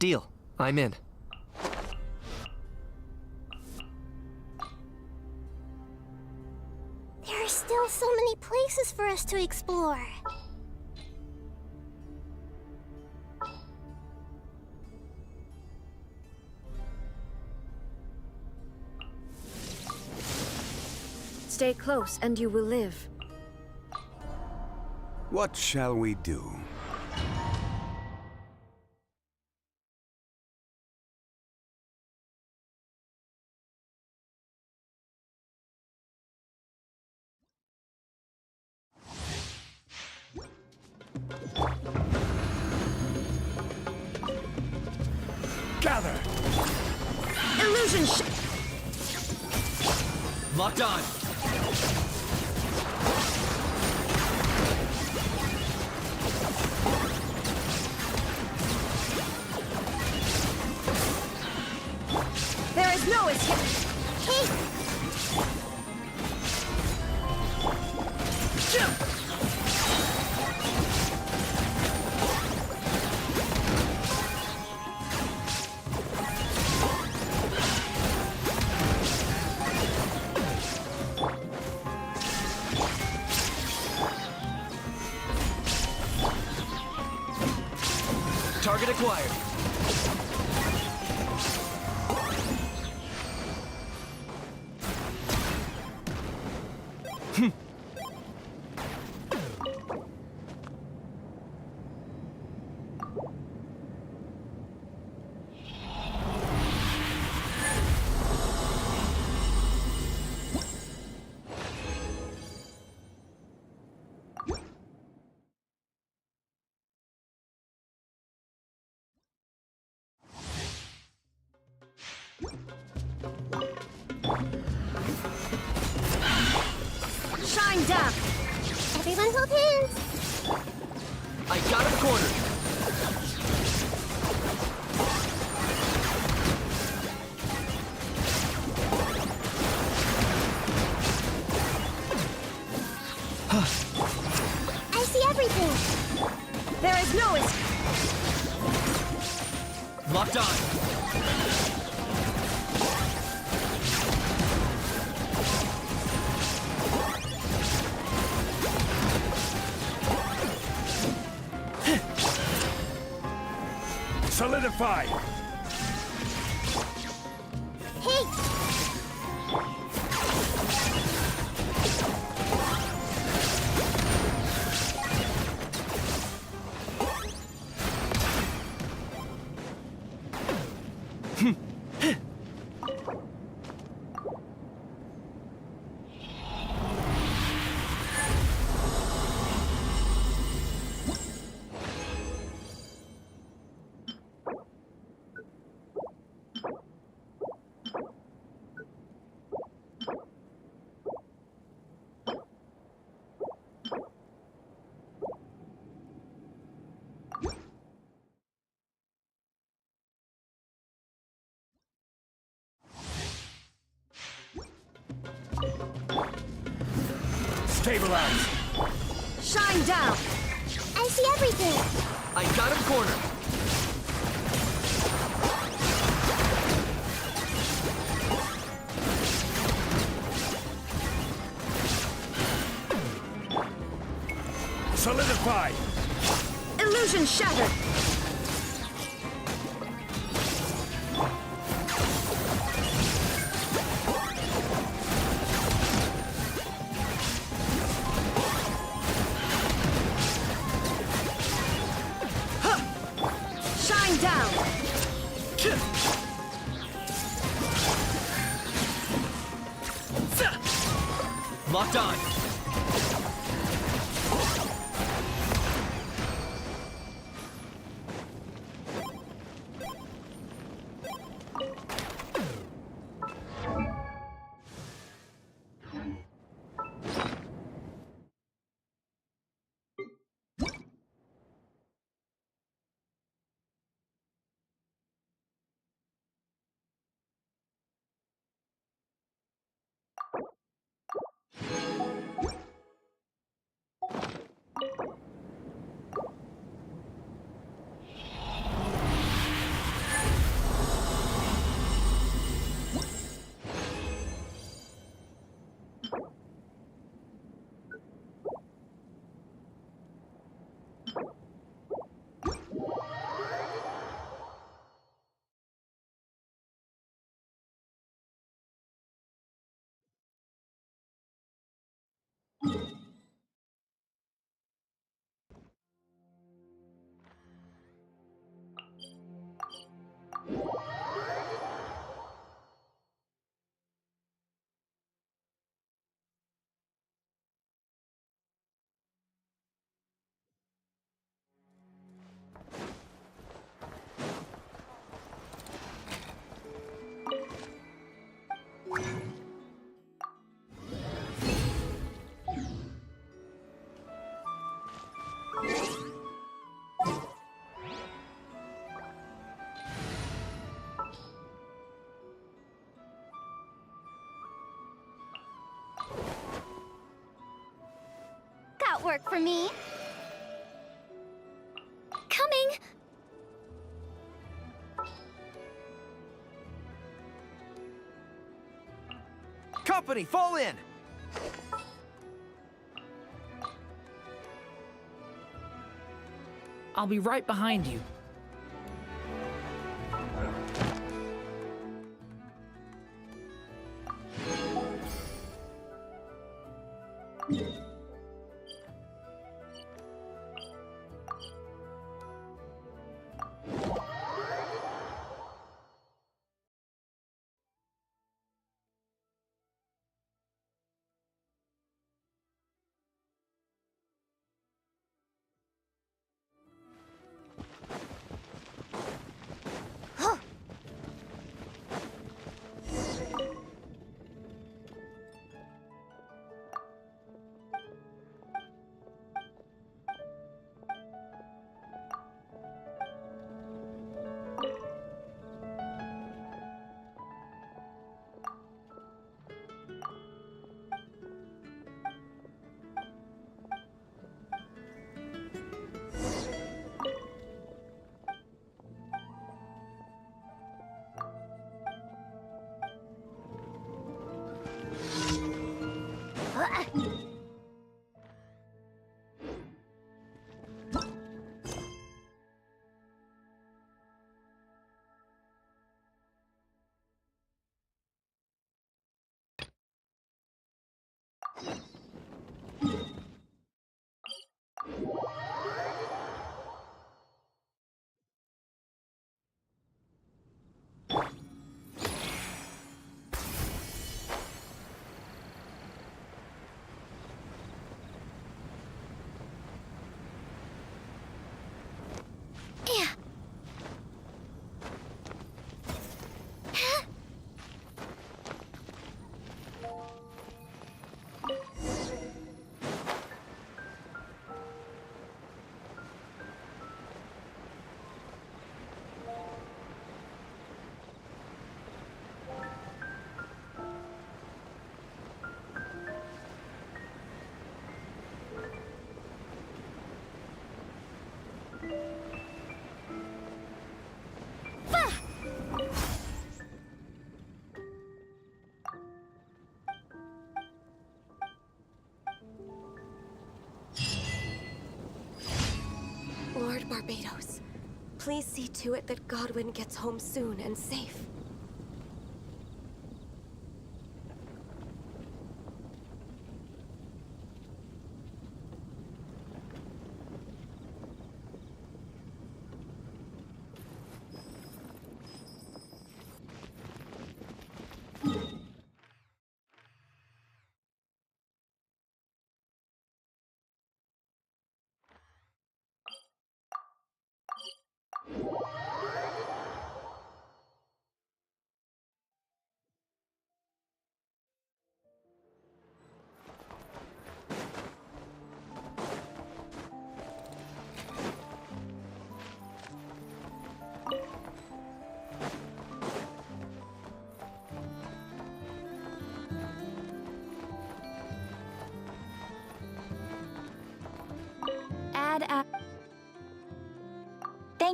Deal. I'm in. There are still so many places for us to explore. Stay close and you will live. What shall we do? Gather! Illusion Locked on! There is no escape. Hey! Target acquired. Shine down. Everyone hold hands! I got him cornered. I see everything! There is no escape. Locked on. Solidify! Hey! Stabilize! Shine down. I see everything! I got him cornered. Solidify! Illusion shattered. Shine down. Locked on. Got work for me. Coming! Company, fall in! I'll be right behind you. Lord Barbados, please see to it that Godwin gets home soon and safe.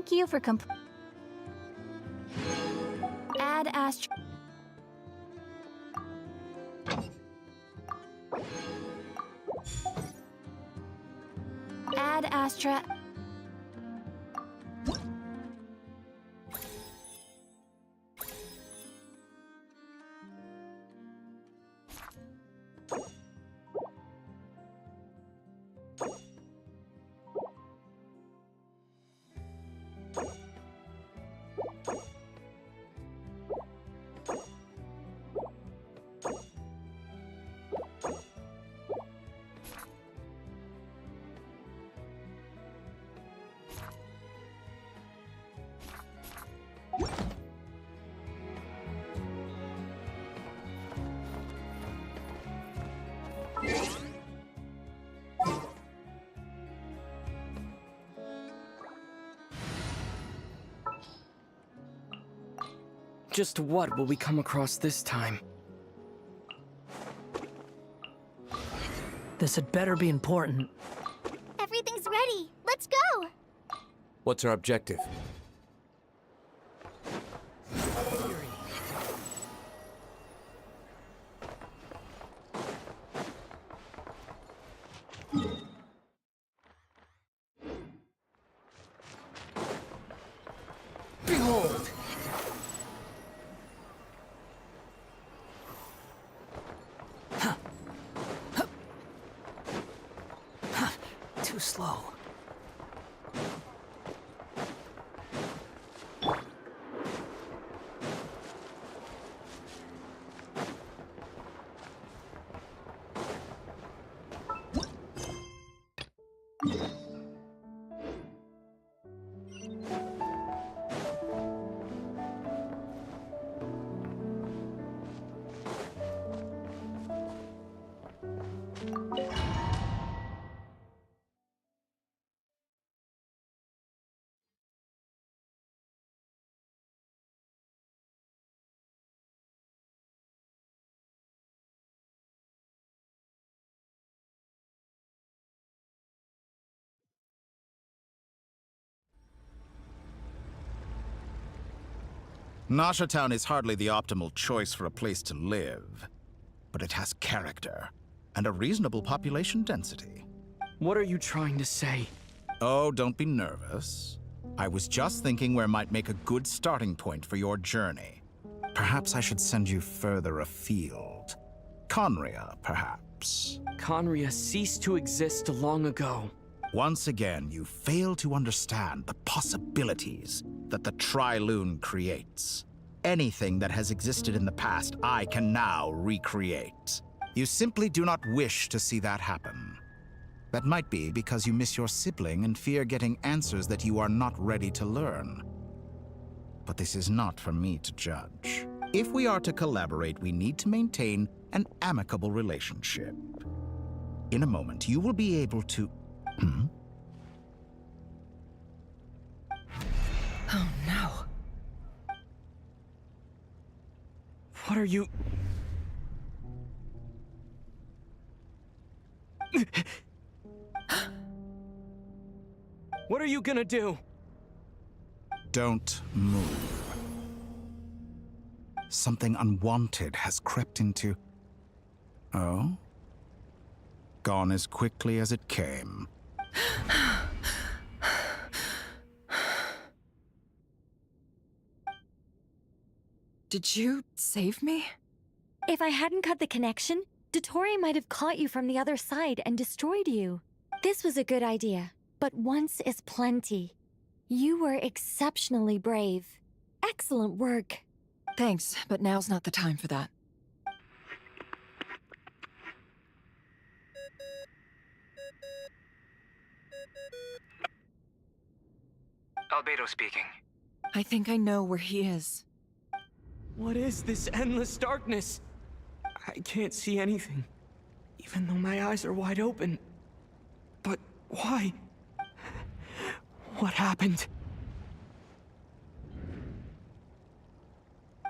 Thank you for Add Astra. Add Astra. Just what will we come across this time? This had better be important. Everything's ready. Let's go. What's our objective? Behold! Too slow. Nasha Town is hardly the optimal choice for a place to live, but it has character and a reasonable population density. What are you trying to say? Oh, don't be nervous. I was just thinking where might make a good starting point for your journey. Perhaps I should send you further afield. Conria, perhaps. Conria ceased to exist long ago. Once again, you fail to understand the possibilities that the Tri-Lune creates. Anything that has existed in the past, I can now recreate. You simply do not wish to see that happen. That might be because you miss your sibling and fear getting answers that you are not ready to learn. But this is not for me to judge. If we are to collaborate, we need to maintain an amicable relationship. In a moment, you will be able to... Oh no. What are you... What are you gonna do? Don't move. Something unwanted has crept into... Oh? Gone as quickly as it came. Did you save me? If I hadn't cut the connection, Dottore might have caught you from the other side and destroyed you. This was a good idea, but once is plenty. You were exceptionally brave. Excellent work. Thanks, but now's not the time for that. Albedo speaking. I think I know where he is. What is this endless darkness? I can't see anything, even though my eyes are wide open. But why? What happened?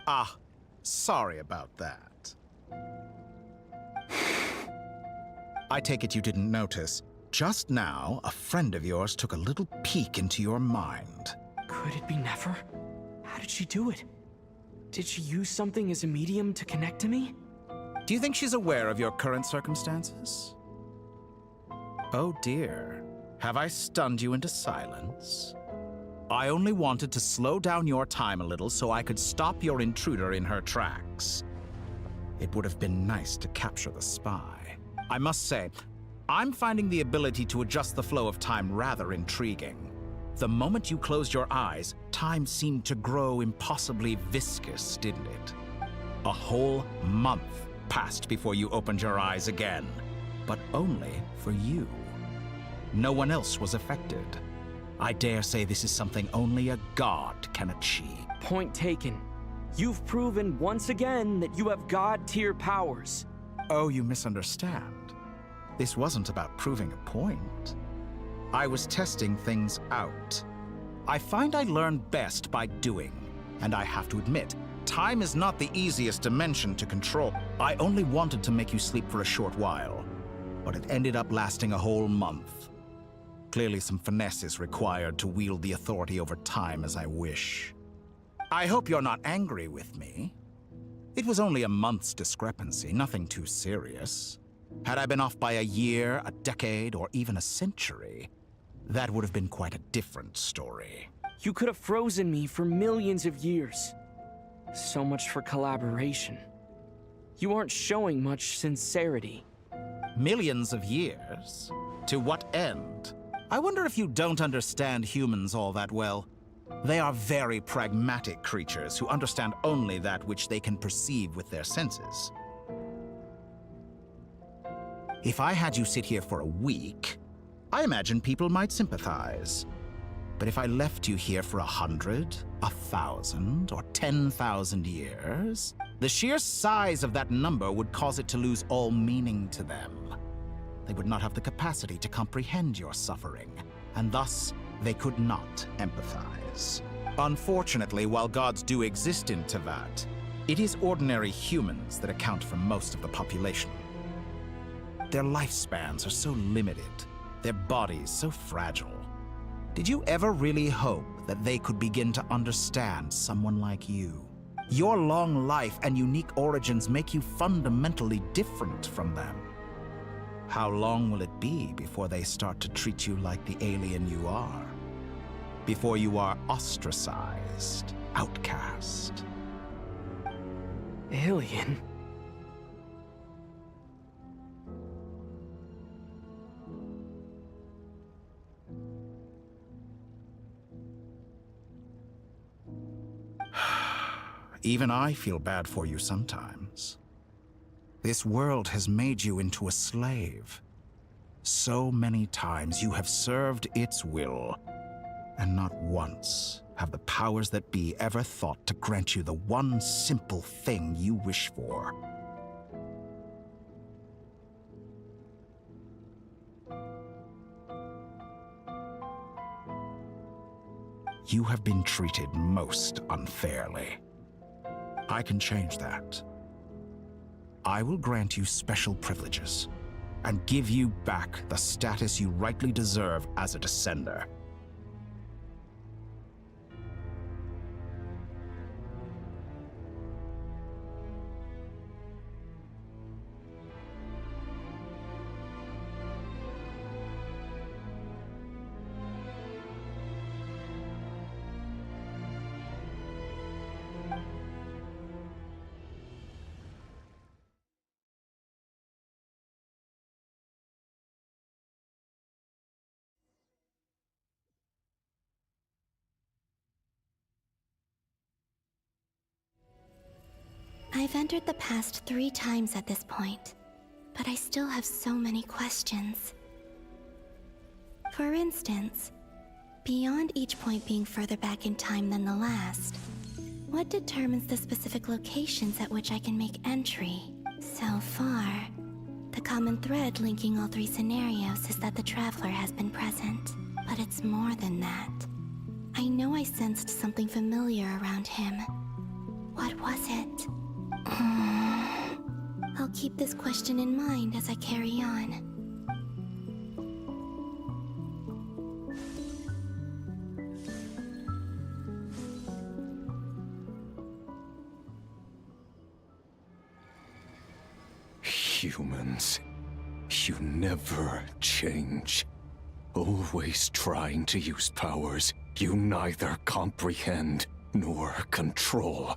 Ah, sorry about that. I take it you didn't notice. Just now, a friend of yours took a little peek into your mind. Could it be Nefer? How did she do it? Did she use something as a medium to connect to me? Do you think she's aware of your current circumstances? Oh dear. Have I stunned you into silence? I only wanted to slow down your time a little so I could stop your intruder in her tracks. It would have been nice to capture the spy. I must say, I'm finding the ability to adjust the flow of time rather intriguing. The moment you closed your eyes, time seemed to grow impossibly viscous, didn't it? A whole month passed before you opened your eyes again, but only for you. No one else was affected. I dare say this is something only a god can achieve. Point taken. You've proven once again that you have god-tier powers. Oh, you misunderstand. This wasn't about proving a point. I was testing things out. I find I learn best by doing, and I have to admit, time is not the easiest dimension to control. I only wanted to make you sleep for a short while, but it ended up lasting a whole month. Clearly some finesse is required to wield the authority over time as I wish. I hope you're not angry with me. It was only a month's discrepancy, nothing too serious. Had I been off by a year, a decade, or even a century, that would have been quite a different story. You could have frozen me for millions of years. So much for collaboration. You aren't showing much sincerity. Millions of years? To what end? I wonder if you don't understand humans all that well. They are very pragmatic creatures who understand only that which they can perceive with their senses. If I had you sit here for a week, I imagine people might sympathize. But if I left you here for 100, 1,000, or 10,000 years, the sheer size of that number would cause it to lose all meaning to them. They would not have the capacity to comprehend your suffering, and thus they could not empathize. Unfortunately, while gods do exist in Teyvat, it is ordinary humans that account for most of the population. Their lifespans are so limited, their bodies so fragile. Did you ever really hope that they could begin to understand someone like you? Your long life and unique origins make you fundamentally different from them. How long will it be before they start to treat you like the alien you are? Before you are ostracized, outcast? Alien? Even I feel bad for you sometimes. This world has made you into a slave. So many times you have served its will, and not once have the powers that be ever thought to grant you the one simple thing you wish for. You have been treated most unfairly. I can change that. I will grant you special privileges and give you back the status you rightly deserve as a descender. I've entered the past 3 times at this point, but I still have so many questions. For instance, beyond each point being further back in time than the last, what determines the specific locations at which I can make entry? So far, the common thread linking all 3 scenarios is that the Traveler has been present, but it's more than that. I know I sensed something familiar around him. What was it? I'll keep this question in mind as I carry on. Humans, you never change. Always trying to use powers you neither comprehend nor control.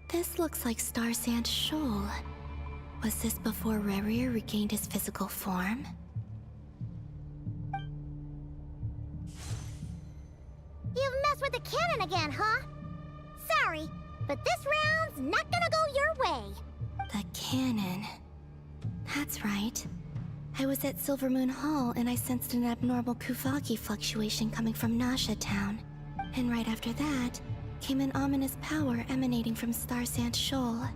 This looks like Star Sand Shoal. Was this before Rerir regained his physical form? You've messed with the cannon again, huh? Sorry, but this round's not gonna go your way. The cannon. That's right. I was at Silvermoon Hall and I sensed an abnormal Kuvagi fluctuation coming from Nasha Town. And right after that, came an ominous power emanating from Star Sand Shoal.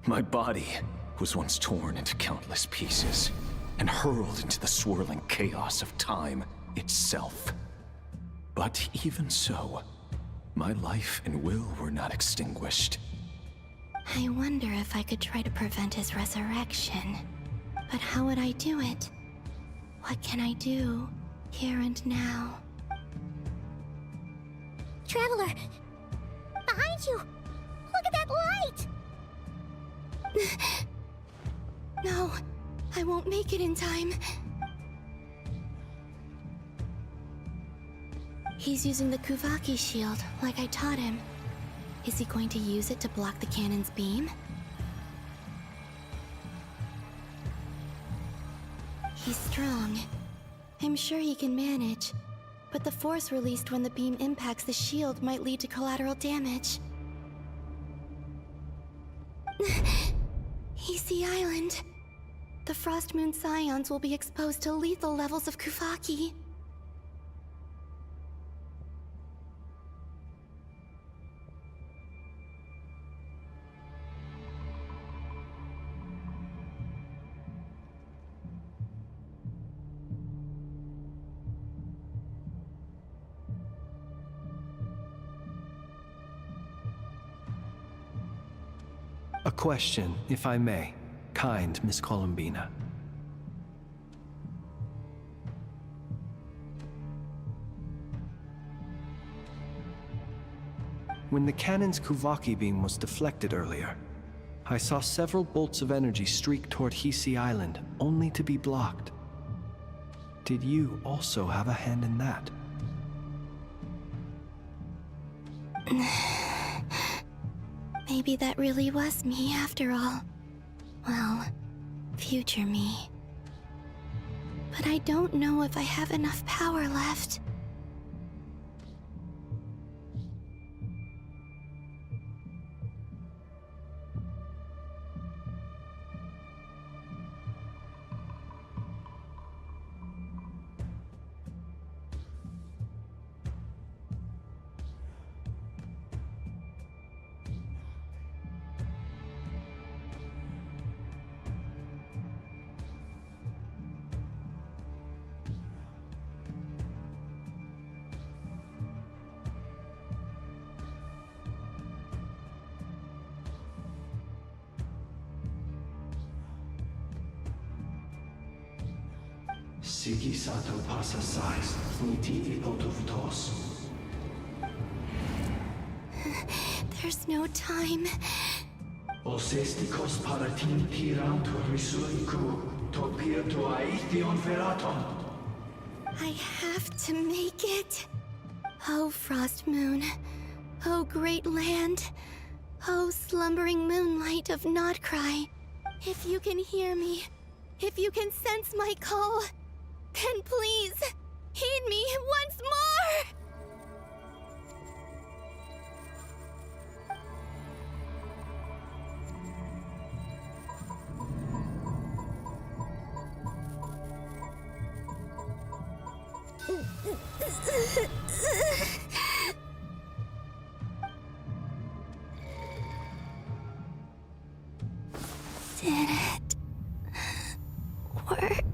My body was once torn into countless pieces and hurled into the swirling chaos of time itself. But even so, my life and will were not extinguished. I wonder if I could try to prevent his resurrection. But how would I do it? What can I do, here and now? Traveler! Behind you! Look at that light! No, I won't make it in time. He's using the Kuvaki shield, like I taught him. Is he going to use it to block the cannon's beam? He's strong. I'm sure he can manage. But the force released when the beam impacts the shield might lead to collateral damage. EC Island. The Frost Moon Scions will be exposed to lethal levels of Kuvaki. A question, if I may. Kind Miss Columbina. When the cannon's Kuvaki beam was deflected earlier, I saw several bolts of energy streak toward Hisi Island, only to be blocked. Did you also have a hand in that? Maybe that really was me after all. Well, future me. But I don't know if I have enough power left. Sigi sato pasa sais, niti ipotovtos. There's no time. Osestikos paratin tirantur risuiku, topirto aithion veraton. I have to make it. Oh, Frost Moon. Oh, great land. Oh, slumbering moonlight of Nodcry. If you can hear me, if you can sense my call, then please, heed me once more! Did it work?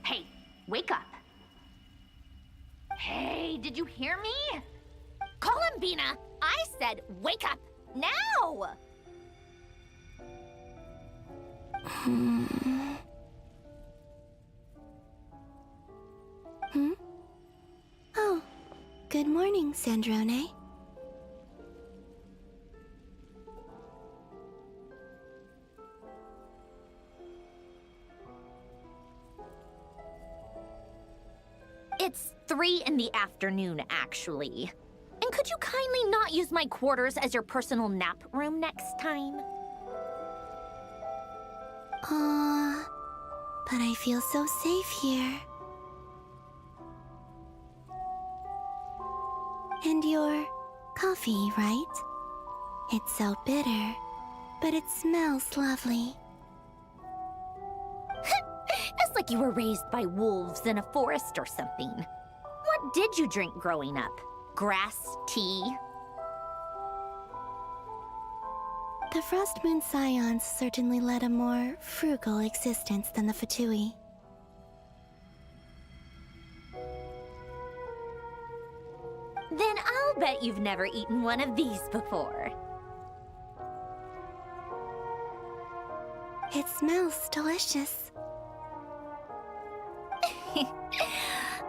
Hey, wake up. Hey, did you hear me? Columbina, I said wake up, now! Oh, good morning, Sandrone. It's 3 in the afternoon, actually. And could you kindly not use my quarters as your personal nap room next time? Aw, but I feel so safe here. And your coffee, right? It's so bitter, but it smells lovely. It's like you were raised by wolves in a forest or something. What did you drink growing up? Grass tea? The Frost Moon Scions certainly led a more frugal existence than the Fatui. Then I'll bet you've never eaten one of these before. It smells delicious.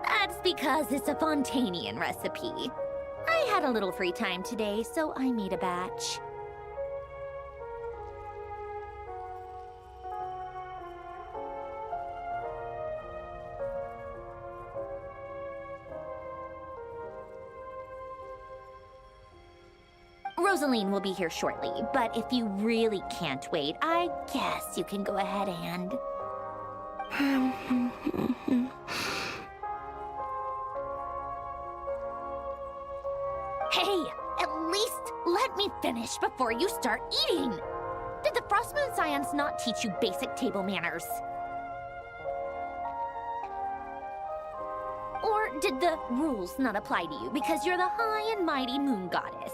That's because it's a Fontanian recipe. I had a little free time today, so I made a batch. Rosaline will be here shortly, but if you really can't wait, I guess you can go ahead and... Hey, at least let me finish before you start eating! Did the Frost Moon Scions not teach you basic table manners? Or did the rules not apply to you because you're the high and mighty moon goddess?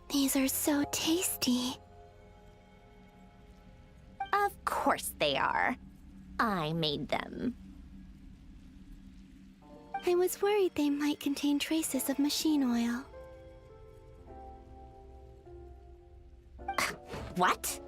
These are so tasty. Of course they are. I made them. I was worried they might contain traces of machine oil. What?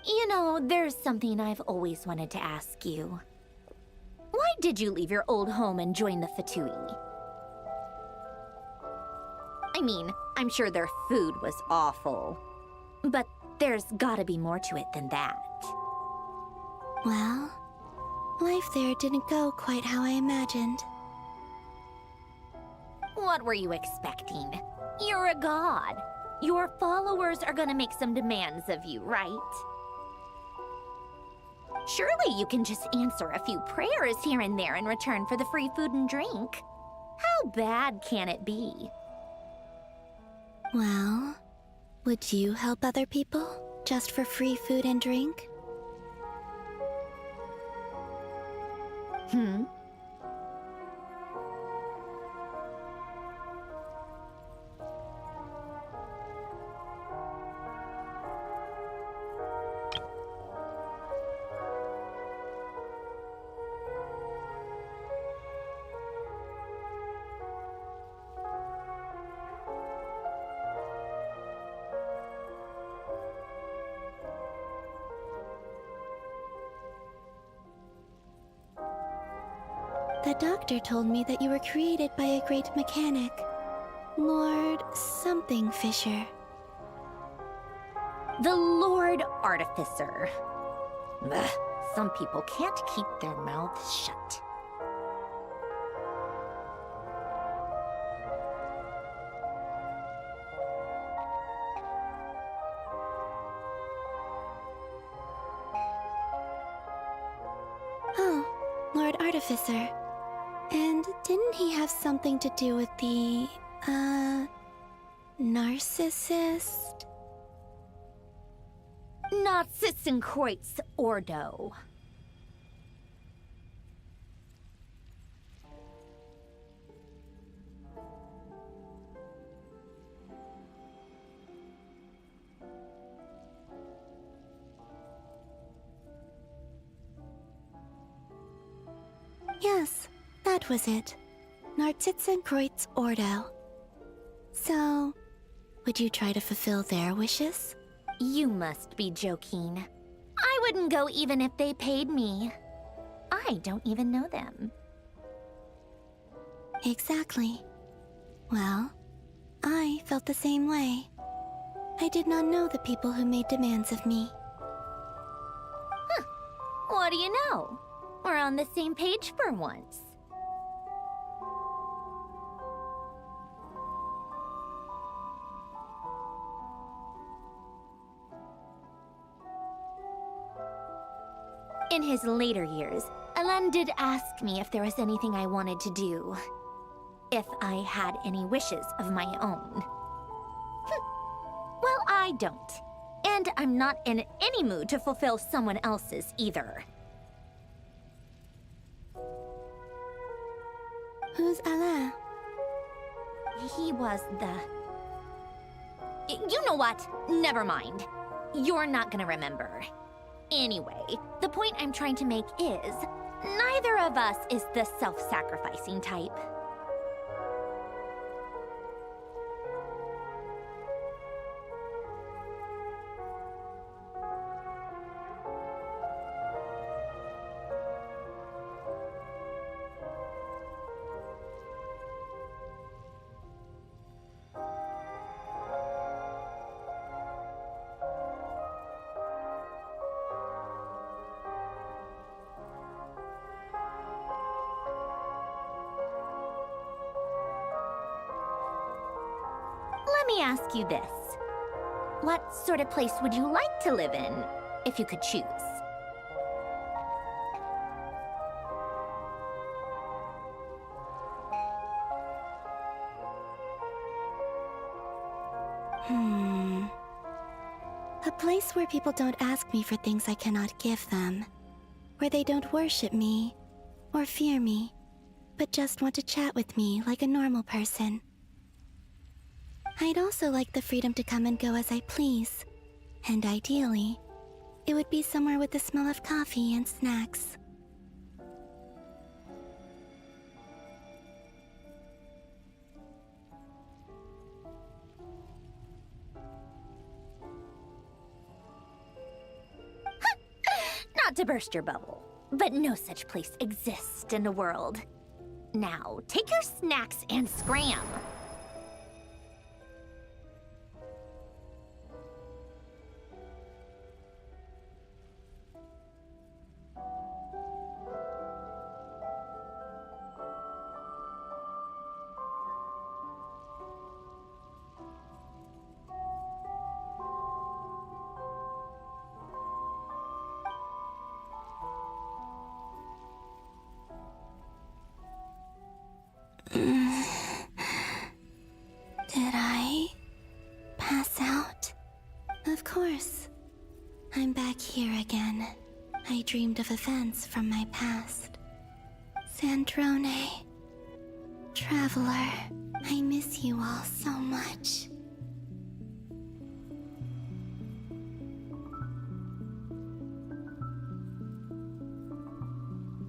You know, there's something I've always wanted to ask you. Why did you leave your old home and join the Fatui? I mean, I'm sure their food was awful, but there's gotta be more to it than that. Well, life there didn't go quite how I imagined. What were you expecting? You're a god. Your followers are gonna make some demands of you, right? Surely you can just answer a few prayers here and there in return for the free food and drink. How bad can it be? Well, would you help other people just for free food and drink? The doctor told me that you were created by a great mechanic, Lord something Fisher. The Lord Artificer. Ugh, some people can't keep their mouths shut. Oh, Lord Artificer. And didn't he have something to do with the, narcissist? Narzissenkreuz Ordo. Yes, that was it. Narzissenkreuz Ordo. So, would you try to fulfill their wishes? You must be joking. I wouldn't go even if they paid me. I don't even know them. Exactly. Well, I felt the same way. I did not know the people who made demands of me. What do you know? We're on the same page for once. In his later years, Alan did ask me if there was anything I wanted to do. If I had any wishes of my own. Well, I don't. And I'm not in any mood to fulfill someone else's either. Who's Alain? He was the... You know what? Never mind. You're not gonna remember. Anyway, the point I'm trying to make is, neither of us is the self-sacrificing type. Let me ask you this. What sort of place would you like to live in, if you could choose? A place where people don't ask me for things I cannot give them. Where they don't worship me, or fear me, but just want to chat with me like a normal person. I'd also like the freedom to come and go as I please. And ideally, it would be somewhere with the smell of coffee and snacks. Not to burst your bubble, but no such place exists in the world. Now, take your snacks and scram. Did I pass out? Of course. I'm back here again. I dreamed of events from my past. Sandrone. Traveler. I miss you all so much.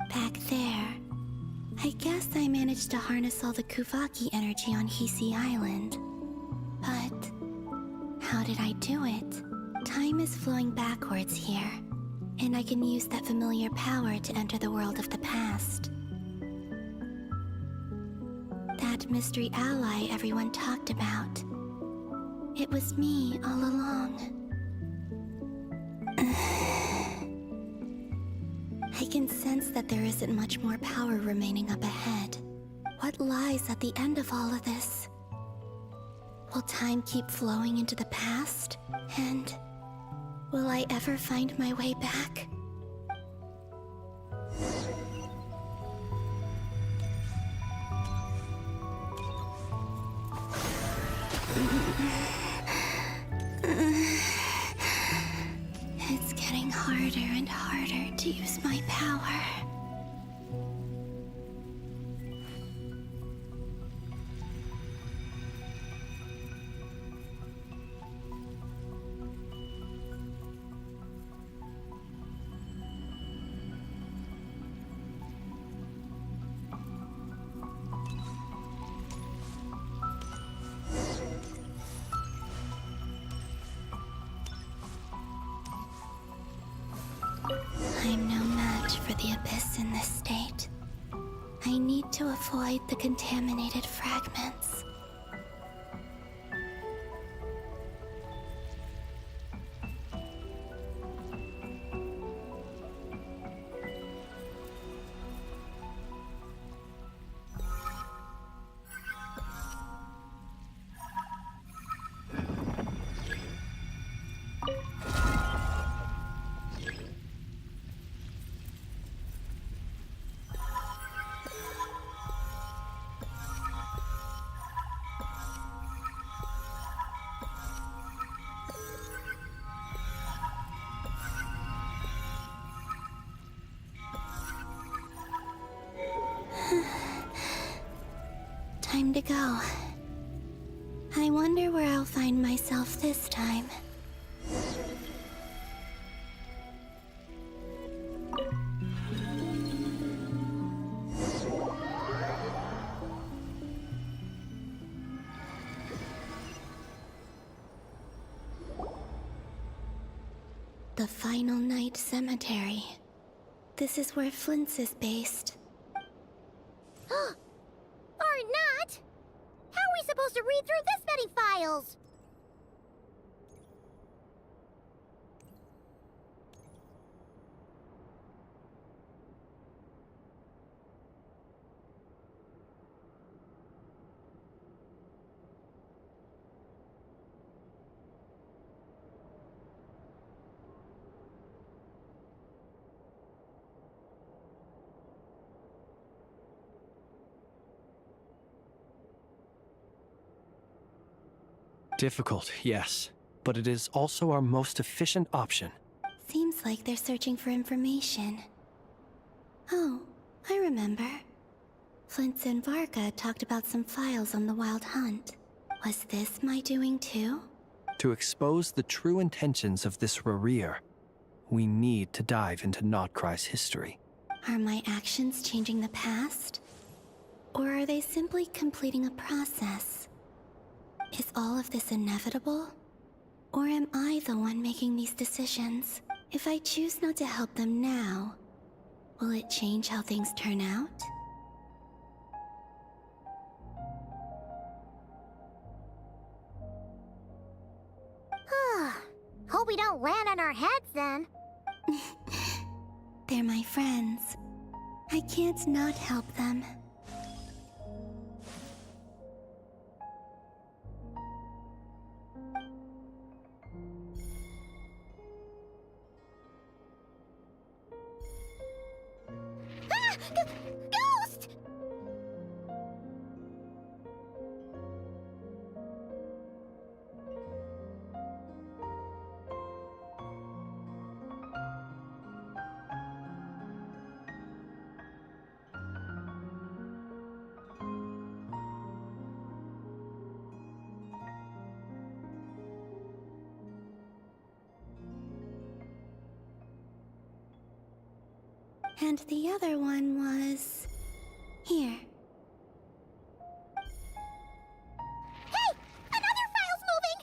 Back there, I guess I managed to harness all the Kuvaki energy on Hisi Island. But how did I do it? Time is flowing backwards here, and I can use that familiar power to enter the world of the past. That mystery ally everyone talked about. It was me all along. I can sense that there isn't much more power remaining up ahead. What lies at the end of all of this? Will time keep flowing into the past? And will I ever find my way back? It's getting harder and harder to use my power. I'm no match for the abyss in this state. I need to avoid the contaminated fragments. Time to go. I wonder where I'll find myself this time. The Final Night Cemetery. This is where Flint's is based. Or not! How are we supposed to read through this many files? Difficult, yes, but it is also our most efficient option. Seems like they're searching for information. Oh, I remember. Flint and Varga talked about some files on the Wild Hunt. Was this my doing too? To expose the true intentions of this Rereer, we need to dive into Notcry's history. Are my actions changing the past? Or are they simply completing a process? Is all of this inevitable? Or am I the one making these decisions? If I choose not to help them now, will it change how things turn out? Hope we don't land on our heads then. They're my friends. I can't not help them. Ghost! And the other one was... here. Hey! Another file's moving!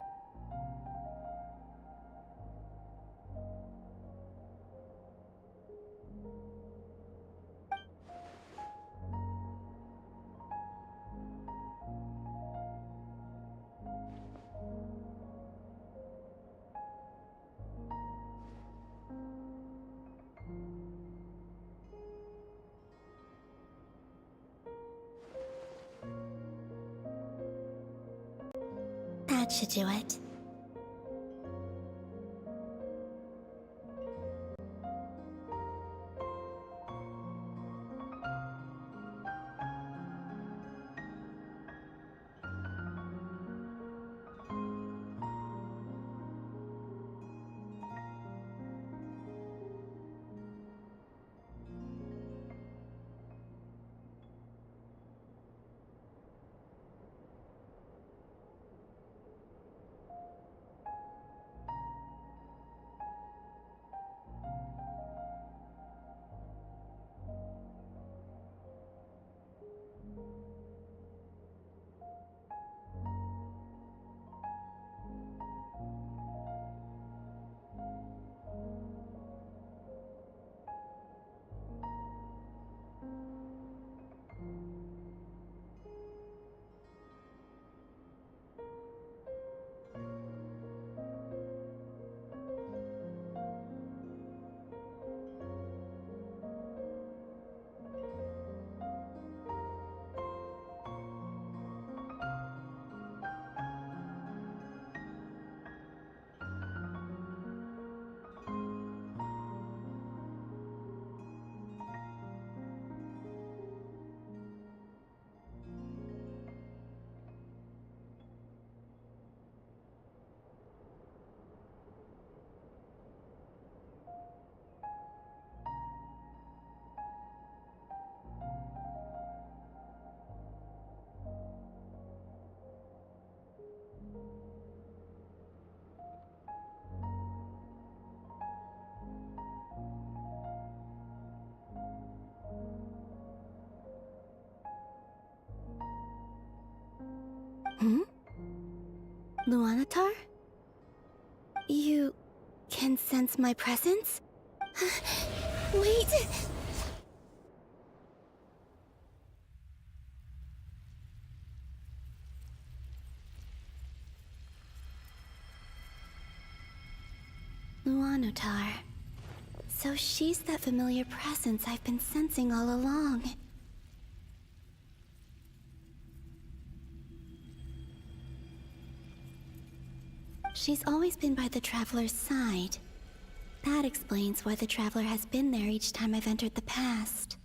That should do it. Luanatar? You can sense my presence? Wait! Luanatar. So she's that familiar presence I've been sensing all along. She's always been by the Traveler's side. That explains why the Traveler has been there each time I've entered the past.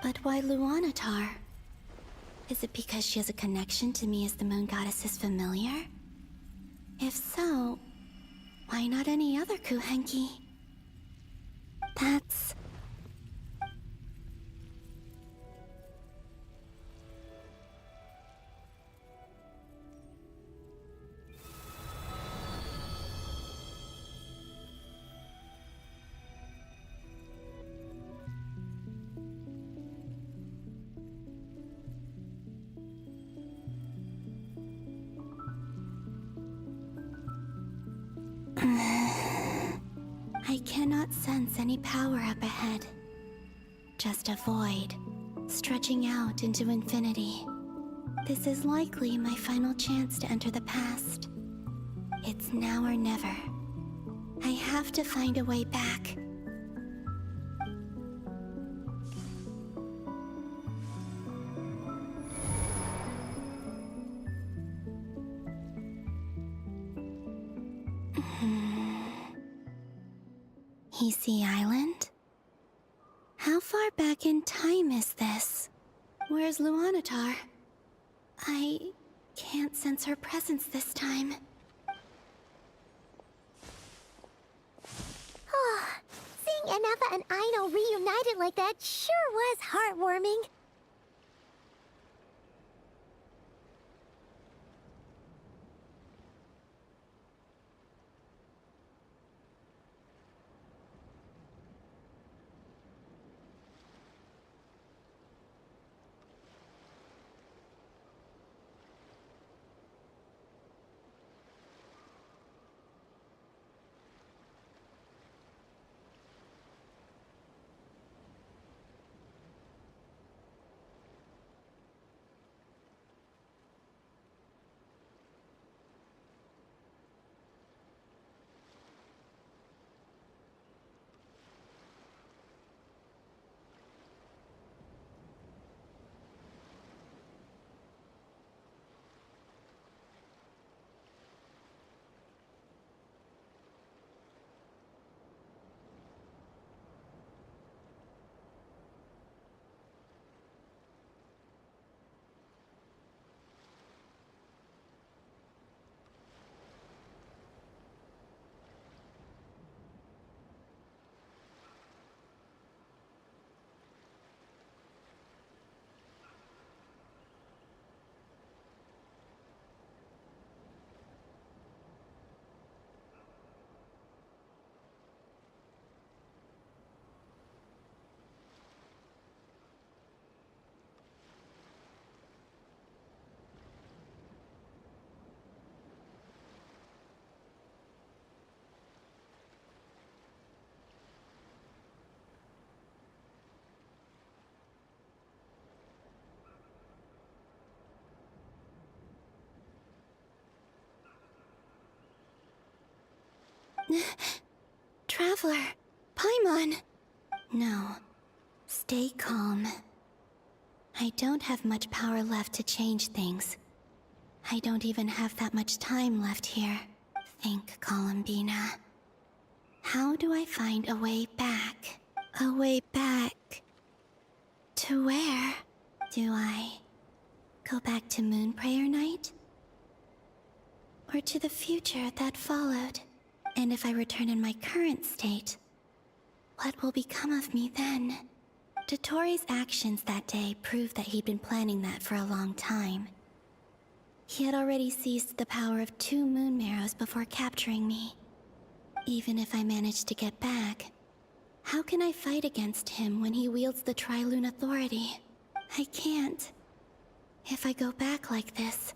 But why Luanatar? Is it because she has a connection to me as the Moon Goddess's familiar? If so, why not any other Kuhenki? That's... I cannot sense any power up ahead. Just a void, stretching out into infinity. This is likely my final chance to enter the past. It's now or never. I have to find a way back. Hisi Island? How far back in time is this? Where's Luanatar? I can't sense her presence this time. Oh, seeing Anafa and Aino reunited like that sure was heartwarming. Traveler, Paimon! No, stay calm. I don't have much power left to change things. I don't even have that much time left here. Think, Columbina. How do I find a way back? A way back... to where? Do I go back to Moon Prayer Night? Or to the future that followed? And if I return in my current state, what will become of me then? Dotori's actions that day proved that he'd been planning that for a long time. He had already seized the power of 2 moon marrows before capturing me. Even if I managed to get back, how can I fight against him when he wields the Tri-Lune Authority? I can't. If I go back like this,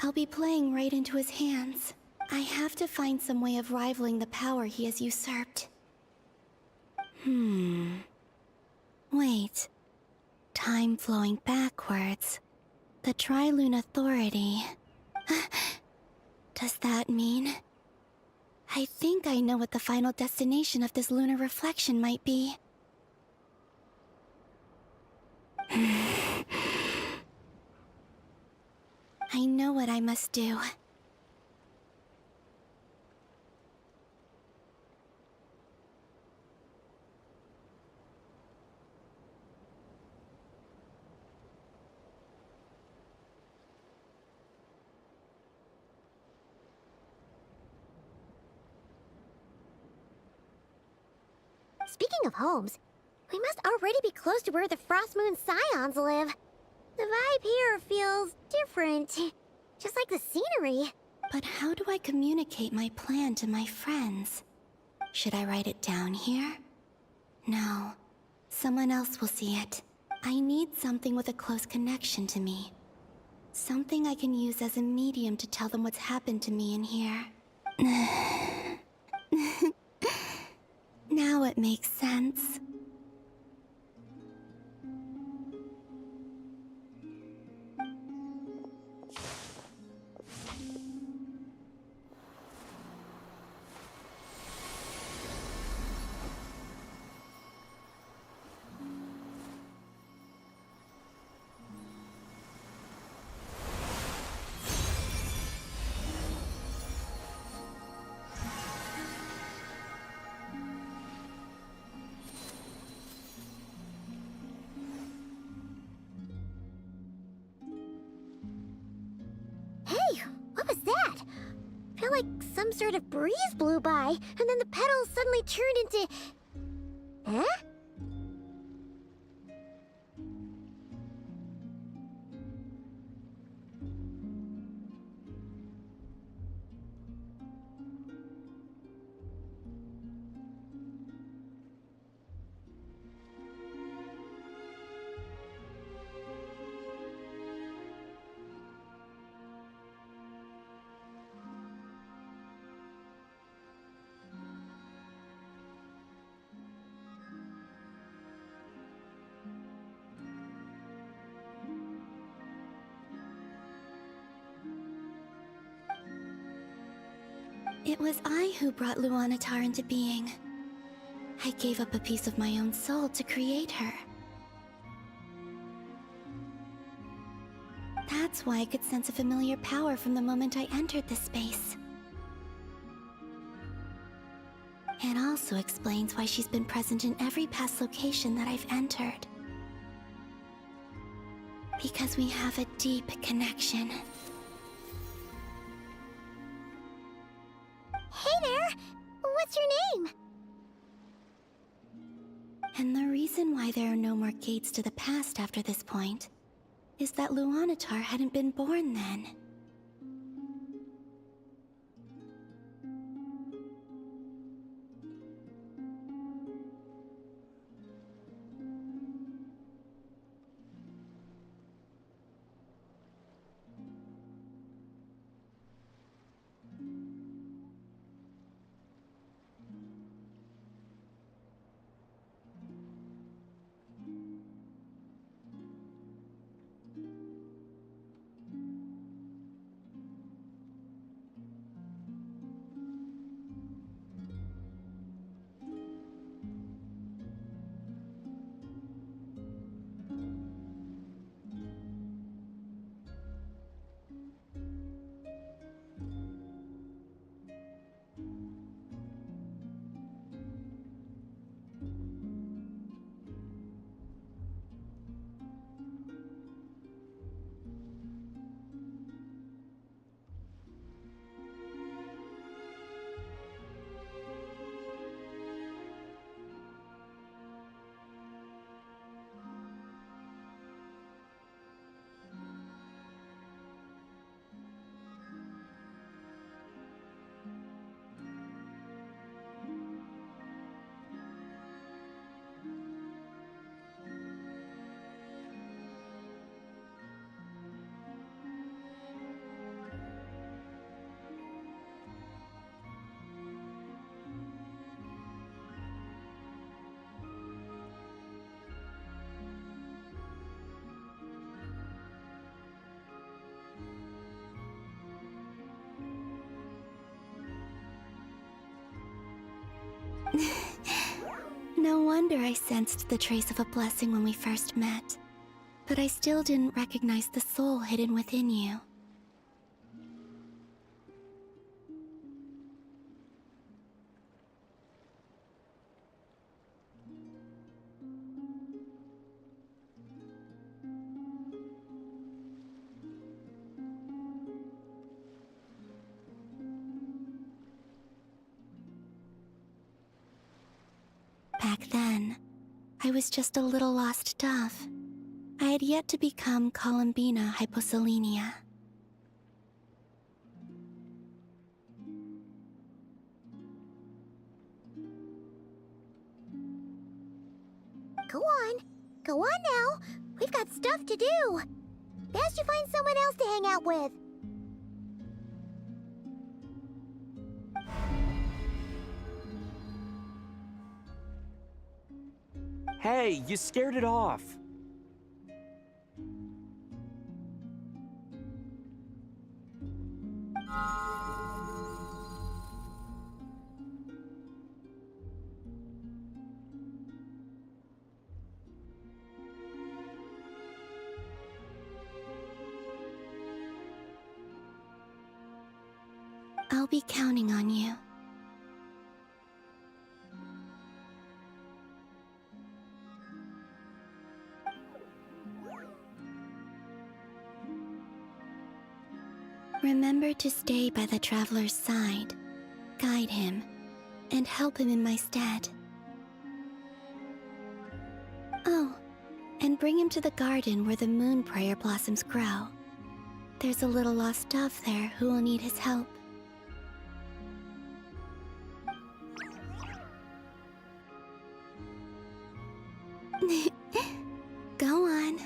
I'll be playing right into his hands. I have to find some way of rivaling the power he has usurped. Wait. Time flowing backwards. The Tri-Lune Authority. Does that mean... I think I know what the final destination of this lunar reflection might be. I know what I must do. Speaking of homes, we must already be close to where the Frost Moon Scions live. The vibe here feels different, just like the scenery. But how do I communicate my plan to my friends? Should I write it down here? No. Someone else will see it. I need something with a close connection to me. Something I can use as a medium to tell them what's happened to me in here. Now it makes sense. Hey, what was that? I feel like some sort of breeze blew by, and then the petals suddenly turned into... Huh? It was I who brought Luanatar into being. I gave up a piece of my own soul to create her. That's why I could sense a familiar power from the moment I entered this space. It also explains why she's been present in every past location that I've entered. Because we have a deep connection. Hey there! What's your name? And the reason why there are no more gates to the past after this point is that Luanatar hadn't been born then. No wonder I sensed the trace of a blessing when we first met. But I still didn't recognize the soul hidden within you. Back I was just a little lost dove. I had yet to become Columbina hyposelenia. Go on now. We've got stuff to do. Best you find someone else to hang out with. Hey, you scared it off. I'll be counting on you. Remember to stay by the traveler's side, guide him, and help him in my stead. Oh, and bring him to the garden where the moon prayer blossoms grow. There's a little lost dove there who will need his help. Go on.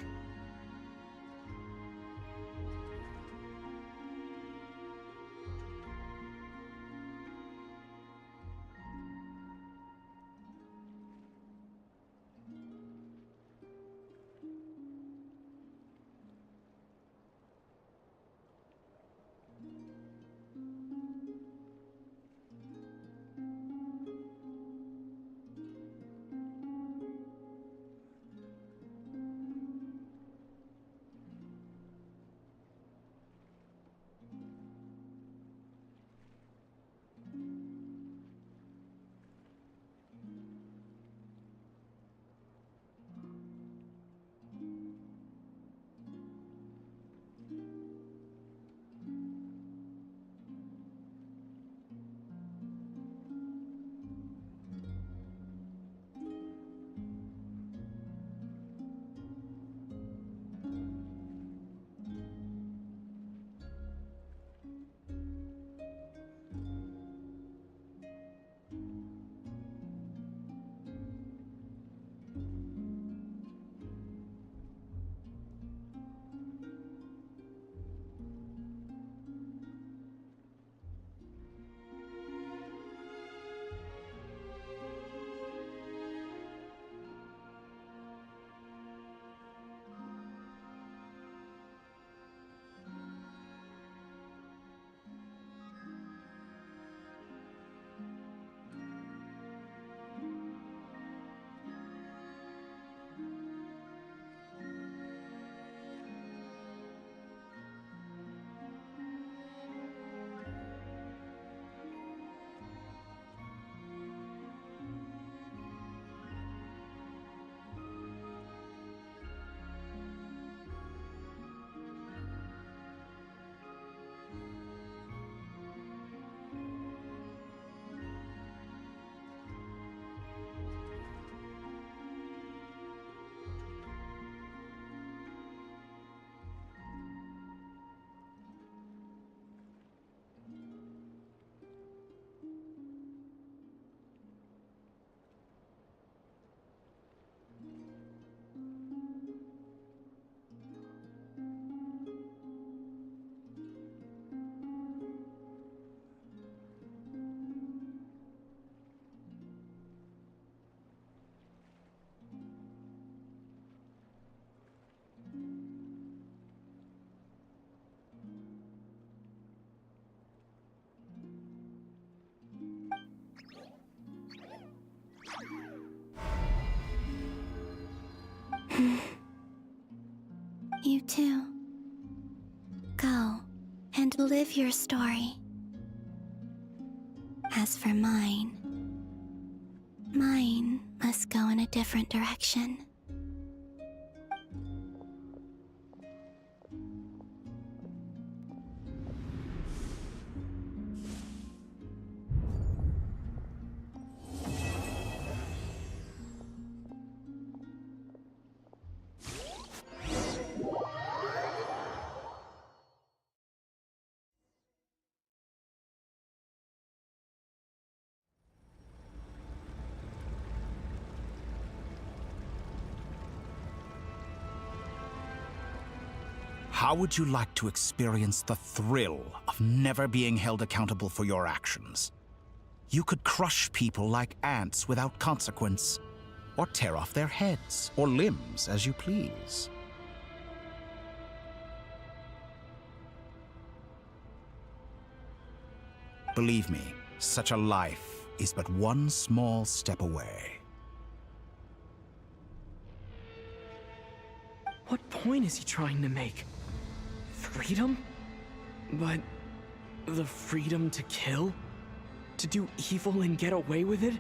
You too. Go and live your story. As for mine must go in a different direction. How would you like to experience the thrill of never being held accountable for your actions? You could crush people like ants without consequence, or tear off their heads or limbs as you please. Believe me, such a life is but one small step away. What point is he trying to make? Freedom? But the freedom to kill? To do evil and get away with it?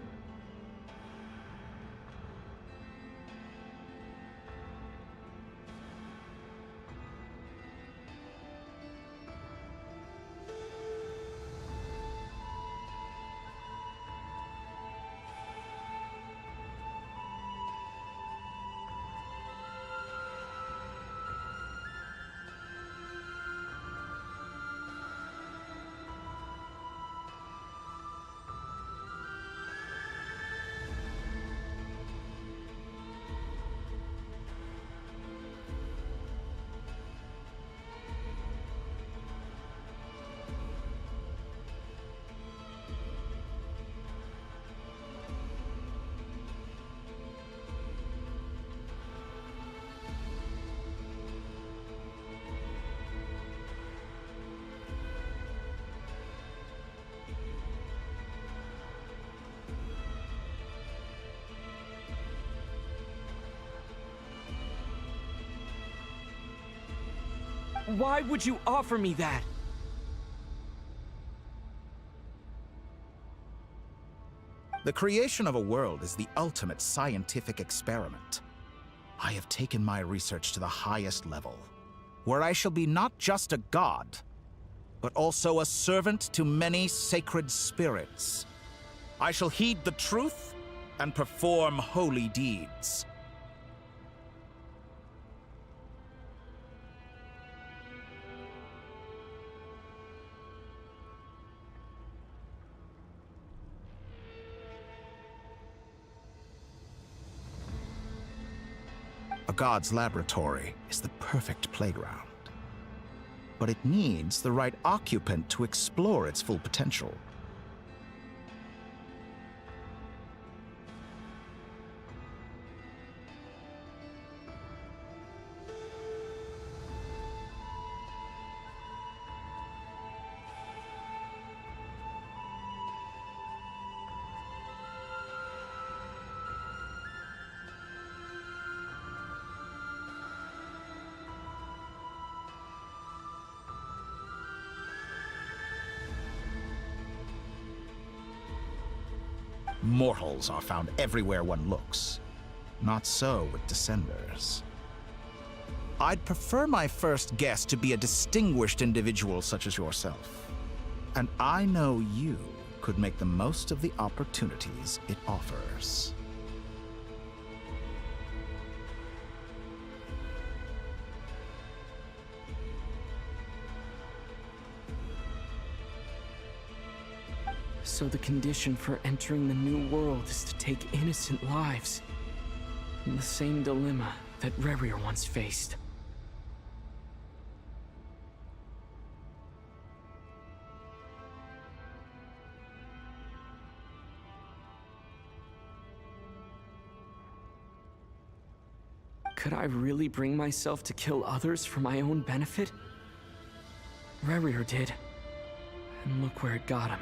Why would you offer me that? The creation of a world is the ultimate scientific experiment. I have taken my research to the highest level, where I shall be not just a god, but also a servant to many sacred spirits. I shall heed the truth and perform holy deeds. A god's laboratory is the perfect playground. But it needs the right occupant to explore its full potential. Mortals are found everywhere one looks. Not so with Descenders. I'd prefer my first guest to be a distinguished individual such as yourself. And I know you could make the most of the opportunities it offers. So the condition for entering the new world is to take innocent lives. The same dilemma that Rerir once faced. Could I really bring myself to kill others for my own benefit? Rerir did. And look where it got him.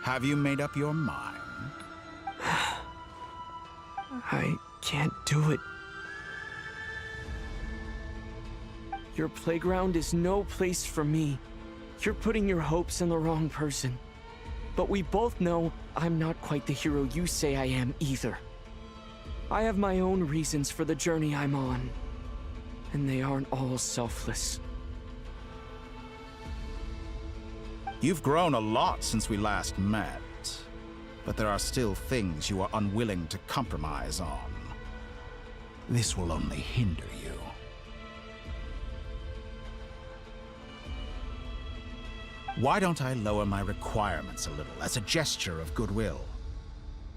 Have you made up your mind? I can't do it. Your playground is no place for me. You're putting your hopes in the wrong person. But we both know I'm not quite the hero you say I am either. I have my own reasons for the journey I'm on. And they aren't all selfless. You've grown a lot since we last met. But there are still things you are unwilling to compromise on. This will only hinder you. Why don't I lower my requirements a little as a gesture of goodwill?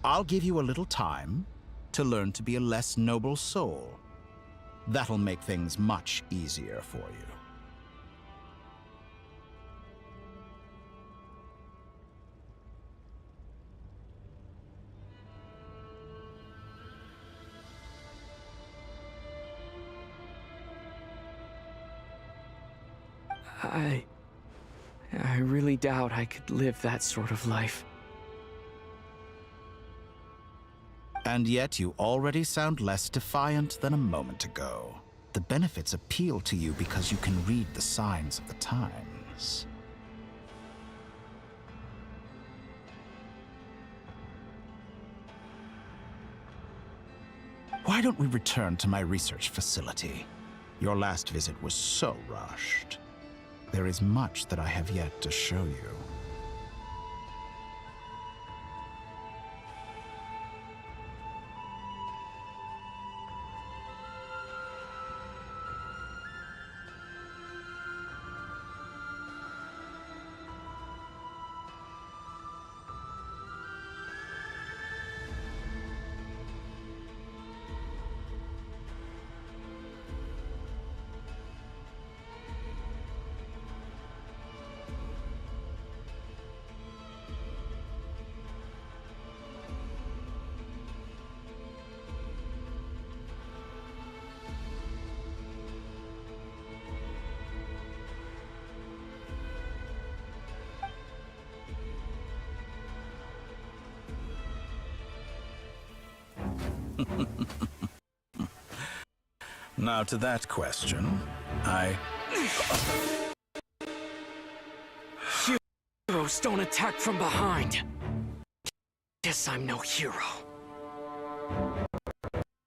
I'll give you a little time to learn to be a less noble soul. That'll make things much easier for you. I really doubt I could live that sort of life. And yet you already sound less defiant than a moment ago. The benefits appeal to you because you can read the signs of the times. Why don't we return to my research facility? Your last visit was so rushed. There is much that I have yet to show you. Now to that question, Heroes don't attack from behind. Guess I'm no hero.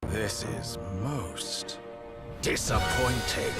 This is most disappointing.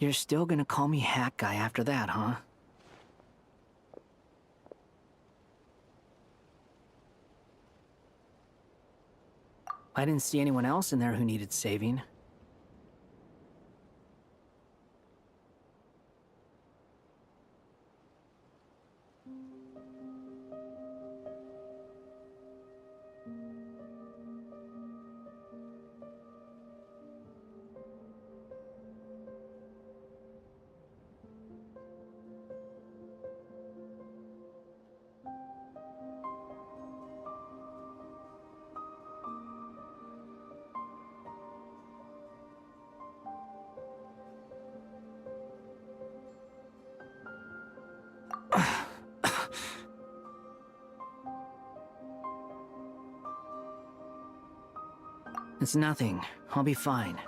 You're still gonna call me Hack Guy after that, huh? I didn't see anyone else in there who needed saving. It's nothing. I'll be fine.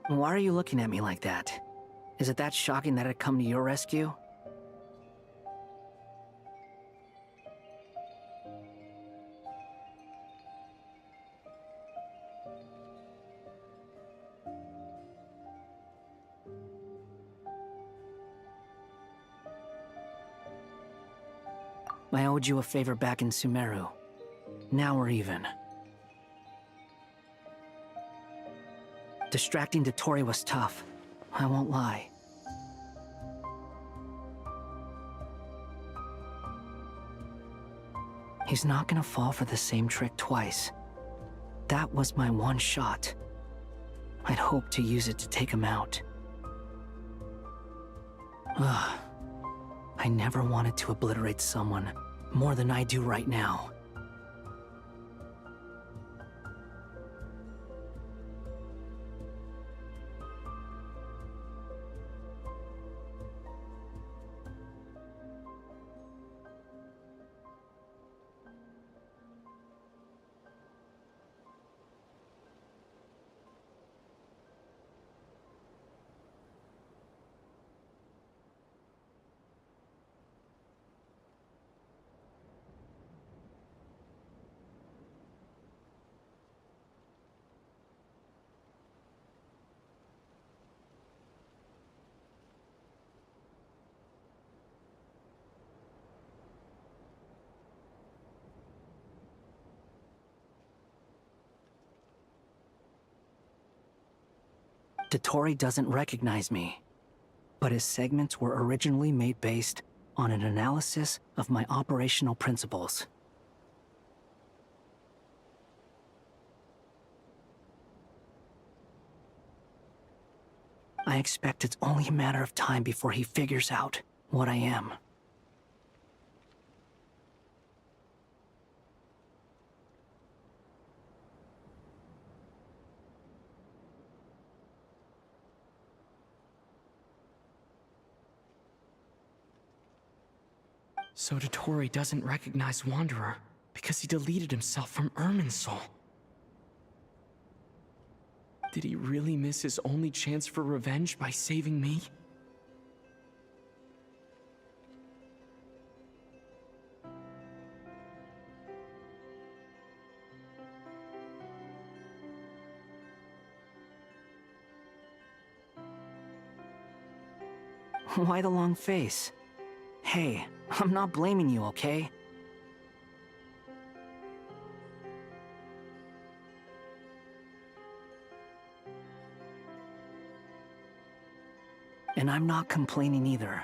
Why are you looking at me like that? Is it that shocking that I'd come to your rescue? I owed you a favor back in Sumeru. Now we're even. Distracting Dotori was tough. I won't lie. He's not gonna fall for the same trick twice. That was my one shot. I'd hoped to use it to take him out. Ugh. I never wanted to obliterate someone more than I do right now. Dotori doesn't recognize me, but his segments were originally made based on an analysis of my operational principles. I expect it's only a matter of time before he figures out what I am. So Dotori doesn't recognize Wanderer because he deleted himself from Irminsul. Did he really miss his only chance for revenge by saving me? Why the long face? Hey, I'm not blaming you, okay? And I'm not complaining either.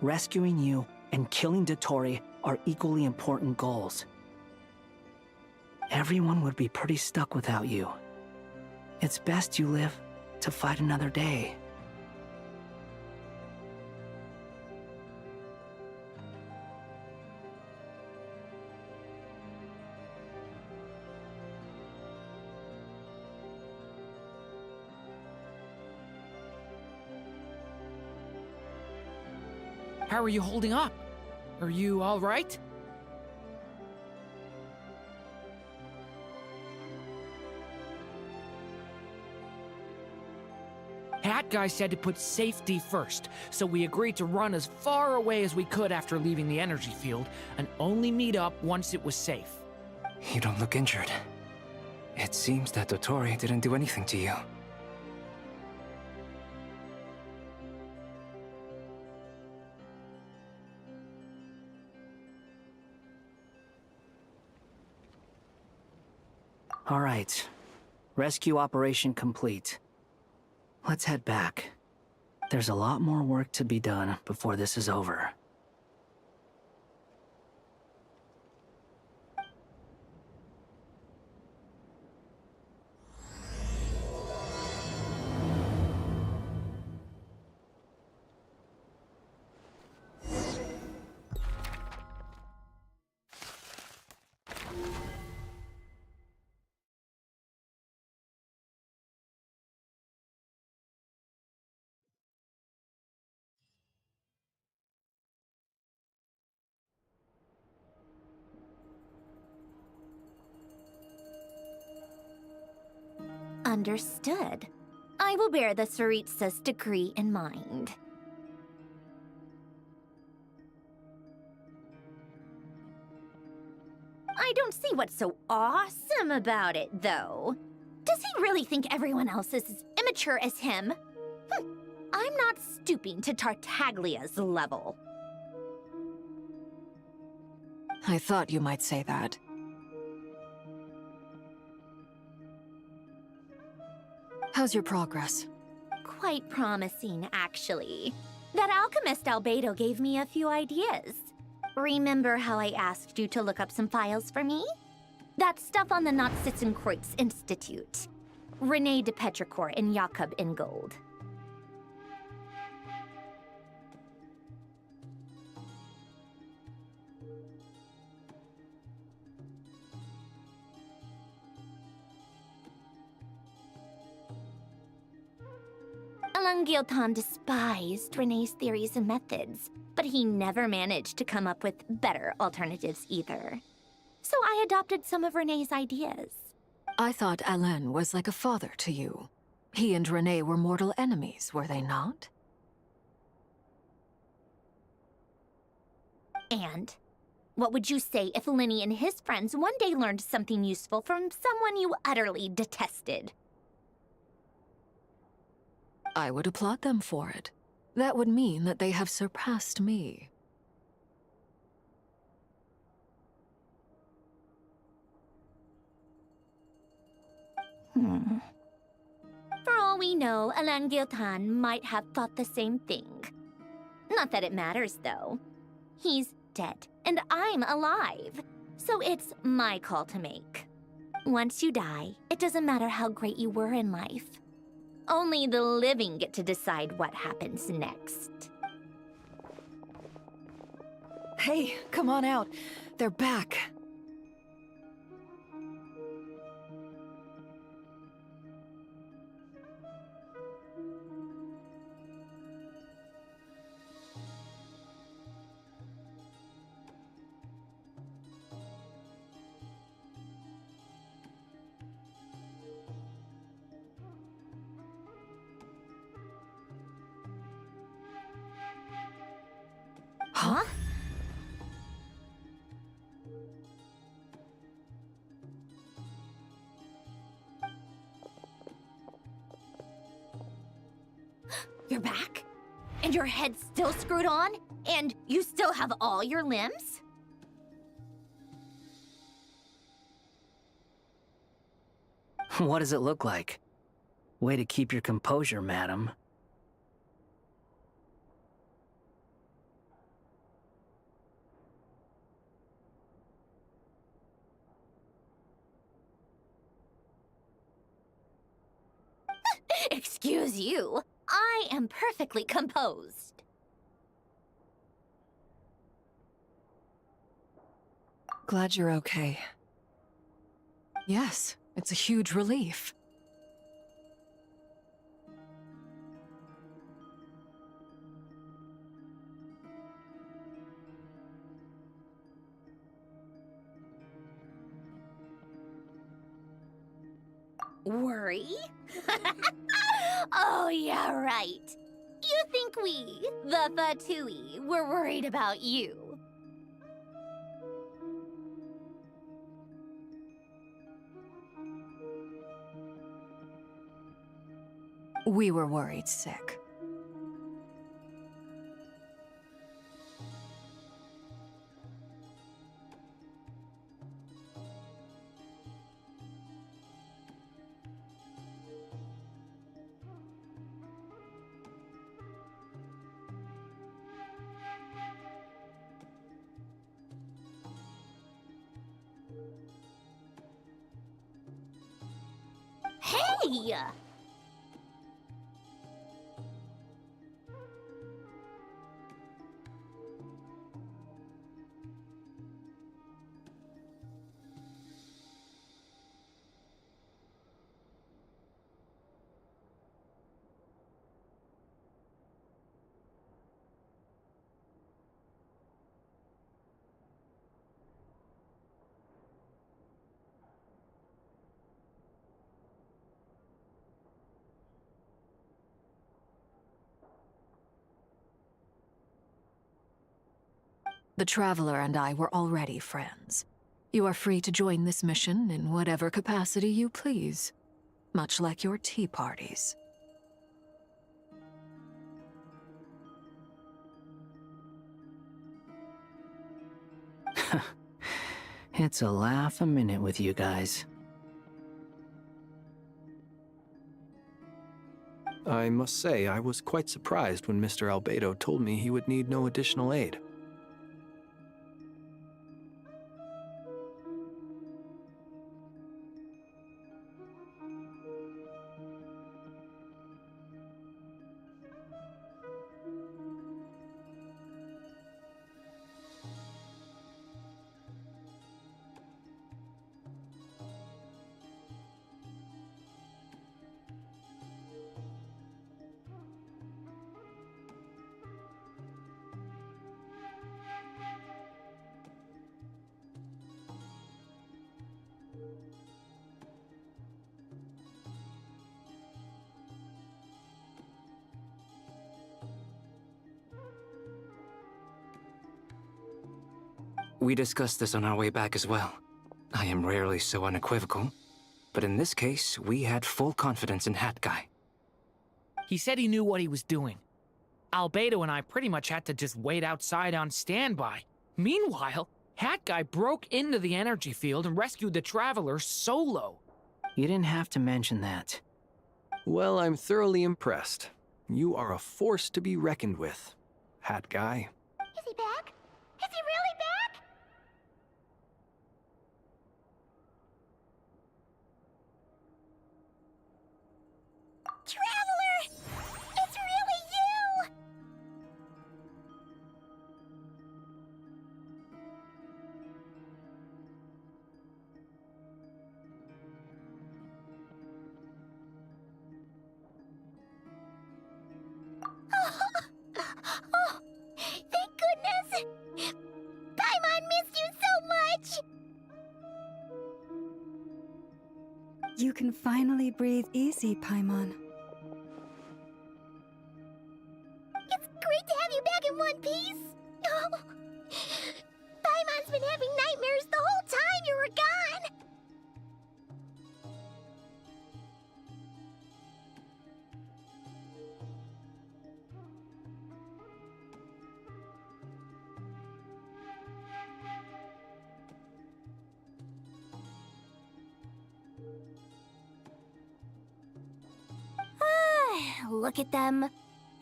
Rescuing you and killing Dotori are equally important goals. Everyone would be pretty stuck without you. It's best you live to fight another day. How are you holding up? Are you all right? Hat Guy said to put safety first, so we agreed to run as far away as we could after leaving the energy field, and only meet up once it was safe. You don't look injured. It seems that Dotori didn't do anything to you. All right. Rescue operation complete. Let's head back. There's a lot more work to be done before this is over. Understood. I will bear the Tsaritsa's decree in mind. I don't see what's so awesome about it, though. Does he really think everyone else is as immature as him? I'm not stooping to Tartaglia's level. I thought you might say that. How's your progress? Quite promising, actually. That alchemist Albedo gave me a few ideas. Remember how I asked you to look up some files for me? That stuff on the Nazi-Kreuz Institute. René de Petrichor and Jakob Ingold. Giltan despised René's theories and methods, but he never managed to come up with better alternatives either. So I adopted some of René's ideas. I thought Alain was like a father to you. He and René were mortal enemies, were they not? And what would you say if Lenny and his friends one day learned something useful from someone you utterly detested? I would applaud them for it. That would mean that they have surpassed me. For all we know, Alain Giltan might have thought the same thing. Not that it matters, though. He's dead, and I'm alive. So it's my call to make. Once you die, it doesn't matter how great you were in life. Only the living get to decide what happens next. Hey, come on out. They're back. Huh? You're back? And your head's still screwed on? And you still have all your limbs? What does it look like? Way to keep your composure, madam. Excuse you. I am perfectly composed. Glad you're okay. Yes, it's a huge relief. Worry? Oh, yeah, right. You think we, the Fatui, were worried about you? We were worried sick. Hey! The Traveler and I were already friends. You are free to join this mission in whatever capacity you please, much like your tea parties. It's a laugh a minute with you guys. I must say, I was quite surprised when Mr. Albedo told me he would need no additional aid. We discussed this on our way back as well. I am rarely so unequivocal, but in this case, we had full confidence in Hat Guy. He said he knew what he was doing. Albedo and I pretty much had to just wait outside on standby. Meanwhile, Hat Guy broke into the energy field and rescued the Traveler solo. You didn't have to mention that. Well, I'm thoroughly impressed. You are a force to be reckoned with, Hat Guy. Is he back? Is he really back? Traveler! It's really you! Oh, thank goodness! Paimon missed you so much! You can finally breathe easy, Paimon. It's great to have you back in one piece! Oh, Paimon's been having nightmares the whole time you were gone! Look at them.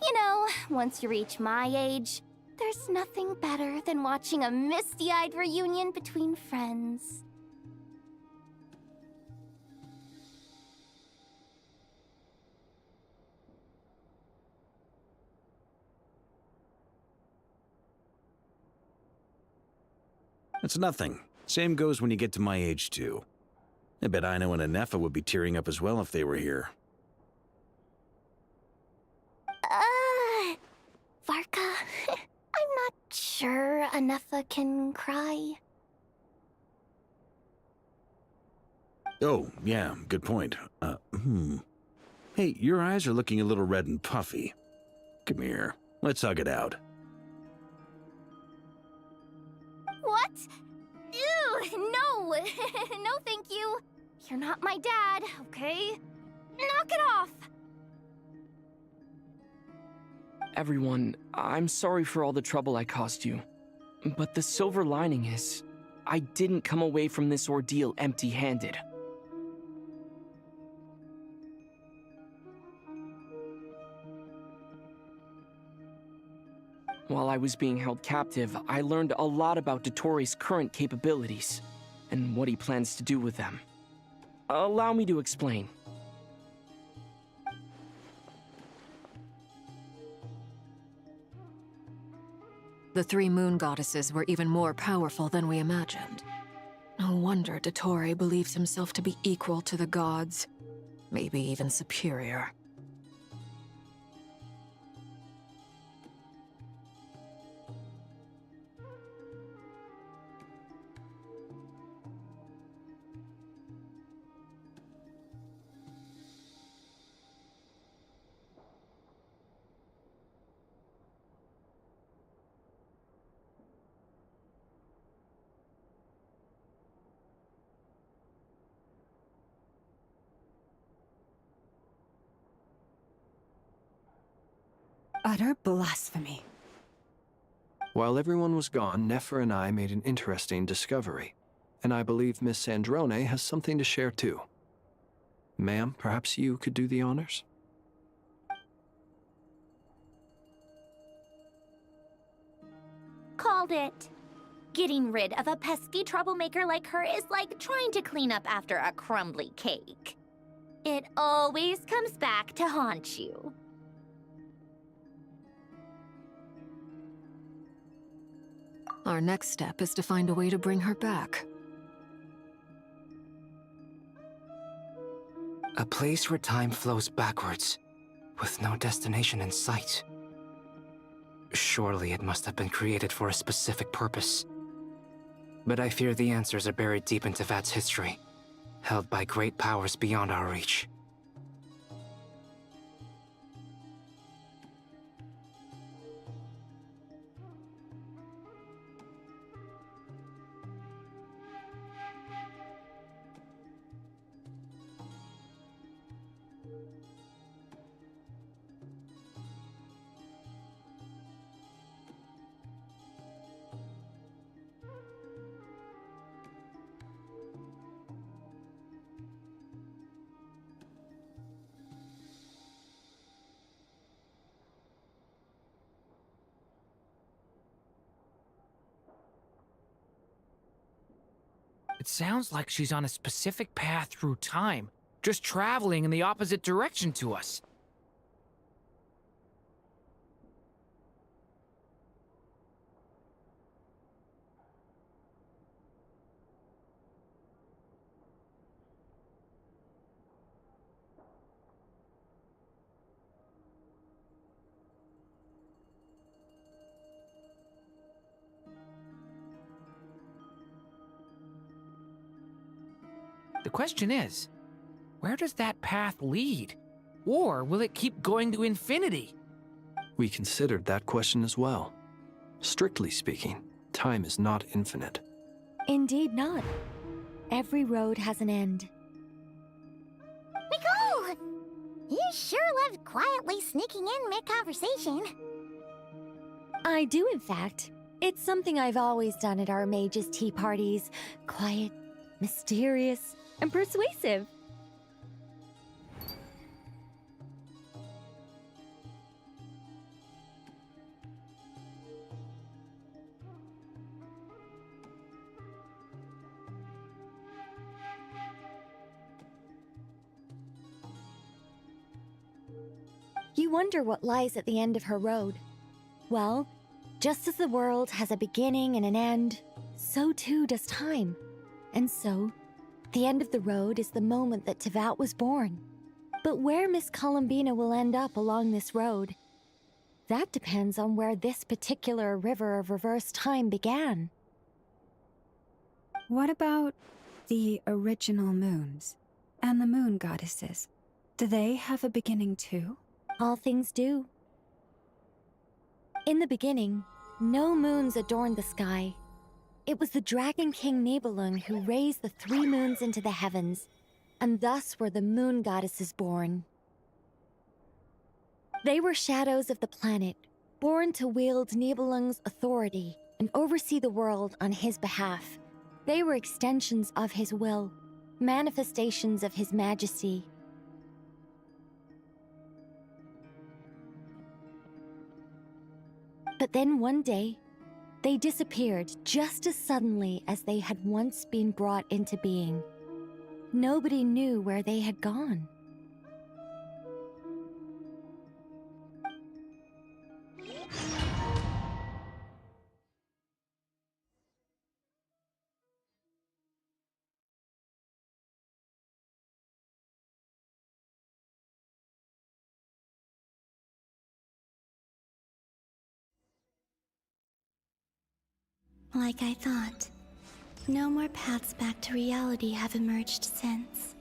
You know, once you reach my age, there's nothing better than watching a misty-eyed reunion between friends. It's nothing. Same goes when you get to my age, too. I bet Ino and Anefa would be tearing up as well if they were here. Varka, I'm not sure Anefa can cry. Oh, yeah, good point. Hey, your eyes are looking a little red and puffy. Come here. Let's hug it out. What? Ew, no! No, thank you. You're not my dad, okay? Knock it off! Everyone, I'm sorry for all the trouble I caused you. But the silver lining is, I didn't come away from this ordeal empty-handed. While I was being held captive, I learned a lot about Dotori's current capabilities, and what he plans to do with them. Allow me to explain. The three moon goddesses were even more powerful than we imagined. No wonder Dottore believes himself to be equal to the gods, maybe even superior. Utter blasphemy. While everyone was gone, Nefer and I made an interesting discovery, and I believe Miss Sandrone has something to share too. Ma'am, perhaps you could do the honors? Called it. Getting rid of a pesky troublemaker like her is like trying to clean up after a crumbly cake. It always comes back to haunt you. Our next step is to find a way to bring her back. A place where time flows backwards, with no destination in sight. Surely it must have been created for a specific purpose. But I fear the answers are buried deep into Vat's history, held by great powers beyond our reach. It sounds like she's on a specific path through time, just traveling in the opposite direction to us. The question is, where does that path lead? Or will it keep going to infinity? We considered that question as well. Strictly speaking, time is not infinite. Indeed not. Every road has an end. Nicole! You sure loved quietly sneaking in mid-conversation. I do, in fact. It's something I've always done at our mages' tea parties. Quiet, mysterious, and persuasive. You wonder what lies at the end of her road. Well, just as the world has a beginning and an end, so too does time. And so, the end of the road is the moment that Teyvat was born. But where Miss Columbina will end up along this road, that depends on where this particular river of reverse time began. What about the original moons and the moon goddesses? Do they have a beginning too? All things do. In the beginning, no moons adorned the sky. It was the Dragon King Nibelung who raised the 3 moons into the heavens, and thus were the moon goddesses born. They were shadows of the planet, born to wield Nibelung's authority and oversee the world on his behalf. They were extensions of his will, manifestations of his majesty. But then one day, they disappeared just as suddenly as they had once been brought into being. Nobody knew where they had gone. Like I thought, no more paths back to reality have emerged since.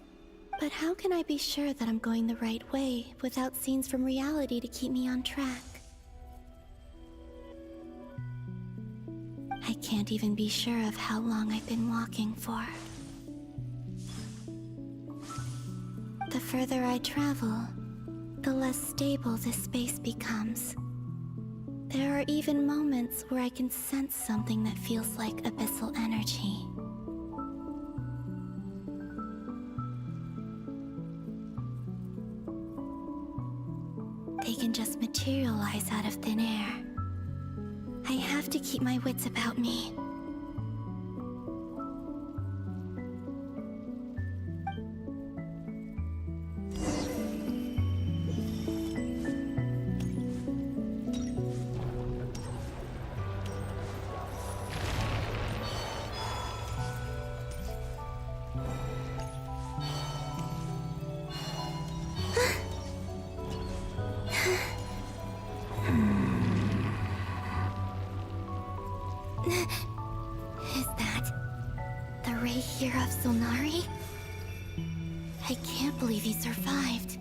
But how can I be sure that I'm going the right way without scenes from reality to keep me on track? I can't even be sure of how long I've been walking for. The further I travel, the less stable this space becomes. There are even moments where I can sense something that feels like abyssal energy. They can just materialize out of thin air. I have to keep my wits about me. Is that the Ray here of Solnari? I can't believe he survived.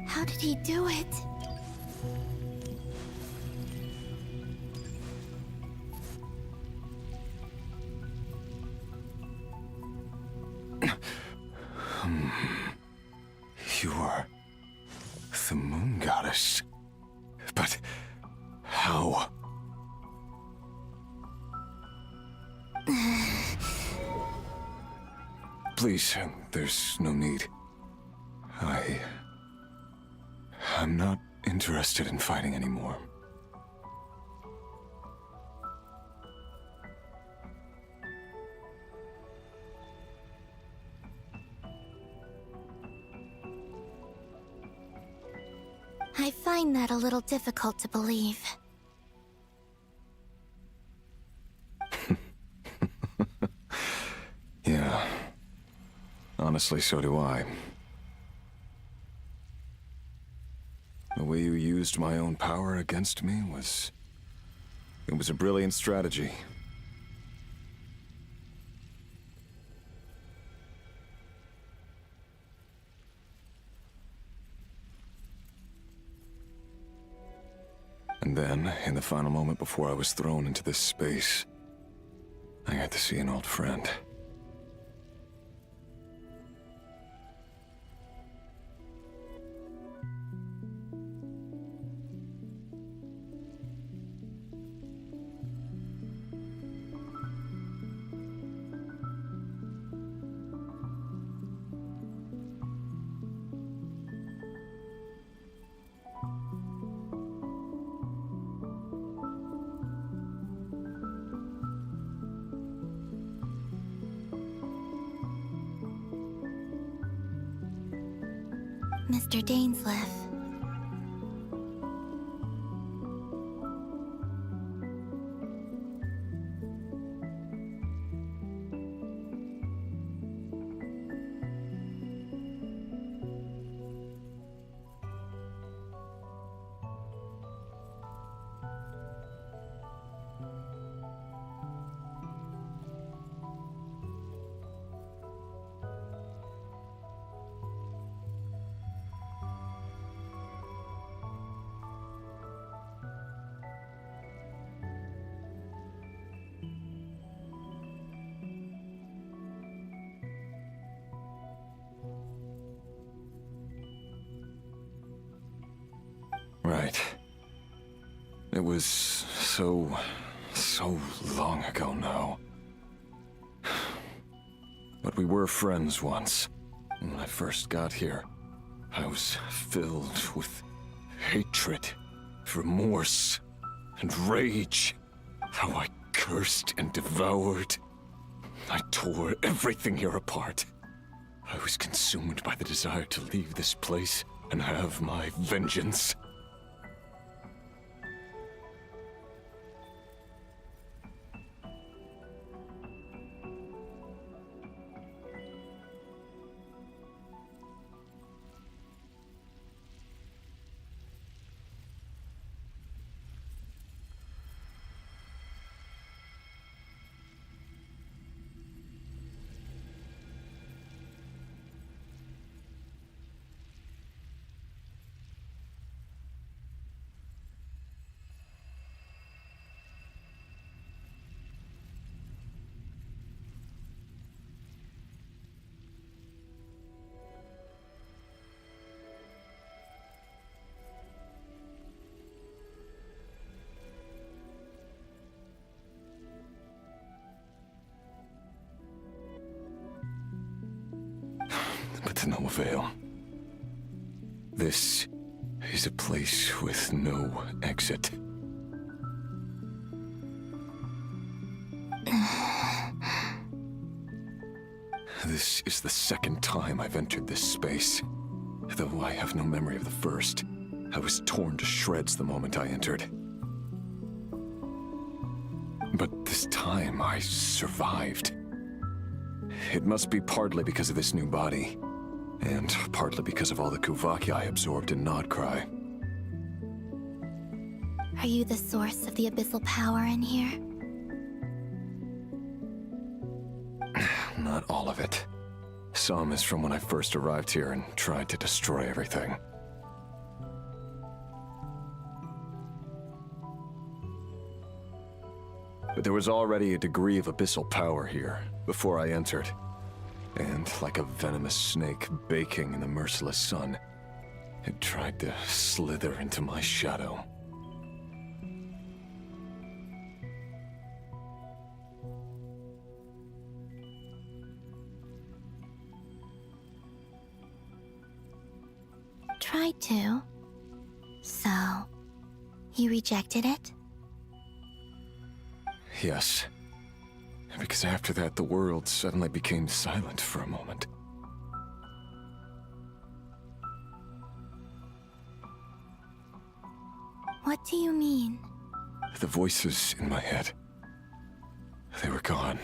How did he do it? You are the moon goddess. But how? Please, there's no need. I'm not interested in fighting anymore. I find that a little difficult to believe. Yeah. Honestly, so do I. The way you used my own power against me was... it was a brilliant strategy. And then, in the final moment before I was thrown into this space, I got to see an old friend. Mr. Dainsleif. Right. It was so long ago now. But we were friends once. When I first got here, I was filled with hatred, remorse, and rage. How I cursed and devoured. I tore everything here apart. I was consumed by the desire to leave this place and have my vengeance. But to no avail. This is a place with no exit. This is the second time I've entered this space. Though I have no memory of the first. I was torn to shreds the moment I entered. But this time I survived. It must be partly because of this new body, and partly because of all the Kuvaki I absorbed in Nodcry. Are you the source of the abyssal power in here? Not all of it. Some is from when I first arrived here and tried to destroy everything. But there was already a degree of abyssal power here before I entered. And like a venomous snake baking in the merciless sun, it tried to slither into my shadow. Tried to. So, you rejected it? Yes. Because after that, the world suddenly became silent for a moment. What do you mean? The voices in my head, they were gone.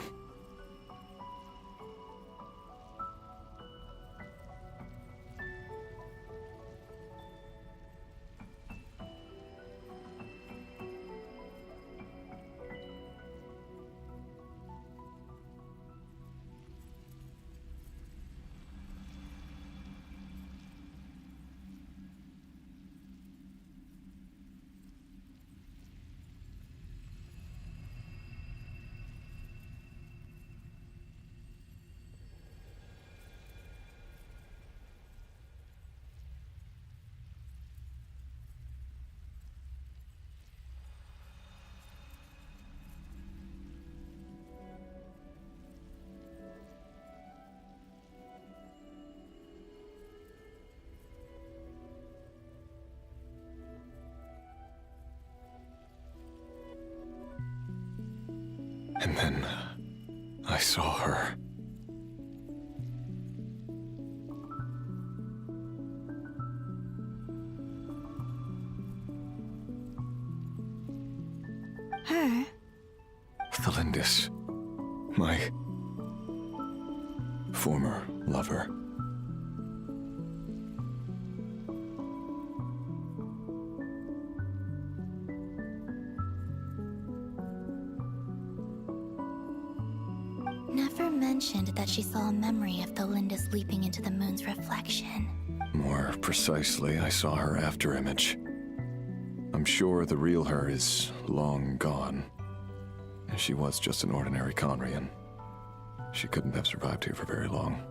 And then I saw her. Her? Thelindis. My former lover. Never mentioned that she saw a memory of Thelindis leaping into the moon's reflection. More precisely, I saw her afterimage. I'm sure the real her is long gone. She was just an ordinary Conrian. She couldn't have survived here for very long.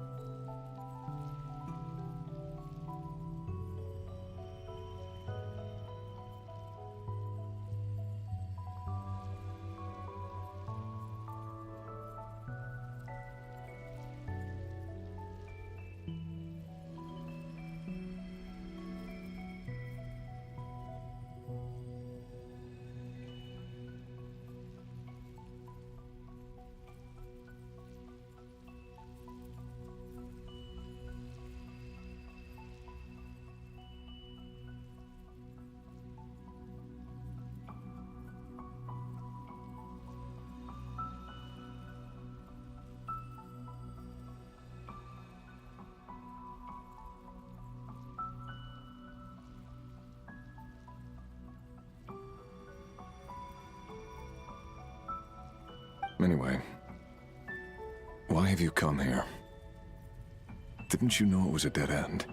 Anyway, why have you come here? Didn't you know it was a dead end?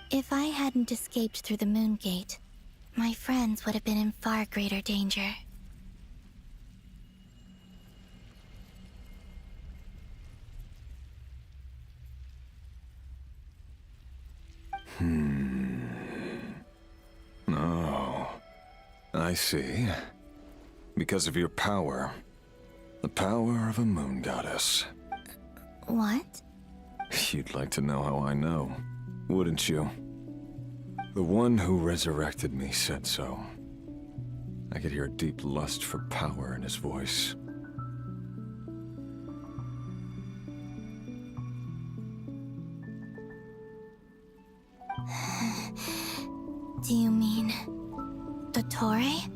If I hadn't escaped through the Moon Gate, my friends would have been in far greater danger. Oh, I see. Because of your power. The power of a moon goddess. What? You'd like to know how I know, wouldn't you? The one who resurrected me said so. I could hear a deep lust for power in his voice. Do you mean... Dottore?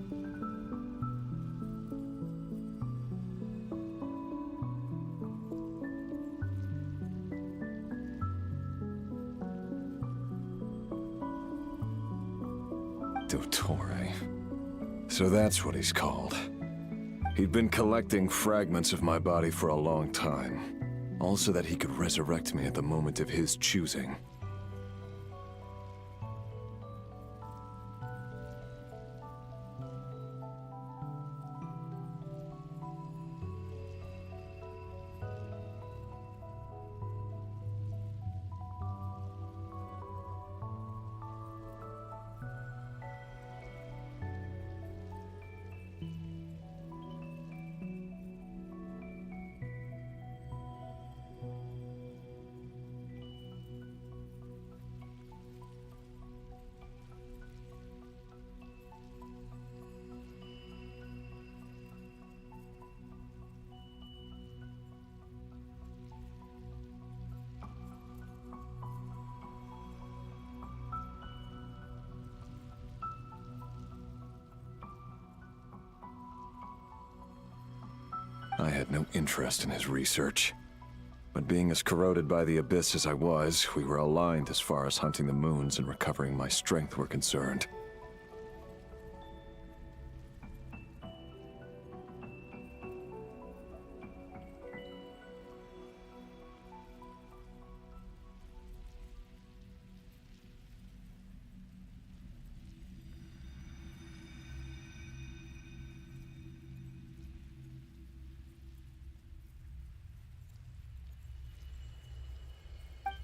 Dottore. So that's what he's called. He'd been collecting fragments of my body for a long time. All so that he could resurrect me at the moment of his choosing. I had no interest in his research. But being as corroded by the abyss as I was, we were aligned as far as hunting the moons and recovering my strength were concerned.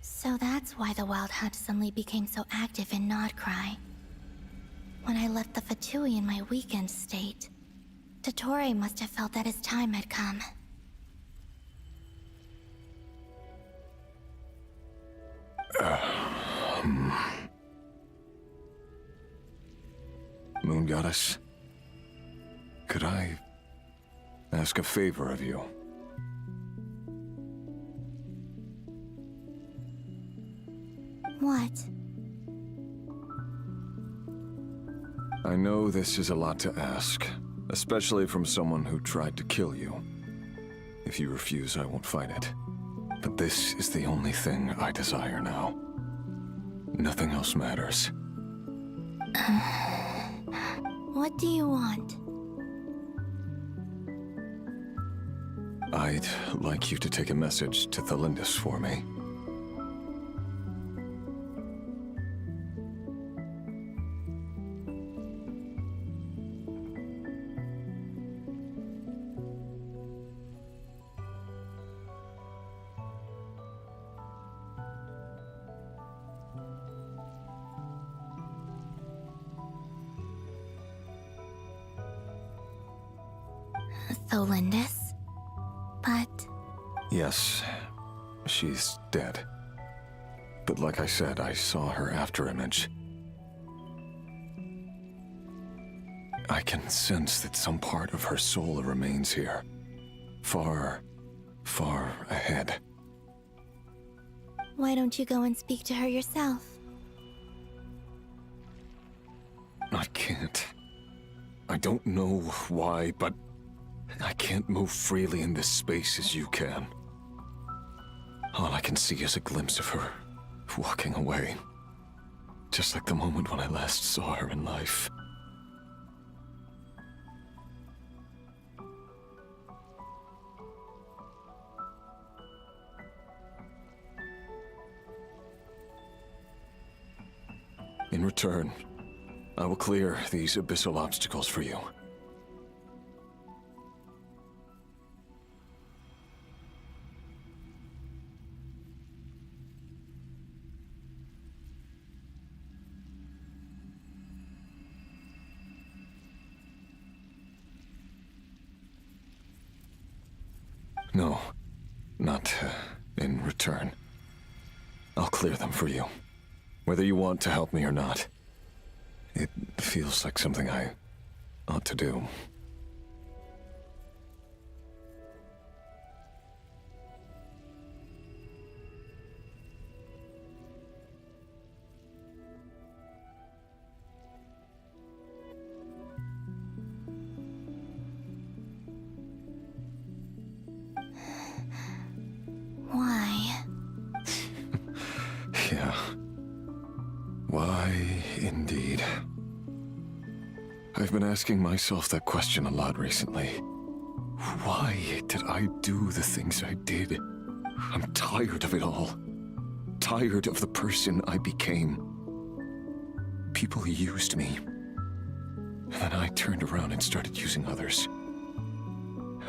So that's why the Wild Hunt suddenly became so active in Nodcry. When I left the Fatui in my weakened state, Dottore must have felt that his time had come. Moon Goddess, could I ask a favor of you? What? I know this is a lot to ask, especially from someone who tried to kill you. If you refuse, I won't fight it. But this is the only thing I desire now. Nothing else matters. What do you want? I'd like you to take a message to Thelindis for me. Thelindis? But... Yes, she's dead. But like I said, I saw her afterimage. I can sense that some part of her soul remains here. Far, far ahead. Why don't you go and speak to her yourself? I can't. I don't know why, but I can't move freely in this space as you can. All I can see is a glimpse of her, walking away. Just like the moment when I last saw her in life. In return, I will clear these abyssal obstacles for you. No, not in return. I'll clear them for you. Whether you want to help me or not. It feels like something I ought to do. Why? Yeah. Why, indeed. I've been asking myself that question a lot recently. Why did I do the things I did? I'm tired of it all. Tired of the person I became. People used me. And then I turned around and started using others.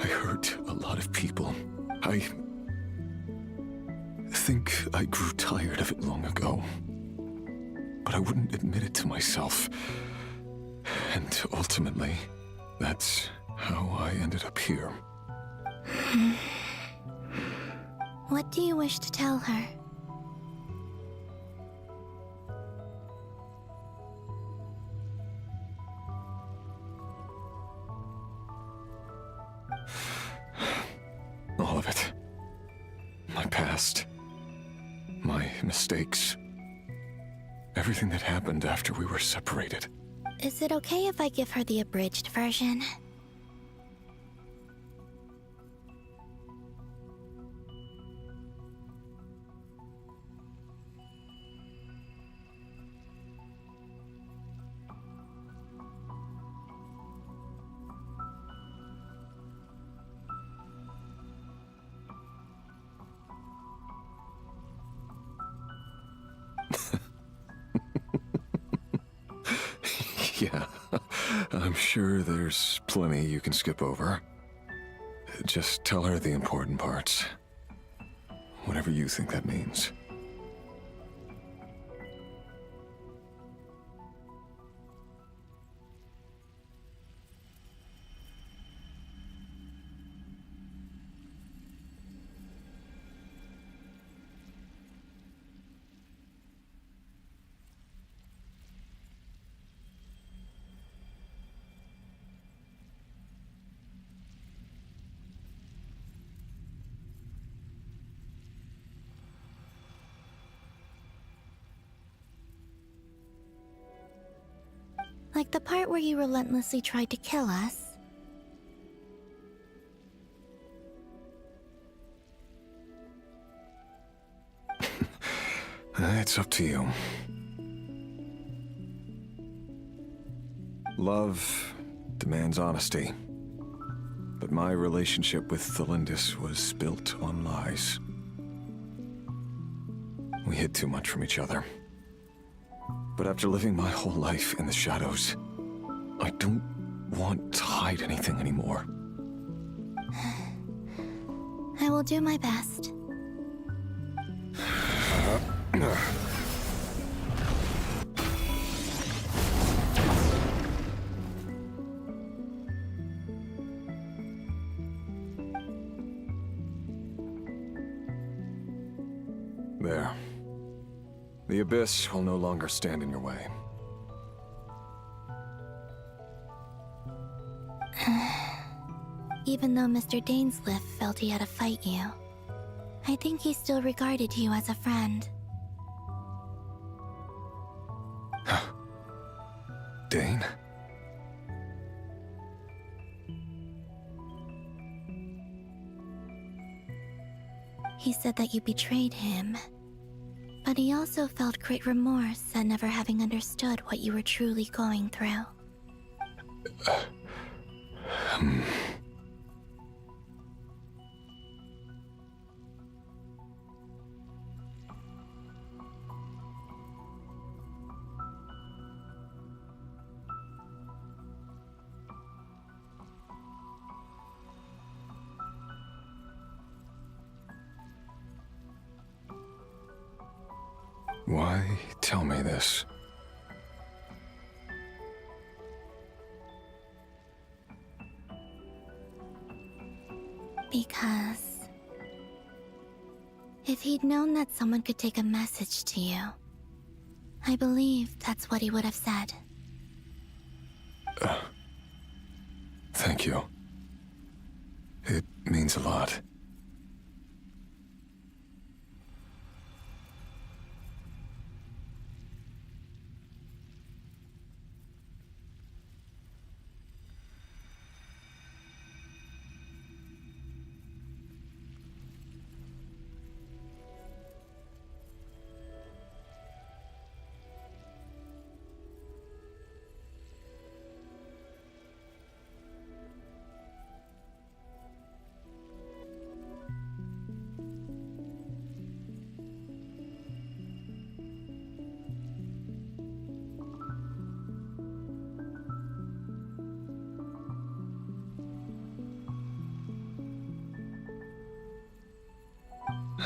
I hurt a lot of people. I think I grew tired of it long ago. But I wouldn't admit it to myself. And ultimately, that's how I ended up here. What do you wish to tell her? All of it. My past. My mistakes. Everything that happened after we were separated. Is it okay if I give her the abridged version? Yeah, I'm sure there's plenty you can skip over. Just tell her the important parts. Whatever you think that means. Like the part where you relentlessly tried to kill us? It's up to you. Love demands honesty. But my relationship with Thelindis was built on lies. We hid too much from each other. But after living my whole life in the shadows, I don't want to hide anything anymore. I will do my best. There. The Abyss will no longer stand in your way. Even though Mr. Dainsliff felt he had to fight you, I think he still regarded you as a friend. Dane? He said that you betrayed him, but he also felt great remorse at never having understood what you were truly going through. Why tell me this? Because if he'd known that someone could take a message to you, I believe that's what he would have said. Thank you. It means a lot.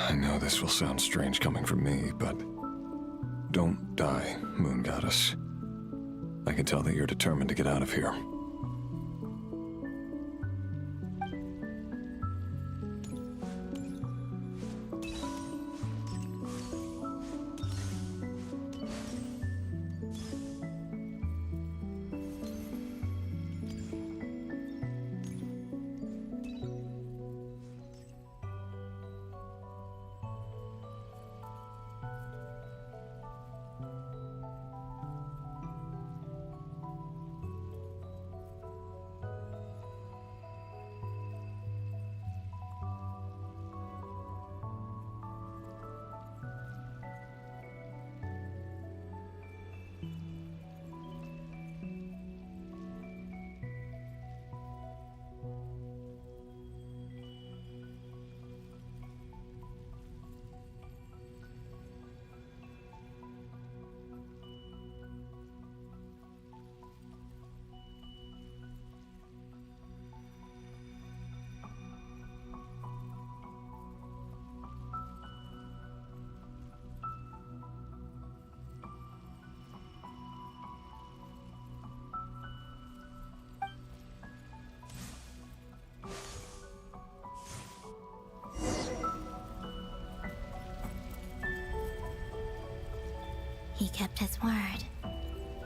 I know this will sound strange coming from me, but don't die, Moon Goddess. I can tell that you're determined to get out of here. He kept his word.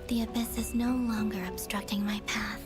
The abyss is no longer obstructing my path.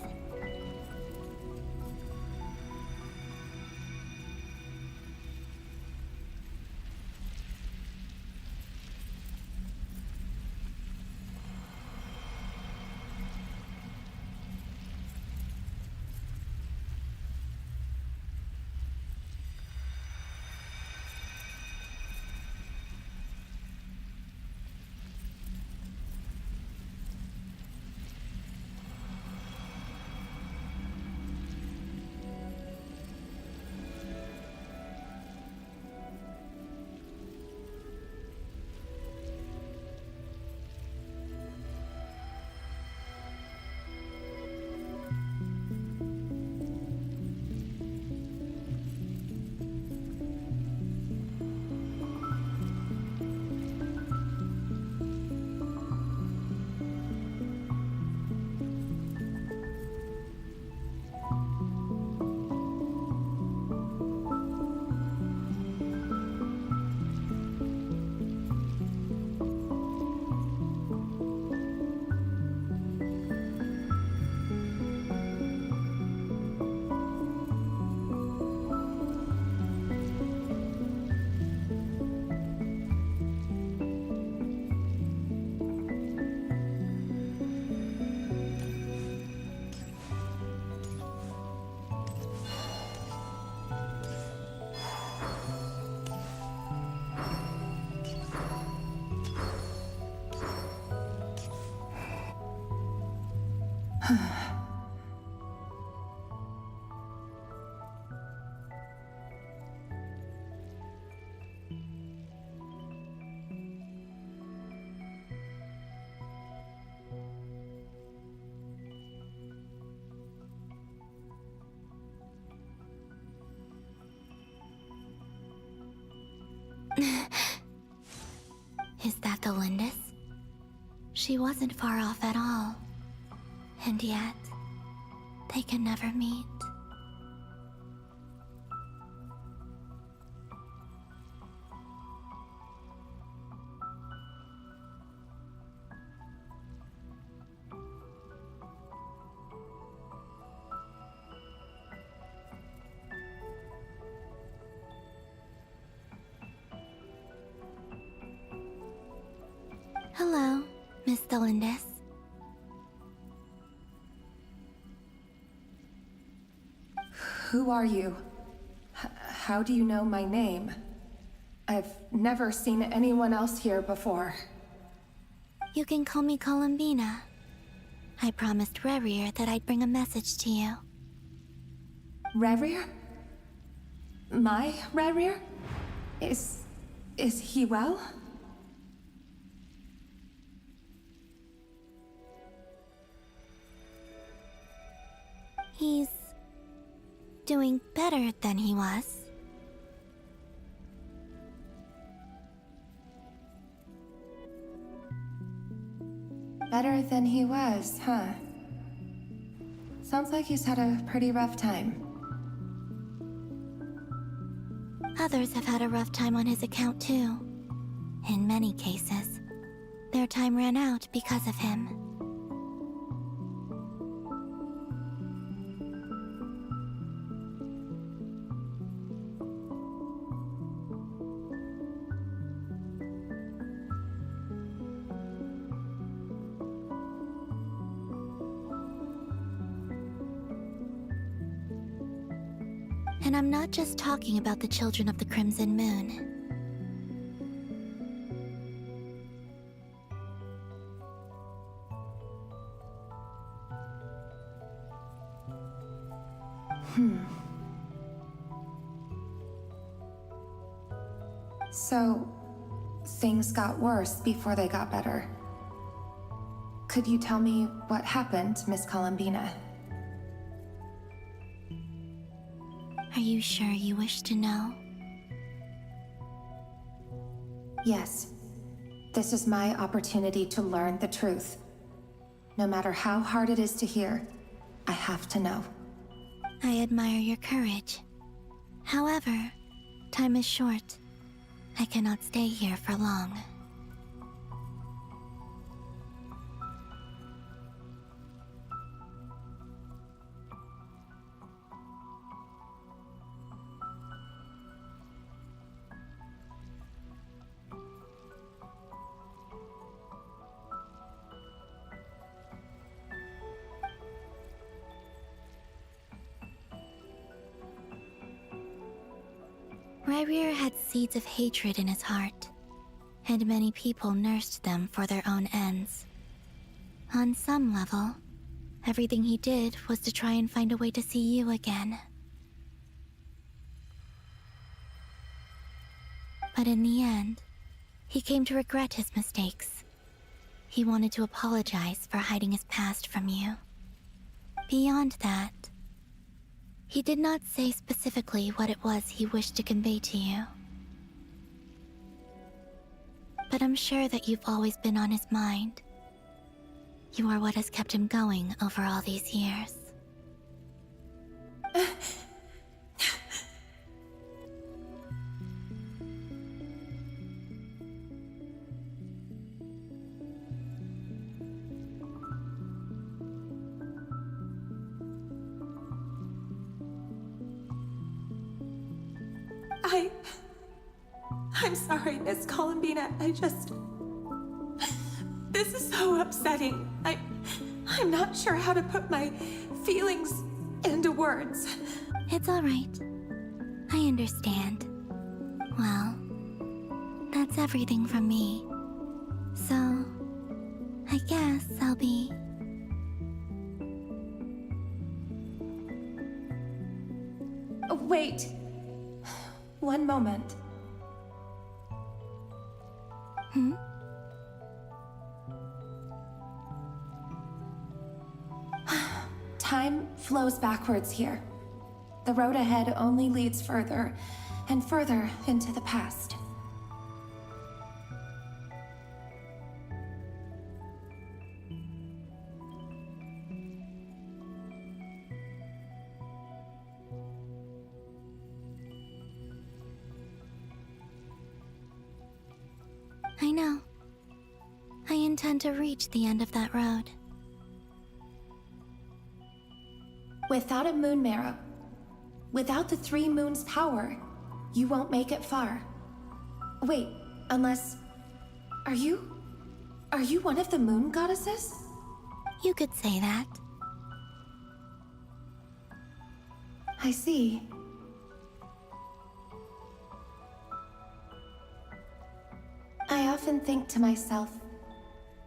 Is that the Lindis? She wasn't far off at all. And yet, they can never meet. Hello, Miss Delindis. Who are you? How do you know my name? I've never seen anyone else here before. You can call me Columbina. I promised Rerir that I'd bring a message to you. Rerir? My Rerir? Is he well? He's doing better than he was. Better than he was, huh? Sounds like he's had a pretty rough time. Others have had a rough time on his account too. In many cases, their time ran out because of him. And I'm not just talking about the children of the Crimson Moon. So, things got worse before they got better. Could you tell me what happened, Miss Columbina? Are you sure you wish to know? Yes. This is my opportunity to learn the truth. No matter how hard it is to hear, I have to know. I admire your courage. However, time is short. I cannot stay here for long. Rerir had seeds of hatred in his heart, and many people nursed them for their own ends. On some level, everything he did was to try and find a way to see you again. But in the end, he came to regret his mistakes. He wanted to apologize for hiding his past from you. Beyond that, he did not say specifically what it was he wished to convey to you. But I'm sure that you've always been on his mind. You are what has kept him going over all these years. I'm sorry, Miss Columbina. This is so upsetting. I'm not sure how to put my feelings into words. It's all right. I understand. Well, that's everything from me. So, I guess I'll be Wait. One moment. Time flows backwards here. The road ahead only leads further and further into the past. I know. I intend to reach the end of that road. Without a moon marrow, without the 3 moons' power, you won't make it far. Wait, unless... Are you one of the moon goddesses? You could say that. I see. I often think to myself,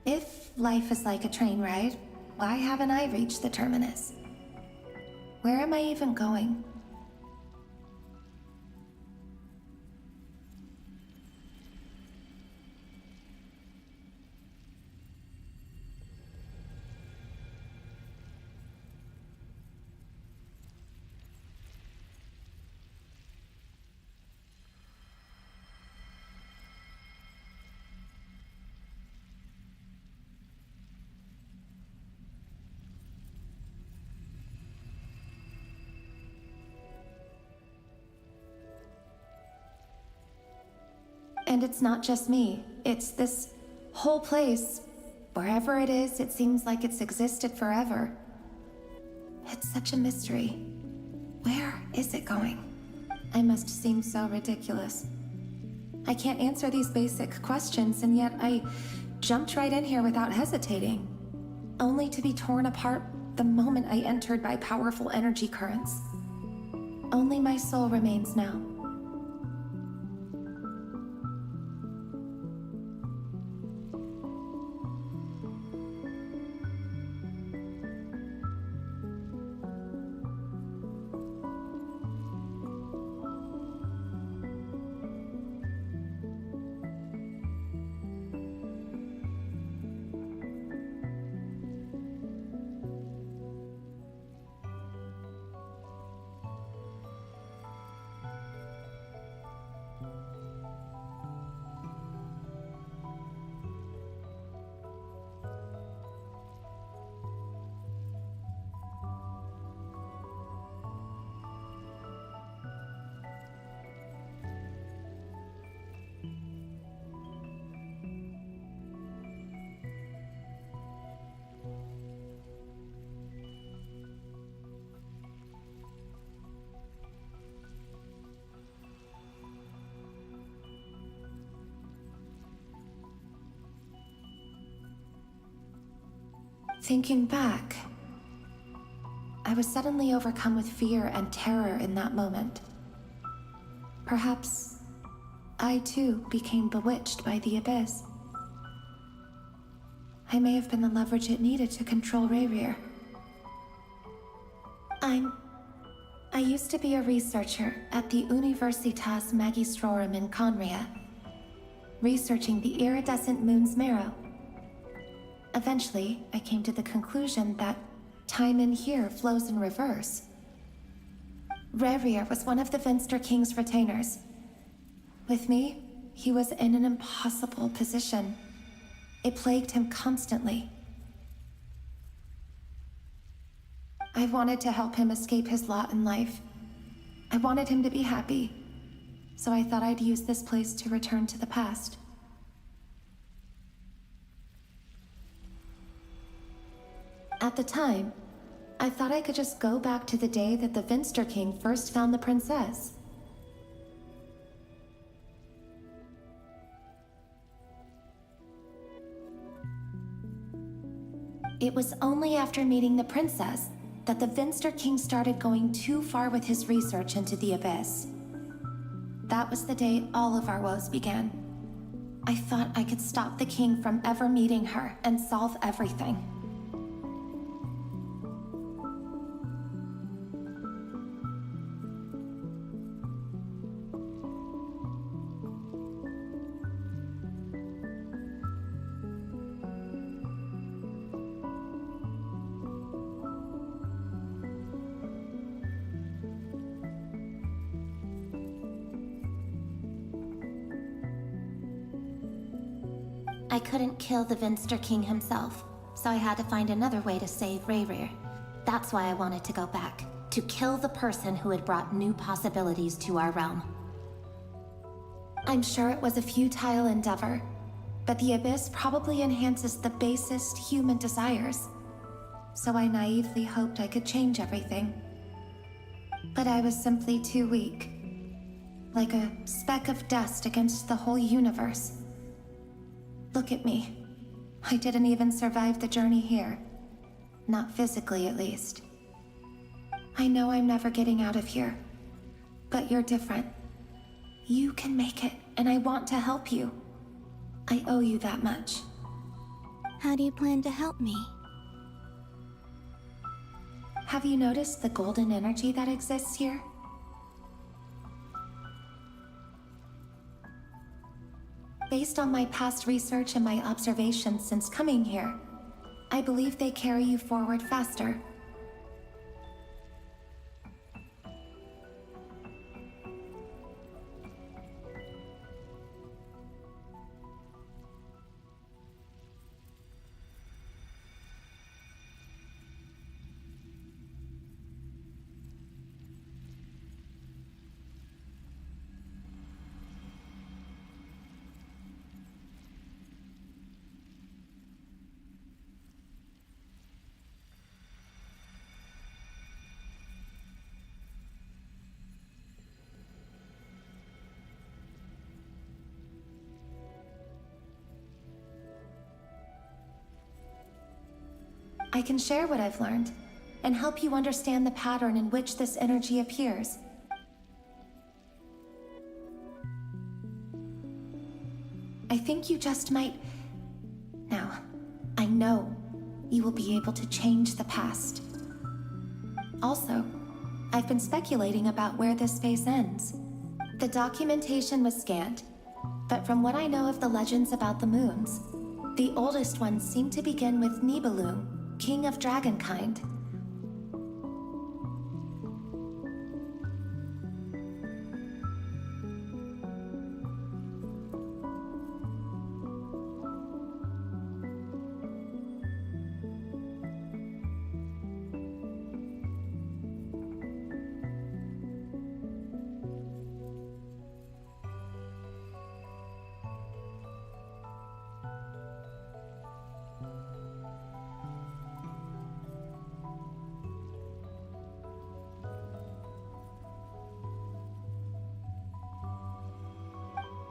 if life is like a train ride, why haven't I reached the terminus? Where am I even going? And it's not just me. It's this whole place. Wherever it is, it seems like it's existed forever. It's such a mystery. Where is it going? I must seem so ridiculous. I can't answer these basic questions, and yet I jumped right in here without hesitating, only to be torn apart the moment I entered by powerful energy currents. Only my soul remains now. Thinking back, I was suddenly overcome with fear and terror in that moment. Perhaps I too became bewitched by the abyss. I may have been the leverage it needed to control Rayrir. I used to be a researcher at the Universitas Magistrorum in Conria, researching the iridescent moon's marrow. Eventually, I came to the conclusion that time in here flows in reverse. Rayrir was one of the Finster King's retainers. With me, he was in an impossible position. It plagued him constantly. I wanted to help him escape his lot in life. I wanted him to be happy, so I thought I'd use this place to return to the past. At the time, I thought I could just go back to the day that the Finster King first found the princess. It was only after meeting the princess that the Finster King started going too far with his research into the abyss. That was the day all of our woes began. I thought I could stop the king from ever meeting her and solve everything. I couldn't kill the Vinster King himself, so I had to find another way to save Rayrir. That's why I wanted to go back, to kill the person who had brought new possibilities to our realm. I'm sure it was a futile endeavor, but the Abyss probably enhances the basest human desires. So I naively hoped I could change everything. But I was simply too weak. Like a speck of dust against the whole universe. Look at me. I didn't even survive the journey here. Not physically, at least. I know I'm never getting out of here. But you're different. You can make it, and I want to help you. I owe you that much. How do you plan to help me? Have you noticed the golden energy that exists here? Based on my past research and my observations since coming here, I believe they carry you forward faster. I can share what I've learned, and help you understand the pattern in which this energy appears. I think you just might... Now, I know you will be able to change the past. Also, I've been speculating about where this space ends. The documentation was scant, but from what I know of the legends about the moons, the oldest ones seem to begin with Nibelung, King of Dragonkind.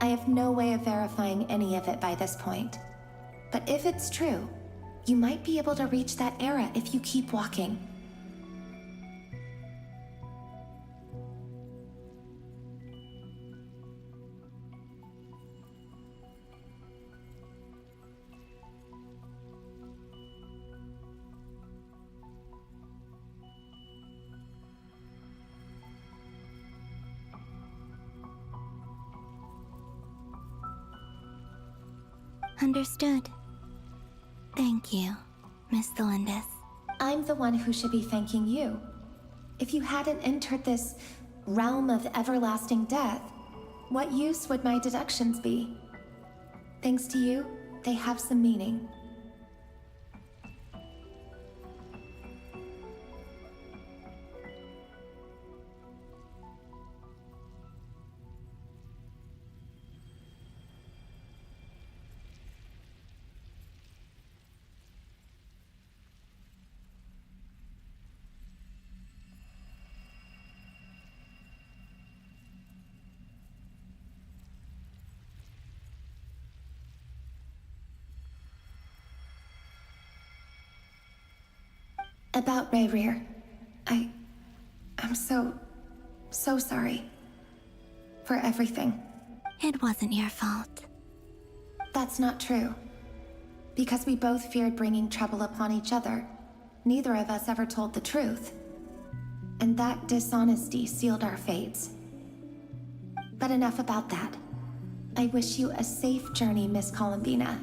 I have no way of verifying any of it by this point. But if it's true, you might be able to reach that era if you keep walking. Understood. Thank you, Miss Thelindis. I'm the one who should be thanking you. If you hadn't entered this realm of everlasting death, what use would my deductions be? Thanks to you, they have some meaning. About Rayrir, I'm so sorry. For everything. It wasn't your fault. That's not true. Because we both feared bringing trouble upon each other, neither of us ever told the truth. And that dishonesty sealed our fates. But enough about that. I wish you a safe journey, Miss Columbina.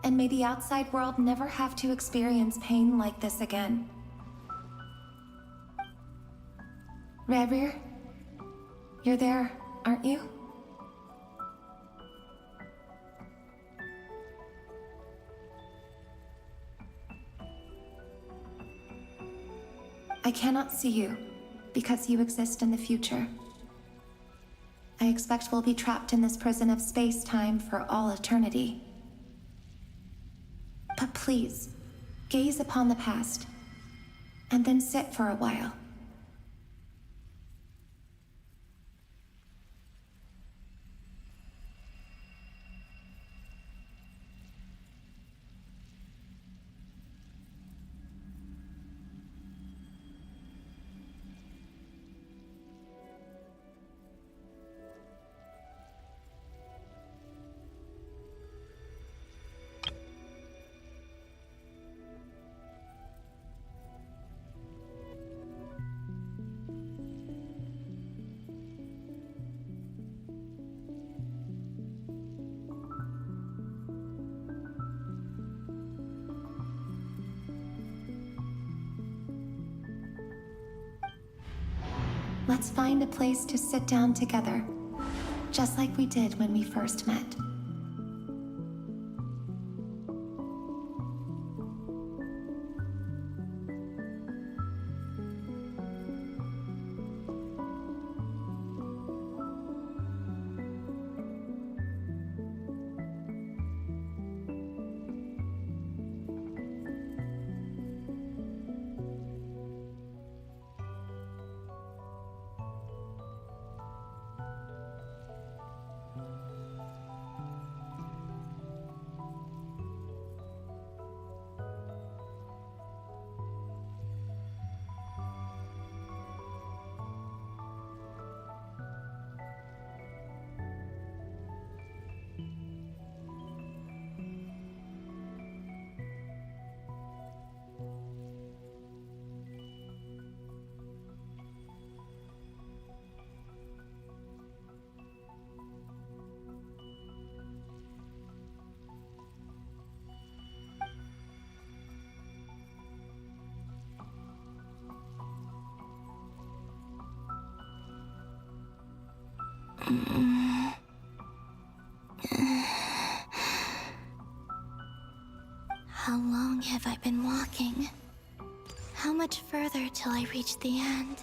and may the outside world never have to experience pain like this again. Rebir, you're there, aren't you? I cannot see you, because you exist in the future. I expect we'll be trapped in this prison of space-time for all eternity. But please, gaze upon the past, and then sit for a while. Let's find a place to sit down together, just like we did when we first met. How long have I been walking? How much further till I reach the end?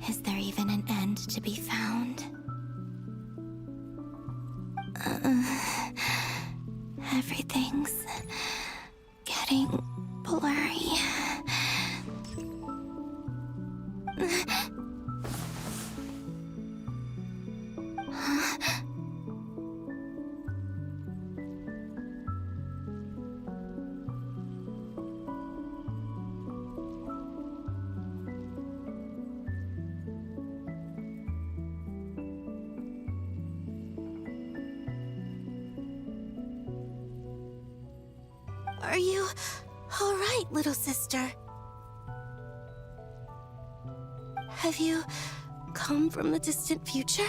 Is there even an end to be found? Everything's getting blurry. Are you all right, little sister? Have you come from the distant future?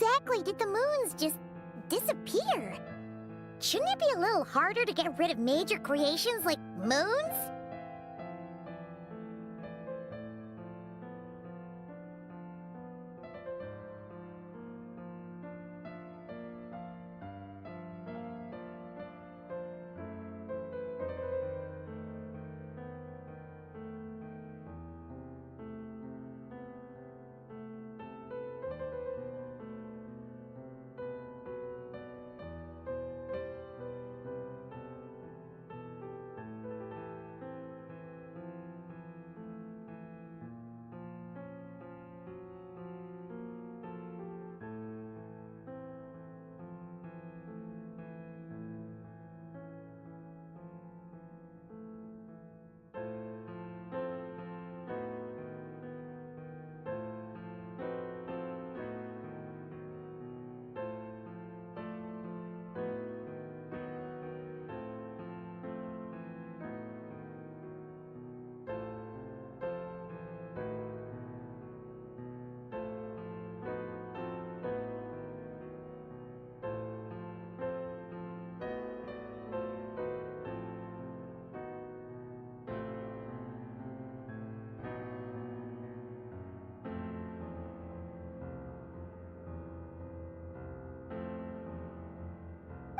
exactly did the moons just disappear? Shouldn't it be a little harder to get rid of major creations like moons?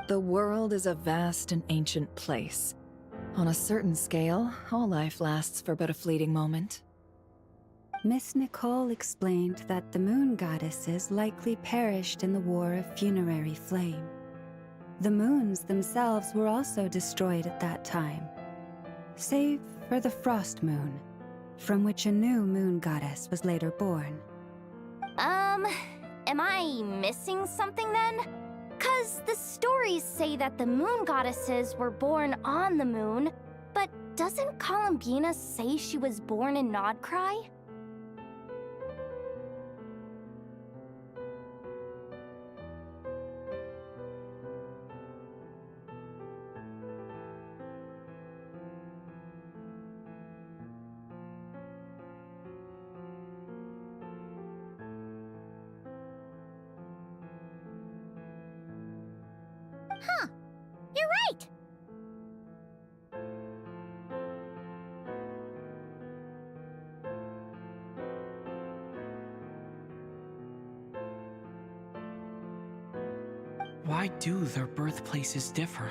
The world is a vast and ancient place. On a certain scale, all life lasts for but a fleeting moment. Miss Nicole explained that the moon goddesses likely perished in the War of Funerary Flame. The moons themselves were also destroyed at that time, save for the Frost Moon, from which a new moon goddess was later born. Am I missing something then? 'Cause the stories say that the moon goddesses were born on the moon, but doesn't Columbina say she was born in Nodcry? Huh. You're right! Why do their birthplaces differ?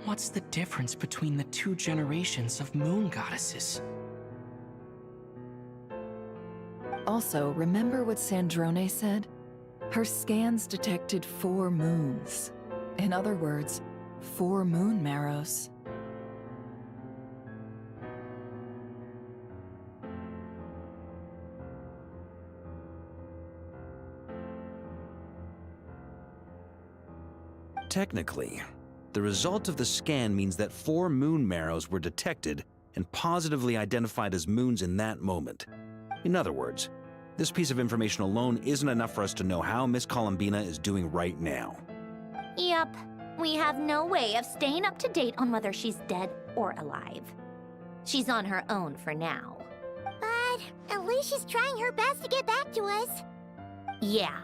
What's the difference between the two generations of moon goddesses? Also, remember what Sandrone said? Her scans detected 4 moons. In other words, 4 moon marrows. Technically, the result of the scan means that 4 moon marrows were detected and positively identified as moons in that moment. In other words, this piece of information alone isn't enough for us to know how Miss Columbina is doing right now. Yep. We have no way of staying up to date on whether she's dead or alive. She's on her own for now. But at least she's trying her best to get back to us. Yeah.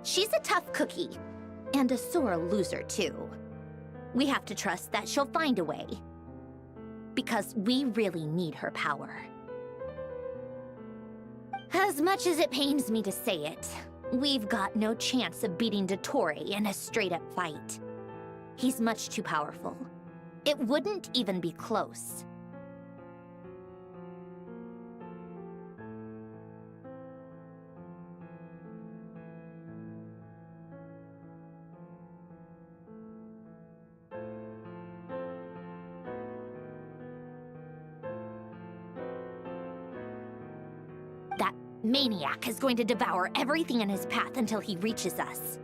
She's a tough cookie. And a sore loser, too. We have to trust that she'll find a way. Because we really need her power. As much as it pains me to say it, we've got no chance of beating Dottore in a straight-up fight. He's much too powerful. It wouldn't even be close. That maniac is going to devour everything in his path until he reaches us.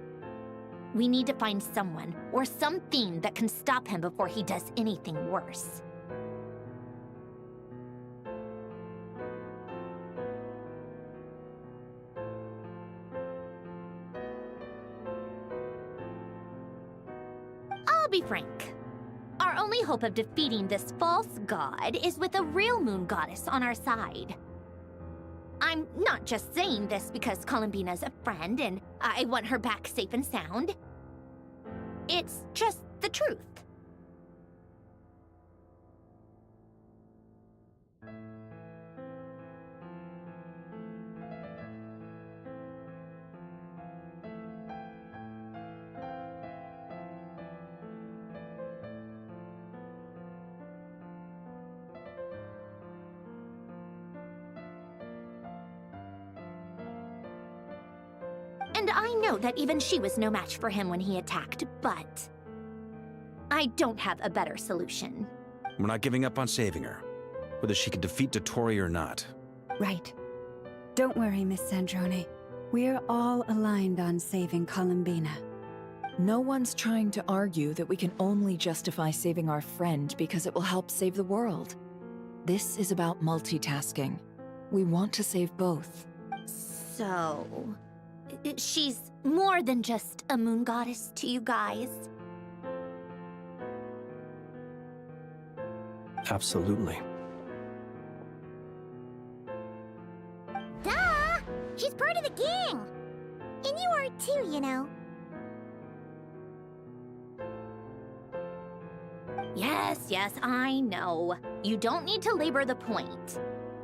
We need to find someone or something that can stop him before he does anything worse. I'll be frank. Our only hope of defeating this false god is with a real moon goddess on our side. I'm not just saying this because Columbina's a friend and I want her back safe and sound. It's just the truth. And I know that even she was no match for him when he attacked, but I don't have a better solution. We're not giving up on saving her, whether she can defeat Dottore or not. Right. Don't worry, Miss Sandrone. We're all aligned on saving Columbina. No one's trying to argue that we can only justify saving our friend because it will help save the world. This is about multitasking. We want to save both. So, she's more than just a moon goddess to you guys. Absolutely. Duh! She's part of the gang! And you are too, you know. Yes, I know. You don't need to labor the point.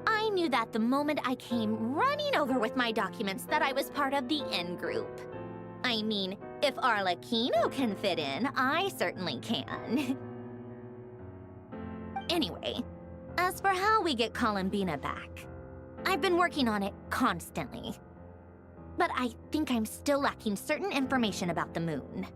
I knew that the moment I came running over with my documents that I was part of the in-group. I mean, if Arlecchino can fit in, I certainly can. Anyway, as for how we get Columbina back, I've been working on it constantly. But I think I'm still lacking certain information about the moon.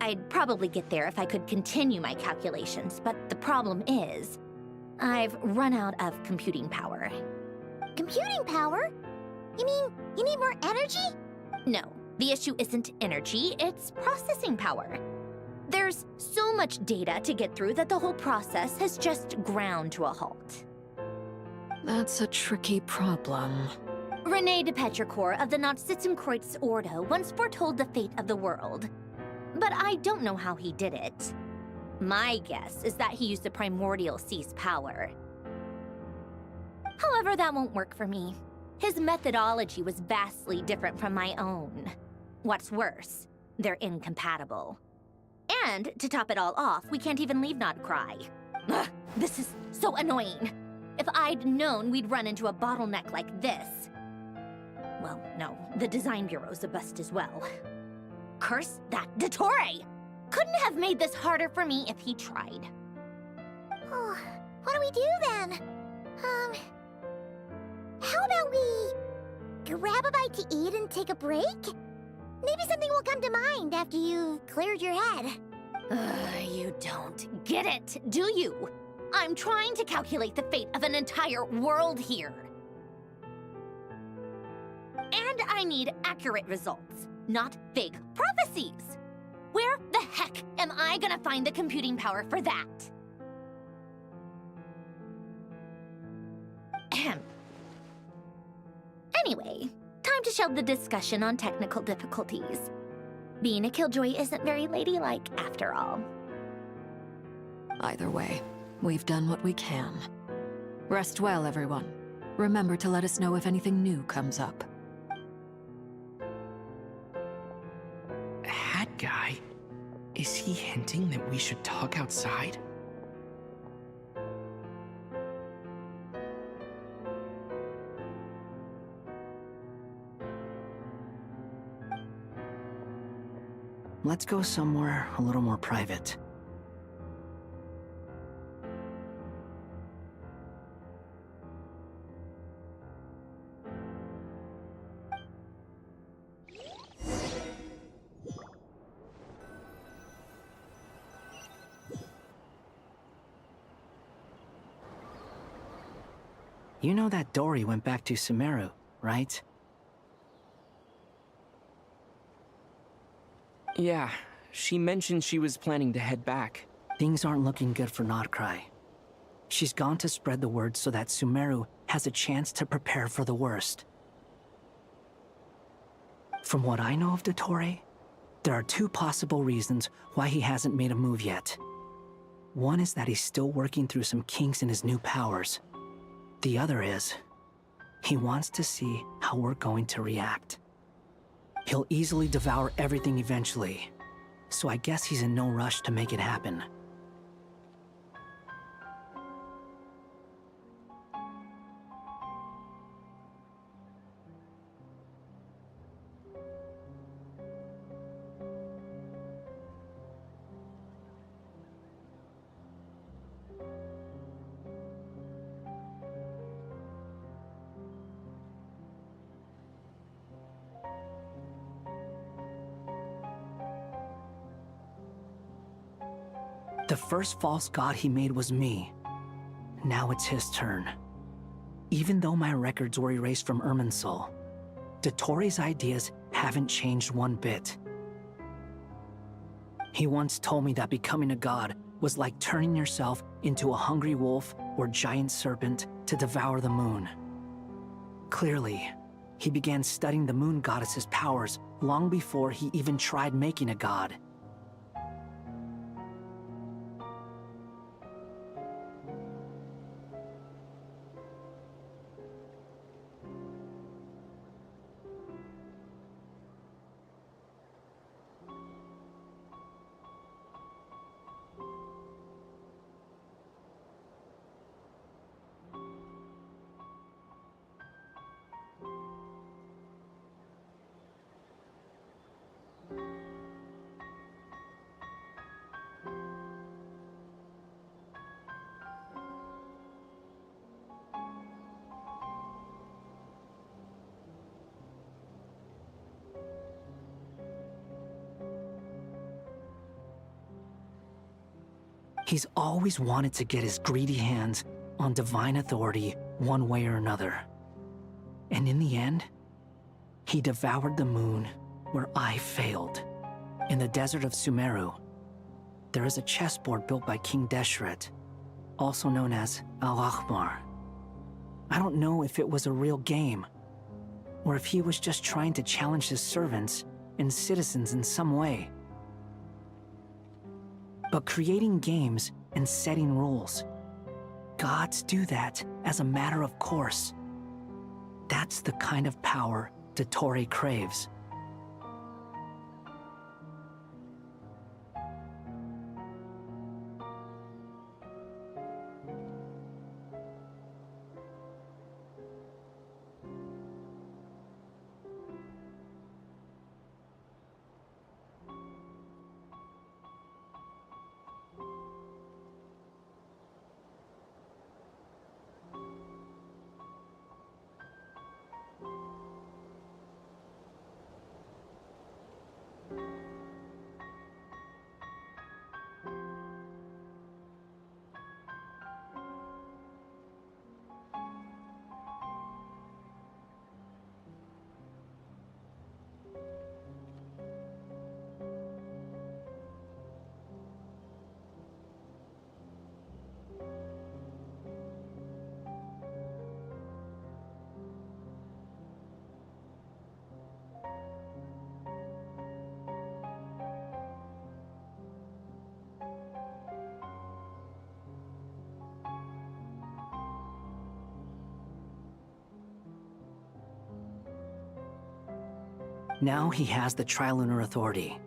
I'd probably get there if I could continue my calculations, but the problem is, I've run out of computing power. Computing power? You mean you need more energy? No, the issue isn't energy, it's processing power. There's so much data to get through that the whole process has just ground to a halt. That's a tricky problem. Bromfdgkk of the Nautschitzenkreuz Ordo once foretold the fate of the world. But I don't know how he did it. My guess is that he used the primordial sea's power. However, that won't work for me. His methodology was vastly different from my own. What's worse, they're incompatible. And, to top it all off, we can't even leave Nodcry. Ugh, this is so annoying. If I'd known we'd run into a bottleneck like this... Well, no, the design bureau's a bust as well. Curse that Dottore! Couldn't have made this harder for me if he tried. Oh, what do we do then? How about we grab a bite to eat and take a break? Maybe something will come to mind after you've cleared your head. You don't get it, do you? I'm trying to calculate the fate of an entire world here. And I need accurate results, not vague prophecies. Where the heck am I gonna find the computing power for that? Ahem. Anyway, time to shelve the discussion on technical difficulties. Being a killjoy isn't very ladylike, after all. Either way, we've done what we can. Rest well, everyone. Remember to let us know if anything new comes up. Hat guy? Is he hinting that we should talk outside? Let's go somewhere a little more private. You know that Dory went back to Sumeru, right? Yeah, she mentioned she was planning to head back. Things aren't looking good for Nodcry. She's gone to spread the word so that Sumeru has a chance to prepare for the worst. From what I know of Dottore, there are two possible reasons why he hasn't made a move yet. One is that he's still working through some kinks in his new powers. The other is, he wants to see how we're going to react. He'll easily devour everything eventually, so I guess he's in no rush to make it happen. The first false god he made was me. Now it's his turn. Even though my records were erased from Irminsul, Dottore's ideas haven't changed one bit. He once told me that becoming a god was like turning yourself into a hungry wolf or giant serpent to devour the moon. Clearly, he began studying the moon goddess's powers long before he even tried making a god. He's always wanted to get his greedy hands on divine authority one way or another. And in the end, he devoured the moon where I failed. In the desert of Sumeru, there is a chessboard built by King Deshret, also known as Al-Ahmar. I don't know if it was a real game, or if he was just trying to challenge his servants and citizens in some way. But creating games and setting rules, gods do that as a matter of course. That's the kind of power Dottore craves. Now he has the Trilunar Authority.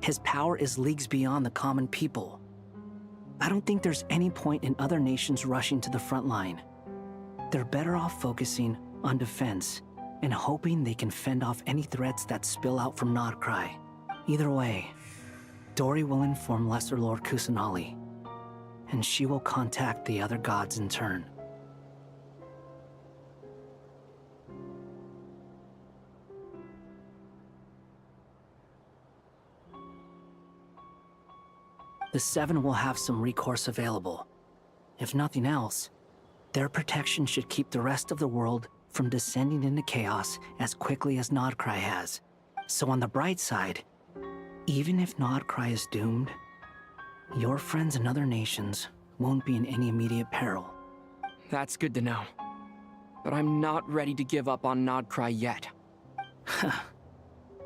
His power is leagues beyond the common people. I don't think there's any point in other nations rushing to the front line. They're better off focusing on defense and hoping they can fend off any threats that spill out from Nodcry. Either way, Dori will inform Lesser Lord Kusanali, and she will contact the other gods in turn. The Seven will have some recourse available. If nothing else, their protection should keep the rest of the world from descending into chaos as quickly as Nodcry has. So on the bright side, even if Nodcry is doomed, your friends in other nations won't be in any immediate peril. That's good to know. But I'm not ready to give up on Nodcry yet.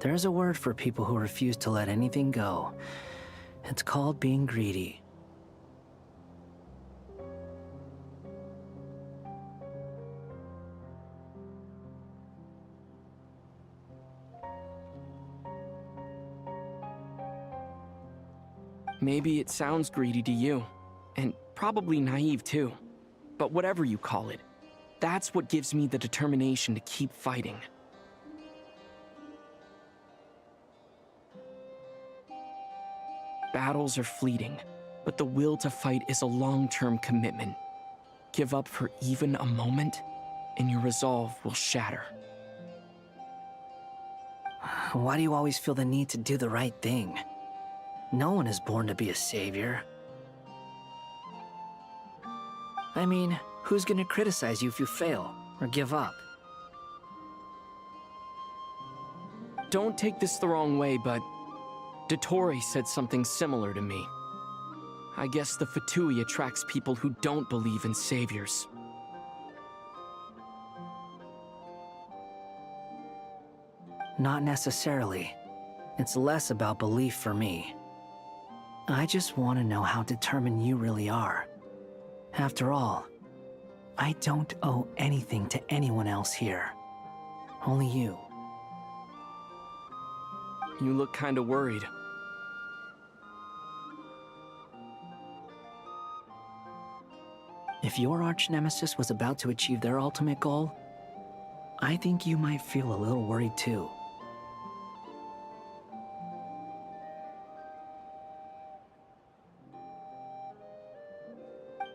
There's a word for people who refuse to let anything go. It's called being greedy. Maybe it sounds greedy to you, and probably naive too. But whatever you call it, that's what gives me the determination to keep fighting. Battles are fleeting, but the will to fight is a long-term commitment. Give up for even a moment, and your resolve will shatter. Why do you always feel the need to do the right thing? No one is born to be a savior. I mean, who's gonna criticize you if you fail or give up? Don't take this the wrong way, but Dottore said something similar to me. I guess the Fatui attracts people who don't believe in saviors. Not necessarily. It's less about belief for me. I just want to know how determined you really are. After all, I don't owe anything to anyone else here. Only you. You look kinda worried. If your arch-nemesis was about to achieve their ultimate goal, I think you might feel a little worried too.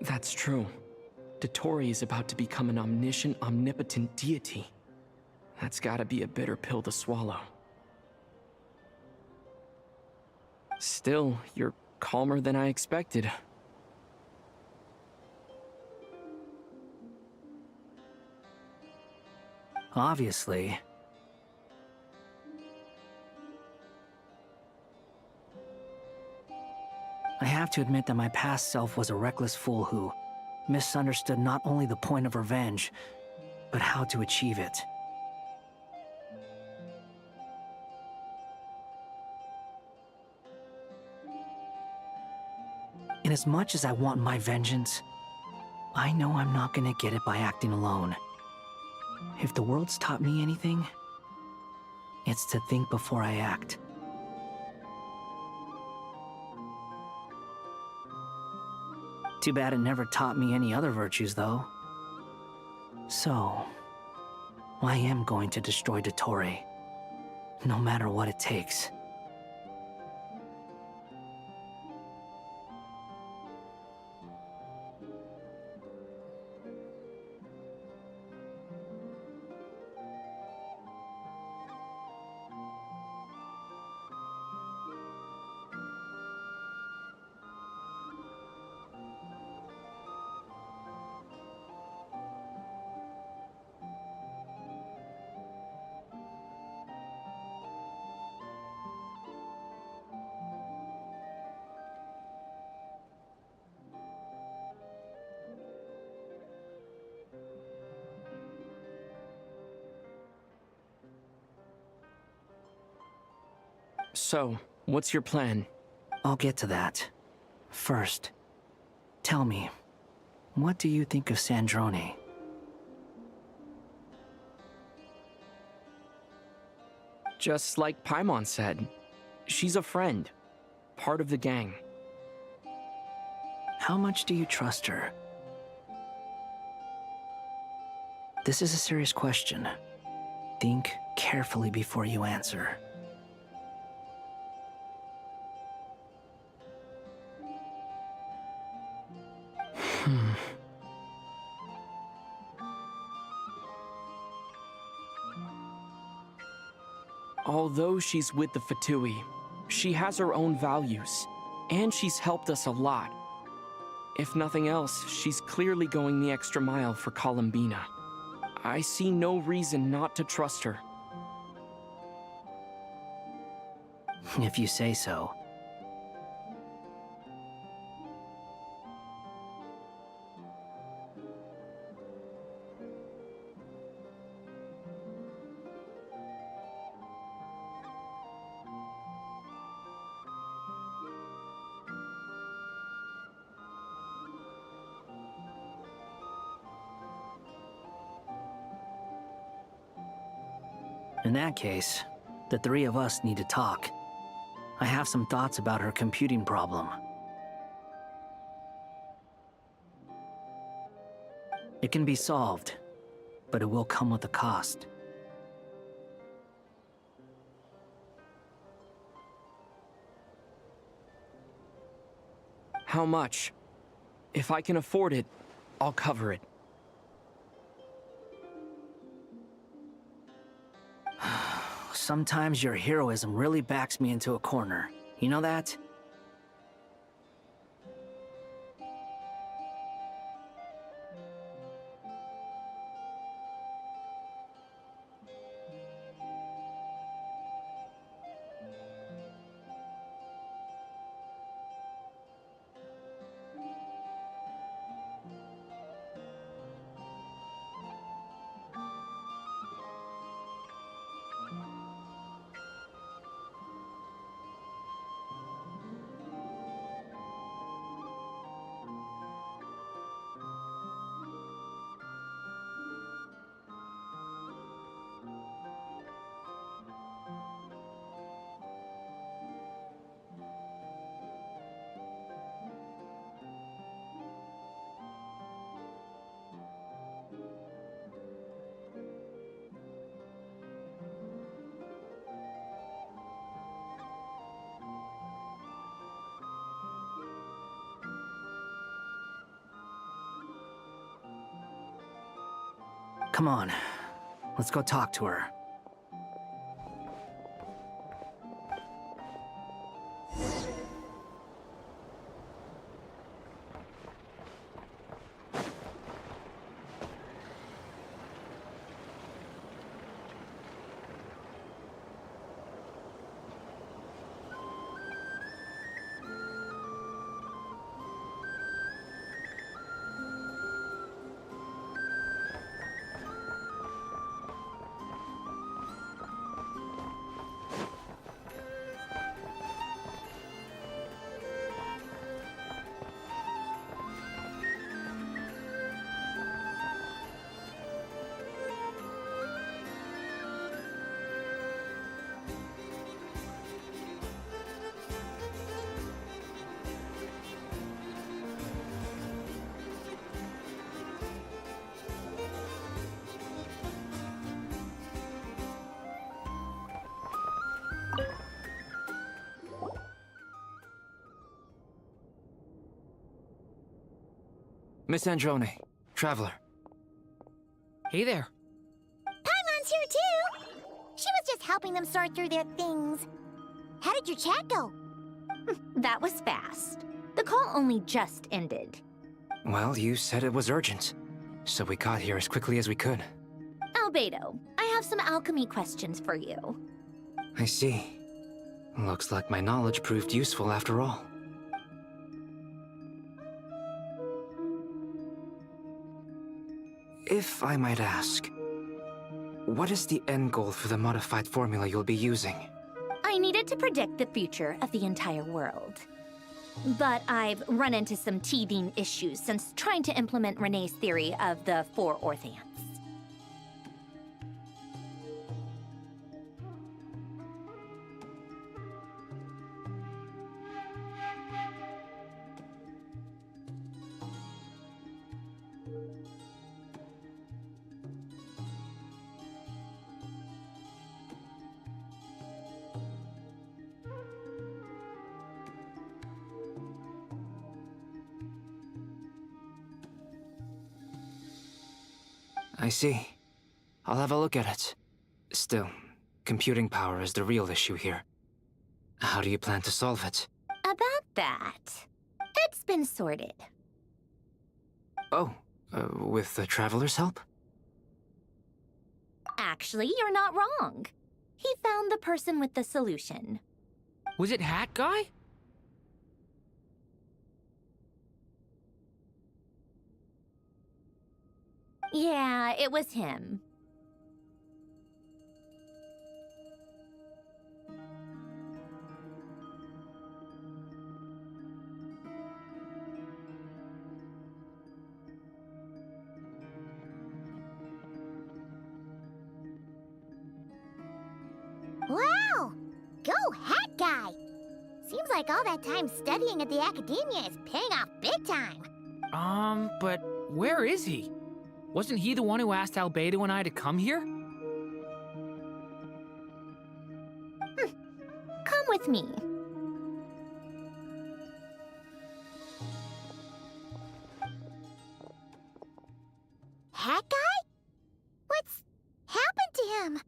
That's true. Dottore is about to become an omniscient, omnipotent deity. That's gotta be a bitter pill to swallow. Still, you're calmer than I expected. Obviously. I have to admit that my past self was a reckless fool who misunderstood not only the point of revenge, but how to achieve it. And as much as I want my vengeance, I know I'm not gonna get it by acting alone. If the world's taught me anything, it's to think before I act. Too bad it never taught me any other virtues, though. So, I am going to destroy Dottore, no matter what it takes. So, what's your plan? I'll get to that. First, tell me, what do you think of Sandrone? Just like Paimon said, she's a friend, part of the gang. How much do you trust her? This is a serious question. Think carefully before you answer. Although she's with the Fatui, she has her own values, and she's helped us a lot. If nothing else, she's clearly going the extra mile for Columbina. I see no reason not to trust her. If you say so. In that case, the three of us need to talk. I have some thoughts about her computing problem. It can be solved, but it will come with a cost. How much? If I can afford it, I'll cover it. Sometimes your heroism really backs me into a corner. You know that? Come on, let's go talk to her. Miss Androne, Traveler. Hey there. Paimon's here too! She was just helping them sort through their things. How did your chat go? That was fast. The call only just ended. Well, you said it was urgent, so we got here as quickly as we could. Albedo, I have some alchemy questions for you. I see. Looks like my knowledge proved useful after all. If I might ask, what is the end goal for the modified formula you'll be using? I needed to predict the future of the entire world. But I've run into some teething issues since trying to implement Renee's theory of the 4 Orthants. I see. I'll have a look at it. Still, computing power is the real issue here. How do you plan to solve it? About that, it's been sorted. Oh, with the Traveler's help? Actually, you're not wrong. He found the person with the solution. Was it Hat Guy? Yeah, it was him. Wow! Go Hat Guy! Seems like all that time studying at the Academia is paying off big time. But where is he? Wasn't he the one who asked Albedo and I to come here? Come with me. Hat Guy? What's happened to him?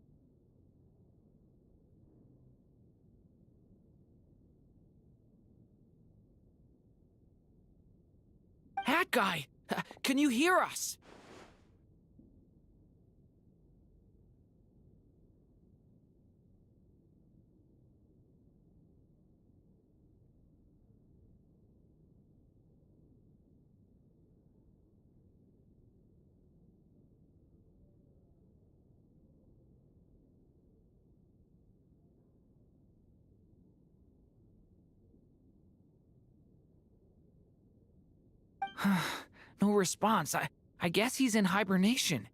Hat Guy! Can you hear us? No response. I guess he's in hibernation.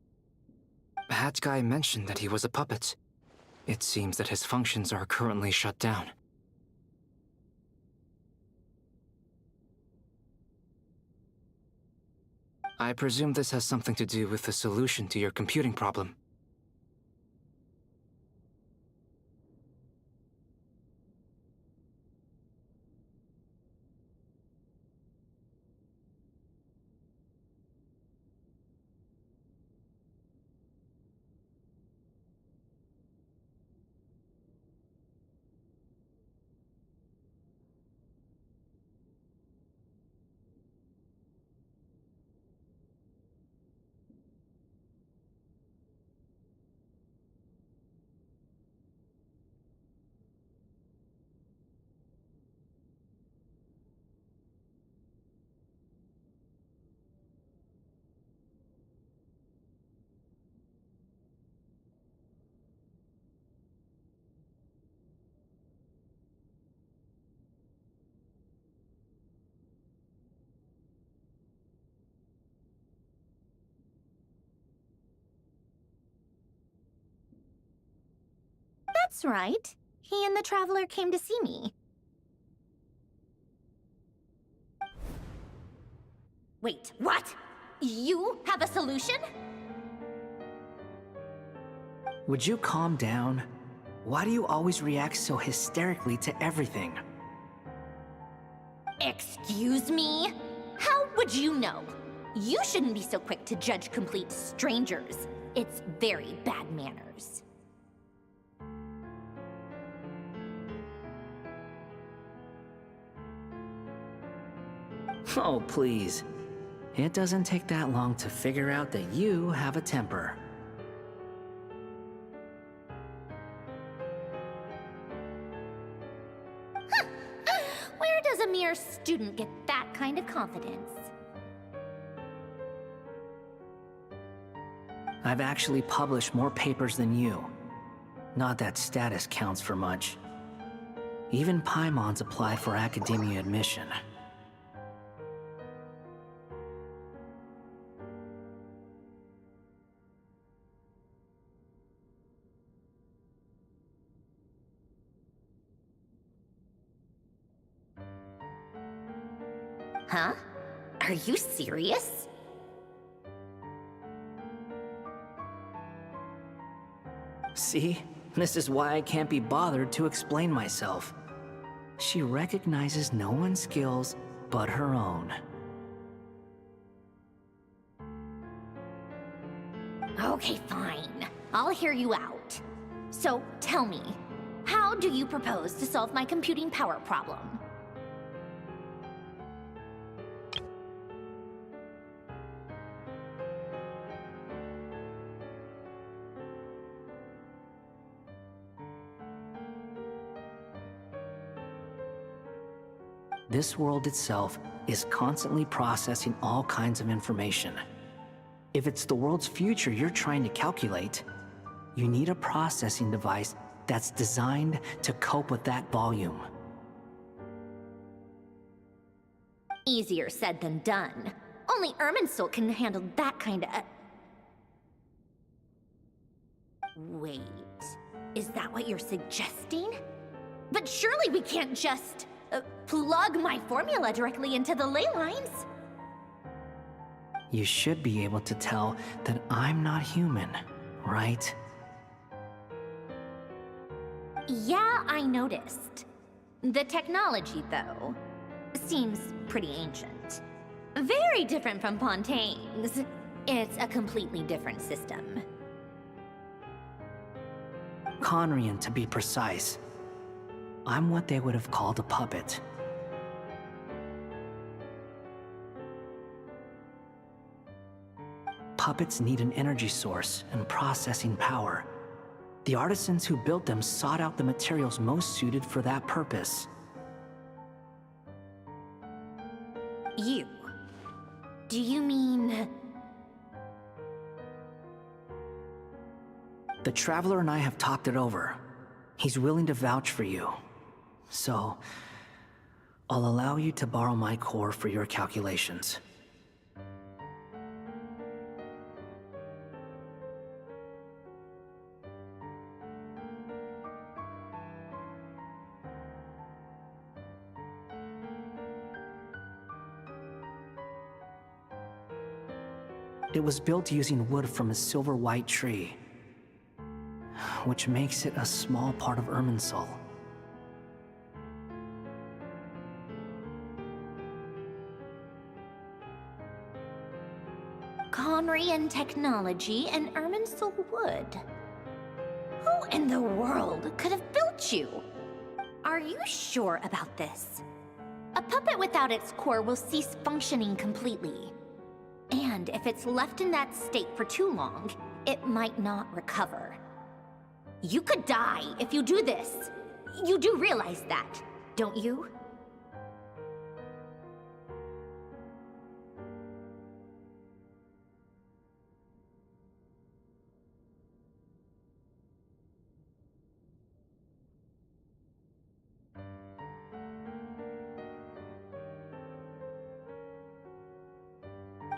Hat Guy mentioned that he was a puppet. It seems that his functions are currently shut down. I presume this has something to do with the solution to your computing problem. That's right. He and the Traveler came to see me. Wait, what? You have a solution? Would you calm down? Why do you always react so hysterically to everything? Excuse me? How would you know? You shouldn't be so quick to judge complete strangers. It's very bad manners. Oh, please. It doesn't take that long to figure out that you have a temper. Where does a mere student get that kind of confidence? I've actually published more papers than you. Not that status counts for much. Even Paimons apply for academia admission. Huh? Are you serious? See? This is why I can't be bothered to explain myself. She recognizes no one's skills but her own. Okay, fine. I'll hear you out. So, tell me, how do you propose to solve my computing power problem? This world itself is constantly processing all kinds of information. If it's the world's future you're trying to calculate, you need a processing device that's designed to cope with that volume. Easier said than done. Only Irminsul can handle that kind of... Wait, is that what you're suggesting? But surely we can't just... plug my formula directly into the ley lines. You should be able to tell that I'm not human, right? Yeah, I noticed. The technology, though, seems pretty ancient. Very different from Fontaine's. It's a completely different system. Conrian, to be precise. I'm what they would have called a puppet. Puppets need an energy source and processing power. The artisans who built them sought out the materials most suited for that purpose. You? Do you mean... The Traveler and I have talked it over. He's willing to vouch for you. So, I'll allow you to borrow my core for your calculations. It was built using wood from a silver-white tree, which makes it a small part of Irminsul. Conrian technology and Irminsul wood. Who in the world could have built you? Are you sure about this? A puppet without its core will cease functioning completely. And if it's left in that state for too long, it might not recover. You could die if you do this. You do realize that, don't you?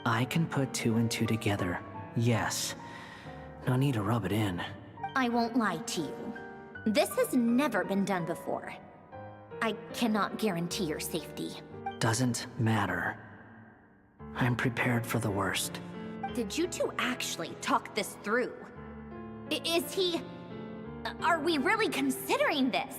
I can put two and two together, yes. No need to rub it in. I won't lie to you. This has never been done before. I cannot guarantee your safety. Doesn't matter. I'm prepared for the worst. Did you two actually talk this through? Is he... Are we really considering this?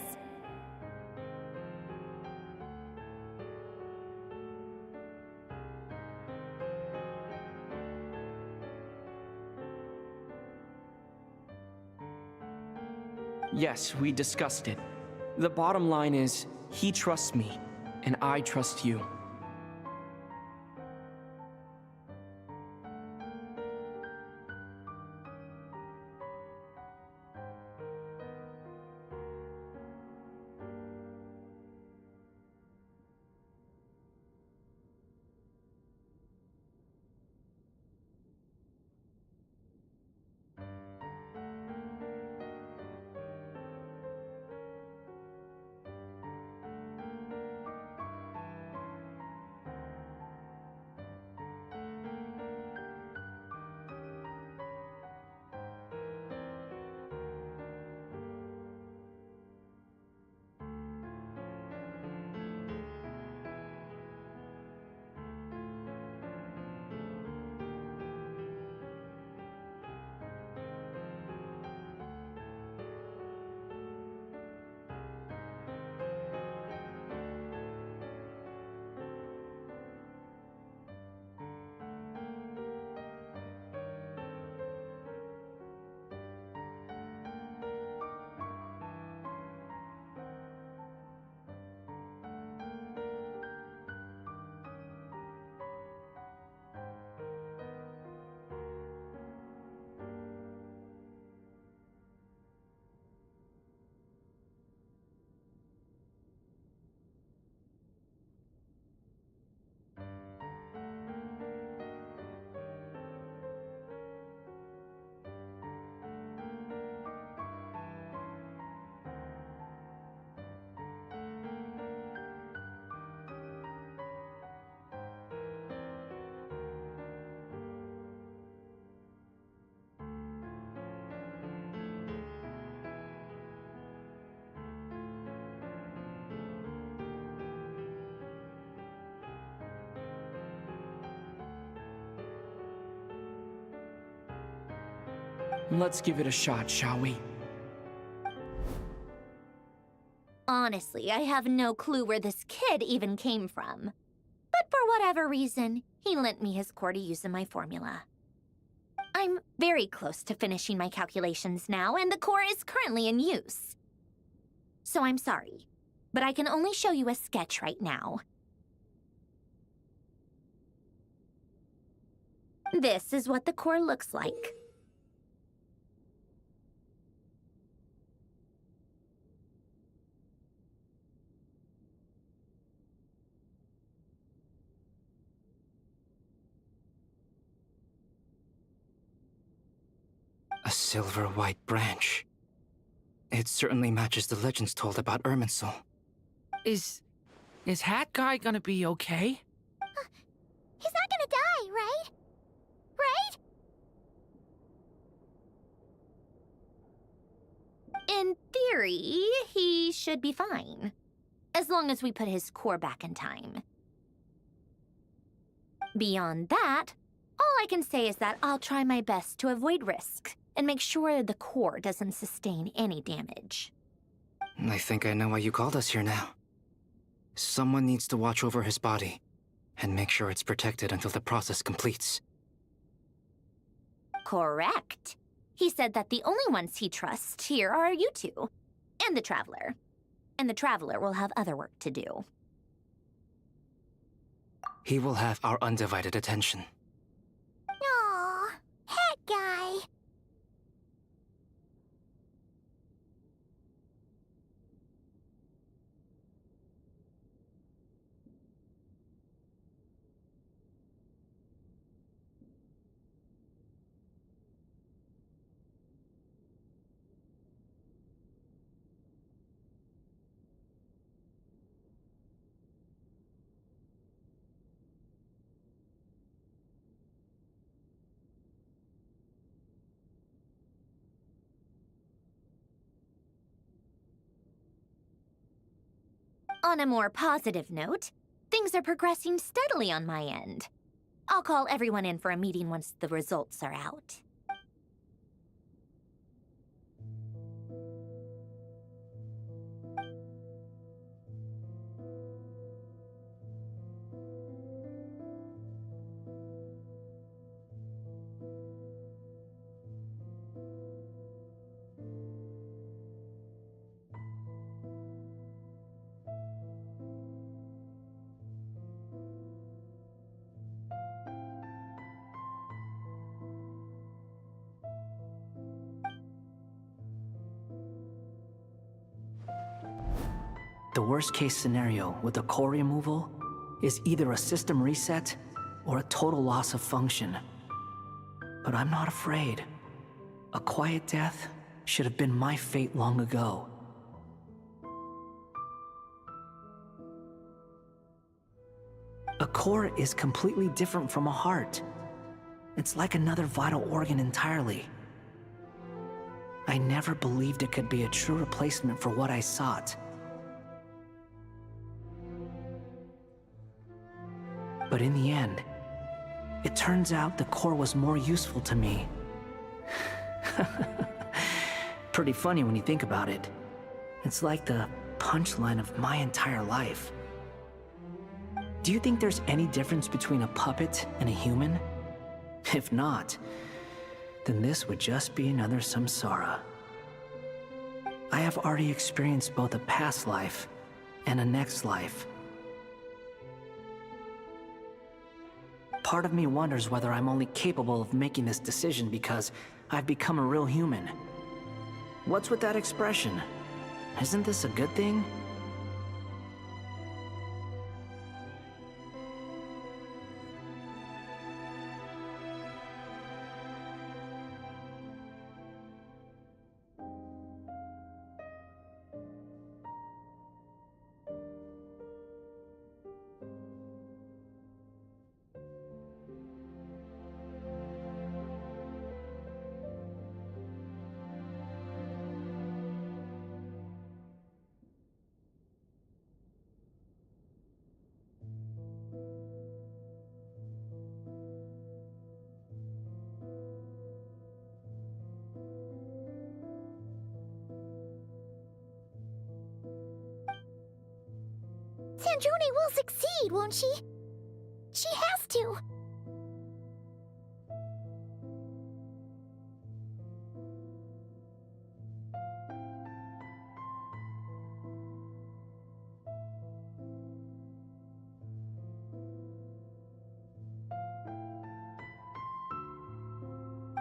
Yes, we discussed it. The bottom line is, he trusts me, and I trust you. Let's give it a shot, shall we? Honestly, I have no clue where this kid even came from. But for whatever reason, he lent me his core to use in my formula. I'm very close to finishing my calculations now, and the core is currently in use. So I'm sorry, but I can only show you a sketch right now. This is what the core looks like. A silver-white branch. It certainly matches the legends told about Irminsul. Is Hat Guy gonna be okay? He's not gonna die, right? Right? In theory, he should be fine. As long as we put his core back in time. Beyond that, all I can say is that I'll try my best to avoid risk and make sure the core doesn't sustain any damage. I think I know why you called us here now. Someone needs to watch over his body and make sure it's protected until the process completes. Correct. He said that the only ones he trusts here are you two, and the Traveler. And the Traveler will have other work to do. He will have our undivided attention. Aww, Hat Guy. On a more positive note, things are progressing steadily on my end. I'll call everyone in for a meeting once the results are out. the worst case scenario with the core removal is either a system reset or a total loss of function. But I'm not afraid. A quiet death should have been my fate long ago. A core is completely different from a heart. It's like another vital organ entirely. I never believed it could be a true replacement for what I sought. But in the end, it turns out the core was more useful to me. Pretty funny when you think about it. It's like the punchline of my entire life. Do you think there's any difference between a puppet and a human? If not, then this would just be another samsara. I have already experienced both a past life and a next life. Part of me wonders whether I'm only capable of making this decision because I've become a real human. What's with that expression? Isn't this a good thing? Sandrone will succeed, won't she? She has to.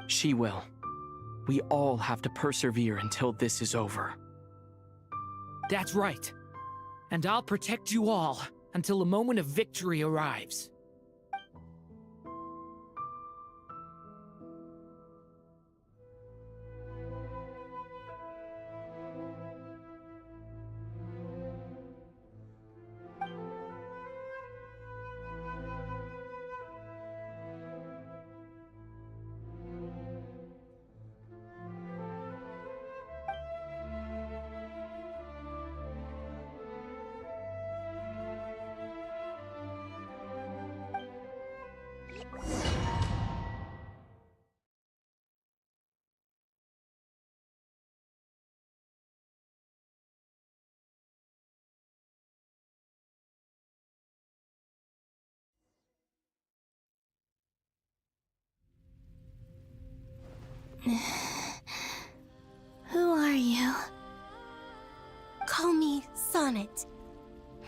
She will. We all have to persevere until this is over. That's right. And I'll protect you all until a moment of victory arrives. Who are you? Call me Sonnet.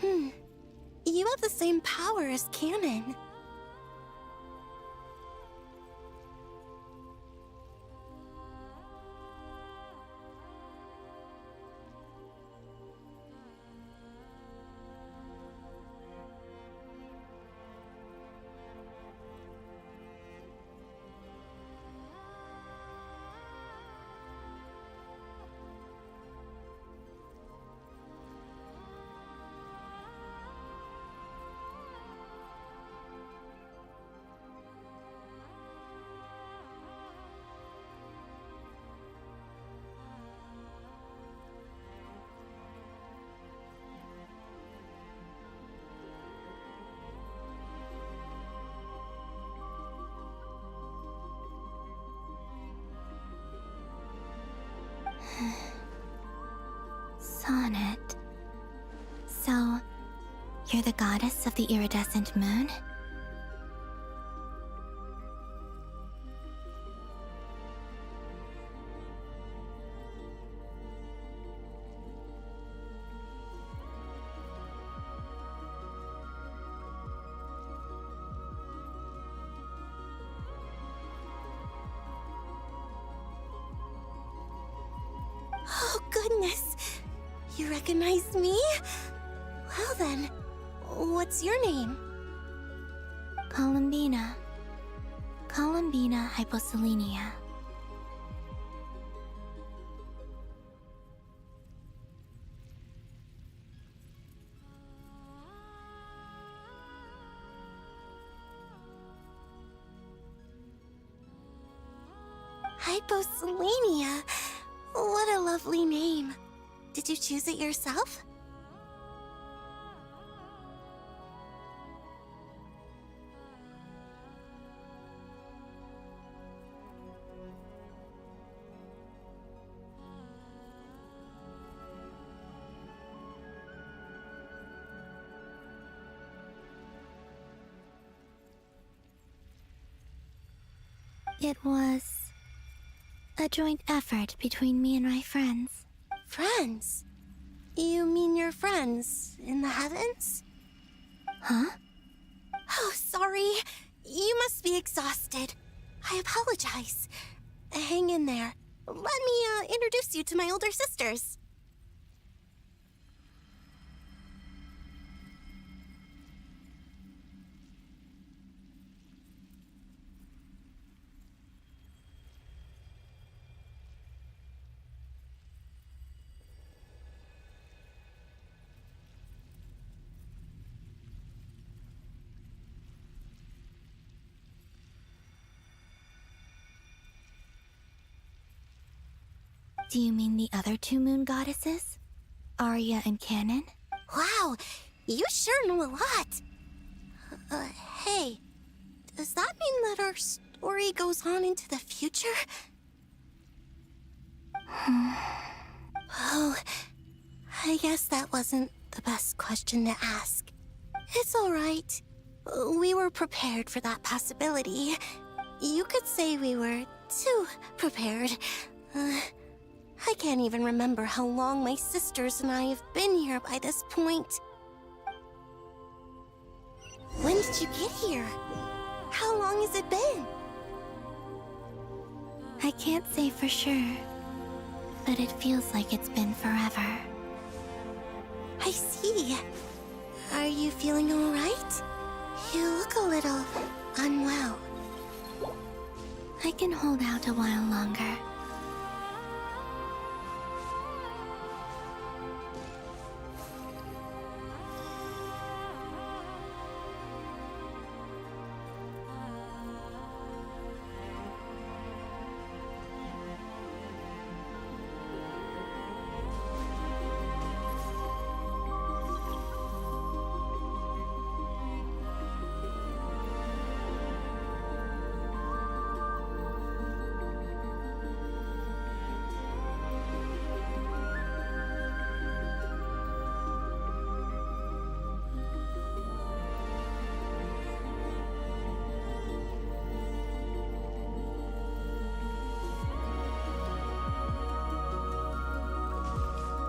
You have the same power as Canon. Sonnet. So, you're the goddess of the iridescent moon? Oh, goodness! You recognize me? Well then, what's your name? Columbina. Columbina hyposelenia. Hyposelenia? What a lovely name. Did you choose it yourself? It was a joint effort between me and my friends. Friends? You mean your friends in the heavens? Huh? Oh, sorry. You must be exhausted. I apologize. Hang in there. Let me introduce you to my older sisters. Do you mean the other two moon goddesses? Arya and Canon? Wow, you sure know a lot. Hey, does that mean that our story goes on into the future? Oh, I guess that wasn't the best question to ask. It's alright. We were prepared for that possibility. You could say we were too prepared. I can't even remember how long my sisters and I have been here by this point. When did you get here? How long has it been? I can't say for sure, but it feels like it's been forever. I see. Are you feeling alright? You look a little unwell. I can hold out a while longer.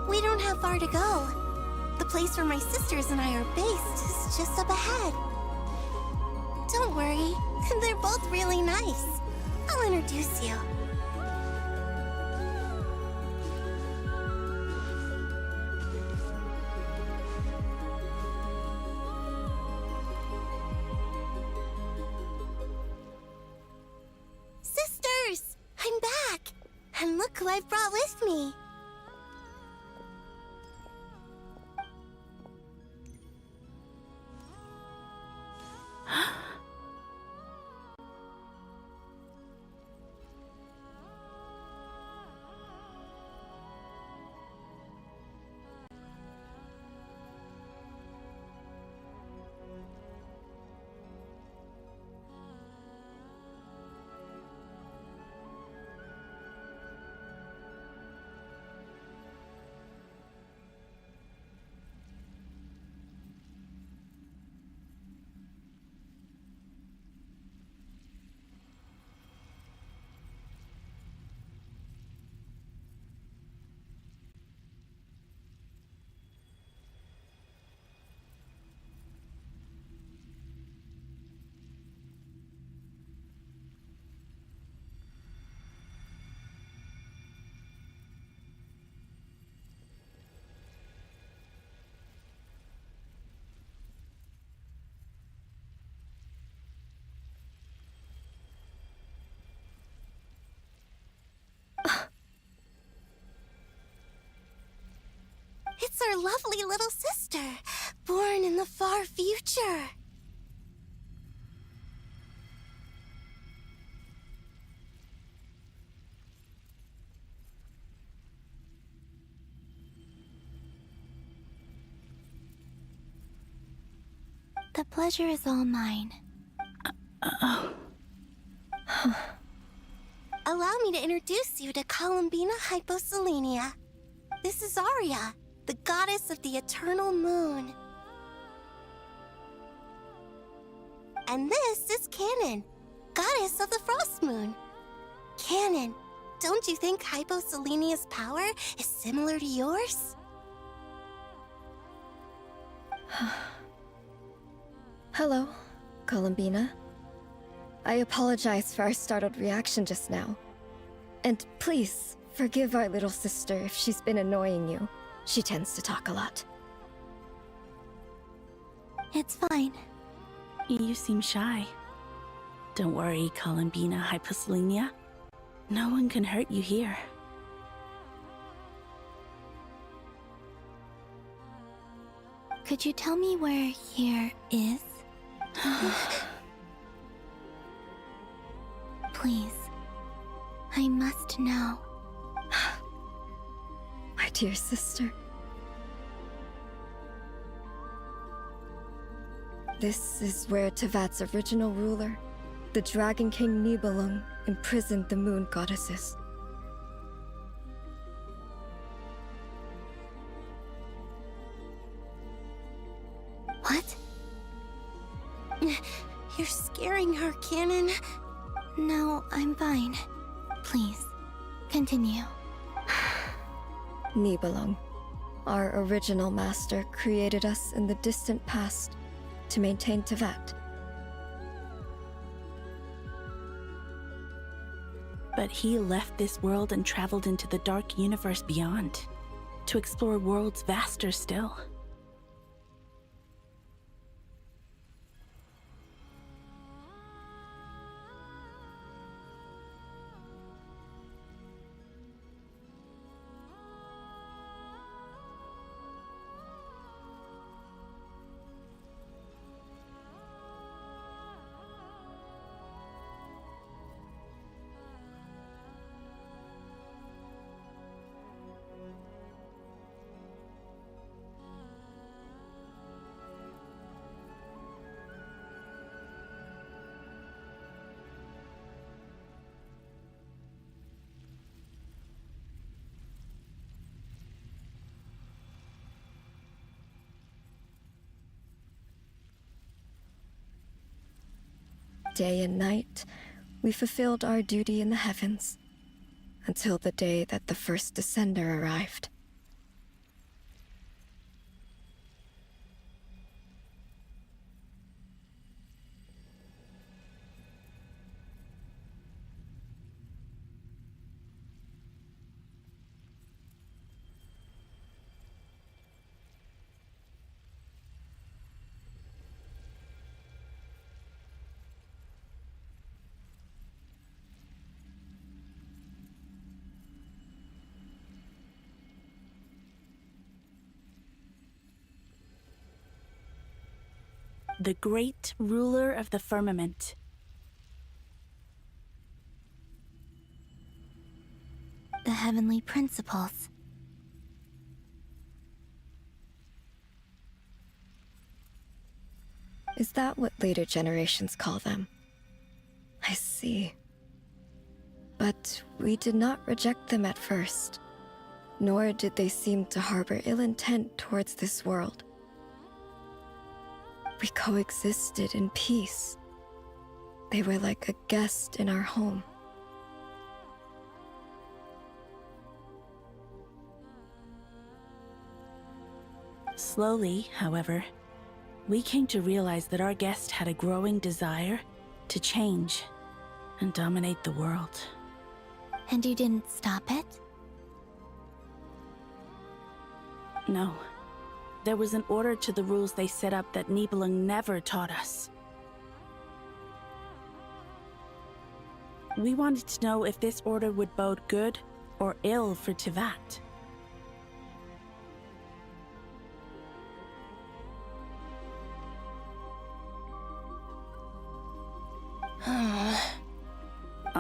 We don't have far to go. The place where my sisters and I are based is just up ahead. Don't worry, they're both really nice. I'll introduce you. Sisters! I'm back! And look who I've brought with me. It's our lovely little sister, born in the far future. The pleasure is all mine. Allow me to introduce you to Columbina Hyposelenia. This is Arya, the goddess of the eternal moon. And this is Canon, goddess of the frost moon. Canon, don't you think Hyposelenia's power is similar to yours? Hello, Columbina. I apologize for our startled reaction just now. And please, forgive our little sister if she's been annoying you. She tends to talk a lot. It's fine. You seem shy. Don't worry, Columbina Hyposelenia. No one can hurt you here. Could you tell me where here is? Please. I must know. My dear sister. This is where Tevat's original ruler, the Dragon King Nibelung, imprisoned the moon goddesses. What? You're scaring her, Canon. No, I'm fine. Please, continue. Nibelung, our original master, created us in the distant past to maintain Tevat. But he left this world and traveled into the dark universe beyond, to explore worlds vaster still. Day and night, we fulfilled our duty in the heavens, until the day that the first Descender arrived. The great ruler of the firmament. The heavenly principles. Is that what later generations call them? I see. But we did not reject them at first, nor did they seem to harbor ill intent towards this world. We coexisted in peace. They were like a guest in our home. Slowly, however, we came to realize that our guest had a growing desire to change and dominate the world. And you didn't stop it? No. There was an order to the rules they set up that Nibelung never taught us. We wanted to know if this order would bode good or ill for Tevat.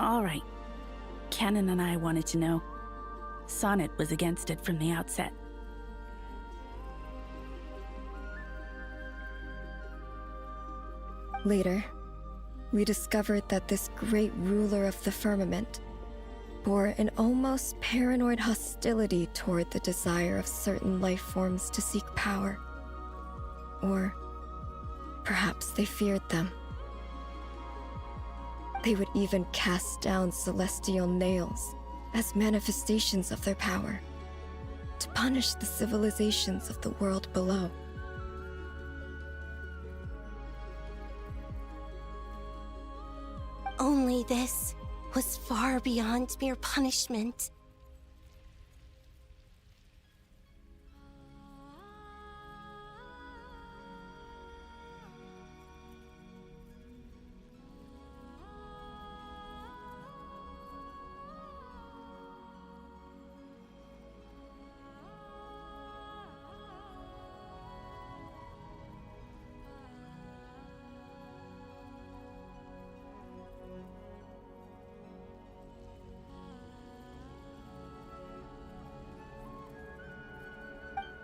All right. Canon and I wanted to know. Sonnet was against it from the outset. Later, we discovered that this great ruler of the firmament bore an almost paranoid hostility toward the desire of certain life forms to seek power. Or perhaps they feared them. They would even cast down celestial nails as manifestations of their power, to punish the civilizations of the world below. Only this was far beyond mere punishment.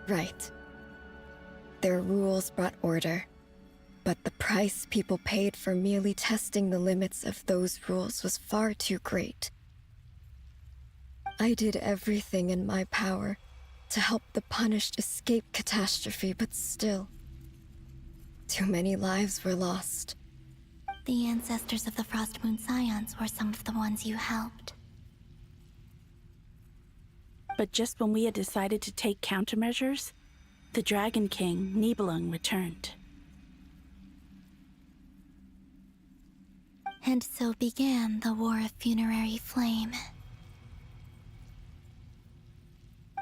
Right. Their rules brought order, but the price people paid for merely testing the limits of those rules was far too great. I did everything in my power to help the punished escape catastrophe, but still, too many lives were lost. The ancestors of the Frost Moon Scions were some of the ones you helped. But just when we had decided to take countermeasures, the Dragon King, Nibelung, returned. And so began the War of Funerary Flame.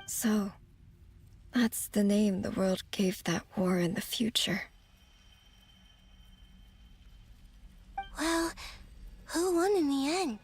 So, that's the name the world gave that war in the future. Well, who won in the end?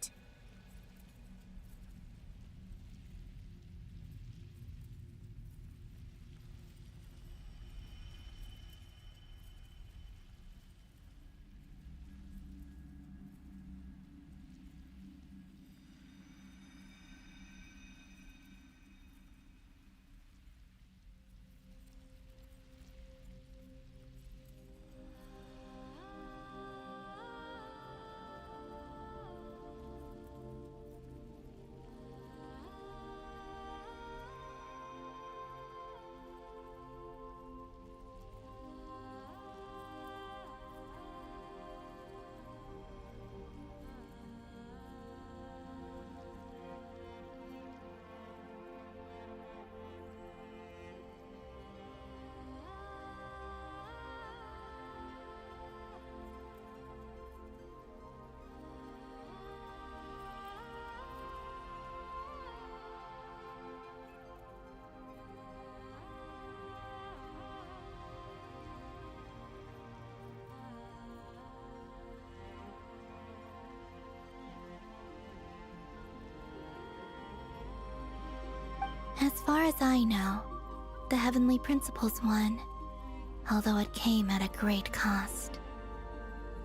As far as I know, the Heavenly Principles won, although it came at a great cost.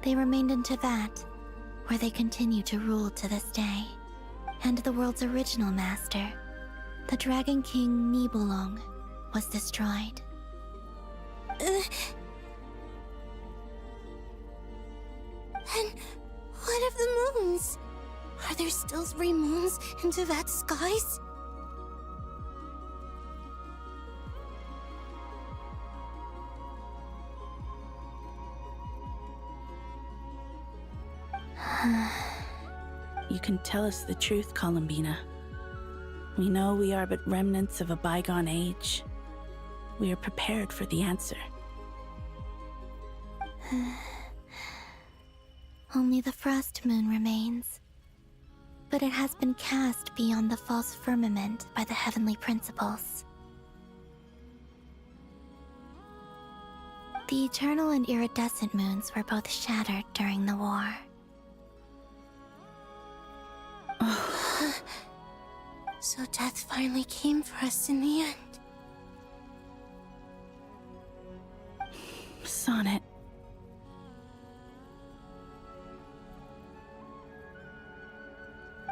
They remained in Teyvat, where they continue to rule to this day. And the world's original master, the Dragon King Nibelung, was destroyed. And what of the moons? Are there still 3 moons in Teyvat's skies? You can tell us the truth, Columbina. We know we are but remnants of a bygone age. We are prepared for the answer. Only the Frost Moon remains. But it has been cast beyond the false firmament by the Heavenly Principles. The eternal and iridescent moons were both shattered during the war. So death finally came for us in the end. Sonnet.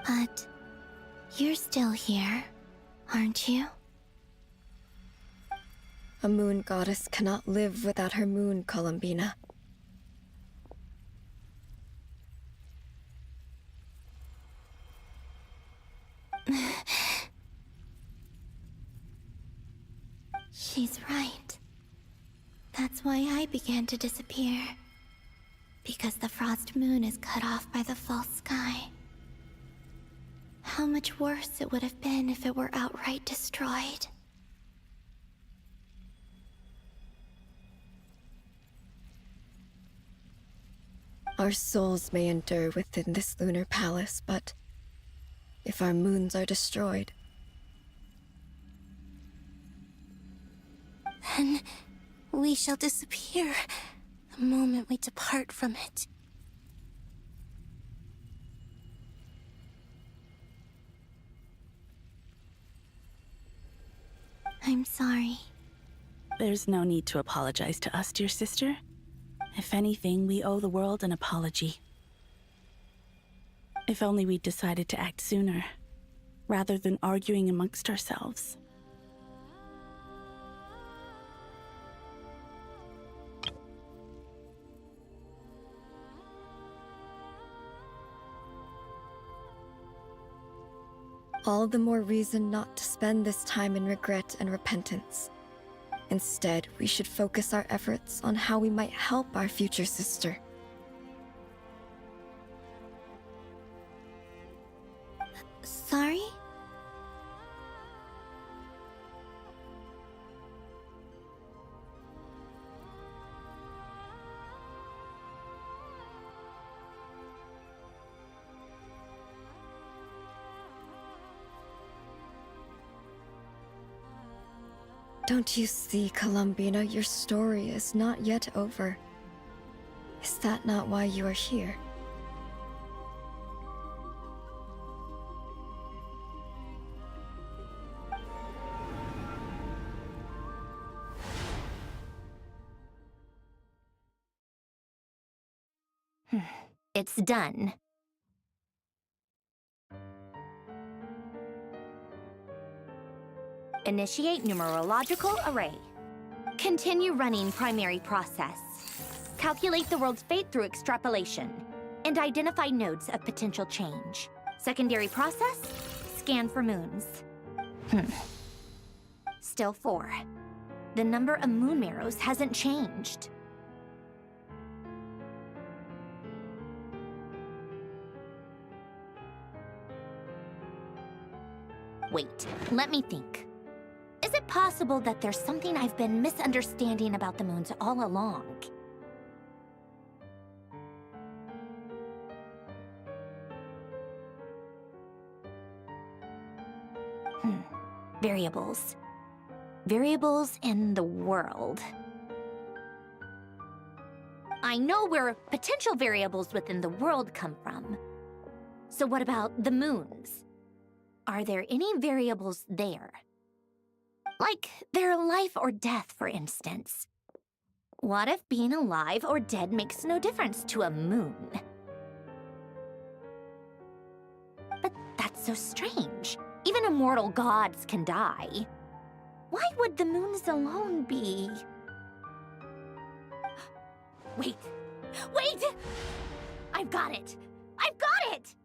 But you're still here, aren't you? A moon goddess cannot live without her moon, Columbina. She's right. That's why I began to disappear. Because the frost moon is cut off by the false sky. How much worse it would have been if it were outright destroyed. Our souls may endure within this lunar palace, but if our moons are destroyed, then we shall disappear the moment we depart from it. I'm sorry. There's no need to apologize to us, dear sister. If anything, we owe the world an apology. If only we'd decided to act sooner, rather than arguing amongst ourselves. all the more reason not to spend this time in regret and repentance. Instead, we should focus our efforts on how we might help our future sister. Sorry? Don't you see, Columbina, your story is not yet over. Is that not why you are here? It's done. Initiate numerological array. Continue running primary process. Calculate the world's fate through extrapolation. And identify nodes of potential change. Secondary process, scan for moons. Still 4. The number of moon marrows hasn't changed. Wait, let me think. Is it possible that there's something I've been misunderstanding about the moons all along? Variables. Variables in the world. I know where potential variables within the world come from. So what about the moons? Are there any variables there? Like their life or death, for instance. What if being alive or dead makes no difference to a moon? But that's so strange. Even immortal gods can die. Why would the moons alone be? Wait! Wait! I've got it! I've got it!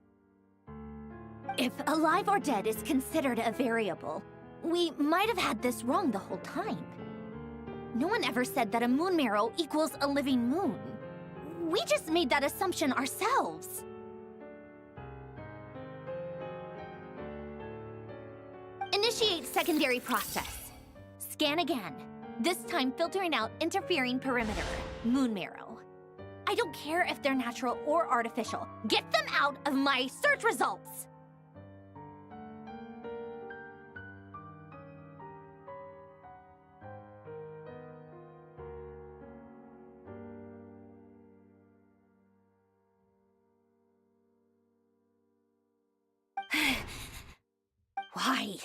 If alive or dead is considered a variable, we might have had this wrong the whole time. No one ever said that a moon marrow equals a living moon. We just made that assumption ourselves. Initiate secondary process. Scan again, this time filtering out interfering perimeter, moon marrow. I don't care if they're natural or artificial. Get them out of my search results! Why?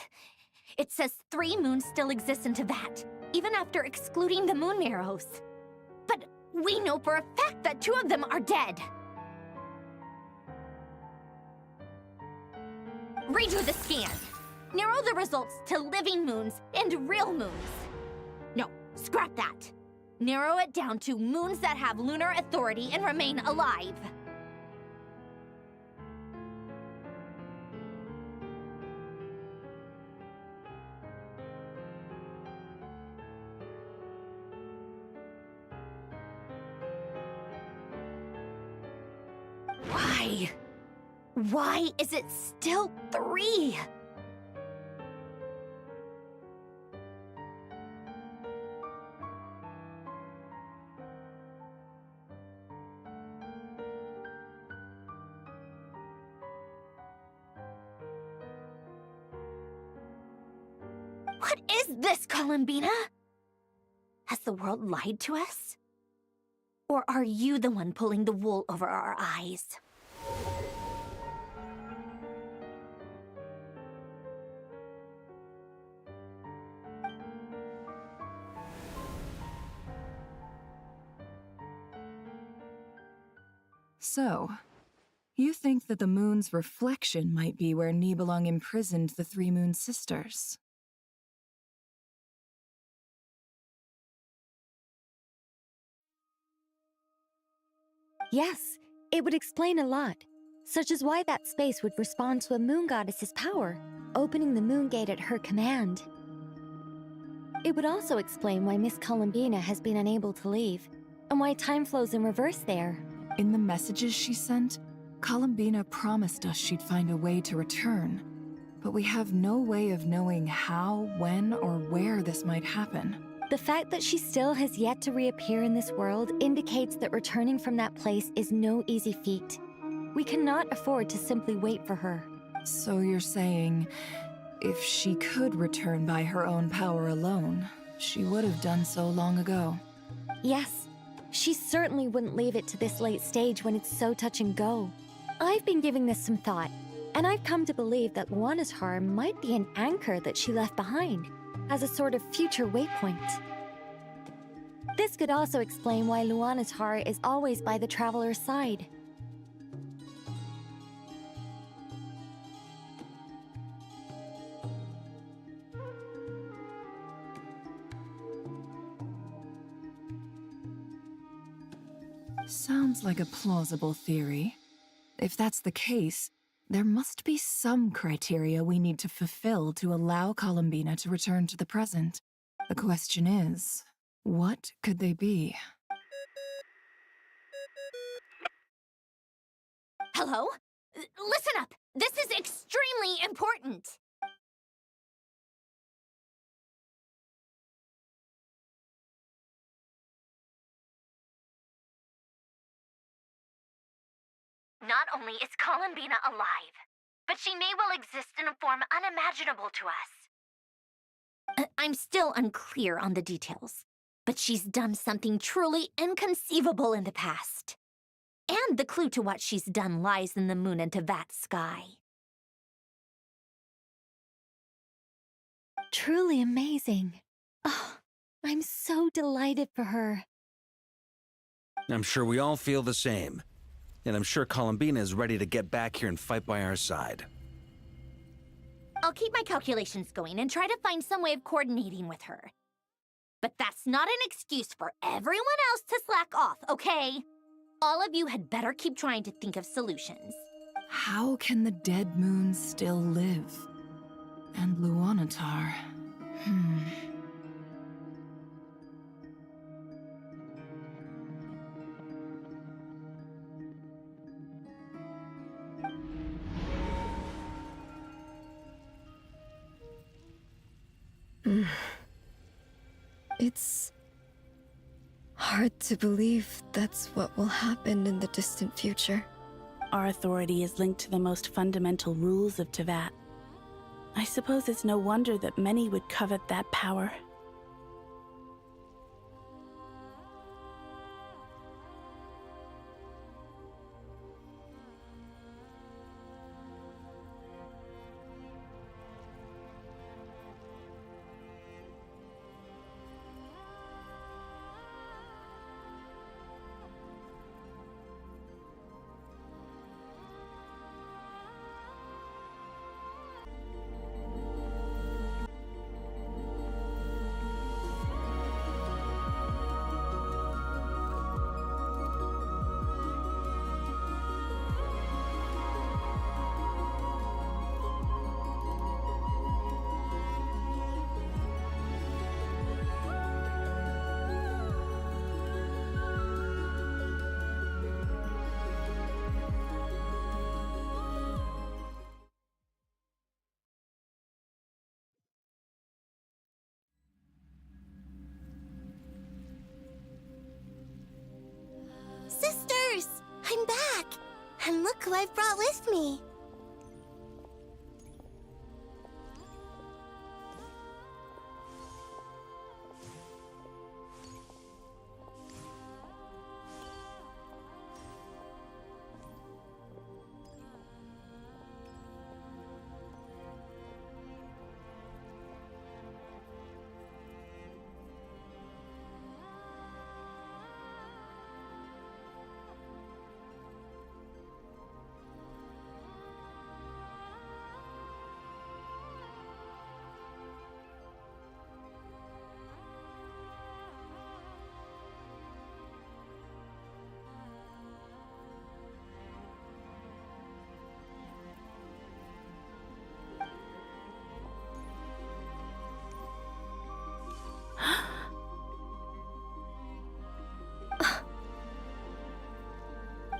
It says 3 moons still exist in Teyvat, even after excluding the moon marrows. But we know for a fact that 2 of them are dead. Redo the scan. Narrow the results to living moons and real moons. No, scrap that. Narrow it down to moons that have lunar authority and remain alive. Why? Why is it still 3? What is this, Columbina? Has the world lied to us? Or are you the one pulling the wool over our eyes? So, you think that the moon's reflection might be where Nibelung imprisoned the 3 Moon Sisters? Yes, it would explain a lot, such as why that space would respond to a moon goddess's power, opening the moon gate at her command. It would also explain why Miss Columbina has been unable to leave, and why time flows in reverse there. In the messages she sent, Columbina promised us she'd find a way to return, but we have no way of knowing how, when, or where this might happen. The fact that she still has yet to reappear in this world indicates that returning from that place is no easy feat. We cannot afford to simply wait for her. So you're saying, if she could return by her own power alone, she would have done so long ago? Yes, she certainly wouldn't leave it to this late stage when it's so touch and go. I've been giving this some thought, and I've come to believe that Luanatar might be an anchor that she left behind, as a sort of future waypoint. This could also explain why Luanatar is always by the traveler's side. Sounds like a plausible theory. If that's the case, there must be some criteria we need to fulfill to allow Columbina to return to the present. The question is, what could they be? Hello? Listen up! This is extremely important! Not only is Columbina alive, but she may well exist in a form unimaginable to us. I'm still unclear on the details, but she's done something truly inconceivable in the past. And the clue to what she's done lies in the moon and Tevat's sky. Truly amazing. Oh, I'm so delighted for her. I'm sure we all feel the same. And I'm sure Columbina is ready to get back here and fight by our side. I'll keep my calculations going and try to find some way of coordinating with her. But that's not an excuse for everyone else to slack off, okay? All of you had better keep trying to think of solutions. How can the dead moons still live? And Luanatar... It's hard to believe that's what will happen in the distant future. Our authority is linked to the most fundamental rules of Tevat. I suppose it's no wonder that many would covet that power. And look who I've brought with me.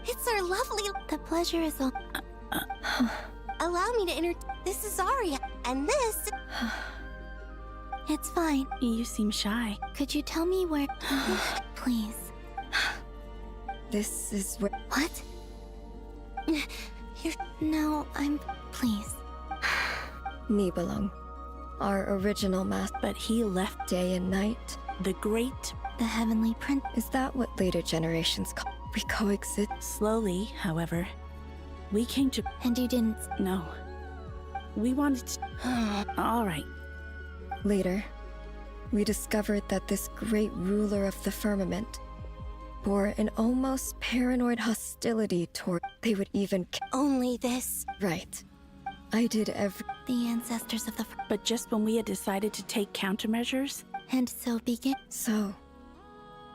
It's our lovely... The pleasure is all... Allow me to This is Arya, and this... It's fine. You seem shy. Could you tell me where... Please. This is where... What? No, Please. Nibelung. Our original master. But he left day and night. The great... The Heavenly Prince. Is that what later generations call... We coexist? Slowly, however. We came to... And you didn't... No. We wanted to... All right. Later, we discovered that this great ruler of the firmament bore an almost paranoid hostility toward... They would even... Only this. Right. I did The ancestors of the... But just when we had decided to take countermeasures... And so begin... So...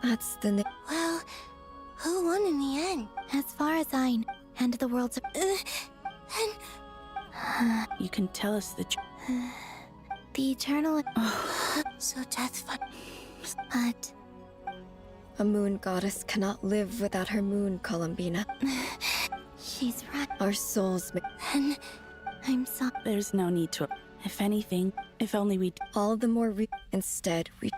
That's the... Well... Who won in the end? As far as I know, and the world's... You can tell us the... The eternal... So death... But... A moon goddess cannot live without her moon, Columbina. She's right. Our souls... Then... I'm sorry. There's no need to... If anything, if only we... All the more Instead, we...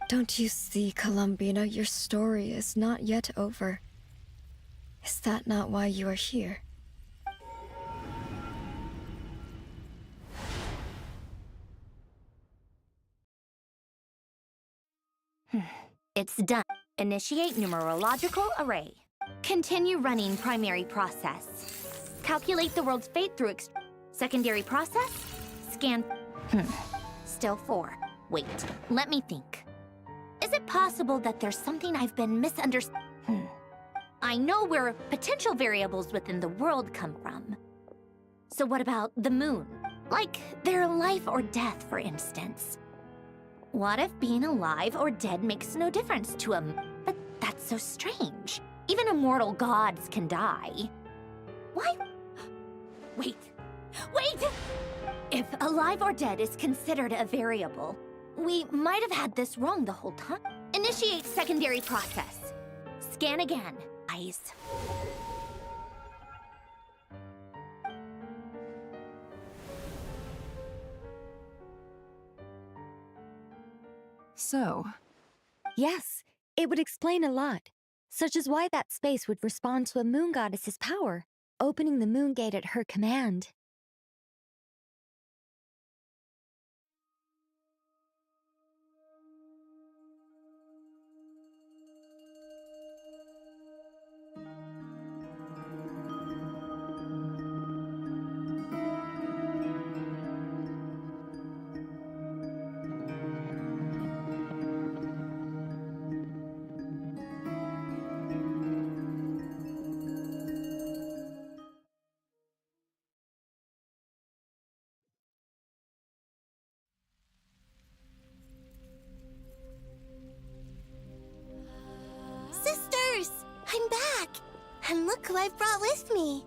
Don't you see, Columbina, your story is not yet over. Is that not why you are here? It's done. Initiate numerological array. Continue running primary process. Calculate the world's fate through secondary process. Scan. Still 4. Wait, let me think. Is it possible that there's something I've been misunderstanding? I know where potential variables within the world come from. So what about the moon? Like their life or death, for instance. What if being alive or dead makes no difference to a... But that's so strange. Even immortal gods can die. Why? Wait. If alive or dead is considered a variable, we might have had this wrong the whole time. Initiate secondary process. Scan again. Eyes. So? Yes, it would explain a lot, such as why that space would respond to a moon goddess's power, opening the moon gate at her command. Sisters! I'm back! And look who I've brought with me!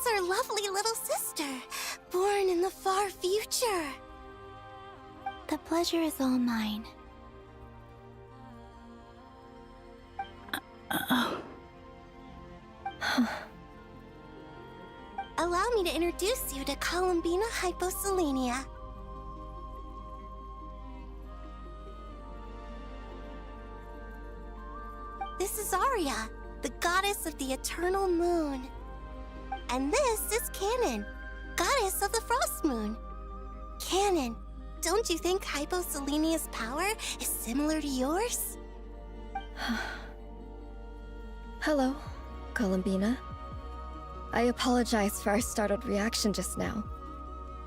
That's our lovely little sister, born in the far future. The pleasure is all mine. Allow me to introduce you to Columbina Hyposelenia. This is Arya, the goddess of the eternal moon. And this is Canon, goddess of the frost moon. Canon, don't you think Hyposelenia's power is similar to yours? Hello, Columbina. I apologize for our startled reaction just now.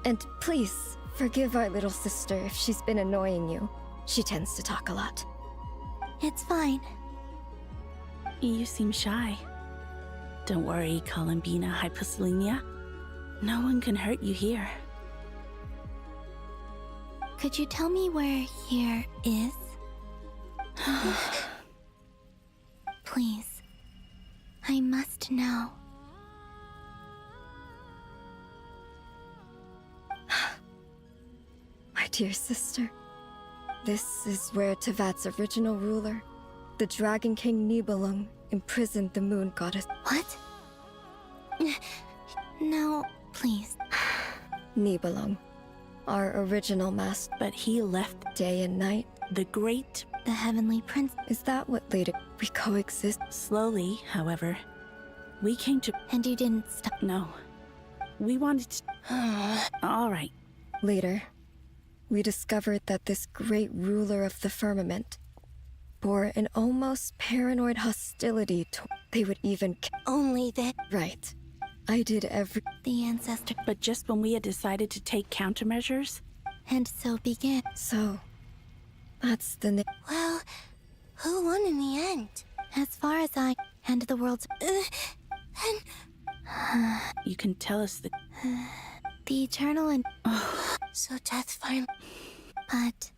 And please, forgive our little sister if she's been annoying you. She tends to talk a lot. It's fine. You seem shy. Don't worry, Columbina Hyposelenia. No one can hurt you here. Could you tell me where here is? Please. I must know. My dear sister, this is where Tevat's original ruler, the Dragon King Nibelung, imprisoned the moon goddess. What? No, please. Nibelung, our original master. But he left day and night. The great... The heavenly prince. Is that what later we coexist? Slowly, however. We came to... And you didn't stop? No. We wanted to... All right. Later, we discovered that this great ruler of the firmament bore an almost paranoid hostility to... They would even... Only that... Right. I did every... The ancestor... But just when we had decided to take countermeasures... And so began... So... That's the... Well, who won in the end? As far as I... And the world's... You can tell us the... The eternal and... So death finally... But...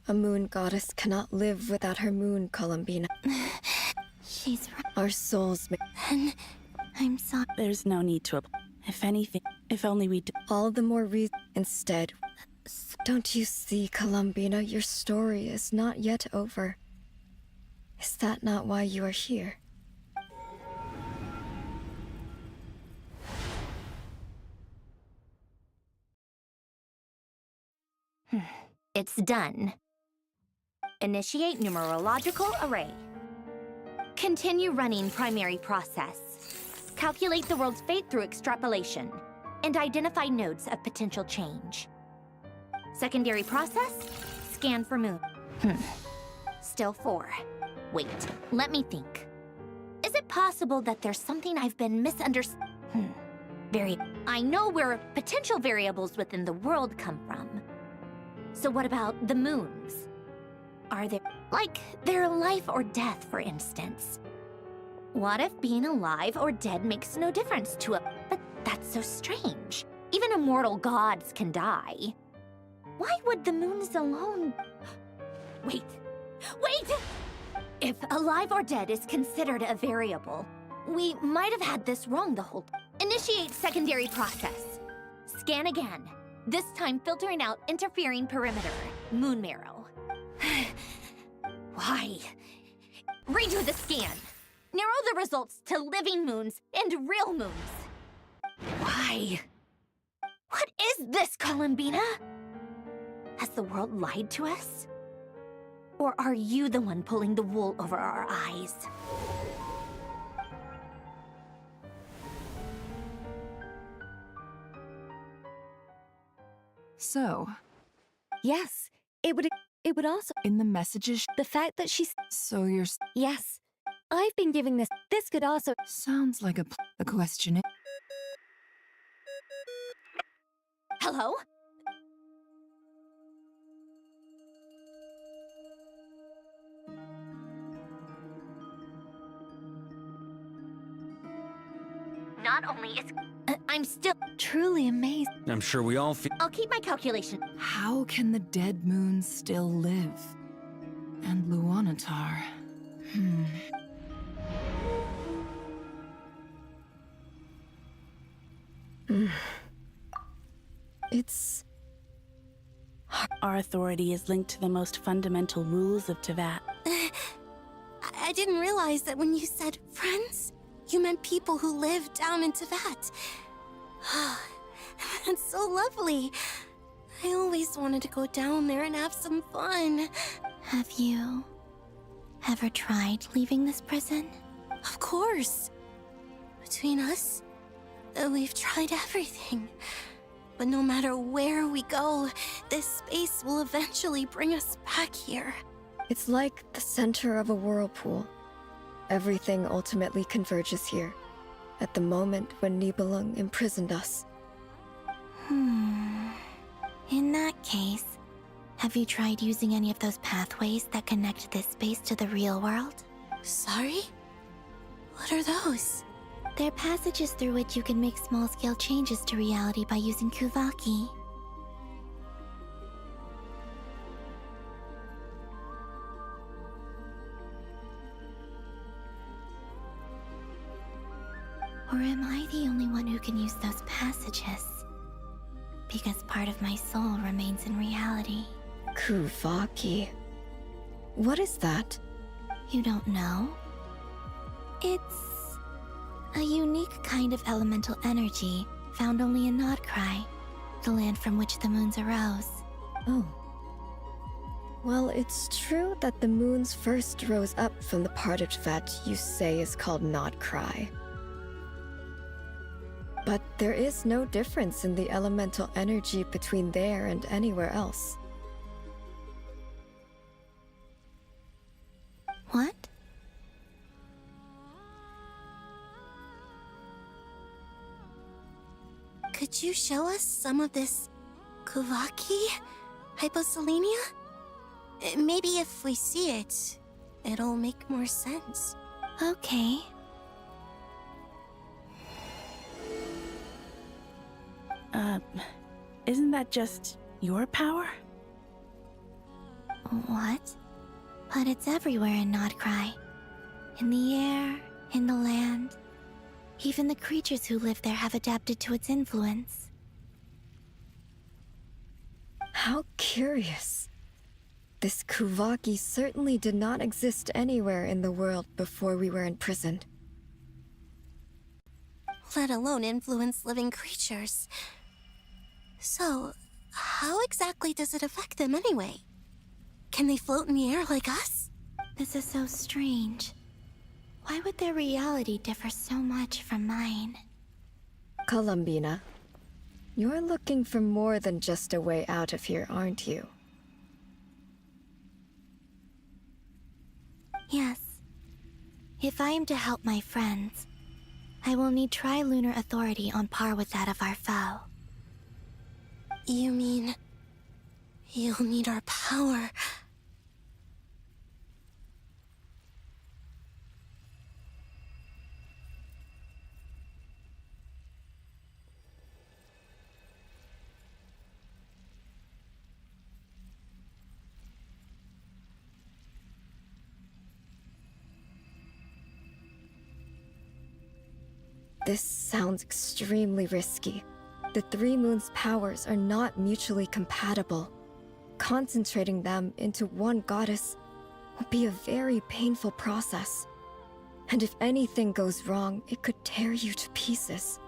A moon goddess cannot live without her moon, Columbina. She's right. Our souls may... And... I'm sorry. There's no need to... If anything, if only we... All the more reason... Instead... Don't you see, Columbina, your story is not yet over. Is that not why you are here? It's done. Initiate numerological array. Continue running primary process. Calculate the world's fate through extrapolation, and identify nodes of potential change. Secondary process, scan for moon. Still 4. Wait, let me think. Is it possible that there's something I've been misunderstanding? I know where potential variables within the world come from. So what about the moons? Are there, like, their life or death, for instance? What if being alive or dead makes no difference to a... But that's so strange. Even immortal gods can die. Why would the moons alone... Wait! If alive or dead is considered a variable, we might have had this wrong the whole... Initiate secondary process. Scan again. This time filtering out interfering perimeter, moon marrow. Why? Redo the scan. Narrow the results to living moons and real moons. Why? What is this, Columbina? Has the world lied to us? Or are you the one pulling the wool over our eyes? So... Yes, it would also... In the messages... The fact that she's... So you're... Yes. I've been giving this... This could also... Sounds like a... The question is... Hello? Not only is... I'm still... Truly amazed. I'm sure we all feel... I'll keep my calculation. How can the dead moons still live? And Luanatar... It's... Our authority is linked to the most fundamental rules of Teyvat. I didn't realize that when you said friends, you meant people who live down in Teyvat. That's so lovely. I always wanted to go down there and have some fun. Have you ever tried leaving this prison? Of course. Between us, we've tried everything. But no matter where we go, this space will eventually bring us back here. It's like the center of a whirlpool. Everything ultimately converges here, at the moment when Nibelung imprisoned us. In that case, have you tried using any of those pathways that connect this space to the real world? Sorry? What are those? They're passages through which you can make small-scale changes to reality by using Kuvaki. Or am I the only one who can use those passages? Because part of my soul remains in reality. Kuvaki. What is that? You don't know? It's a unique kind of elemental energy found only in Nodcry, the land from which the moons arose. Oh. Well, it's true that the moons first rose up from the part of Teyvat you say is called Nodcry. But there is no difference in the elemental energy between there and anywhere else. What? Could you show us some of this Kuvaki hyposelenia? Maybe if we see it, it'll make more sense. Okay. Isn't that just your power? What? But it's everywhere in Nodcry. In the air, in the land. Even the creatures who live there have adapted to its influence. How curious. This Kuvaki certainly did not exist anywhere in the world before we were imprisoned. Let alone influence living creatures. So, how exactly does it affect them anyway? Can they float in the air like us? This is so strange. Why would their reality differ so much from mine? Columbina, you're looking for more than just a way out of here, aren't you? Yes. If I am to help my friends, I will need tri-lunar authority on par with that of our foe. You mean... you'll need our power? This sounds extremely risky. The Three Moons' powers are not mutually compatible. Concentrating them into one goddess will be a very painful process. And if anything goes wrong, it could tear you to pieces.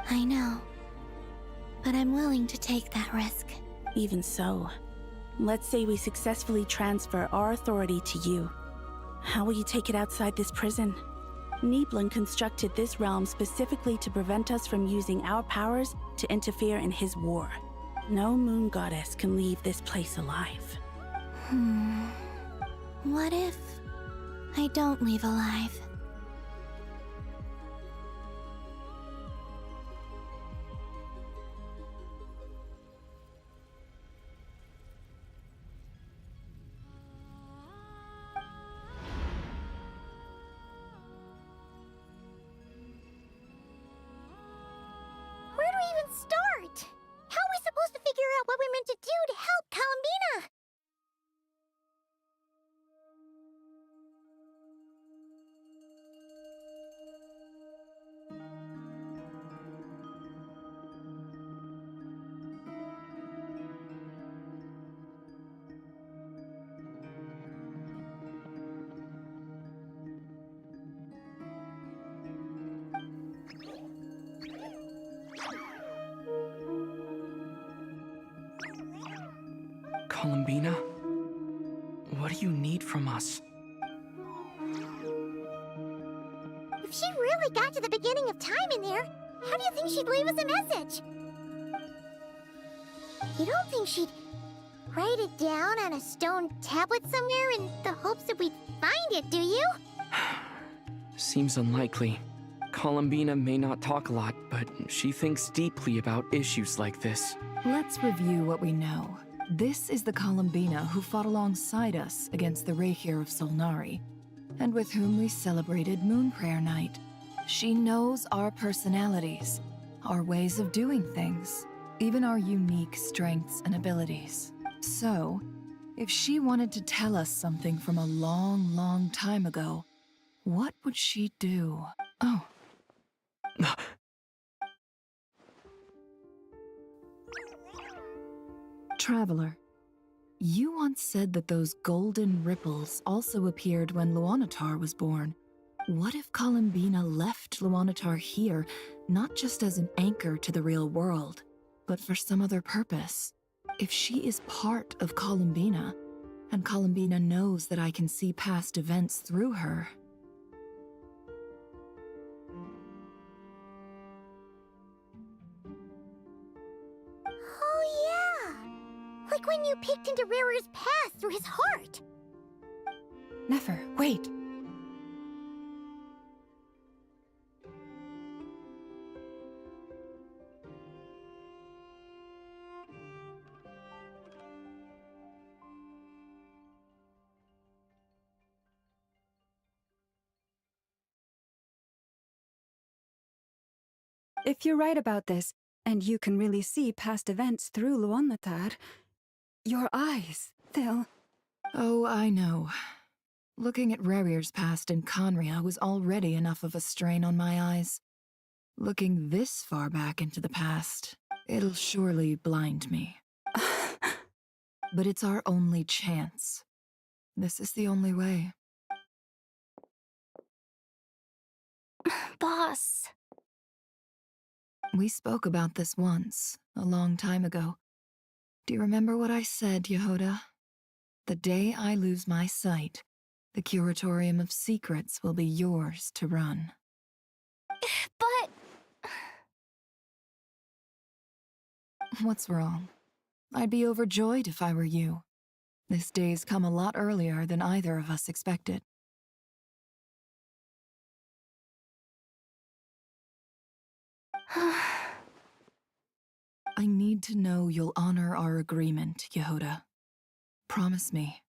I know. but I'm willing to take that risk. Even so, let's say we successfully transfer our authority to you. How will you take it outside this prison? Niblin constructed this realm specifically to prevent us from using our powers to interfere in his war. No moon goddess can leave this place alive. What if I don't leave alive? Where do we even start? How are we supposed to figure out what we're meant to do to help Columbina? Columbina? What do you need from us? If she really got to the beginning of time in there, how do you think she'd leave us a message? You don't think she'd write it down on a stone tablet somewhere in the hopes that we'd find it, do you? Seems unlikely. Columbina may not talk a lot, but she thinks deeply about issues like this. Let's review what we know. This is the Columbina who fought alongside us against the Reikir of Solnari, and with whom we celebrated Moon Prayer Night. She knows our personalities, our ways of doing things, even our unique strengths and abilities. So, if she wanted to tell us something from a long, long time ago, what would she do? Oh. Traveler, you once said that those golden ripples also appeared when Luanatar was born. What if Columbina left Luanatar here, not just as an anchor to the real world, but for some other purpose? If she is part of Columbina, and Columbina knows that I can see past events through her, Like when you peeked into Rarer's past through his heart. Nefer, wait! If you're right about this, and you can really see past events through Luanatar, your eyes, they'll... Oh, I know. Looking at Rerir's past in Conria was already enough of a strain on my eyes. Looking this far back into the past, it'll surely blind me. But it's our only chance. This is the only way. Boss. We spoke about this once, a long time ago. Do you remember what I said, Yehoda? The day I lose my sight, the Curatorium of Secrets will be yours to run. But... What's wrong? I'd be overjoyed if I were you. This day's come a lot earlier than either of us expected. I need to know you'll honor our agreement, Yehoda. Promise me.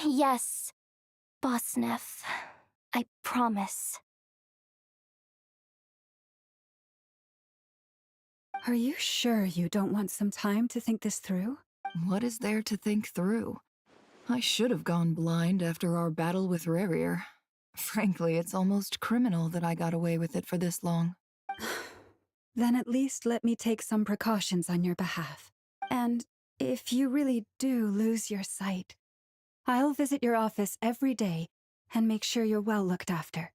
Yes, Boss Neff. I promise. Are you sure you don't want some time to think this through? What is there to think through? I should have gone blind after our battle with Rerir. Frankly, it's almost criminal that I got away with it for this long. Then at least let me take some precautions on your behalf. And if you really do lose your sight, I'll visit your office every day and make sure you're well looked after.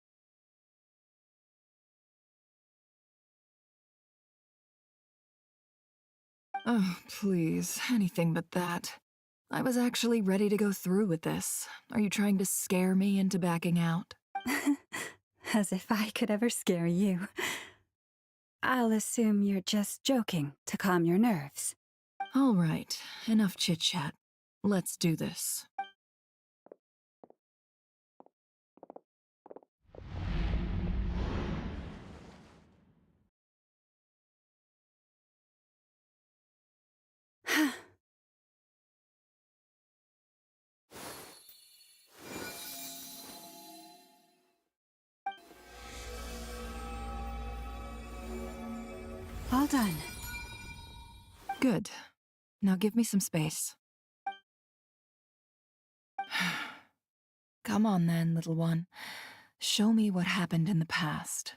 Oh, please, anything but that. I was actually ready to go through with this. Are you trying to scare me into backing out? As if I could ever scare you. I'll assume you're just joking to calm your nerves. All right, enough chit-chat. Let's do this. All done. Good. Now give me some space. Come on then, little one. Show me what happened in the past.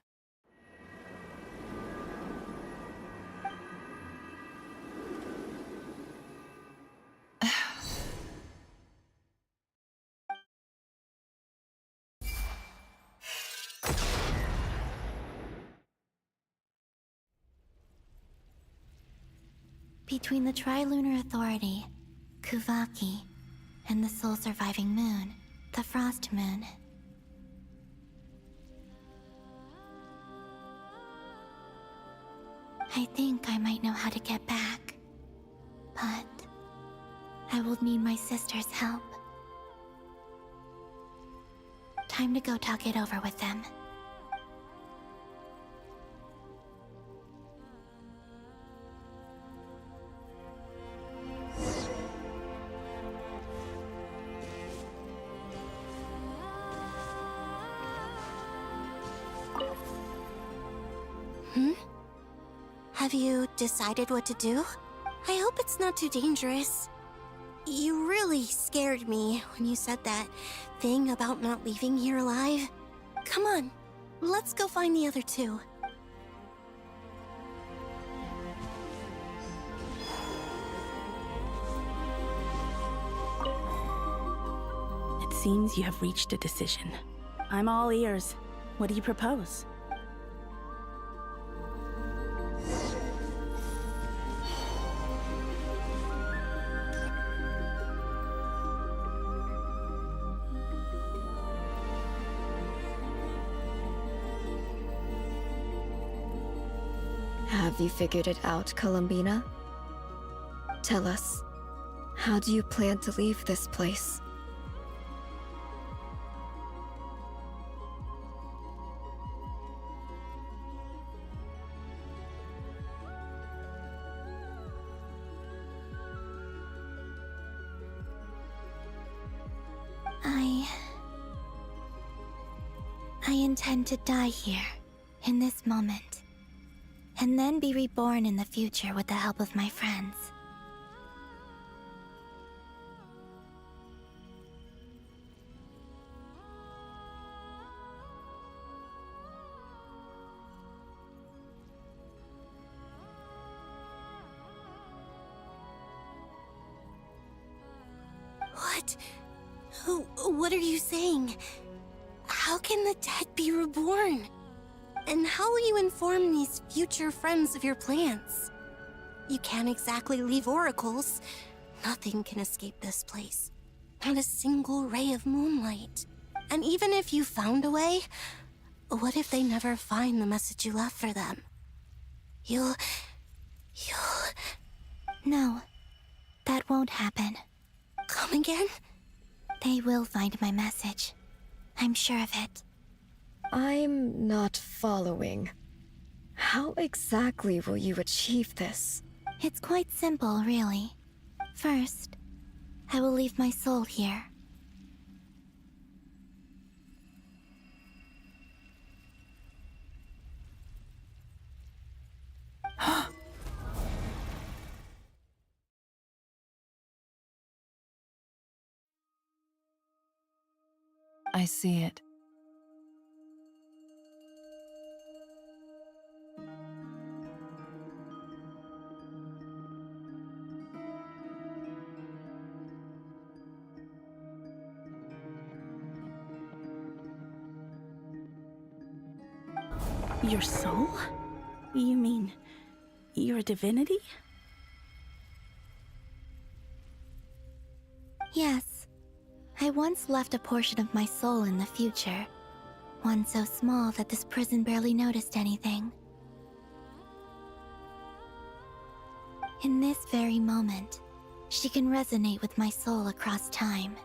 Between the Trilunar Authority, Kuvaki, and the sole surviving moon, the Frost Moon. I think I might know how to get back, but I will need my sister's help. Time to go talk it over with them. Have you decided what to do? I hope it's not too dangerous. You really scared me when you said that thing about not leaving here alive. Come on, let's go find the other two. It seems you have reached a decision. I'm all ears. What do you propose? Have you figured it out, Columbina? Tell us, how do you plan to leave this place? I intend to die here, in this moment, and then be reborn in the future with the help of my friends. What? What are you saying? How can the dead be reborn? And how will you inform these future friends of your plans? You can't exactly leave oracles. Nothing can escape this place. Not a single ray of moonlight. And even if you found a way, what if they never find the message you left for them? You'll... No, that won't happen. Come again? They will find my message. I'm sure of it. I'm not following. How exactly will you achieve this? It's quite simple, really. First, I will leave my soul here. I see it. Your soul? You mean, you're a divinity? Yes. I once left a portion of my soul in the future. One so small that this prison barely noticed anything. In this very moment, she can resonate with my soul across time.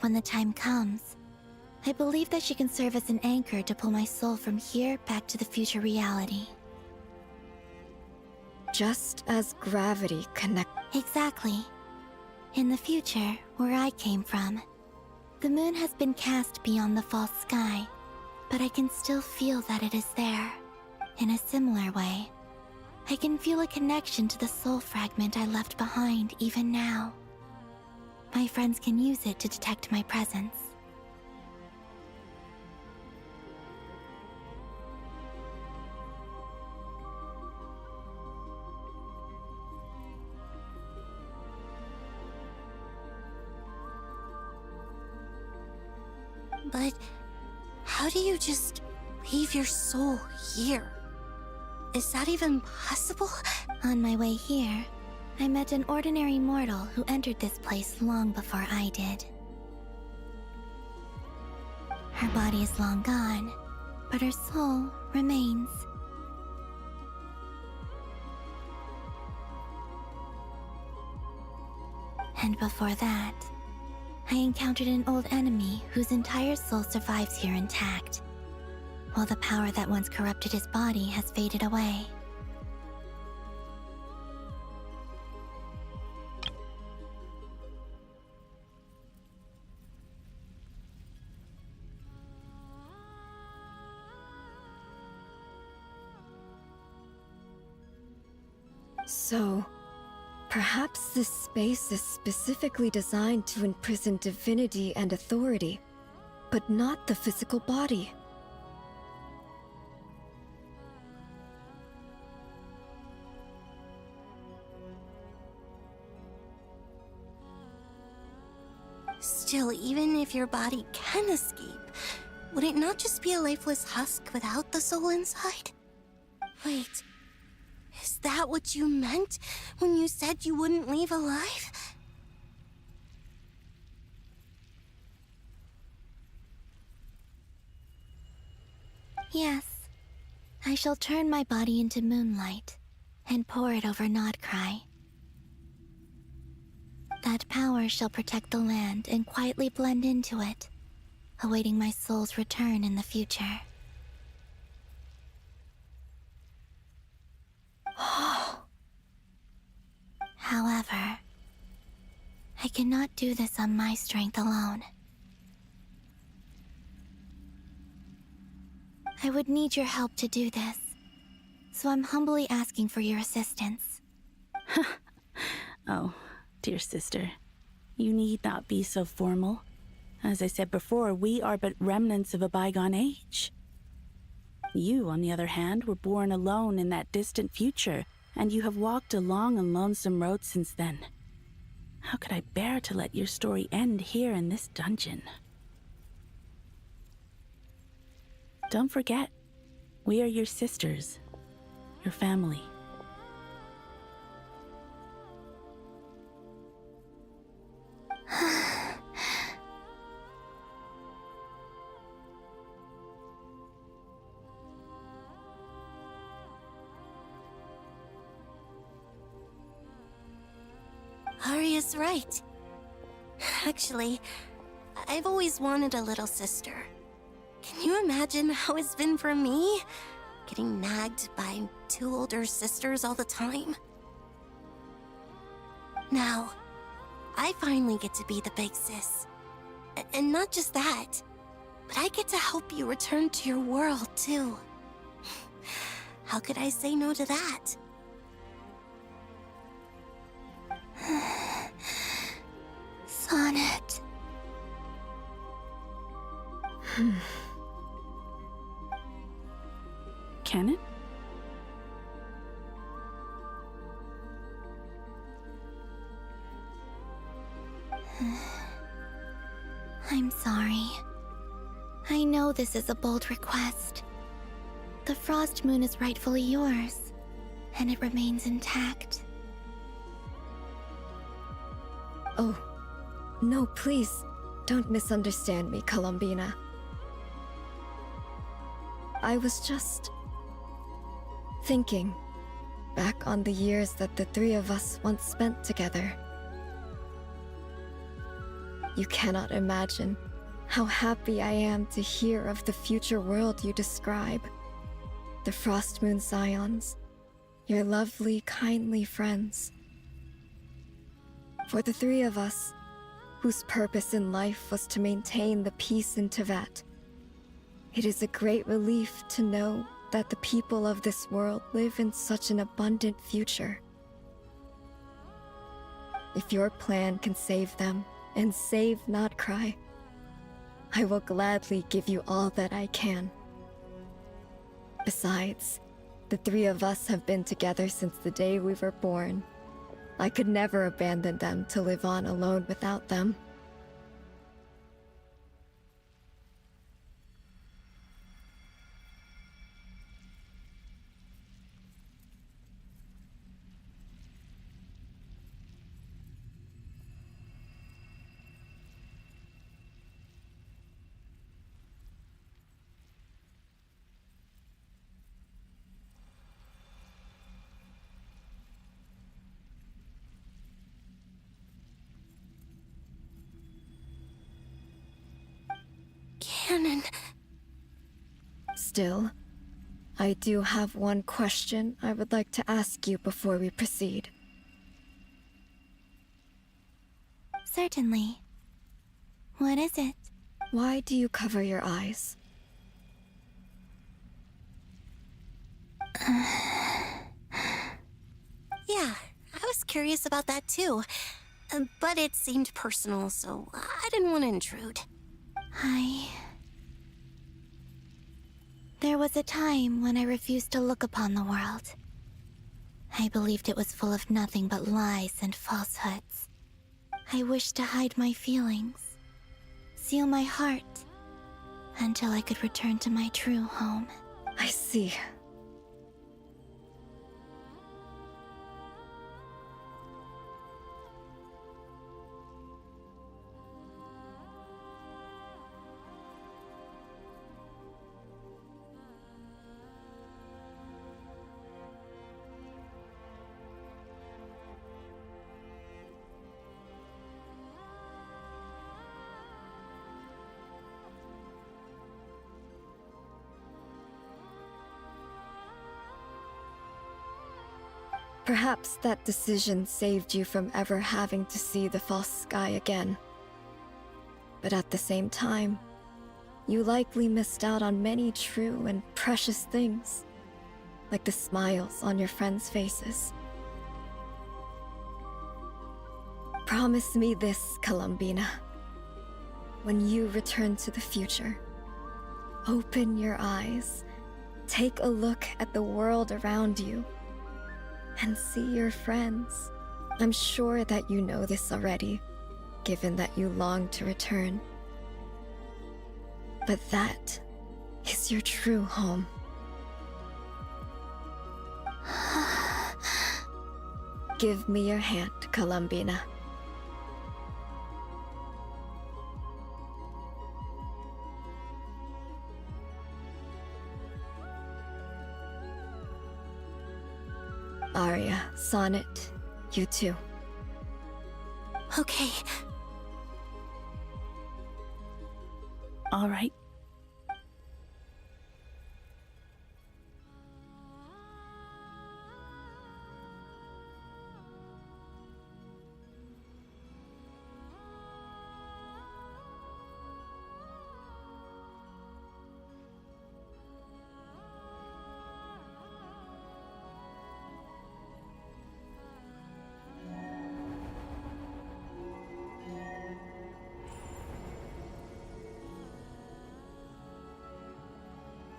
When the time comes, I believe that she can serve as an anchor to pull my soul from here back to the future reality. Just as gravity connects. Exactly. In the future, where I came from, the moon has been cast beyond the false sky, but I can still feel that it is there. In a similar way, I can feel a connection to the soul fragment I left behind even now. My friends can use it to detect my presence. But how do you just leave your soul here? Is that even possible? On my way here, I met an ordinary mortal who entered this place long before I did. Her body is long gone, but her soul remains. And before that, I encountered an old enemy whose entire soul survives here intact, while the power that once corrupted his body has faded away. So, perhaps this space is specifically designed to imprison divinity and authority, but not the physical body. Still, even if your body can escape, would it not just be a lifeless husk without the soul inside? Wait, is that what you meant when you said you wouldn't leave alive? Yes, I shall turn my body into moonlight and pour it over Nodcry. That power shall protect the land and quietly blend into it, awaiting my soul's return in the future. However, I cannot do this on my strength alone. I would need your help to do this, so I'm humbly asking for your assistance. Oh, dear sister, you need not be so formal. As I said before, we are but remnants of a bygone age. You, on the other hand, were born alone in that distant future, and you have walked a long and lonesome road since then. How could I bear to let your story end here in this dungeon? Don't forget, we are your sisters, your family. Arya's right. Actually, I've always wanted a little sister. Can you imagine how it's been for me? Getting nagged by two older sisters all the time. Now, I finally get to be the big sis. And not just that, but I get to help you return to your world, too. How could I say no to that? Sonnet. Kennen? I'm sorry. I know this is a bold request. The Frost Moon is rightfully yours, and it remains intact. Oh, no, please, don't misunderstand me, Columbina. I was just thinking back on the years that the three of us once spent together. You cannot imagine how happy I am to hear of the future world you describe. The Frost Moon Scions, your lovely, kindly friends. For the three of us, whose purpose in life was to maintain the peace in Teyvat, it is a great relief to know that the people of this world live in such an abundant future. If your plan can save them, and save, not cry, I will gladly give you all that I can. Besides, the three of us have been together since the day we were born. I could never abandon them to live on alone without them. Canon. Still, I do have one question I would like to ask you before we proceed. Certainly. What is it? Why do you cover your eyes? Yeah, I was curious about that too. But it seemed personal, so I didn't want to intrude. There was a time when I refused to look upon the world. I believed it was full of nothing but lies and falsehoods. I wished to hide my feelings, seal my heart, until I could return to my true home. I see. Perhaps that decision saved you from ever having to see the false sky again. But at the same time, you likely missed out on many true and precious things, like the smiles on your friends' faces. Promise me this, Columbina. When you return to the future, open your eyes, take a look at the world around you, and see your friends. I'm sure that you know this already, given that you long to return. But that is your true home. Give me your hand, Columbina. Arya, Sonnet, you too. Okay. All right.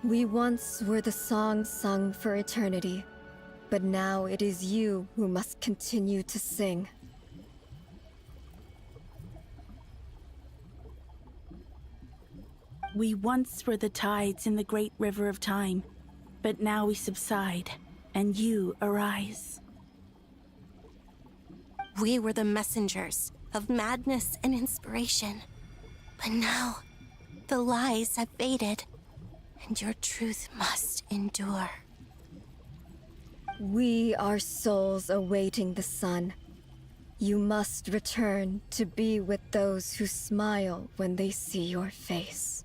We once were the song sung for eternity, but now it is you who must continue to sing. We once were the tides in the great river of time, but now we subside, and you arise. We were the messengers, of madness and inspiration. But now, the lies have faded, and your truth must endure. We are souls awaiting the sun. You must return to be with those who smile when they see your face.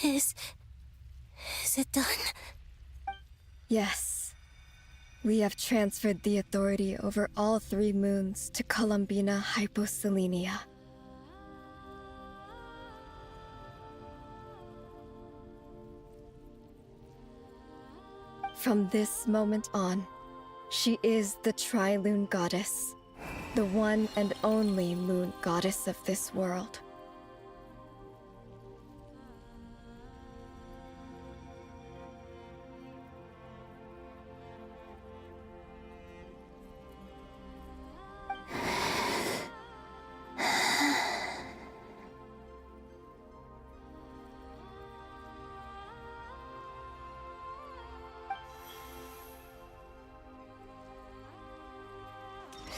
Is it done? Yes. We have transferred the authority over all 3 moons to Columbina Hyposelenia. From this moment on, she is the Tri-Lune Goddess, the one and only moon goddess of this world.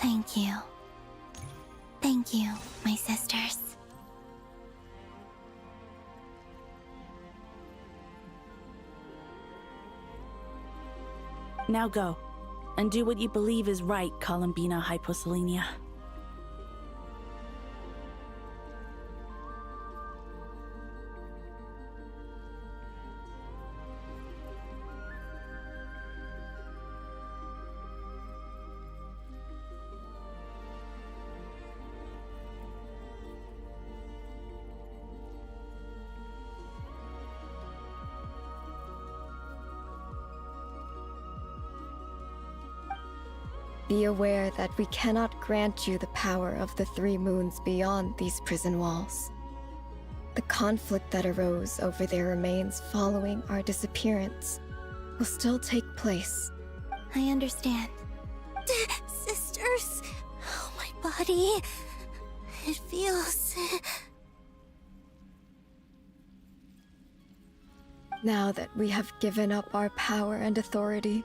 Thank you. Thank you, my sisters. Now go, and do what you believe is right, Columbina Hyposelenia. Be aware that we cannot grant you the power of the 3 moons beyond these prison walls. The conflict that arose over their remains following our disappearance will still take place. I understand. Sisters! Oh, my body. It feels... Now that we have given up our power and authority,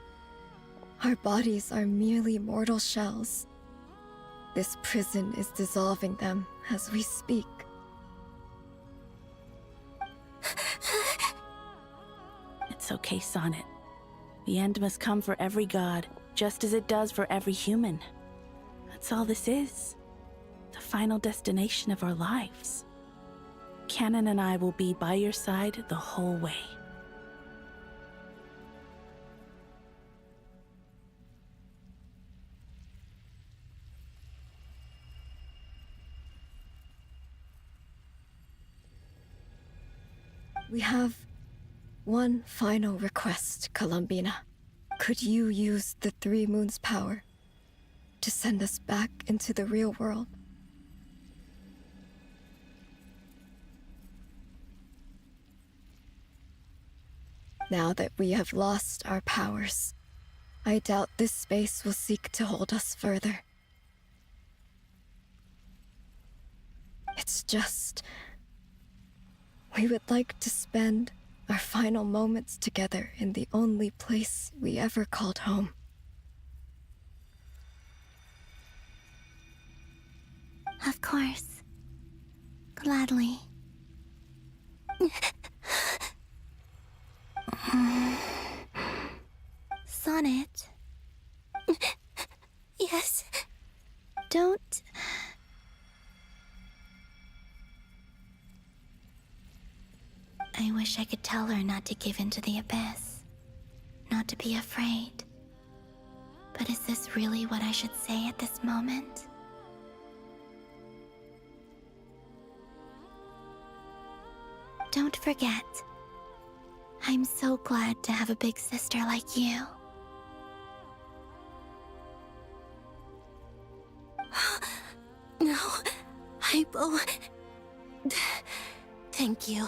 our bodies are merely mortal shells. This prison is dissolving them as we speak. It's okay, Sonnet. The end must come for every god, just as it does for every human. That's all this is. The final destination of our lives. Canon and I will be by your side the whole way. We have one final request, Columbina. Could you use the 3 moons' power to send us back into the real world? Now that we have lost our powers, I doubt this space will seek to hold us further. It's just... we would like to spend our final moments together in the only place we ever called home. Of course. Gladly. Sonnet. Yes? Don't... I wish I could tell her not to give in to the abyss. Not to be afraid. But is this really what I should say at this moment? Don't forget. I'm so glad to have a big sister like you. No, Hypo... Thank you.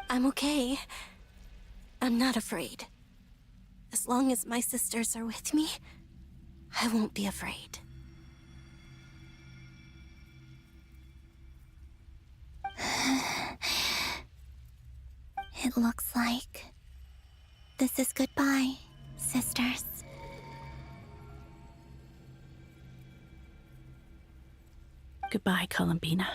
I'm okay. I'm not afraid. As long as my sisters are with me, I won't be afraid. It looks like this is goodbye, sisters. Goodbye, Columbina.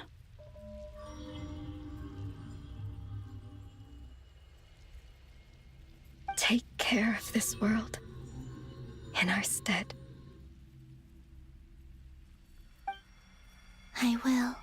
Take care of this world in our stead. I will.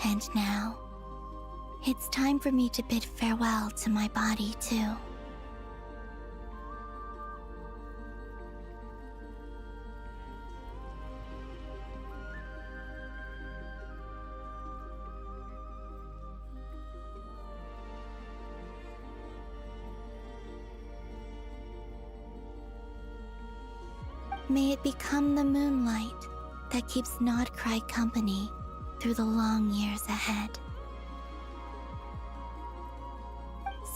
And now, it's time for me to bid farewell to my body, too. May it become the moonlight that keeps Nodcry company through the long years ahead.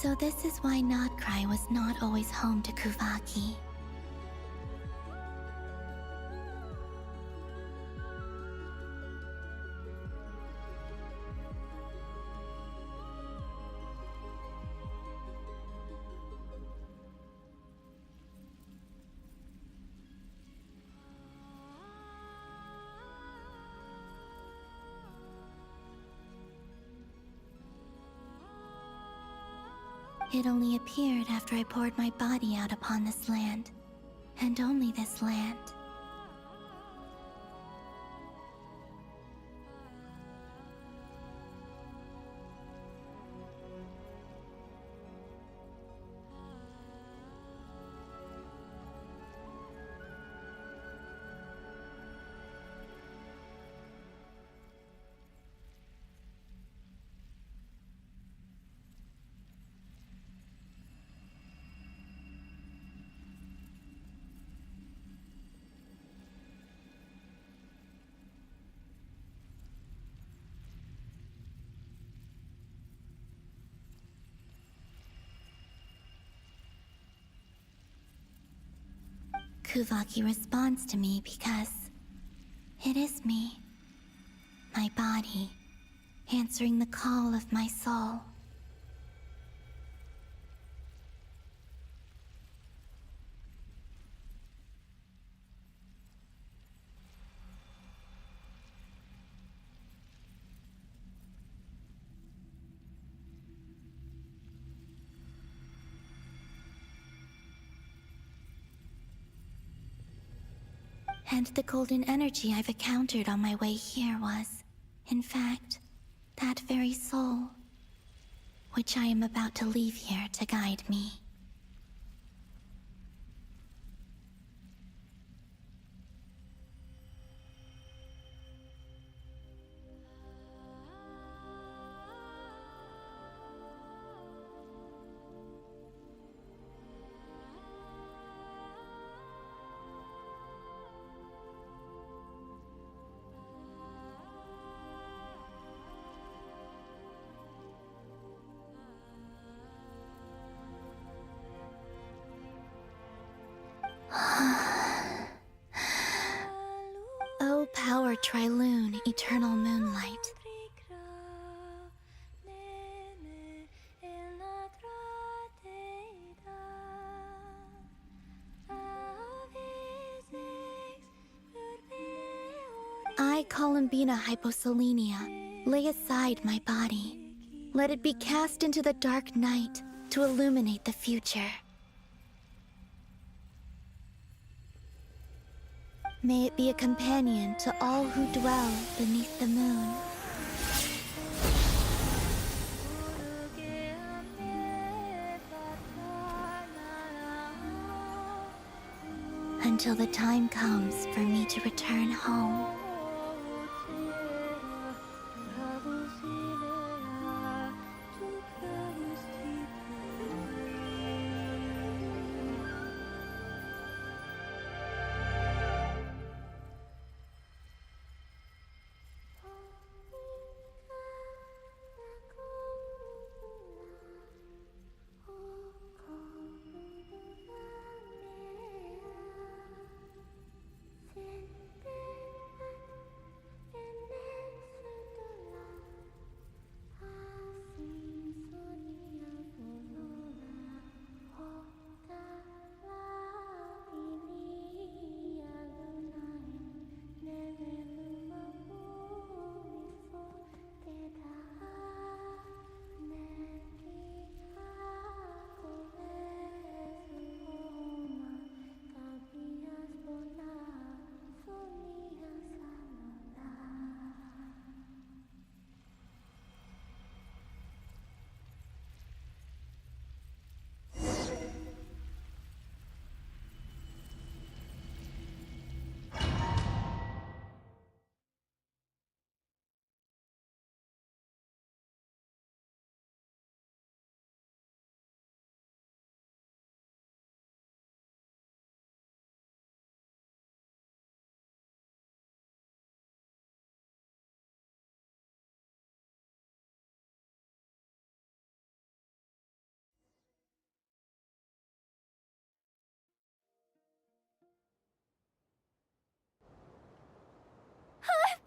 So this is why Nodcry was not always home to Kuvaki. It only appeared after I poured my body out upon this land, and only this land. Kuvaki responds to me because it is me, my body, answering the call of my soul. And the golden energy I've encountered on my way here was, in fact, that very soul, which I am about to leave here to guide me. O power Triloon, eternal moonlight. I, Columbina Hyposelenia, lay aside my body. Let it be cast into the dark night to illuminate the future. May it be a companion to all who dwell beneath the moon. Until the time comes for me to return home.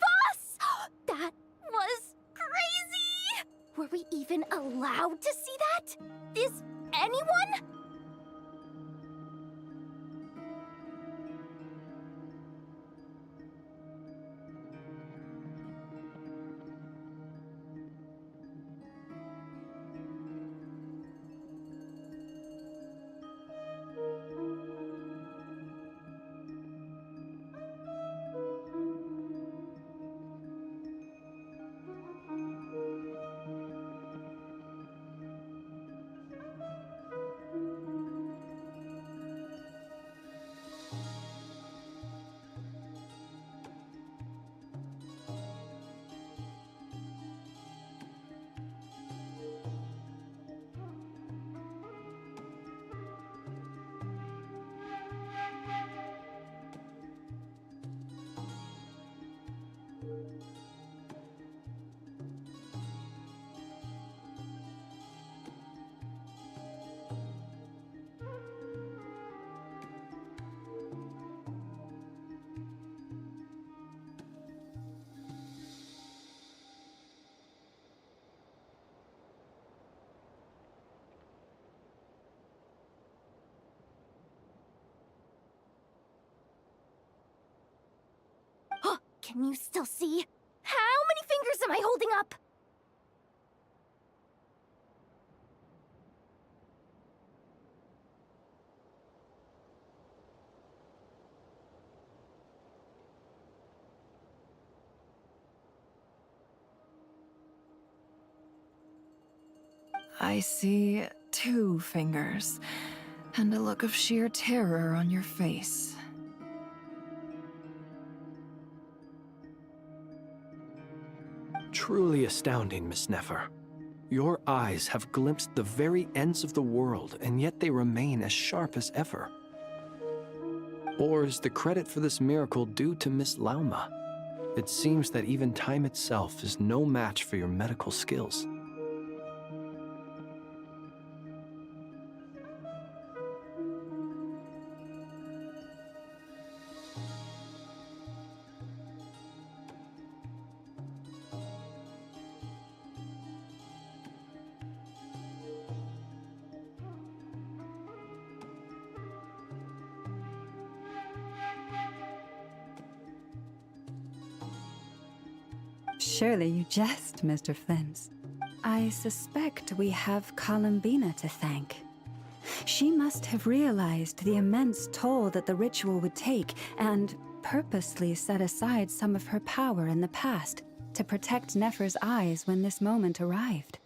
Boss! That was crazy! Were we even allowed to see that? Is anyone? Can you still see? How many fingers am I holding up? I see 2 fingers, and a look of sheer terror on your face. Truly astounding, Miss Nefer. Your eyes have glimpsed the very ends of the world, and yet they remain as sharp as ever. Or is the credit for this miracle due to Miss Lauma? It seems that even time itself is no match for your medical skills. Surely you jest, Mr. Flint. I suspect we have Columbina to thank. She must have realized the immense toll that the ritual would take and purposely set aside some of her power in the past to protect Nefer's eyes when this moment arrived.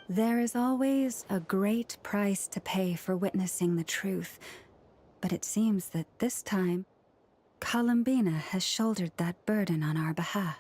There is always a great price to pay for witnessing the truth, but it seems that this time, Columbina has shouldered that burden on our behalf.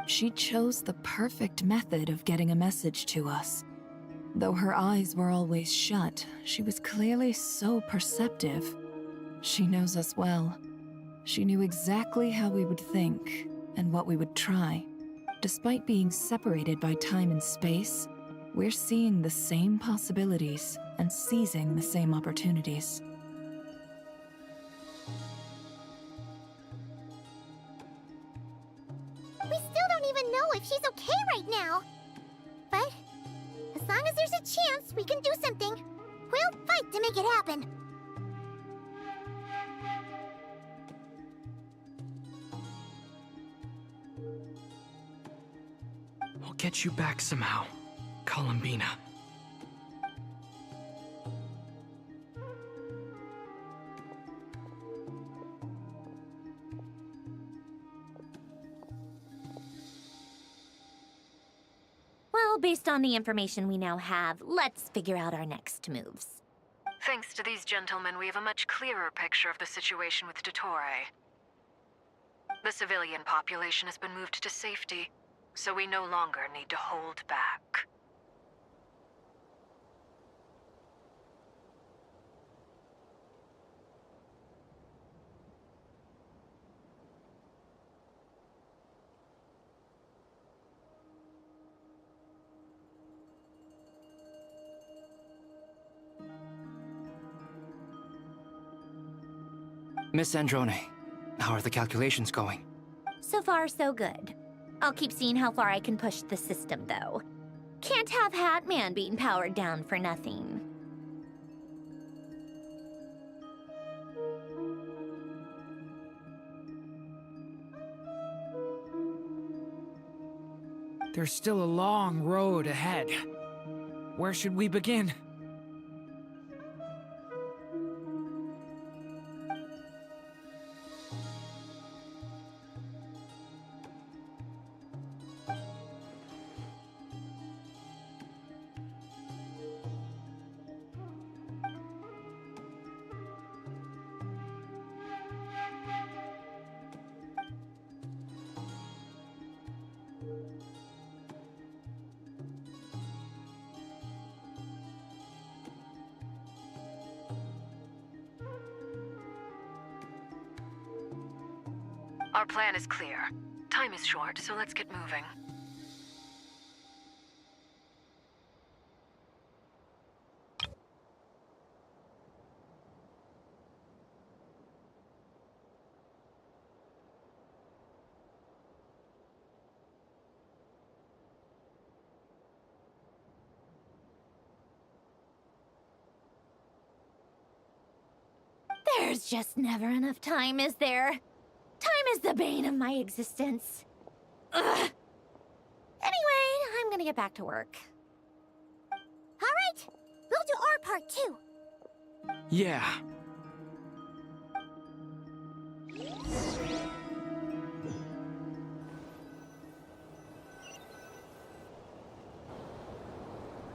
She chose the perfect method of getting a message to us. Though her eyes were always shut, she was clearly so perceptive. She knows us well. She knew exactly how we would think and what we would try. Despite being separated by time and space, we're seeing the same possibilities and seizing the same opportunities. We still don't even know if she's okay right now. But as long as there's a chance we can do something, we'll fight to make it happen. We'll get you back somehow, Columbina. Well, based on the information we now have, let's figure out our next moves. Thanks to these gentlemen, we have a much clearer picture of the situation with Dottore. The civilian population has been moved to safety, so we no longer need to hold back. Miss Androne, how are the calculations going? So far, so good. I'll keep seeing how far I can push the system, though. Can't have Hatman being powered down for nothing. There's still a long road ahead. Where should we begin? Our plan is clear. Time is short, so let's get moving. There's just never enough time, is there? Time is the bane of my existence. Ugh. Anyway, I'm gonna get back to work. All right, we'll do our part too. Yeah.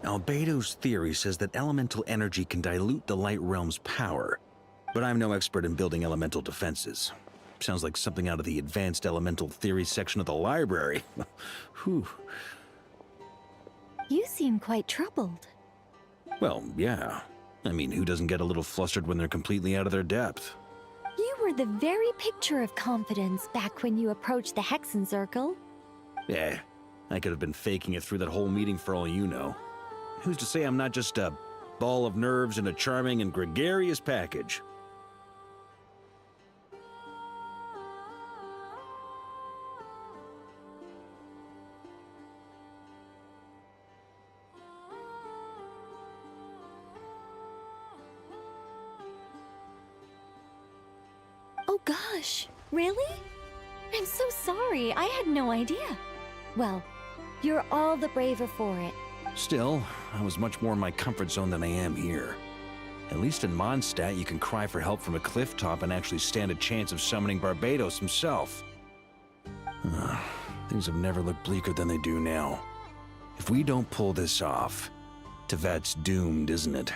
Albedo's theory says that elemental energy can dilute the light realm's power, but I'm no expert in building elemental defenses. Sounds like something out of the advanced elemental theory section of the library. Whew. You seem quite troubled. Well, yeah. I mean, who doesn't get a little flustered when they're completely out of their depth? You were the very picture of confidence back when you approached the Hexen Circle. Eh, I could have been faking it through that whole meeting for all you know. Who's to say I'm not just a ball of nerves in a charming and gregarious package? Oh gosh, really? I'm so sorry, I had no idea. Well, you're all the braver for it. Still, I was much more in my comfort zone than I am here. At least in Mondstadt, you can cry for help from a cliff top and actually stand a chance of summoning Barbados himself. Things have never looked bleaker than they do now. If we don't pull this off, Tevat's doomed, isn't it?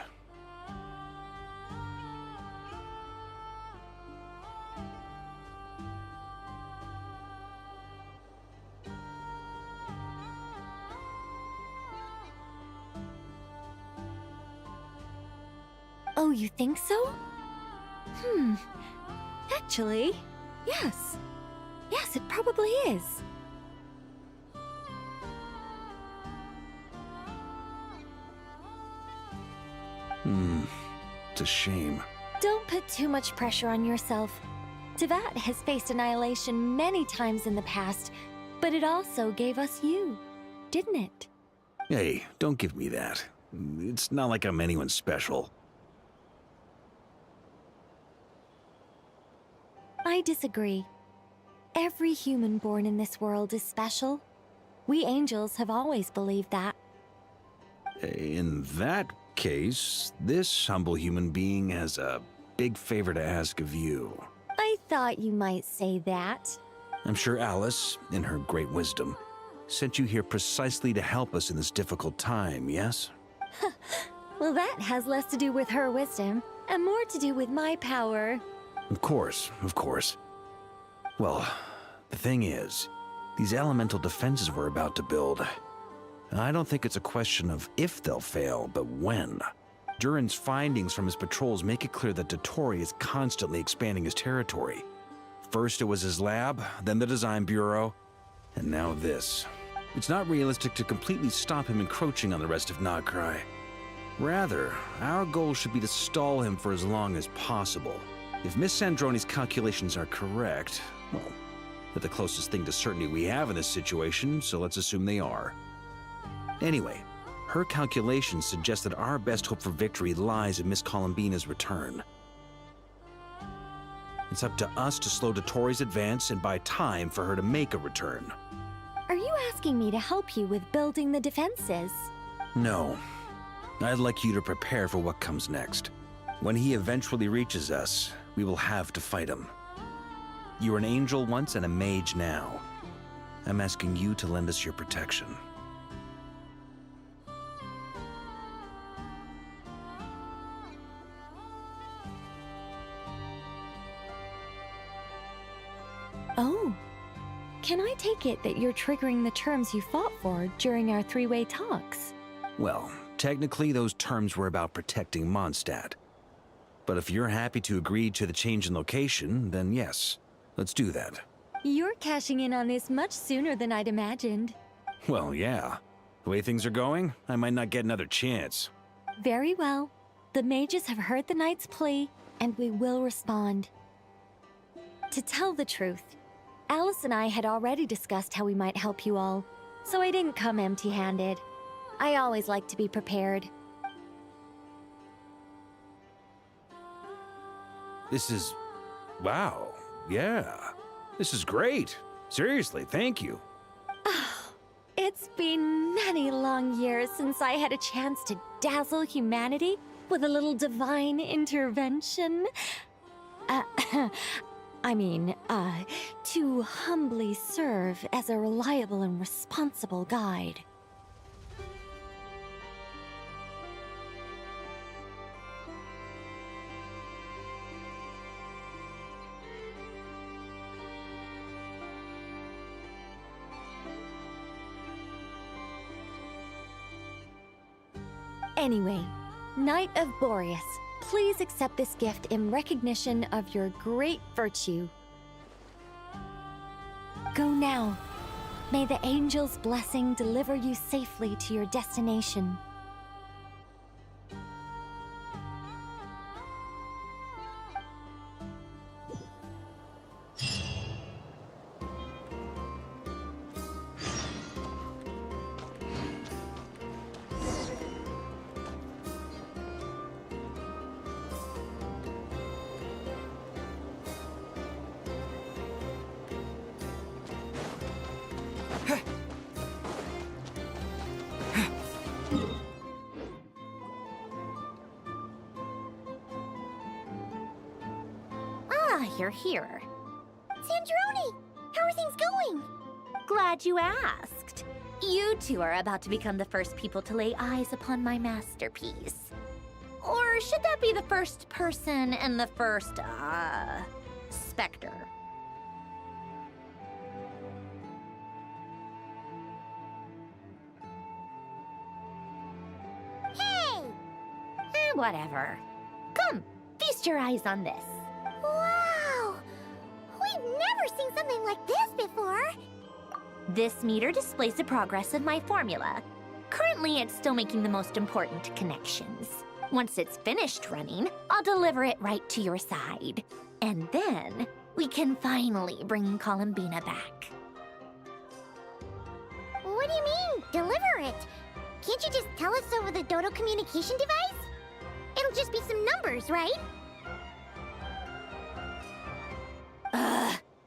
Oh, you think so? Actually, yes. Yes, it probably is. It's a shame. Don't put too much pressure on yourself. Tevat has faced annihilation many times in the past, but it also gave us you, didn't it? Hey, don't give me that. It's not like I'm anyone special. I disagree. Every human born in this world is special. We angels have always believed that. In that case, this humble human being has a big favor to ask of you. I thought you might say that. I'm sure Alice, in her great wisdom, sent you here precisely to help us in this difficult time, yes? Well, that has less to do with her wisdom, and more to do with my power. Of course, of course. Well, the thing is, these elemental defenses we're about to build, I don't think it's a question of if they'll fail, but when. Durin's findings from his patrols make it clear that Dottore is constantly expanding his territory. First it was his lab, then the design bureau, and now this. It's not realistic to completely stop him encroaching on the rest of Nagrai. Rather, our goal should be to stall him for as long as possible. If Miss Sandroni's calculations are correct, well, they're the closest thing to certainty we have in this situation, so let's assume they are. Anyway, her calculations suggest that our best hope for victory lies in Miss Columbina's return. It's up to us to slow Dottore's advance and buy time for her to make a return. Are you asking me to help you with building the defenses? No. I'd like you to prepare for what comes next. When he eventually reaches us, we will have to fight him. You were an angel once and a mage now. I'm asking you to lend us your protection. Oh. Can I take it that you're triggering the terms you fought for during our three-way talks? Well, technically those terms were about protecting Mondstadt. But if you're happy to agree to the change in location, then yes, let's do that. You're cashing in on this much sooner than I'd imagined. Well, yeah. The way things are going, I might not get another chance. Very well. The mages have heard the knight's plea, and we will respond. To tell the truth, Alice and I had already discussed how we might help you all, so I didn't come empty-handed. I always like to be prepared. This is... wow. Yeah. This is great. Seriously, thank you. It's been many long years since I had a chance to dazzle humanity with a little divine intervention. To humbly serve as a reliable and responsible guide. Anyway, Knight of Boreas, please accept this gift in recognition of your great virtue. Go now. May the angel's blessing deliver you safely to your destination. You're here. Sandrone! How are things going? Glad you asked. You two are about to become the first people to lay eyes upon my masterpiece. Or should that be the first person and the first, specter? Hey! Whatever. Come, feast your eyes on this. Wow! We've never seen something like this before! This meter displays the progress of my formula. Currently, it's still making the most important connections. Once it's finished running, I'll deliver it right to your side. And then, we can finally bring Columbina back. What do you mean, deliver it? Can't you just tell us over the Dodo communication device? It'll just be some numbers, right?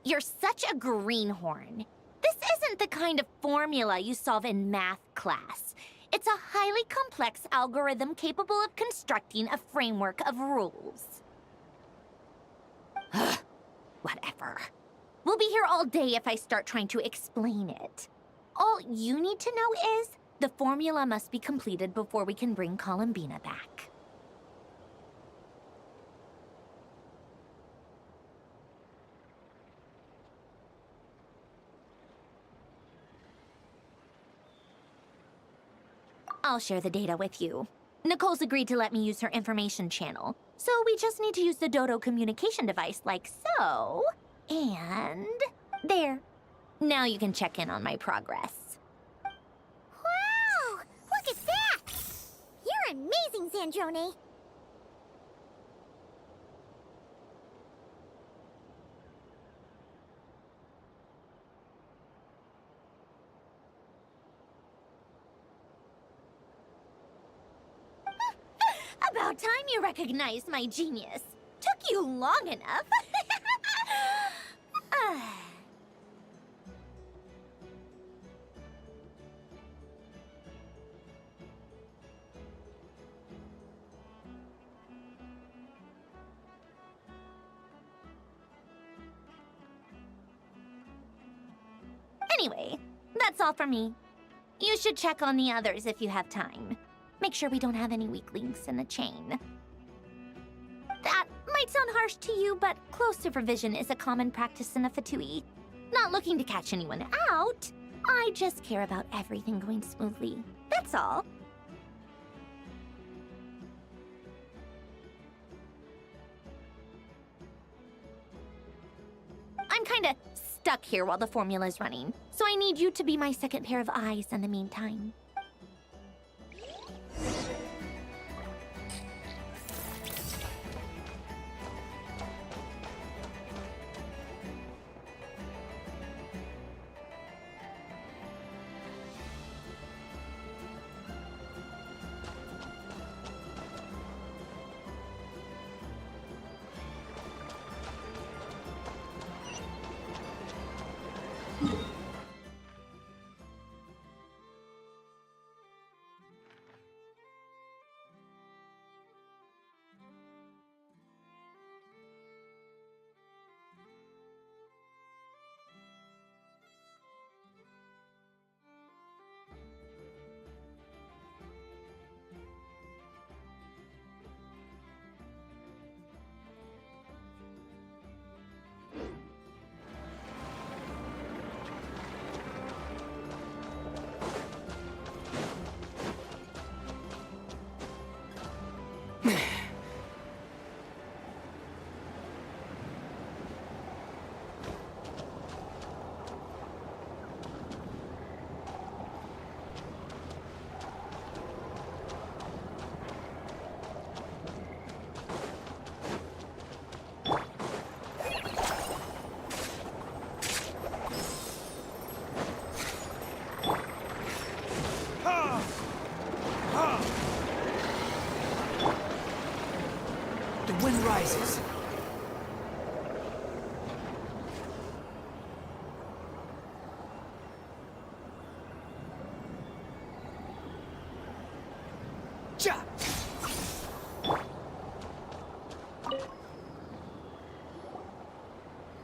You're such a greenhorn. This isn't the kind of formula you solve in math class. It's a highly complex algorithm capable of constructing a framework of rules. Whatever. We'll be here all day if I start trying to explain it. All you need to know is the formula must be completed before we can bring Columbina back. I'll share the data with you. Nicole's agreed to let me use her information channel, so we just need to use the Dodo communication device like so. And there. Now you can check in on my progress. Wow! Look at that! You're amazing, Sandrone! About time you recognized my genius. Took you long enough. Anyway, that's all for me. You should check on the others if you have time. Make sure we don't have any weak links in the chain. That might sound harsh to you, but close supervision is a common practice in the Fatui. Not looking to catch anyone out. I just care about everything going smoothly. That's all. I'm kinda stuck here while the formula's running, so I need you to be my second pair of eyes in the meantime. The wind rises. Ja!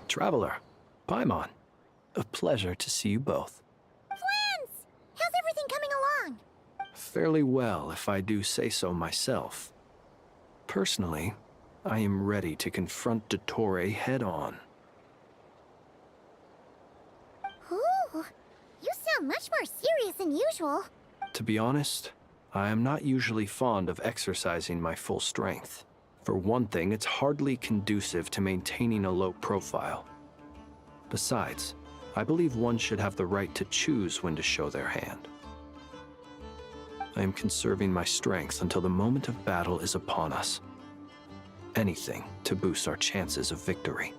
Traveler, Paimon, a pleasure to see you both. Twins! How's everything coming along? Fairly well, if I do say so myself. Personally, I am ready to confront Dottore head-on. Ooh, you sound much more serious than usual. To be honest, I am not usually fond of exercising my full strength. For one thing, it's hardly conducive to maintaining a low profile. Besides, I believe one should have the right to choose when to show their hand. I am conserving my strength until the moment of battle is upon us. Anything to boost our chances of victory.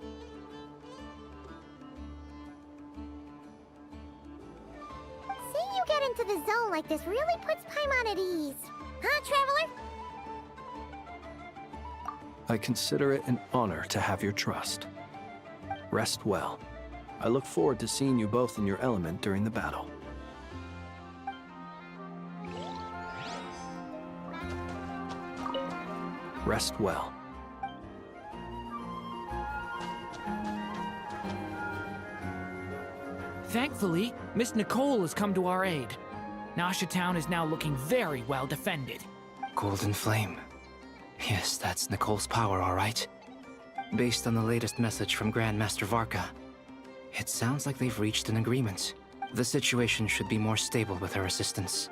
Seeing you get into the zone like this really puts Paimon at ease. Huh, Traveler? I consider it an honor to have your trust. Rest well. I look forward to seeing you both in your element during the battle. Rest well. Thankfully, Miss Nicole has come to our aid. Nasha Town is now looking very well defended. Golden Flame. Yes, that's Nicole's power, all right. Based on the latest message from Grandmaster Varka, it sounds like they've reached an agreement. The situation should be more stable with her assistance.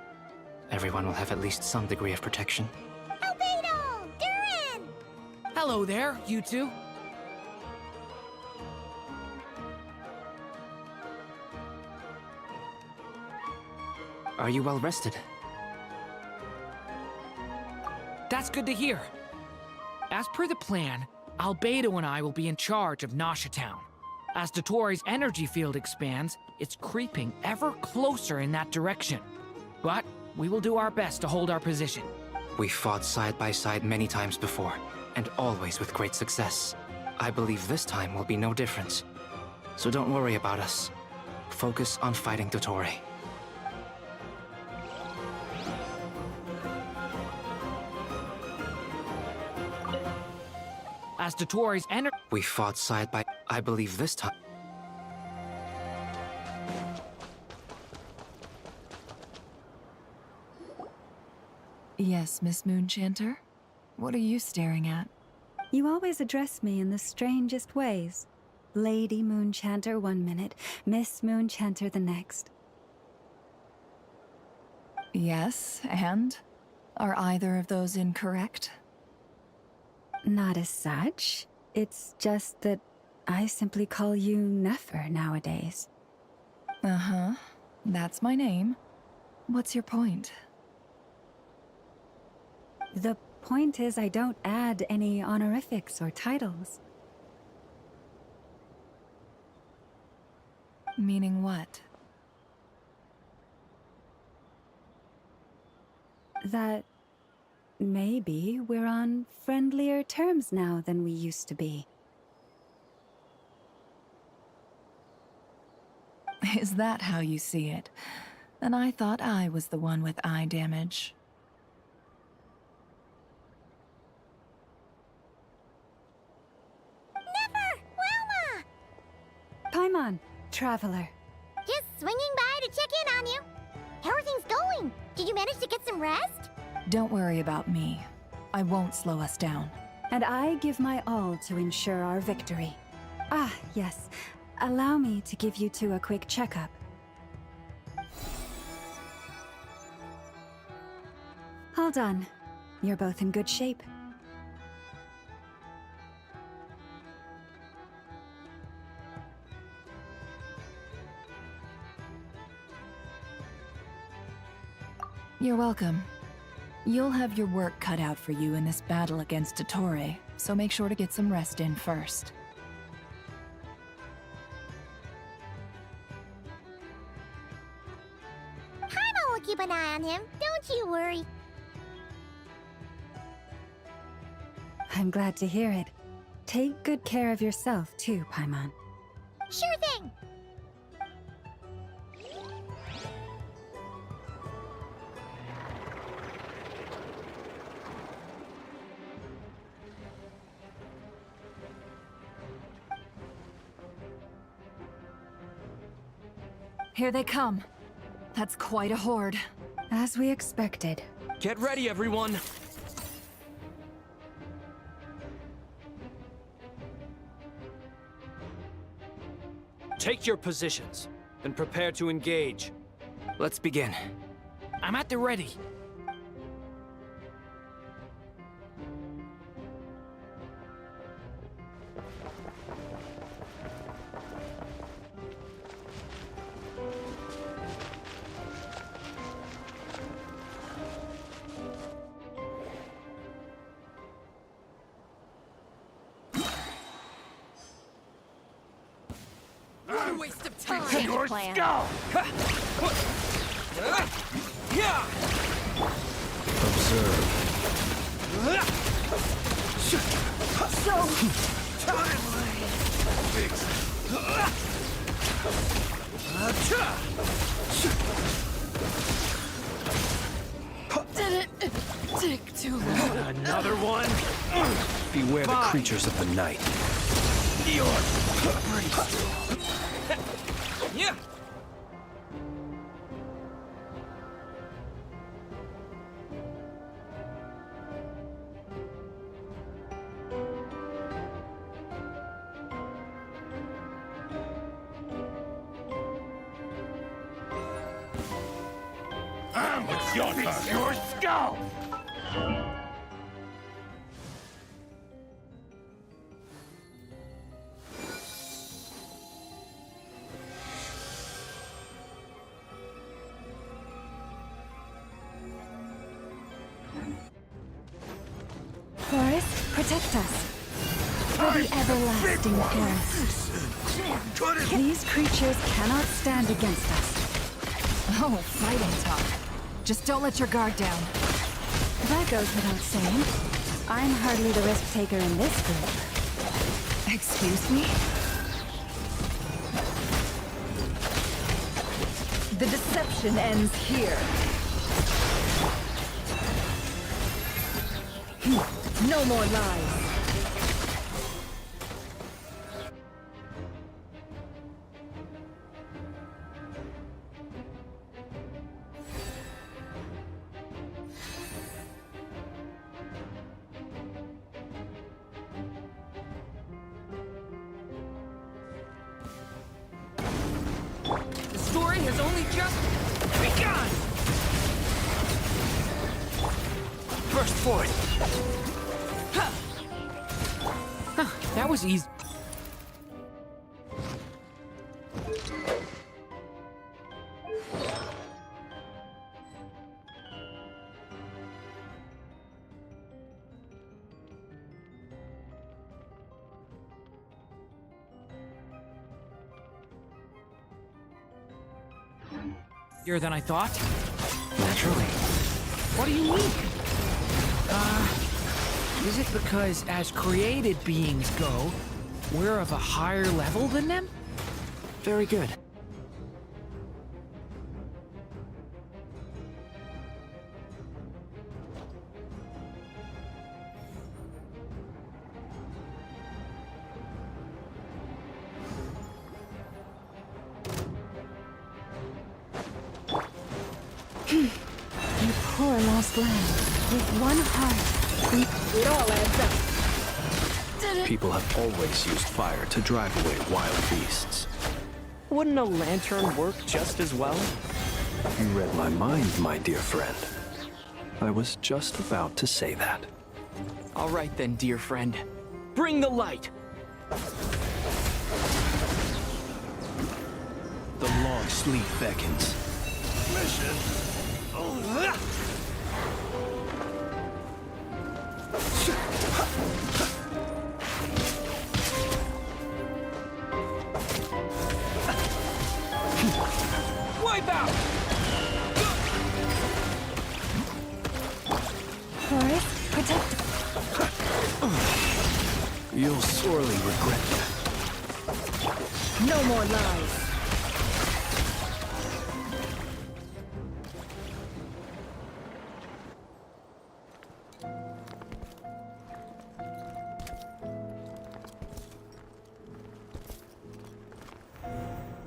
Everyone will have at least some degree of protection. Albedo! Durin! Hello there, you two. Are you well rested? That's good to hear. As per the plan, Albedo and I will be in charge of Nasha Town. As Dottore's energy field expands, it's creeping ever closer in that direction. But we will do our best to hold our position. We fought side by side many times before, and always with great success. I believe this time will be no different. So don't worry about us. Focus on fighting Dottore. As Dottore's energy... We fought side by... I believe this time... Yes, Miss Moonchanter? What are you staring at? You always address me in the strangest ways. Lady Moonchanter 1 minute, Miss Moonchanter the next. Yes, and? Are either of those incorrect? Not as such. It's just that I simply call you Nefer nowadays. Uh-huh. That's my name. What's your point? The point is I don't add any honorifics or titles. Meaning what? That maybe we're on friendlier terms now than we used to be. Is that how you see it? And I thought I was the one with eye damage. Never! Wilma! Paimon, traveler. Just swinging by to check in on you. How are things going? Did you manage to get some rest? Don't worry about me. I won't slow us down. And I give my all to ensure our victory. Ah, yes. Allow me to give you two a quick checkup. All done. You're both in good shape. You're welcome. You'll have your work cut out for you in this battle against Dottore, so make sure to get some rest in first. Paimon will keep an eye on him, don't you worry. I'm glad to hear it. Take good care of yourself too, Paimon. Sure thing! Here they come. That's quite a horde. As we expected. Get ready, everyone! Take your positions, and prepare to engage. Let's begin. I'm at the ready. What a waste of time! Your skull! Observe. Did it take too long? Another one? Beware the creatures of the night. You're pretty strong. Yeah! It's your turn. Your skull! Forest, protect us. For the everlasting forest. These creatures cannot stand against us. Oh, fighting talk. Just don't let your guard down. That goes without saying. I'm hardly the risk taker in this group. Excuse me? The deception ends here. No more lies. The story has only just begun! Burst forth! That was easy. Easier than I thought? Naturally. What do you mean? Is it because as created beings go, we're of a higher level than them? Very good. You poor lost land. With one heart. It all adds up. People have always used fire to drive away wild beasts. Wouldn't a lantern work just as well? You read my mind, my dear friend. I was just about to say that. All right then, dear friend. Bring the light! The long sleep beckons. Mission. Wipe out! Forest, protect. You'll sorely regret that. No more lies.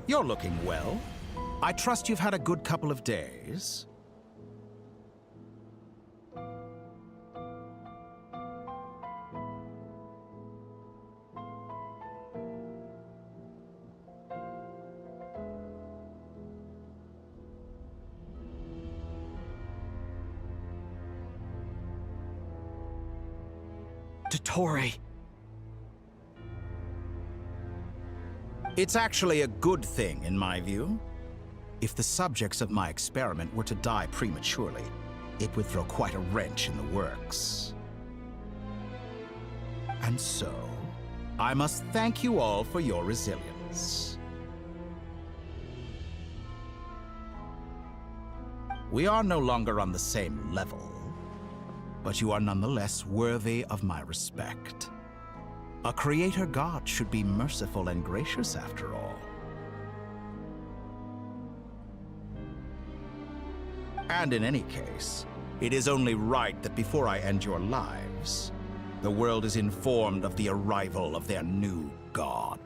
You're looking well. I trust you've had a good couple of days. Dottore. It's actually a good thing, in my view. If the subjects of my experiment were to die prematurely, it would throw quite a wrench in the works. And so, I must thank you all for your resilience. We are no longer on the same level, but you are nonetheless worthy of my respect. A creator god should be merciful and gracious after all. And in any case, it is only right that before I end your lives, the world is informed of the arrival of their new god.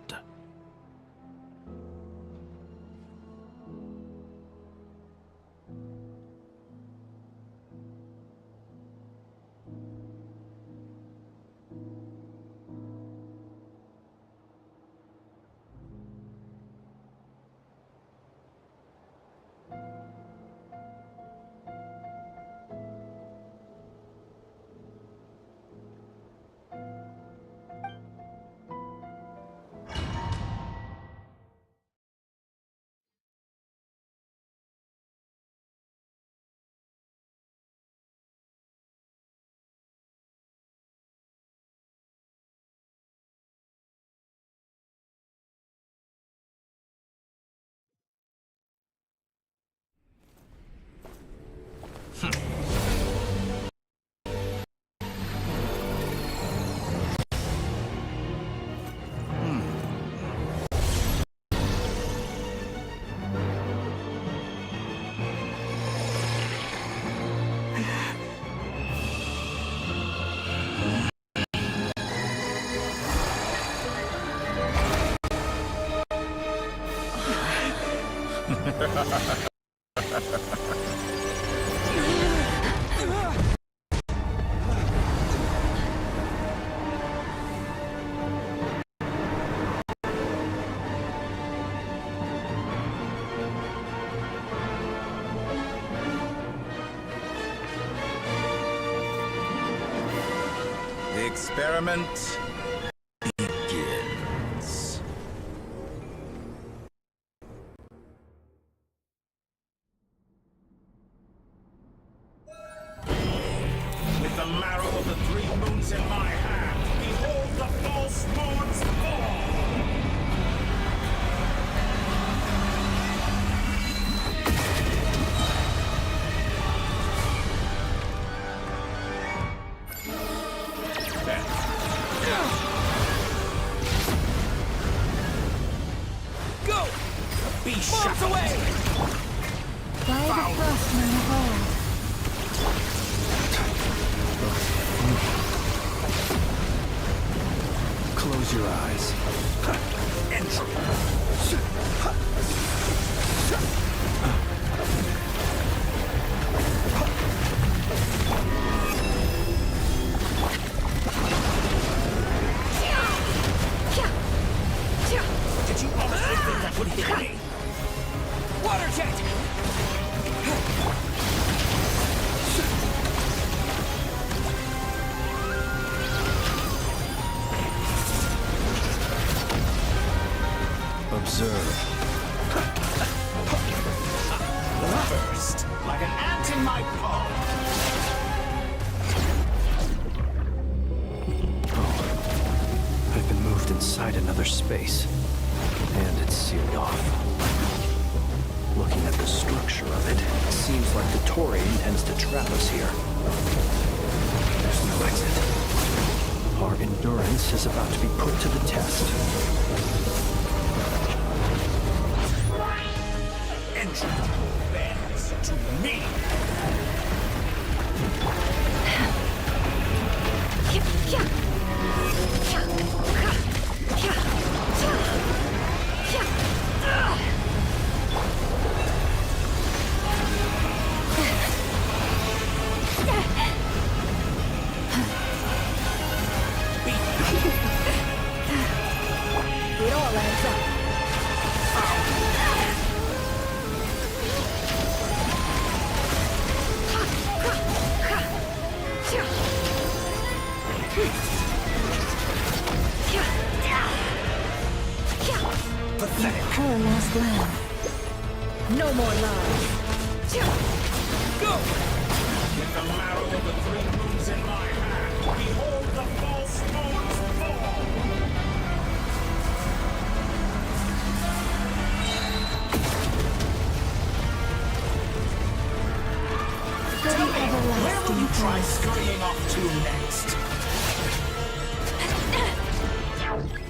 The experiment begins. With the marrow of the 3 moons in my hand, behold the false moon's fall! be Miles shackled. away! By the frostmoon of old. Close your eyes. Did you honestly think that would hit me? Water jet! Observe. First, like an ant in my paw. I've been moved inside another space, and it's sealed off. Looking at the structure of it, it seems like the Tory intends to trap us here. There's no exit. Our endurance is about to be put to the test. Entry bends to me. It all adds up. Pathetic. Poor lost land. No more lies. Go! With the marrow of the three moons in my hand, behold the false moons fall. Tell me, where will you try scurrying off to next?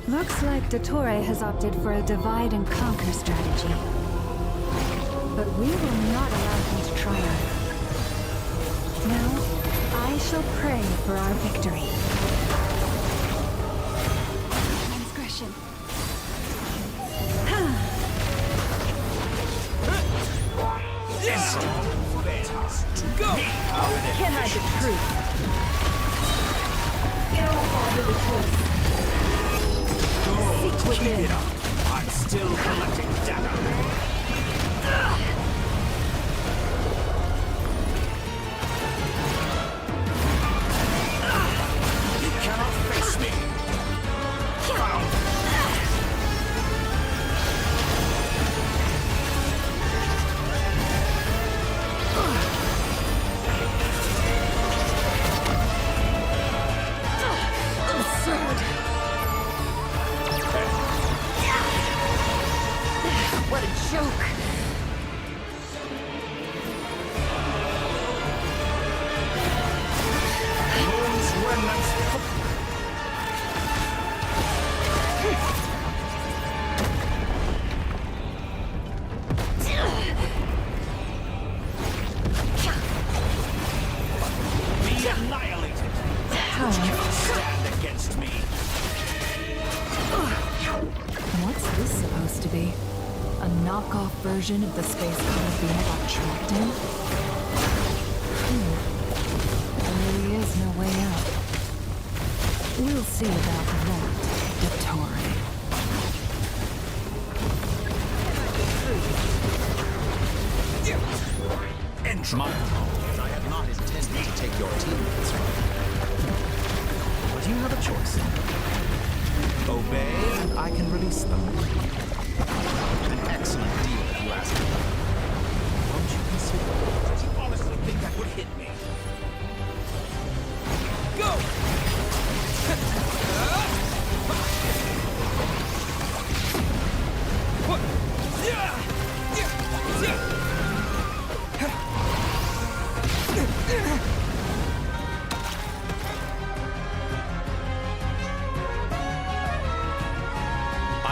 Looks like Dottore has opted for a divide and conquer strategy. But we will not allow him to triumph. Now, I shall pray for our victory. Transgression. Go! Can't hide the truth. Under the truth. Seek Keep within. it up. I'm still collecting data. You cannot face me. Found. What a joke! Moon's remnants. Be annihilated. You cannot stand against me. What's this supposed to be? A knockoff version of the space Columbina got trapped in? There really is no way out. We'll see about that, Dottore. Entry. My apologies. I had not intended to take your teammates from you. But you have a choice. Obey, I can release them. An excellent deal, if you ask me. Won't you consider it? Did you honestly think that would hit me? Go!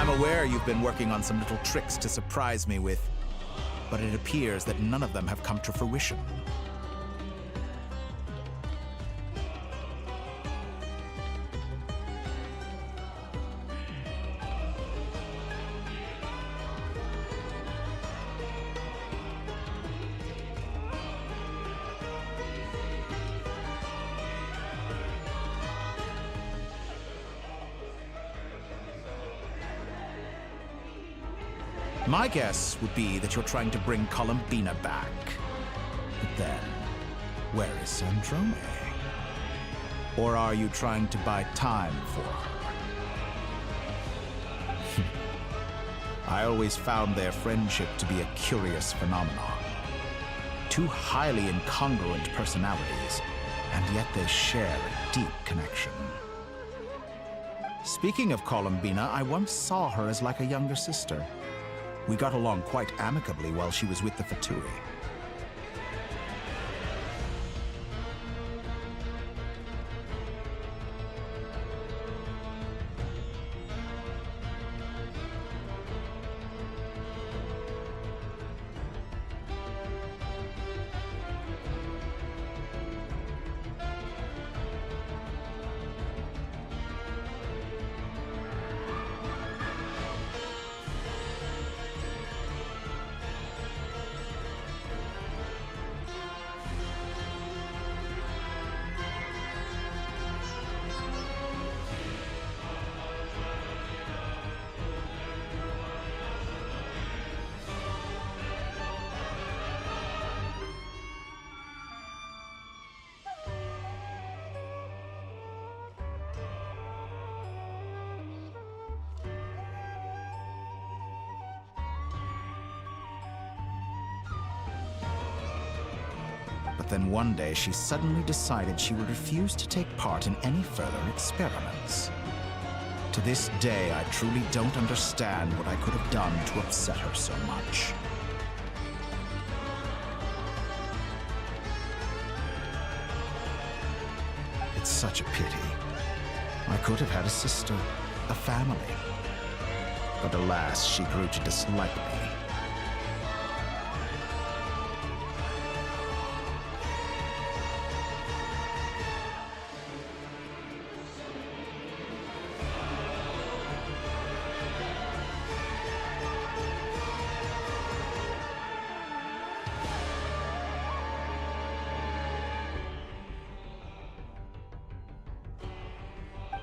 I'm aware you've been working on some little tricks to surprise me with, but it appears that none of them have come to fruition. My guess would be that you're trying to bring Columbina back. But then, where is Sandrome? Or are you trying to buy time for her? I always found their friendship to be a curious phenomenon. Two highly incongruent personalities, and yet they share a deep connection. Speaking of Columbina, I once saw her as like a younger sister. We got along quite amicably while she was with the Fatui. Then one day, she suddenly decided she would refuse to take part in any further experiments. To this day, I truly don't understand what I could have done to upset her so much. It's such a pity. I could have had a sister, a family. But alas, she grew to dislike me.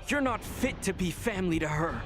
You're not fit to be family to her.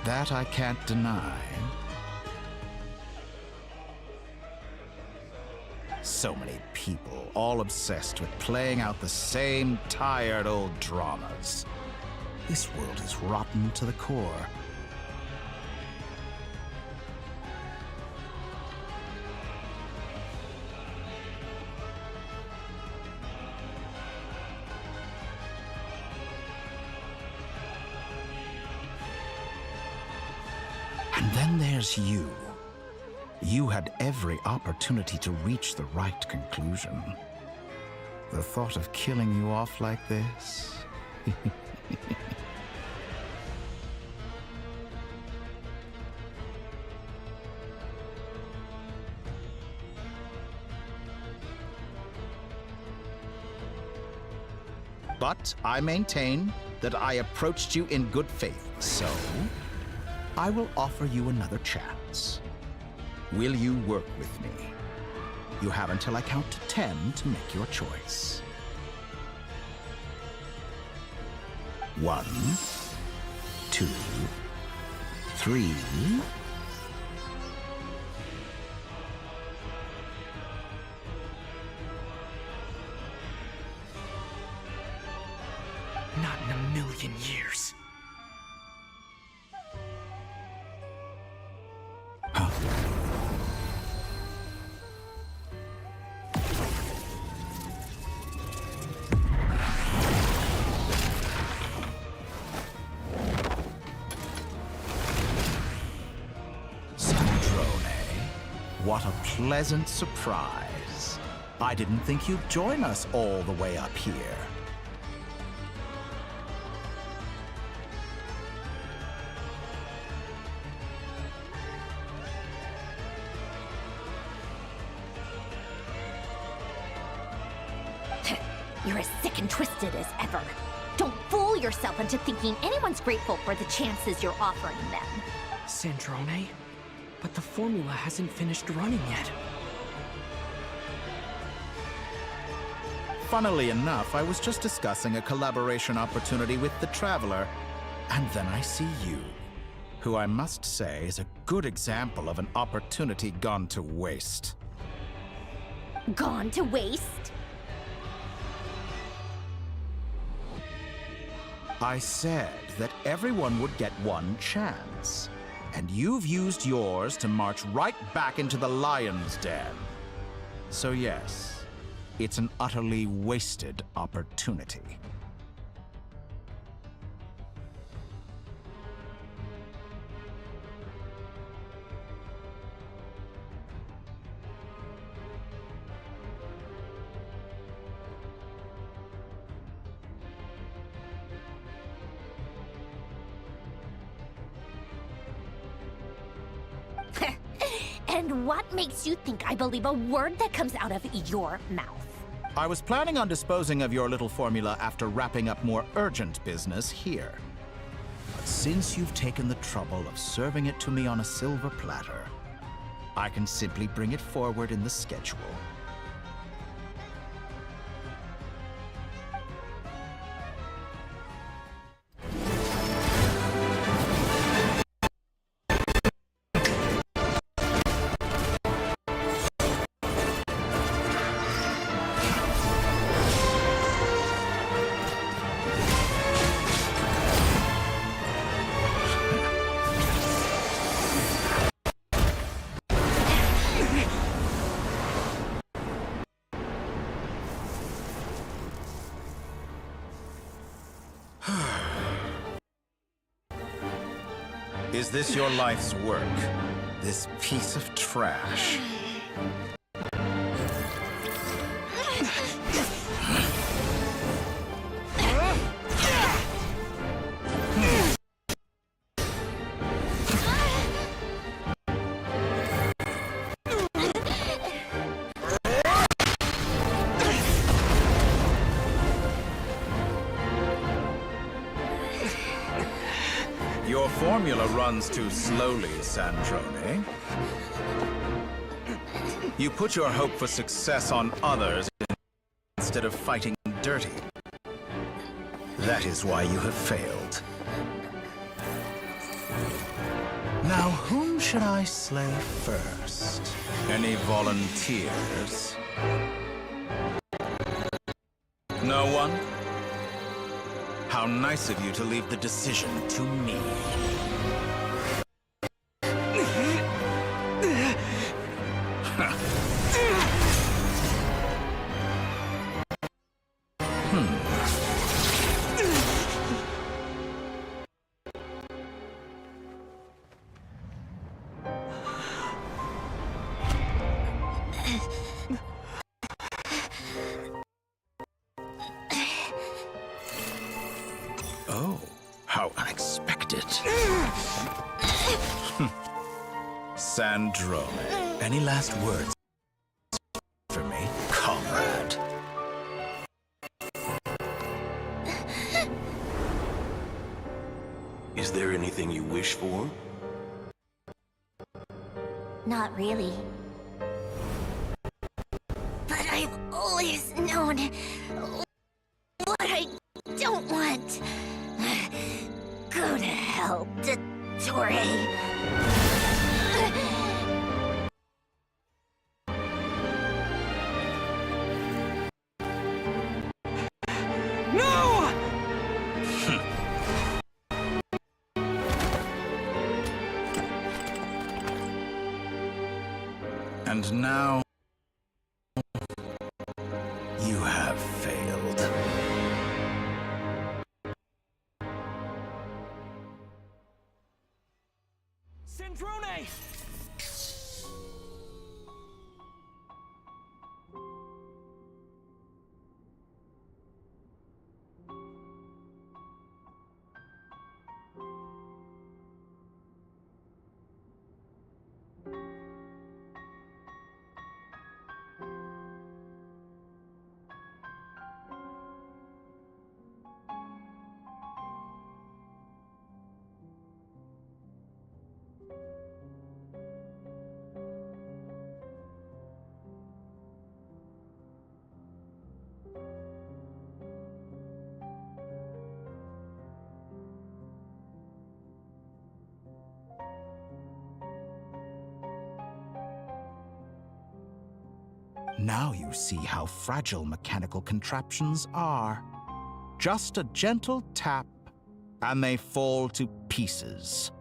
That I can't deny. So many people, all obsessed with playing out the same tired old dramas. This world is rotten to the core. And then there's you. You had every opportunity to reach the right conclusion. The thought of killing you off like this? But I maintain that I approached you in good faith, so I will offer you another chance. Will you work with me? You have until I count to 10 to make your choice. 1, 2, 3. Not in a million years. What a pleasant surprise. I didn't think you'd join us all the way up here. You're as sick and twisted as ever. Don't fool yourself into thinking anyone's grateful for the chances you're offering them. Sandrone? But the formula hasn't finished running yet. Funnily enough, I was just discussing a collaboration opportunity with the Traveler, and then I see you, who I must say is a good example of an opportunity gone to waste. Gone to waste? I said that everyone would get one chance, and you've used yours to march right back into the lion's den. So yes, it's an utterly wasted opportunity. And what makes you think I believe a word that comes out of your mouth? I was planning on disposing of your little formula after wrapping up more urgent business here. But since you've taken the trouble of serving it to me on a silver platter, I can simply bring it forward in the schedule. Is this your life's work? This piece of trash? Your formula runs too slowly, Sandrone. You put your hope for success on others instead of fighting dirty. That is why you have failed. Now, whom should I slay first? Any volunteers? No one? How nice of you to leave the decision to me. Sandrone, any last words for me, comrade? Is there anything you wish for? Not really. But I've always known what I don't want. Go to hell, Dottore. No! And now, you have failed. Sandrone! Now you see how fragile mechanical contraptions are. Just a gentle tap, and they fall to pieces.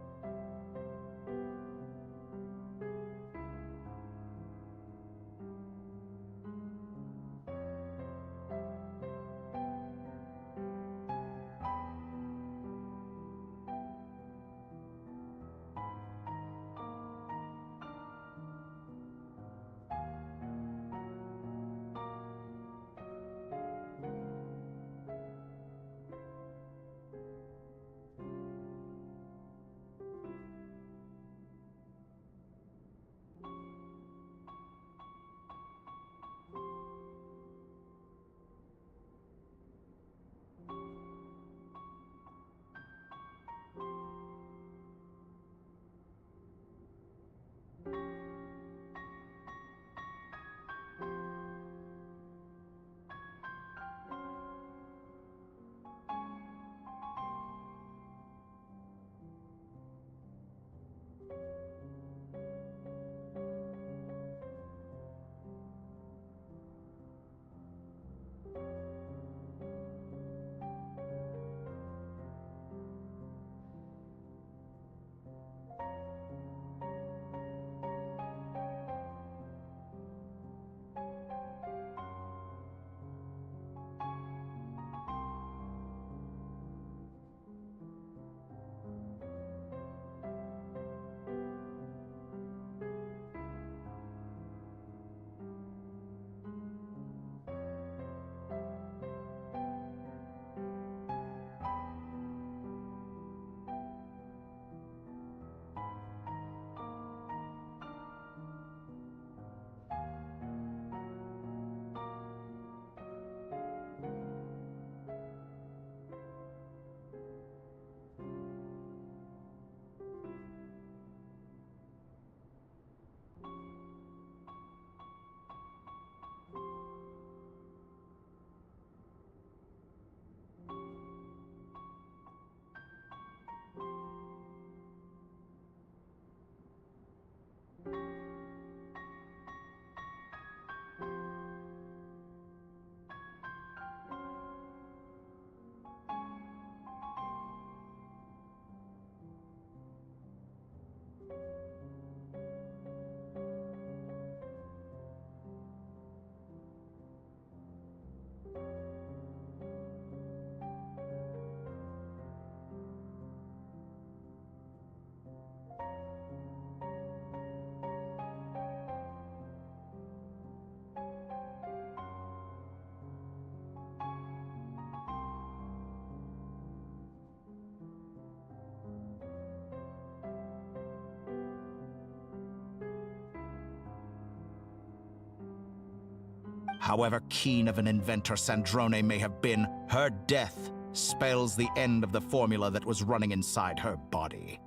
However keen of an inventor Sandrone may have been, her death spells the end of the formula that was running inside her body.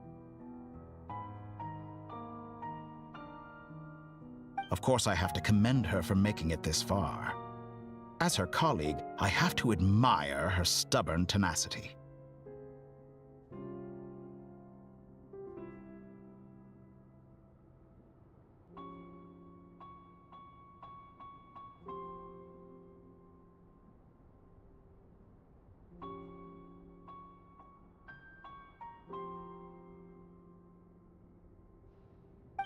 Of course, I have to commend her for making it this far. As her colleague, I have to admire her stubborn tenacity.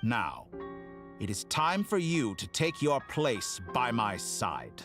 Now, it is time for you to take your place by my side.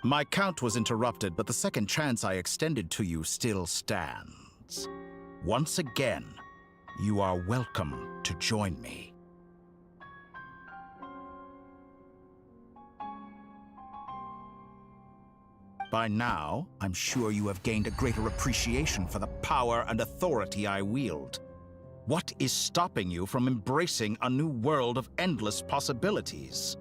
My count was interrupted, but the second chance I extended to you still stands. Once again, you are welcome to join me. By now, I'm sure you have gained a greater appreciation for the power and authority I wield. What is stopping you from embracing a new world of endless possibilities?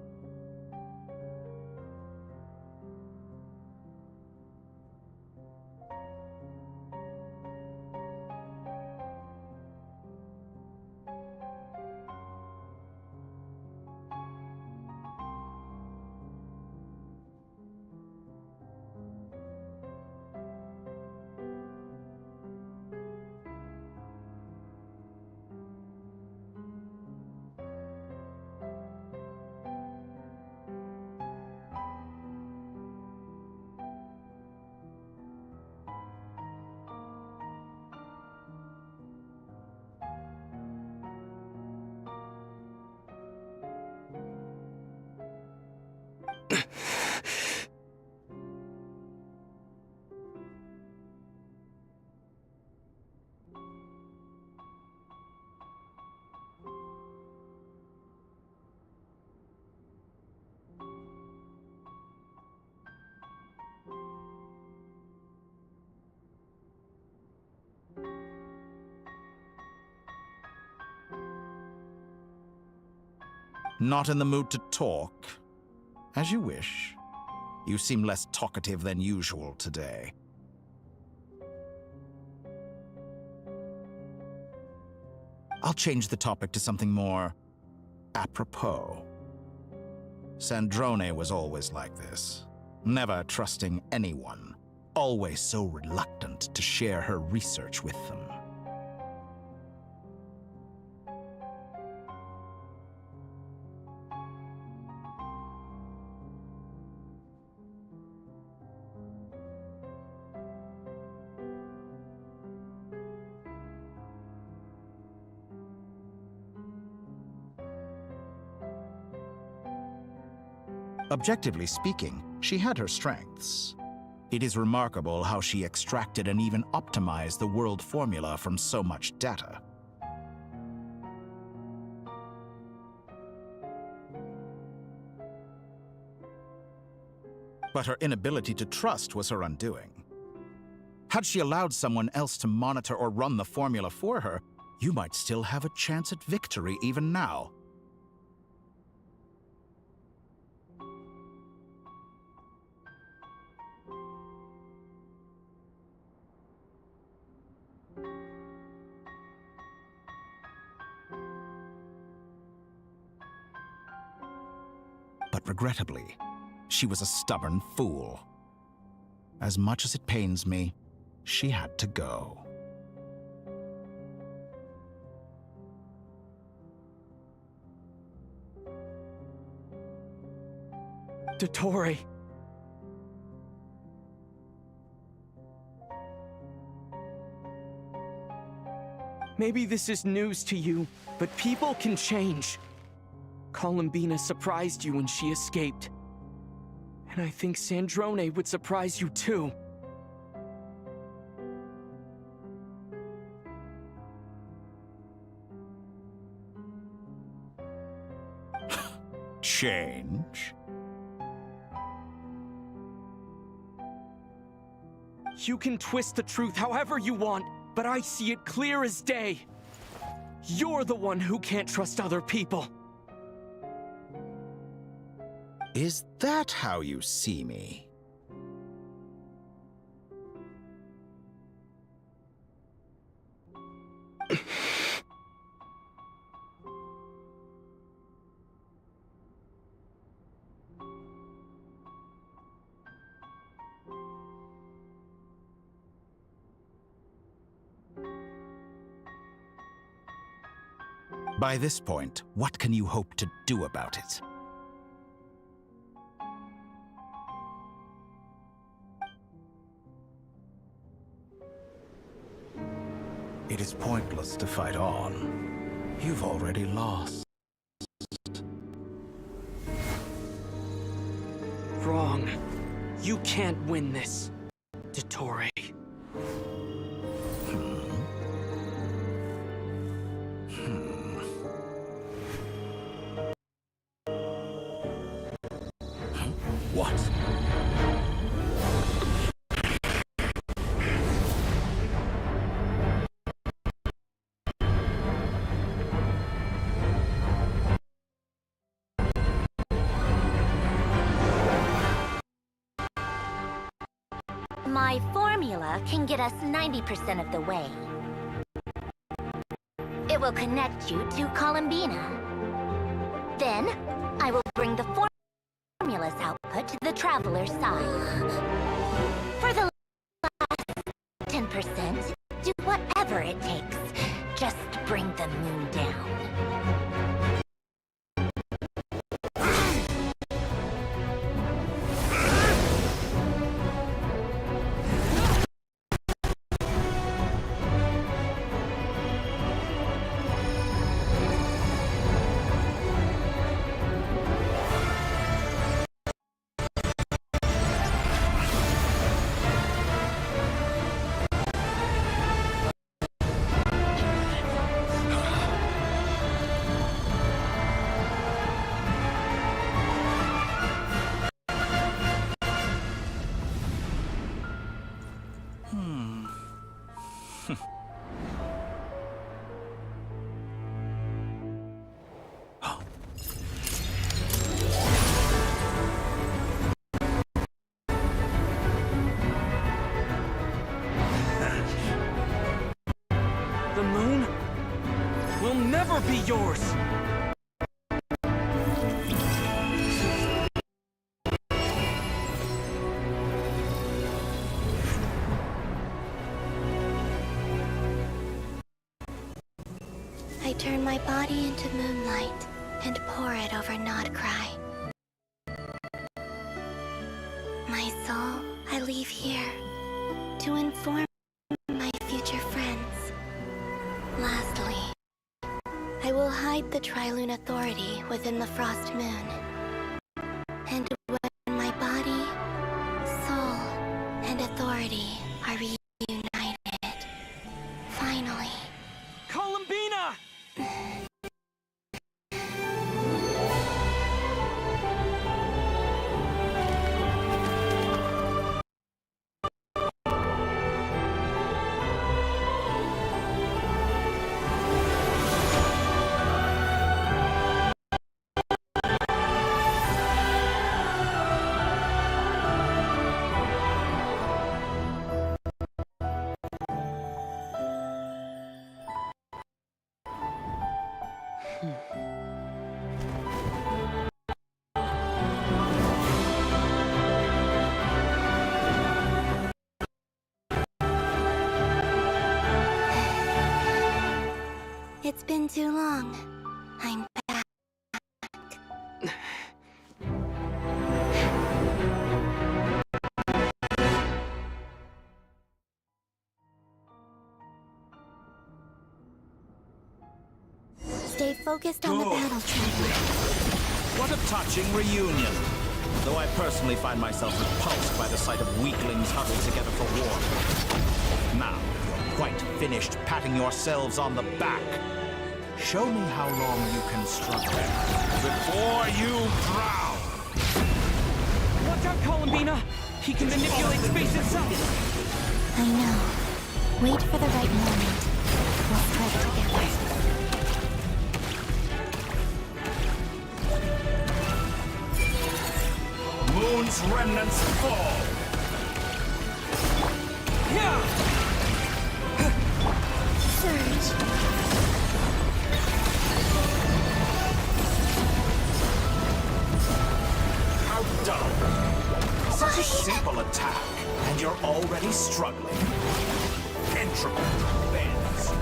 Not in the mood to talk? As you wish. You seem less talkative than usual today. I'll change the topic to something more apropos. Sandrone was always like this, never trusting anyone, always so reluctant to share her research with them. Objectively speaking, she had her strengths. It is remarkable how she extracted and even optimized the world formula from so much data. But her inability to trust was her undoing. Had she allowed someone else to monitor or run the formula for her, You might still have a chance at victory even now. But regrettably, she was a stubborn fool. As much as it pains me, she had to go. Dottore! Maybe this is news to you, but people can change. Columbina surprised you when she escaped. And I think Sandrone would surprise you too. Change? You can twist the truth however you want, but I see it clear as day. You're the one who can't trust other people. Is that how you see me? By this point, what can you hope to do about it? It is pointless to fight on. You've already lost. Wrong. You can't win this, Dottore. What? My formula can get us 90% of the way. It will connect you to Columbina. Then, I will bring the formula's output to the Traveler's side. For the last 10%, do whatever it takes. Just bring the moon down. The moon will never be yours! I turn my body into moonlight and pour it over Nodcry. My soul I leave here to inform my future friends. Lastly, I will hide the Trilune Authority within the Frost Moon. And when my body, soul, and authority are reunited, finally... Columbina! It's been too long. I'm back. Stay focused on the battle track. What a touching reunion. Though I personally find myself repulsed by the sight of weaklings huddled together for war. Now, you're quite finished patting yourselves on the back. Show me how long you can struggle before you drown. Watch out, Columbina! He can manipulate space itself! I know. Wait for the right moment. We'll strike together. Moon's remnants fall! Surge. How dull. Such a simple attack, and you're already struggling. Integral bends.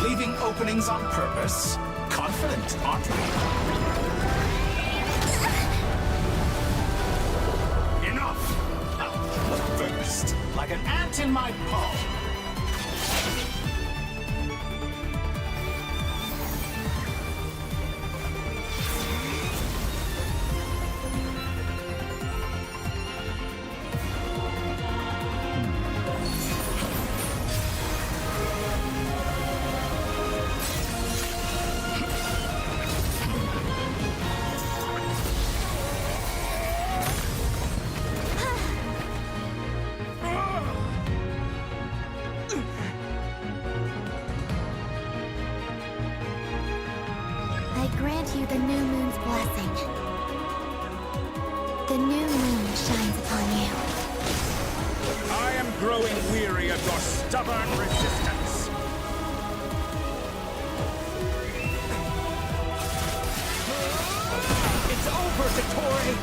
Leaving openings on purpose. Confident, aren't we? Enough! First, like an ant in my palm. I grant you the new moon's blessing. The new moon shines upon you. I am growing weary of your stubborn resistance. It's over, Dottore!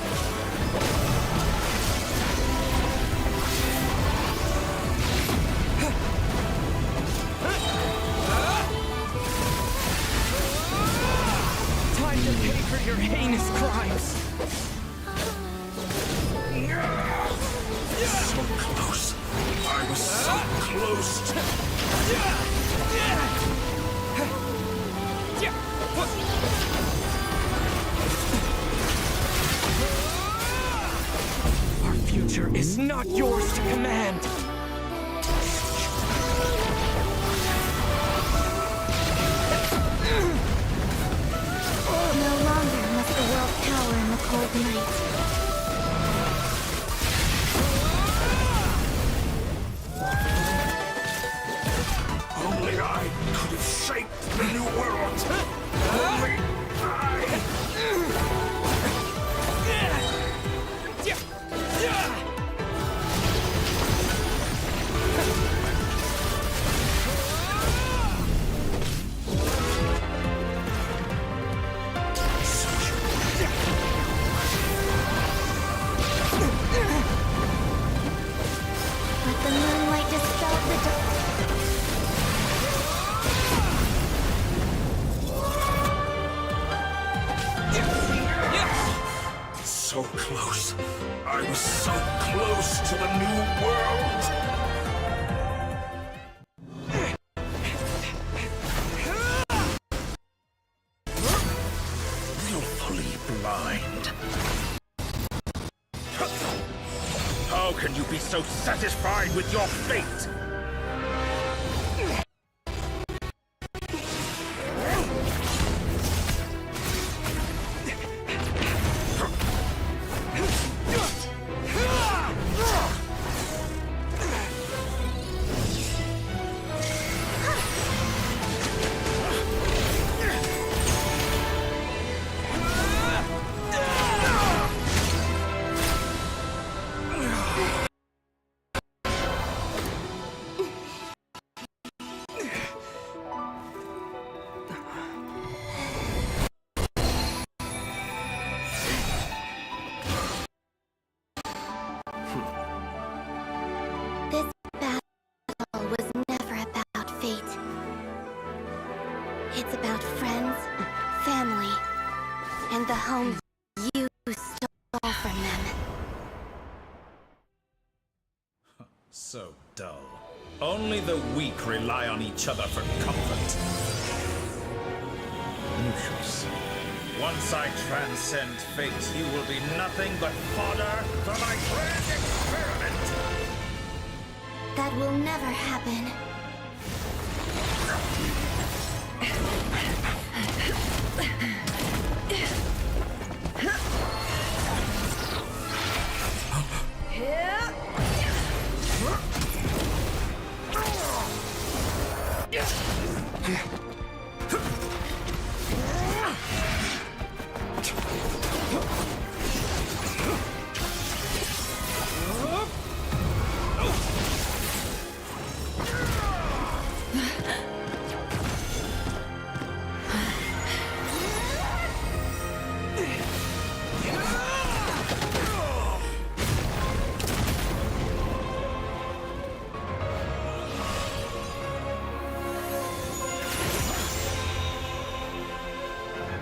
Time to pay for your heinous crimes! So close. I was so close to... Our future is not yours to command! No longer must the world cower in the cold night. Only I could have shaped the new world. Only Let the moonlight dispel the dark. so close. I was so close to the new world. Willfully blind. How can you be so satisfied with your fate? So dull. Only the weak rely on each other for comfort. You shall see. Once I transcend fate, you will be nothing but fodder for my grand experiment! That will never happen.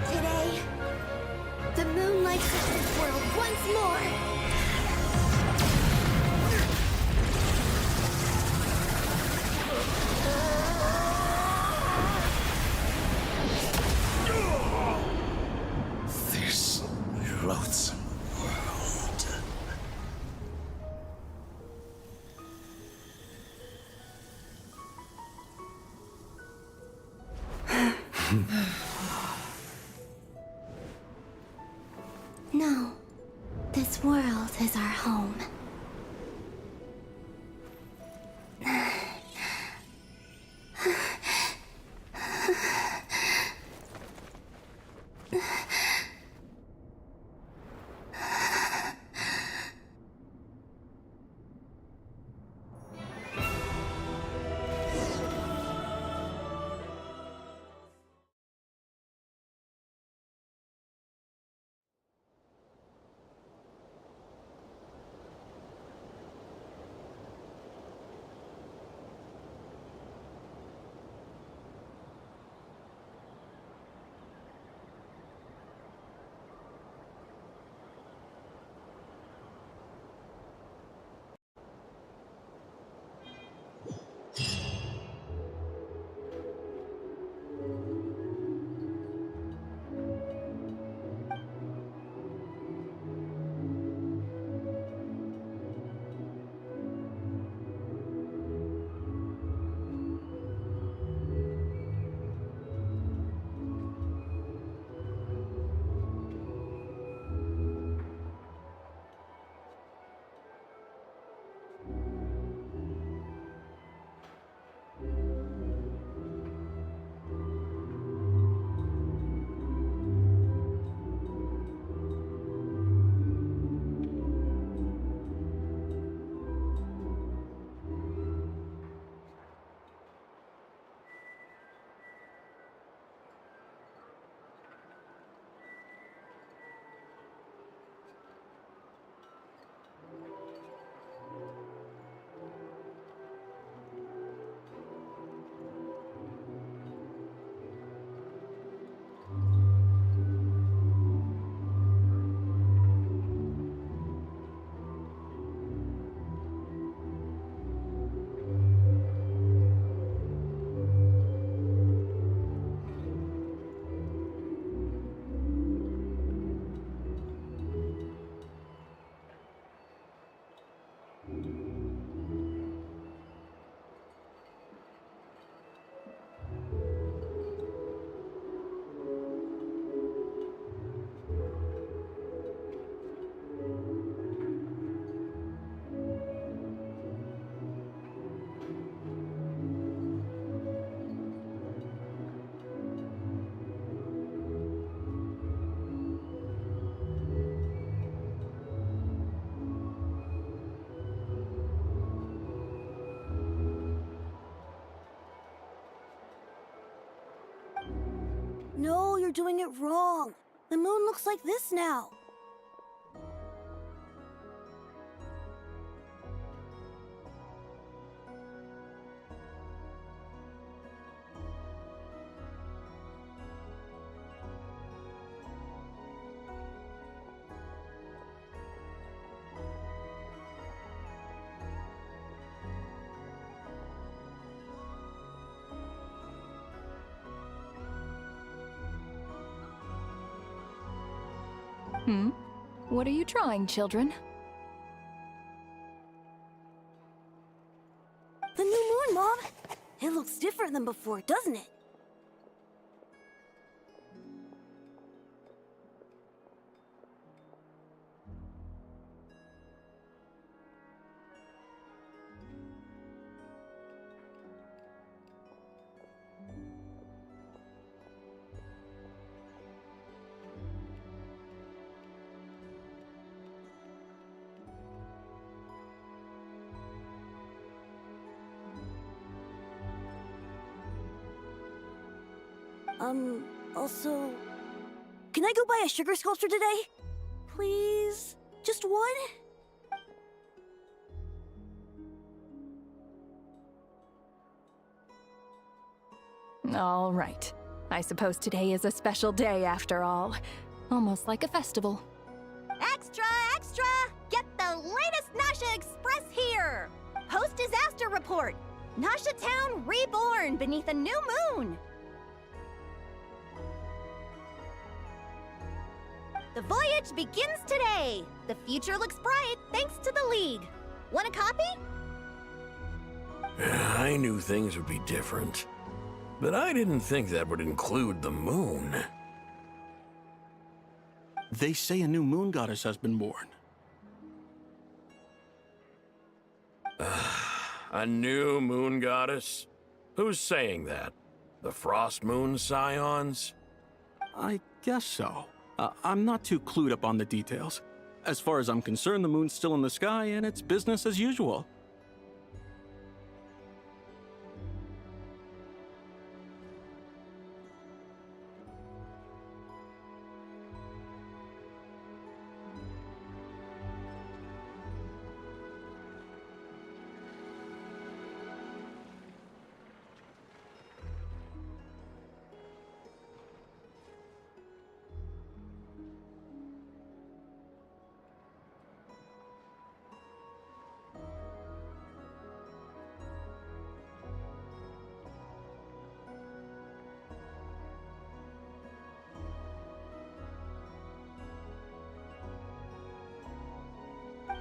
Today, the moon lights up this world once more! This loathsome world. No, this world is our home. No, you're doing it wrong. The moon looks like this now. What are you trying, children? The new moon, Mom! It looks different than before, doesn't it? Also... Can I go buy a sugar sculpture today? Please? Just one? All right. I suppose today is a special day after all. Almost like a festival. Extra, extra! Get the latest Nasha Express here! Post-disaster report! Nasha Town reborn beneath a new moon! The voyage begins today! The future looks bright thanks to the League. Want a copy? I knew things would be different, but I didn't think that would include the moon. They say a new moon goddess has been born. A new moon goddess? Who's saying that? The Frost Moon Scions? I guess so. I'm not too clued up on the details. As far as I'm concerned, the moon's still in the sky and it's business as usual.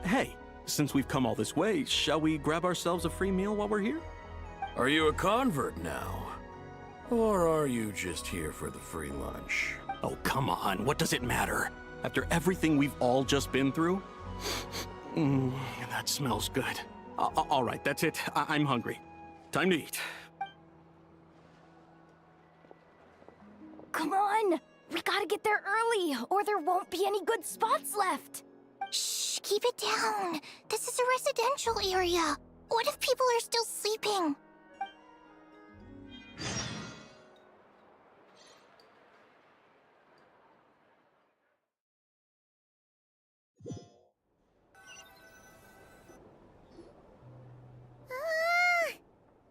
Hey, since we've come all this way, shall we grab ourselves a free meal while we're here? Are you a convert now? Or are you just here for the free lunch? Oh, come on. What does it matter? After everything we've all just been through? That smells good. All right, that's it. I'm hungry. Time to eat. Come on! We gotta get there early, or there won't be any good spots left! Shh, keep it down. This is a residential area. What if people are still sleeping?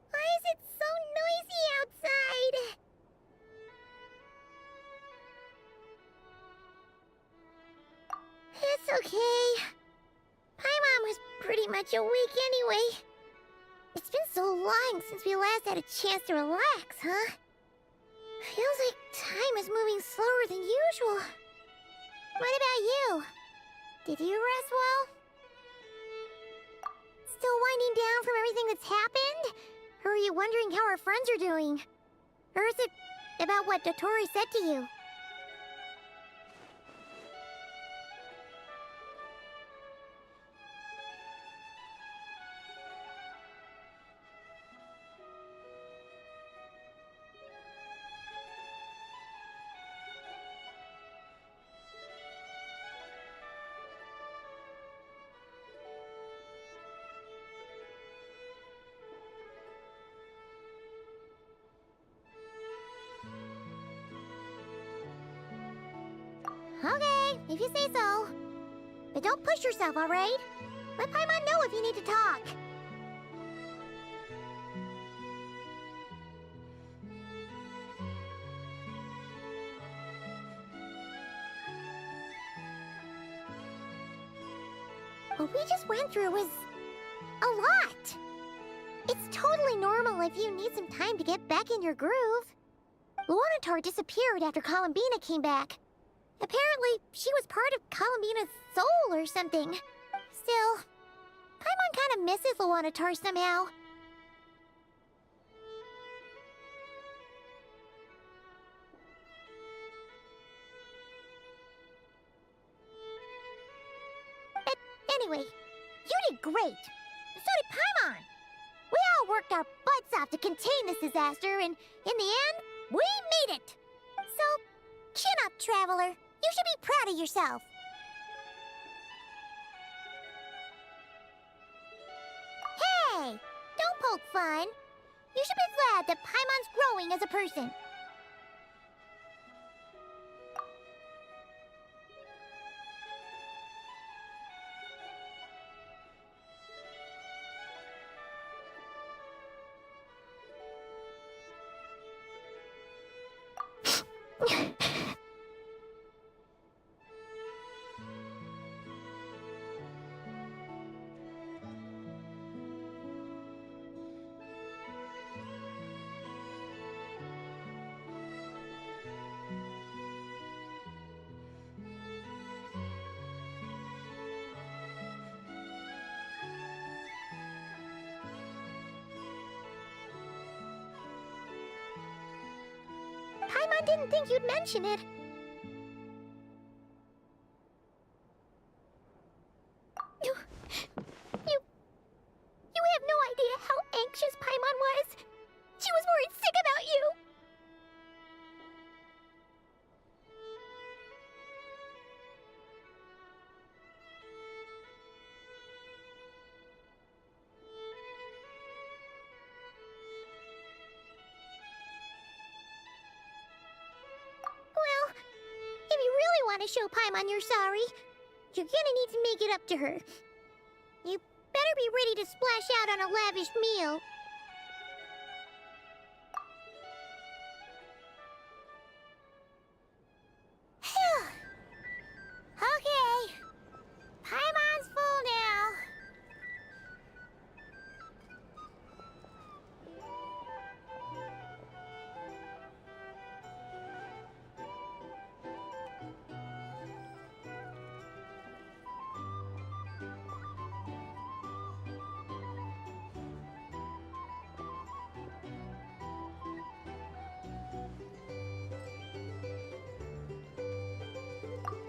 Why is it so noisy outside? It's okay. Paimon was pretty much awake anyway. It's been so long since we last had a chance to relax, huh? Feels like time is moving slower than usual. What about you? Did you rest well? Still winding down from everything that's happened? Or are you wondering how our friends are doing? Or is it about what Dotori said to you? Okay, if you say so. But don't push yourself, alright? Let Paimon know if you need to talk. What we just went through was a lot. It's totally normal if you need some time to get back in your groove. Luanatar disappeared after Columbina came back. Apparently, she was part of Columbina's soul or something. Still, Paimon kind of misses Lawanatar somehow. Anyway, you did great. So did Paimon. We all worked our butts off to contain this disaster, and in the end, we made it. So, chin up, Traveler. You should be proud of yourself. Hey, don't poke fun. You should be glad that Paimon's growing as a person. Paimon didn't think you'd mention it. You have no idea how anxious Paimon was. She was worried sick about you. Well, if you really want to show Paimon you're sorry, you're gonna need to make it up to her. You better be ready to splash out on a lavish meal. Phew. Okay. Paimon's full now.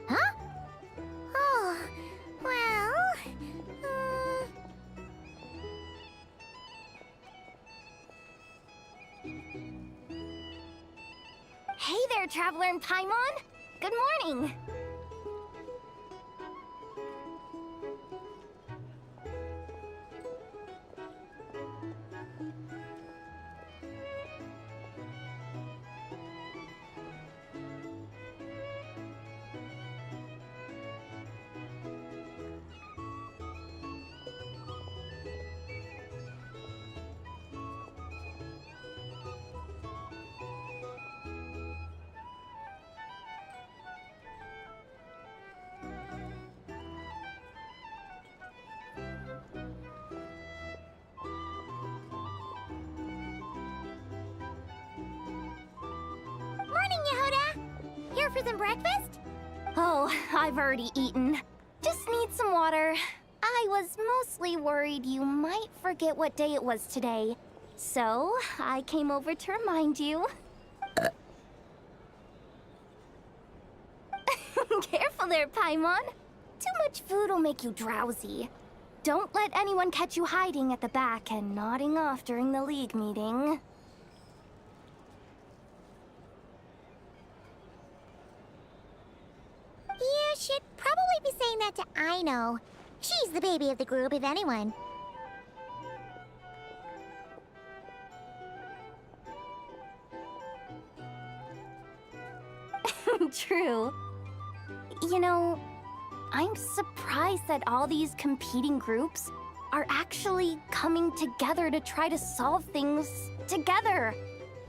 Huh? Oh, well... Hey there, Traveler and Paimon! Good morning! Morning, Yehuda! Here for some breakfast? Oh, I've already eaten. Just need some water. I was mostly worried you might forget what day it was today. So, I came over to remind you. Careful there, Paimon. Too much food will make you drowsy. Don't let anyone catch you hiding at the back and nodding off during the League meeting. You should probably be saying that to Aino. She's the baby of the group, if anyone. True. You know, I'm surprised that all these competing groups are actually coming together to try to solve things together.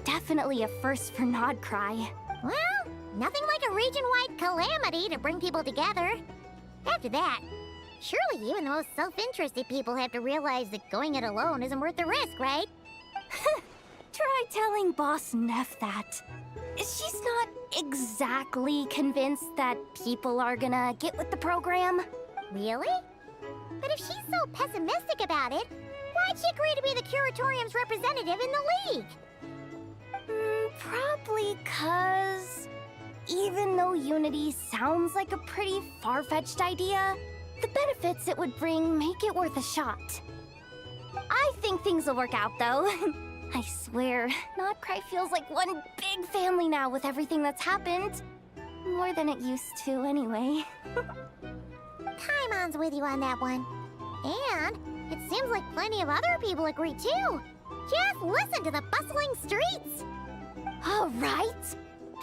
Definitely a first for Nodcry. Well, nothing like a region-wide calamity to bring people together. After that, surely even the most self-interested people have to realize that going it alone isn't worth the risk, right? Try telling Boss Neff that. she's not exactly convinced that people are gonna get with the program. Really? But if she's so pessimistic about it, why'd she agree to be the Curatorium's representative in the League? Probably 'cause even though Unity sounds like a pretty far-fetched idea, the benefits it would bring make it worth a shot. I think things will work out, though. I swear, Notcry feels like one big family now with everything that's happened. More than it used to, anyway. Paimon's with you on that one. And it seems like plenty of other people agree, too. Just listen to the bustling streets! All right.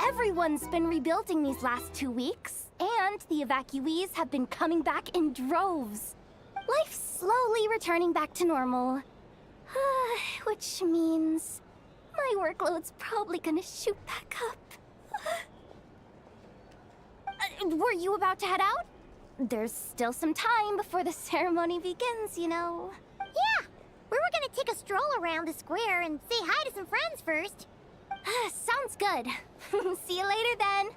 Everyone's been rebuilding these last 2 weeks, and the evacuees have been coming back in droves. Life's slowly returning back to normal. Which means my workload's probably gonna shoot back up. Were you about to head out? There's still some time before the ceremony begins, you know. Yeah, we were gonna take a stroll around the square and say hi to some friends first. Sounds good. See you later then.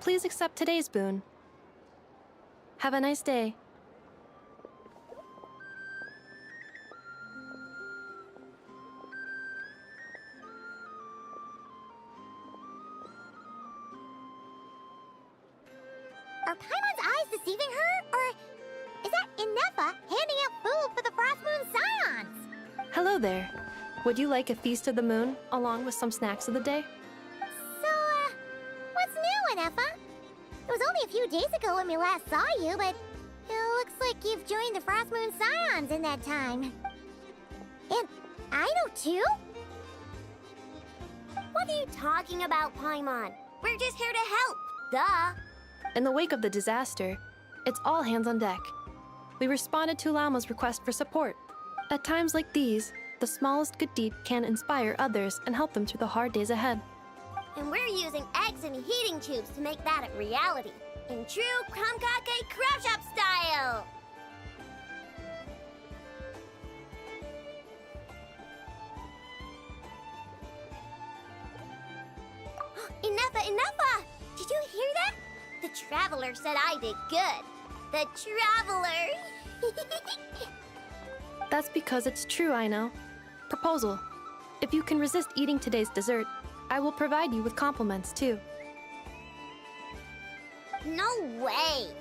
Please accept today's boon. Have a nice day. Are Paimon's eyes deceiving her? Or is that Inefa handing out food for the Frost Moon Scions? Hello there. Would you like a feast of the moon, along with some snacks of the day? So, what's new, Inefa? It was only a few days ago when we last saw you, but it looks like you've joined the Frost Moon Scions in that time. And I know too? What are you talking about, Paimon? We're just here to help. Duh. In the wake of the disaster, it's all hands on deck. We responded to Lama's request for support. At times like these, the smallest good deed can inspire others and help them through the hard days ahead. And we're using eggs and heating tubes to make that a reality. In true Bromfdgkk craft shop style! Enough! Did you hear that? The Traveler said I did good. The Traveler! That's because it's true, I know. Proposal. If you can resist eating today's dessert, I will provide you with compliments, too. No way!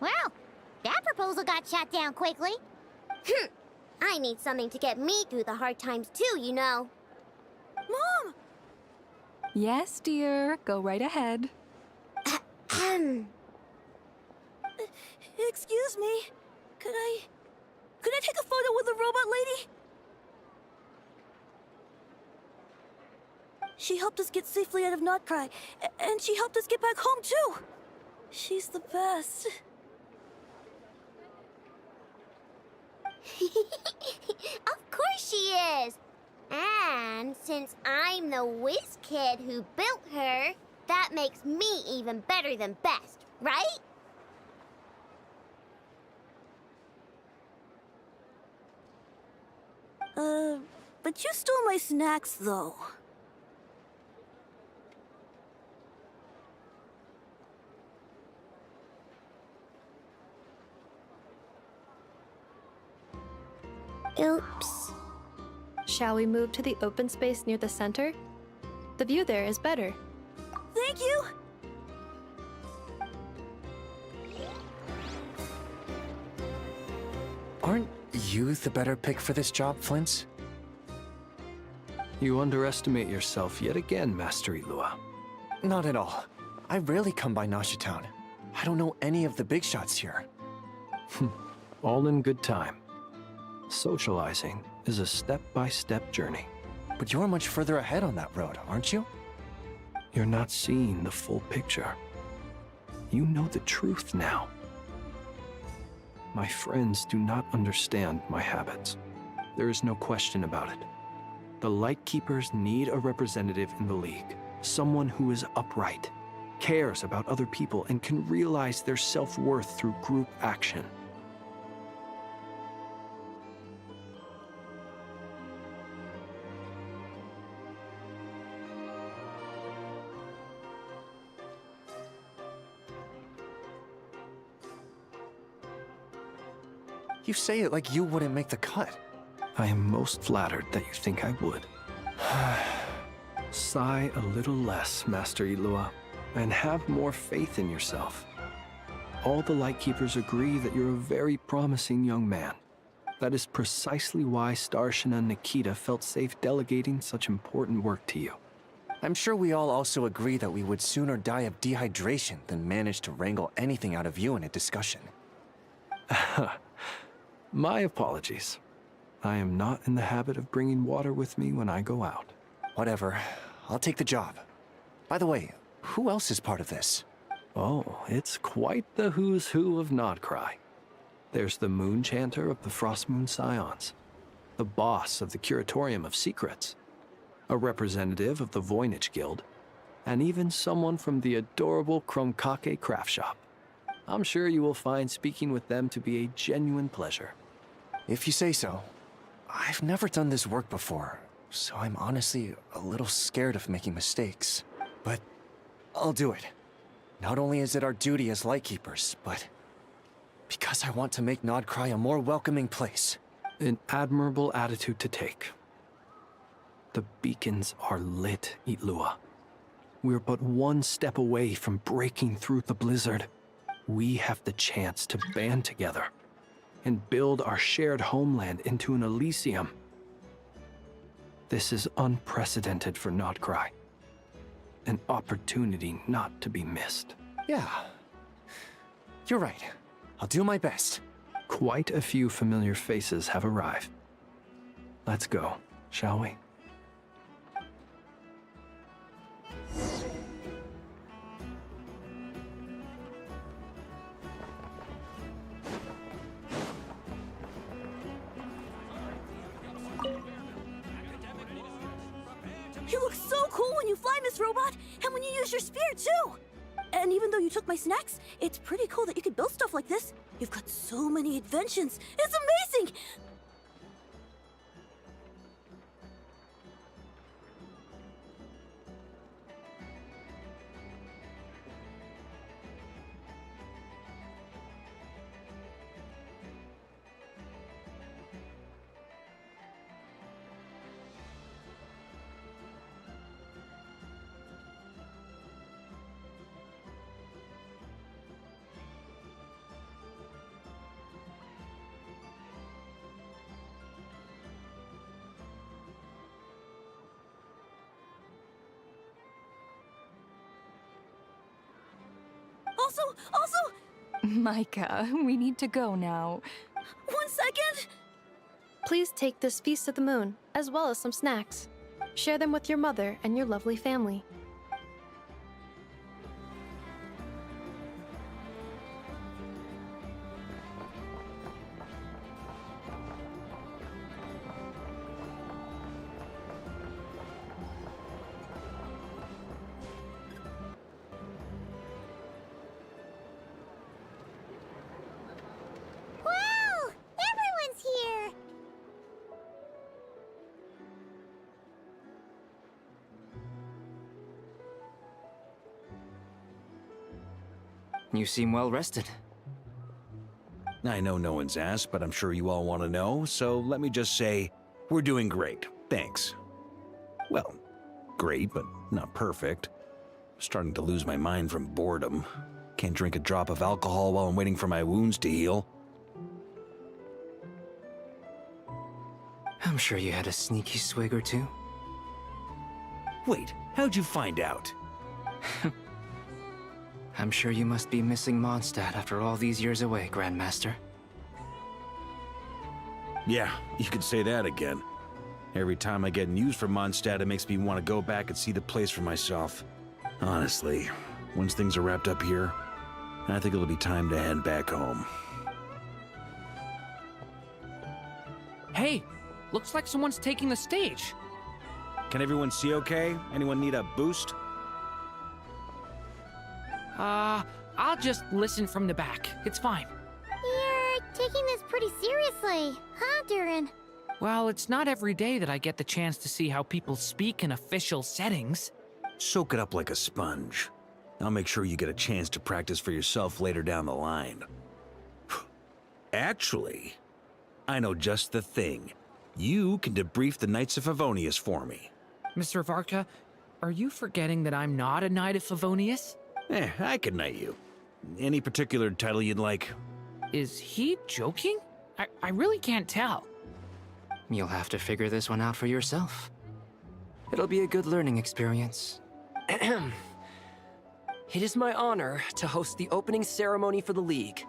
Well, that proposal got shot down quickly. I need something to get me through the hard times too, you know. Mom! Yes, dear. Go right ahead. Excuse me. Could I take a photo with the robot lady? She helped us get safely out of Notcry, and she helped us get back home too. She's the best. Of course she is! And since I'm the whiz kid who built her, that makes me even better than best, right? But you stole my snacks, though. Oops. Shall we move to the open space near the center? The view there is better. Thank you! Aren't you the better pick for this job, Flint? You underestimate yourself yet again, Master Ilua. Not at all. I rarely come by Nasha Town. I don't know any of the big shots here. All in good time. Socializing is a step-by-step journey. But you're much further ahead on that road, aren't you? You're not seeing the full picture. You know the truth now. My friends do not understand my habits. There is no question about it. The Lightkeepers need a representative in the League. Someone who is upright, cares about other people, and can realize their self-worth through group action. You say it like you wouldn't make the cut. I am most flattered that you think I would. Sigh a little less, Master Ilua, and have more faith in yourself. All the Lightkeepers agree that you're a very promising young man. That is precisely why Starshina Nikita felt safe delegating such important work to you. I'm sure we all also agree that we would sooner die of dehydration than manage to wrangle anything out of you in a discussion. My apologies. I am not in the habit of bringing water with me when I go out. Whatever. I'll take the job. By the way, who else is part of this? Oh, it's quite the who's who of Nodcry. There's the Moon Chanter of the Frostmoon Scions, the boss of the Curatorium of Secrets, a representative of the Voynich Guild, and even someone from the adorable Bromfdgkk craft shop. I'm sure you will find speaking with them to be a genuine pleasure. If you say so. I've never done this work before, so I'm honestly a little scared of making mistakes. But I'll do it. Not only is it our duty as Lightkeepers, but because I want to make Nodcry a more welcoming place. An admirable attitude to take. The beacons are lit, Ilua. We're but one step away from breaking through the blizzard. We have the chance to band together and build our shared homeland into an Elysium. This is unprecedented for Nodcry. An opportunity not to be missed. Yeah. You're right. I'll do my best. Quite a few familiar faces have arrived. Let's go, shall we? You look so cool when you fly, Miss Robot, and when you use your spear, too! And even though you took my snacks, it's pretty cool that you could build stuff like this. You've got so many inventions. It's amazing! Also... Micah, we need to go now. 1 second! Please take this Feast of the Moon, as well as some snacks. Share them with your mother and your lovely family. Wow! Everyone's here! You seem well rested. I know no one's asked, but I'm sure you all want to know, so let me just say, we're doing great, thanks. Well, great, but not perfect. Starting to lose my mind from boredom. Can't drink a drop of alcohol while I'm waiting for my wounds to heal. I'm sure you had a sneaky swig or two. Wait, how'd you find out? I'm sure you must be missing Mondstadt after all these years away, Grandmaster. Yeah, you could say that again. Every time I get news from Mondstadt, it makes me want to go back and see the place for myself. Honestly, once things are wrapped up here, I think it'll be time to head back home. Hey, looks like someone's taking the stage. Can everyone see okay? Anyone need a boost? I'll just listen from the back. It's fine. You're taking this pretty seriously, huh, Durin? Well, it's not every day that I get the chance to see how people speak in official settings. Soak it up like a sponge. I'll make sure you get a chance to practice for yourself later down the line. Actually, I know just the thing. You can debrief the Knights of Favonius for me. Mr. Varka, are you forgetting that I'm not a Knight of Favonius? I can knight you. Any particular title you'd like? Is he joking? I really can't tell. You'll have to figure this one out for yourself. It'll be a good learning experience. It is my honor to host the opening ceremony for the League,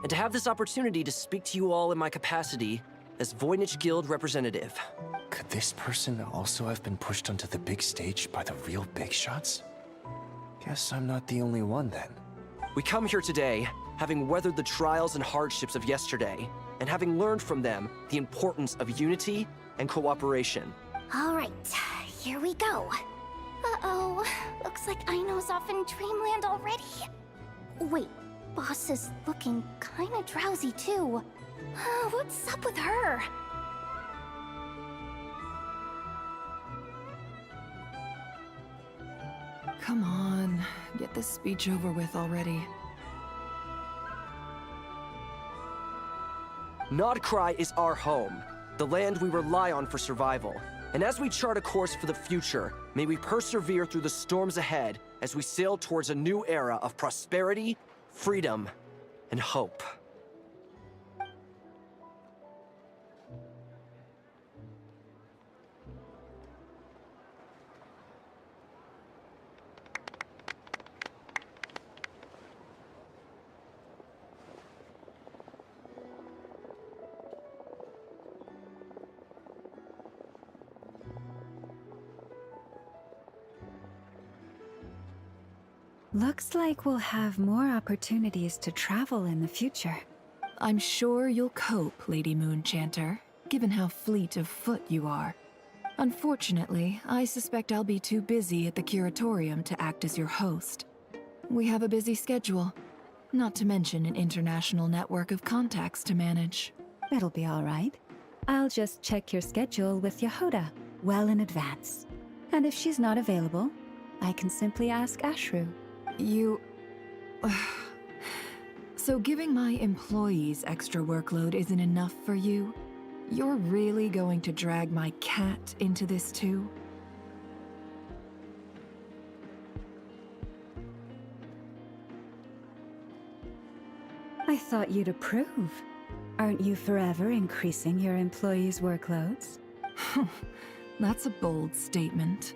and to have this opportunity to speak to you all in my capacity as Voynich Guild representative. Could this person also have been pushed onto the big stage by the real big shots? Guess I'm not the only one then. We come here today, having weathered the trials and hardships of yesterday, and having learned from them the importance of unity and cooperation. All right, here we go. Uh-oh, looks like Aino's off in dreamland already. Wait, Boss is looking kinda drowsy too. What's up with her? Come on, get this speech over with already. Nodcry is our home, the land we rely on for survival. And as we chart a course for the future, may we persevere through the storms ahead as we sail towards a new era of prosperity, freedom, and hope. Looks like we'll have more opportunities to travel in the future. I'm sure you'll cope, Lady Moonchanter, given how fleet of foot you are. Unfortunately, I suspect I'll be too busy at the Curatorium to act as your host. We have a busy schedule, not to mention an international network of contacts to manage. It'll be all right. I'll just check your schedule with Yehoda well in advance. And if she's not available, I can simply ask Ashru. So giving my employees extra workload isn't enough for you? You're really going to drag my cat into this too? I thought you'd approve. Aren't you forever increasing your employees' workloads? That's a bold statement.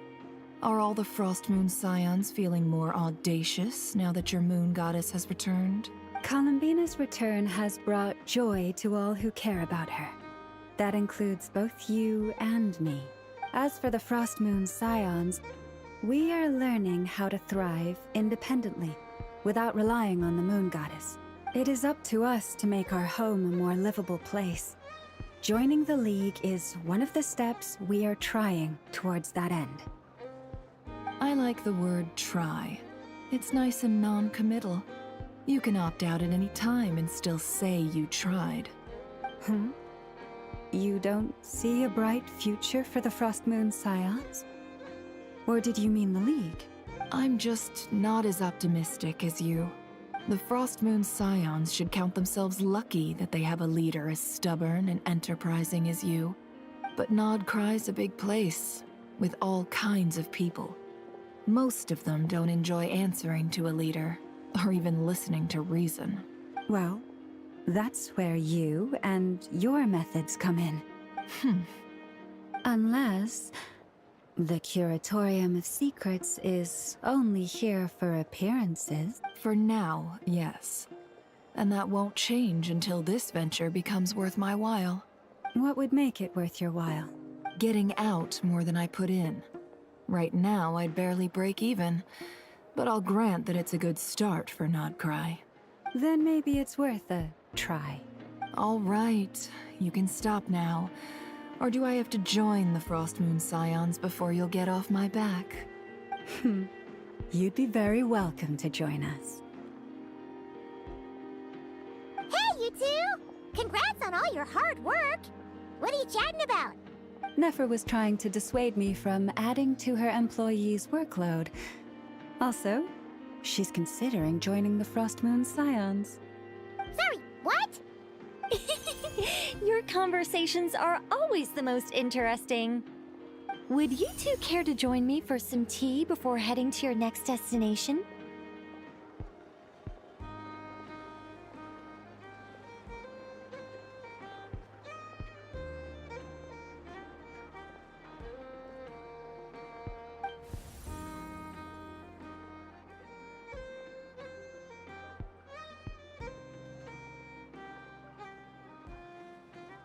Are all the Frost Moon Scions feeling more audacious now that your moon goddess has returned? Columbina's return has brought joy to all who care about her. That includes both you and me. As for the Frost Moon Scions, we are learning how to thrive independently, without relying on the moon goddess. It is up to us to make our home a more livable place. Joining the League is one of the steps we are trying towards that end. I like the word try. It's nice and non-committal. You can opt out at any time and still say you tried. You don't see a bright future for the Frost Moon Scions? Or did you mean the League? I'm just not as optimistic as you. The Frost Moon Scions should count themselves lucky that they have a leader as stubborn and enterprising as you. But Nodcry's a big place. with all kinds of people. Most of them don't enjoy answering to a leader, or even listening to reason. Well, that's where you and your methods come in. Unless the Curatorium of Secrets is only here for appearances. For now, yes. And that won't change until this venture becomes worth my while. What would make it worth your while? Getting out more than I put in. Right now, I'd barely break even, but I'll grant that it's a good start for Nodcry. Then maybe it's worth a try. All right, you can stop now. Or do I have to join the Frost Moon Scions before you'll get off my back? You'd be very welcome to join us. Hey, you two! Congrats on all your hard work! What are you chatting about? Nefer was trying to dissuade me from adding to her employees' workload. Also, she's considering joining the Frost Moon Scions. Sorry, what? Your conversations are always the most interesting. Would you two care to join me for some tea before heading to your next destination?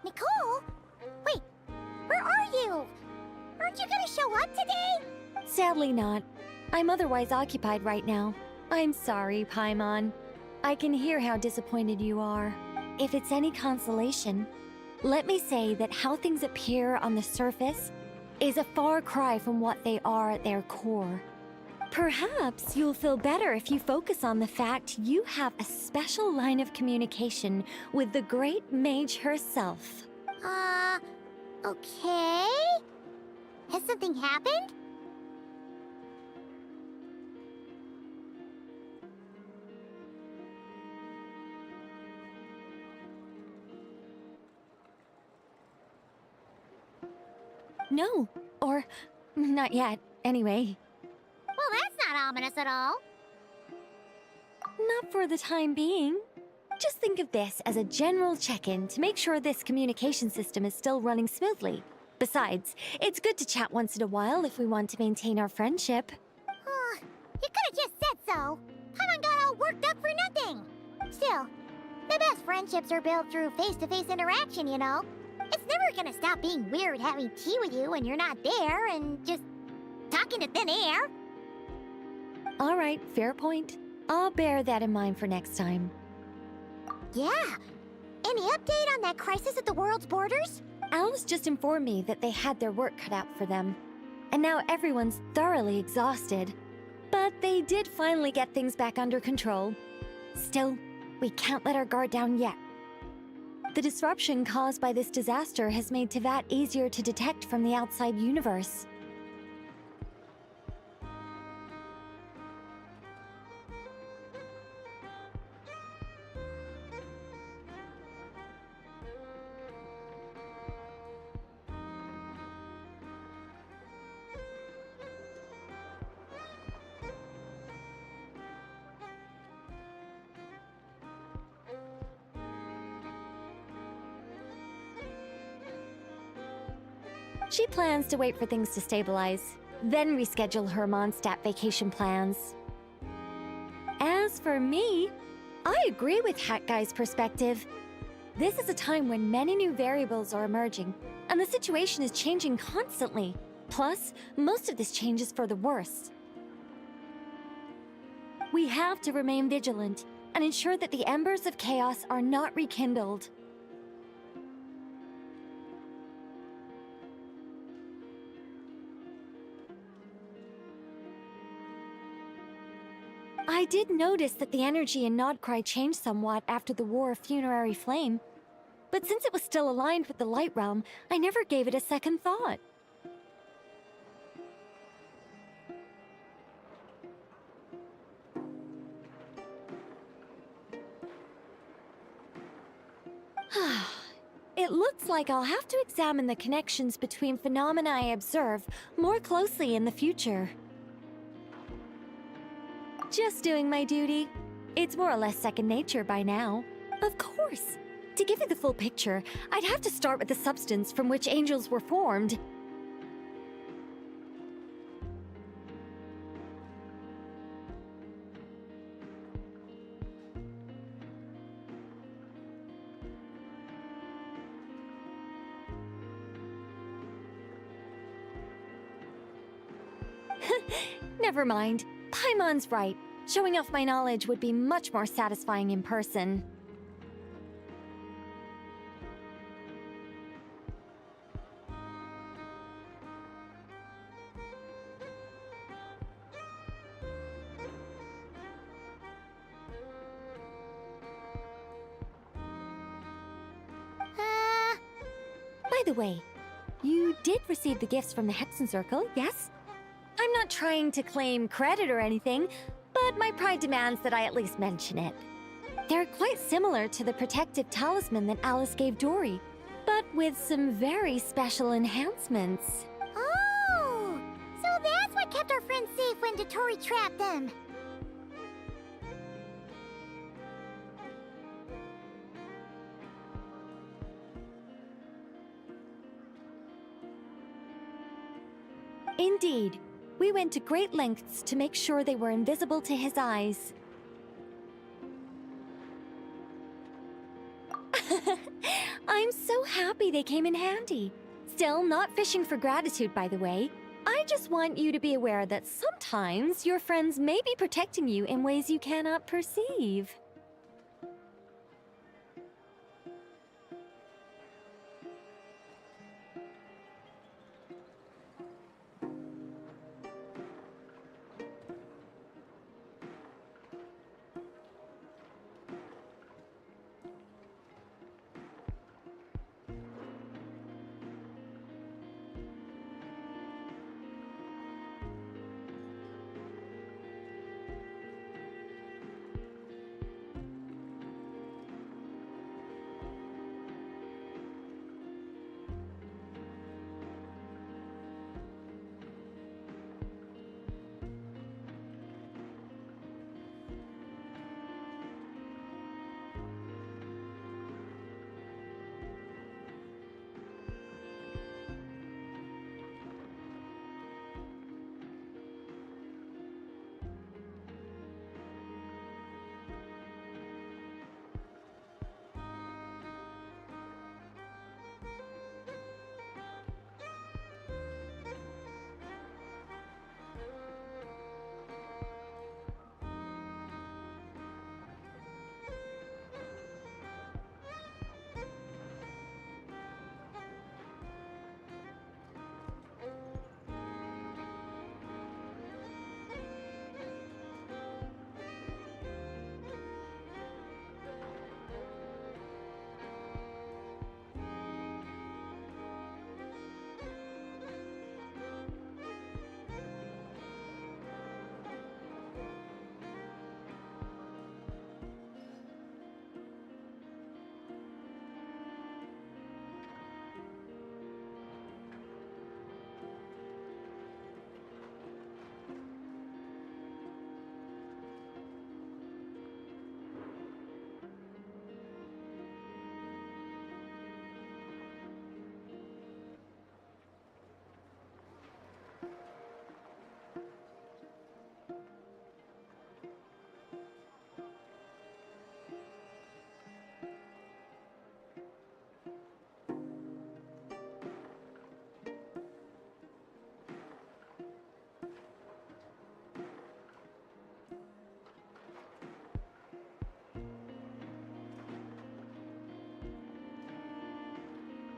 Nicole? Wait, where are you? Aren't you gonna show up today? Sadly not. I'm otherwise occupied right now. I'm sorry, Paimon. I can hear how disappointed you are. If it's any consolation, let me say that how things appear on the surface is a far cry from what they are at their core. Perhaps you'll feel better if you focus on the fact you have a special line of communication with the great mage herself. Okay? Has something happened? No, or not yet, anyway. Well, that's not ominous at all. Not for the time being. Just think of this as a general check-in to make sure this communication system is still running smoothly. Besides, it's good to chat once in a while if we want to maintain our friendship. You could've just said so. Paimon got all worked up for nothing. Still, the best friendships are built through face-to-face interaction, you know? It's never gonna stop being weird having tea with you when you're not there and just talking to thin air. All right, fair point. I'll bear that in mind for next time. Yeah. Any update on that crisis at the world's borders? Alice just informed me that they had their work cut out for them. And now everyone's thoroughly exhausted. But they did finally get things back under control. Still, we can't let our guard down yet. The disruption caused by this disaster has made Teyvat easier to detect from the outside universe. She plans to wait for things to stabilize, then reschedule her Mondstadt vacation plans. As for me, I agree with Hat Guy's perspective. This is a time when many new variables are emerging, and the situation is changing constantly. Plus, most of this change is for the worse. We have to remain vigilant and ensure that the embers of chaos are not rekindled. I did notice that the energy in Nodcry changed somewhat after the War of Funerary Flame, but since it was still aligned with the Light Realm, I never gave it a second thought. It It looks like I'll have to examine the connections between phenomena I observe more closely in the future. Just doing my duty. It's more or less second nature by now. Of course. To give you the full picture, I'd have to start with the substance from which angels were formed. Never mind. Paimon's right. Showing off my knowledge would be much more satisfying in person. By the way, you did receive the gifts from the Hexen Circle, yes? I'm not trying to claim credit or anything, but my pride demands that I at least mention it. They're quite similar to the protective talisman that Alice gave Dory, but with some very special enhancements. Oh! So that's what kept our friends safe when Dotori trapped them. Indeed. We went to great lengths to make sure they were invisible to his eyes. I'm so happy they came in handy. Still, not fishing for gratitude, by the way. I just want you to be aware that sometimes your friends may be protecting you in ways you cannot perceive.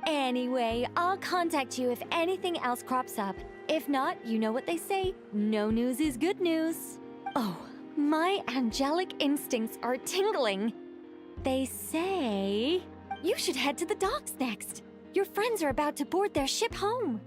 Anyway, I'll contact you if anything else crops up. If not, you know what they say, no news is good news. Oh, my angelic instincts are tingling. They say you should head to the docks next. Your friends are about to board their ship home.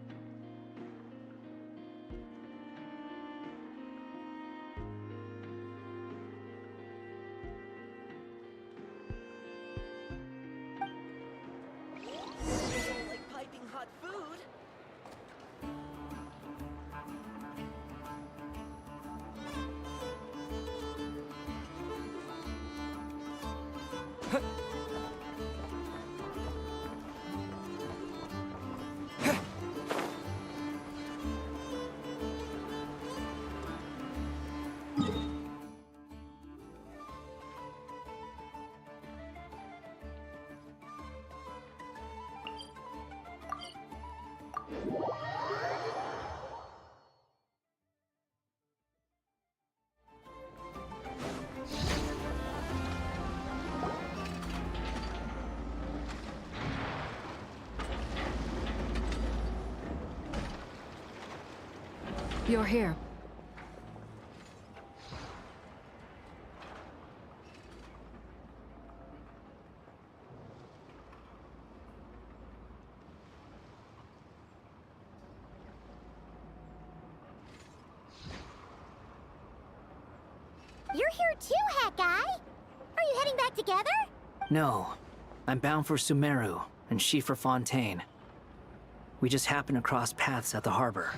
You're here. You're here too, Hat Guy. Are you heading back together? No. I'm bound for Sumeru, and she for Fontaine. We just happened to cross paths at the harbor.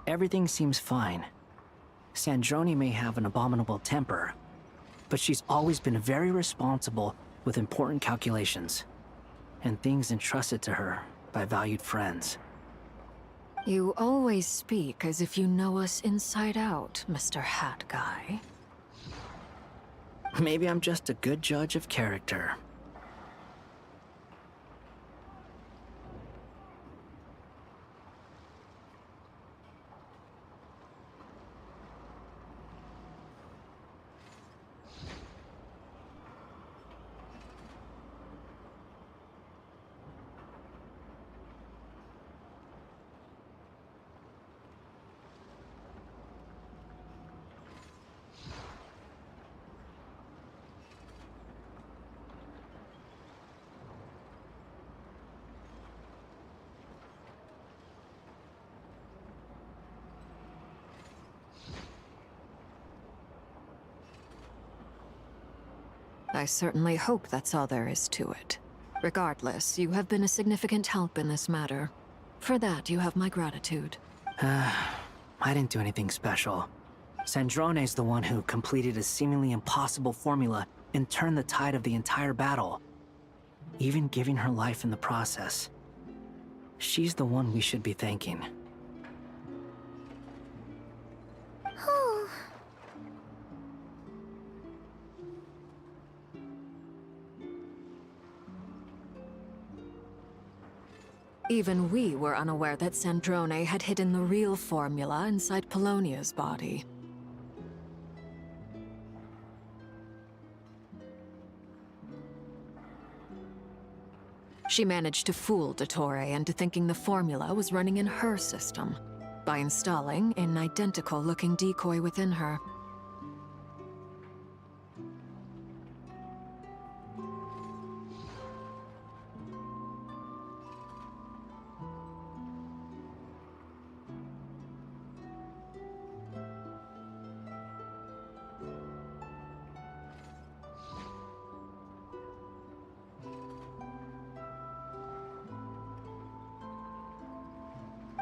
Everything seems fine. Sandrone may have an abominable temper, but she's always been very responsible with important calculations and things entrusted to her by valued friends. You always speak as if you know us inside out, Mr. Hat Guy. Maybe I'm just a good judge of character. I certainly hope that's all there is to it. Regardless, you have been a significant help in this matter. For that, you have my gratitude. I didn't do anything special. Sandrone's the one who completed a seemingly impossible formula and turned the tide of the entire battle, even giving her life in the process. She's the one we should be thanking. Even we were unaware that Sandrone had hidden the real formula inside Polonia's body. She managed to fool Dottore into thinking the formula was running in her system by installing an identical-looking decoy within her.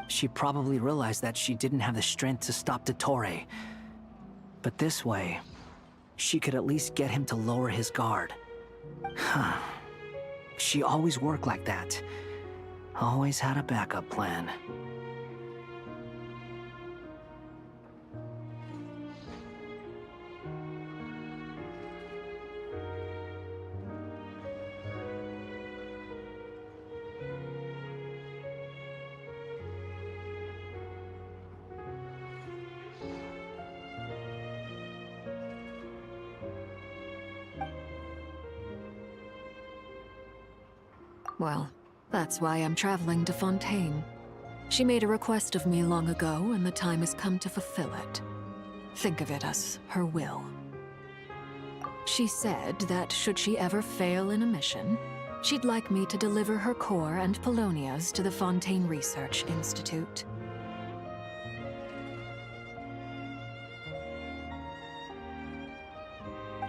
She probably realized that she didn't have the strength to stop Dottore. But this way, she could at least get him to lower his guard. She always worked like that. Always had a backup plan. Well, that's why I'm traveling to Fontaine. She made a request of me long ago, and the time has come to fulfill it. Think of it as her will. She said that should she ever fail in a mission, she'd like me to deliver her core and Polonia's to the Fontaine Research Institute.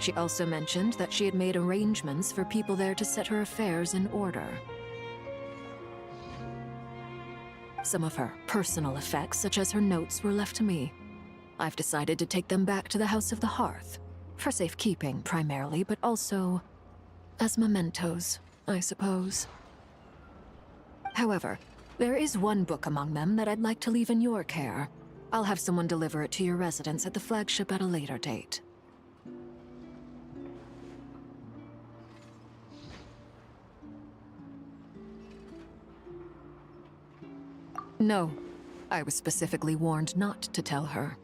She also mentioned that she had made arrangements for people there to set her affairs in order. Some of her personal effects, such as her notes, were left to me. I've decided to take them back to the House of the Hearth, for safekeeping primarily, but also as mementos, I suppose. However, there is one book among them that I'd like to leave in your care. I'll have someone deliver it to your residence at the flagship at a later date. No, I was specifically warned not to tell her.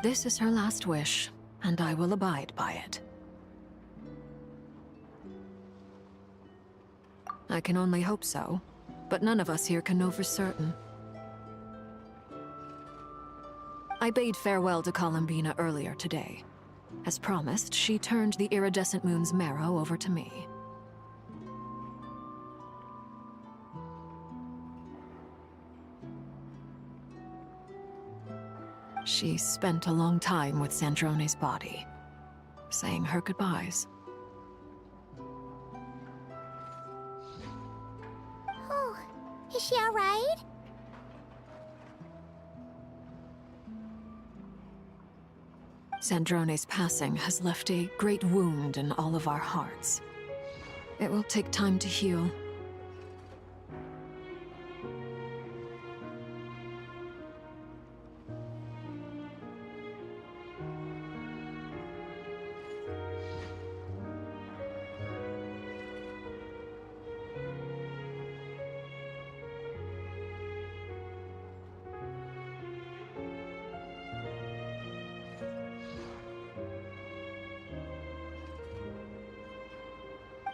This is her last wish, and I will abide by it. I can only hope so, but none of us here can know for certain. I bade farewell to Columbina earlier today. As promised, she turned the iridescent moon's marrow over to me. She spent a long time with Sandrone's body, saying her goodbyes. Oh, is she all right? Sandrone's passing has left a great wound in all of our hearts. It will take time to heal.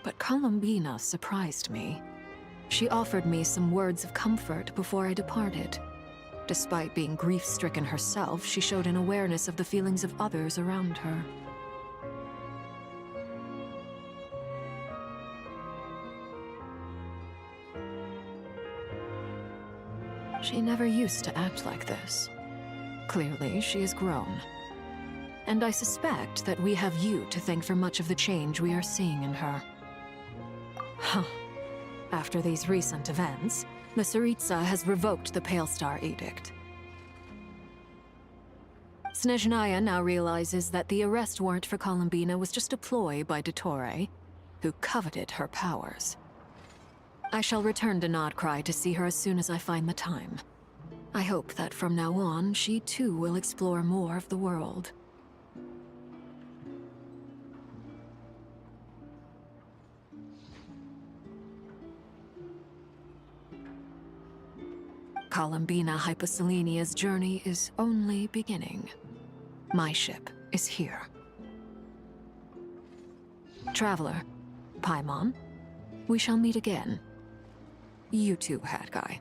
But Columbina surprised me. She offered me some words of comfort before I departed. Despite being grief-stricken herself, she showed an awareness of the feelings of others around her. She never used to act like this. Clearly, she has grown. And I suspect that we have you to thank for much of the change we are seeing in her. Huh. After these recent events, the Tsaritsa has revoked the Pale Star Edict. Snezhnaya now realizes that the arrest warrant for Columbina was just a ploy by Dottore, who coveted her powers. I shall return to Nodcry to see her as soon as I find the time. I hope that from now on, she too will explore more of the world. Columbina Hyposelenia's journey is only beginning. My ship is here. Traveler, Paimon, we shall meet again. You too, Hat Guy.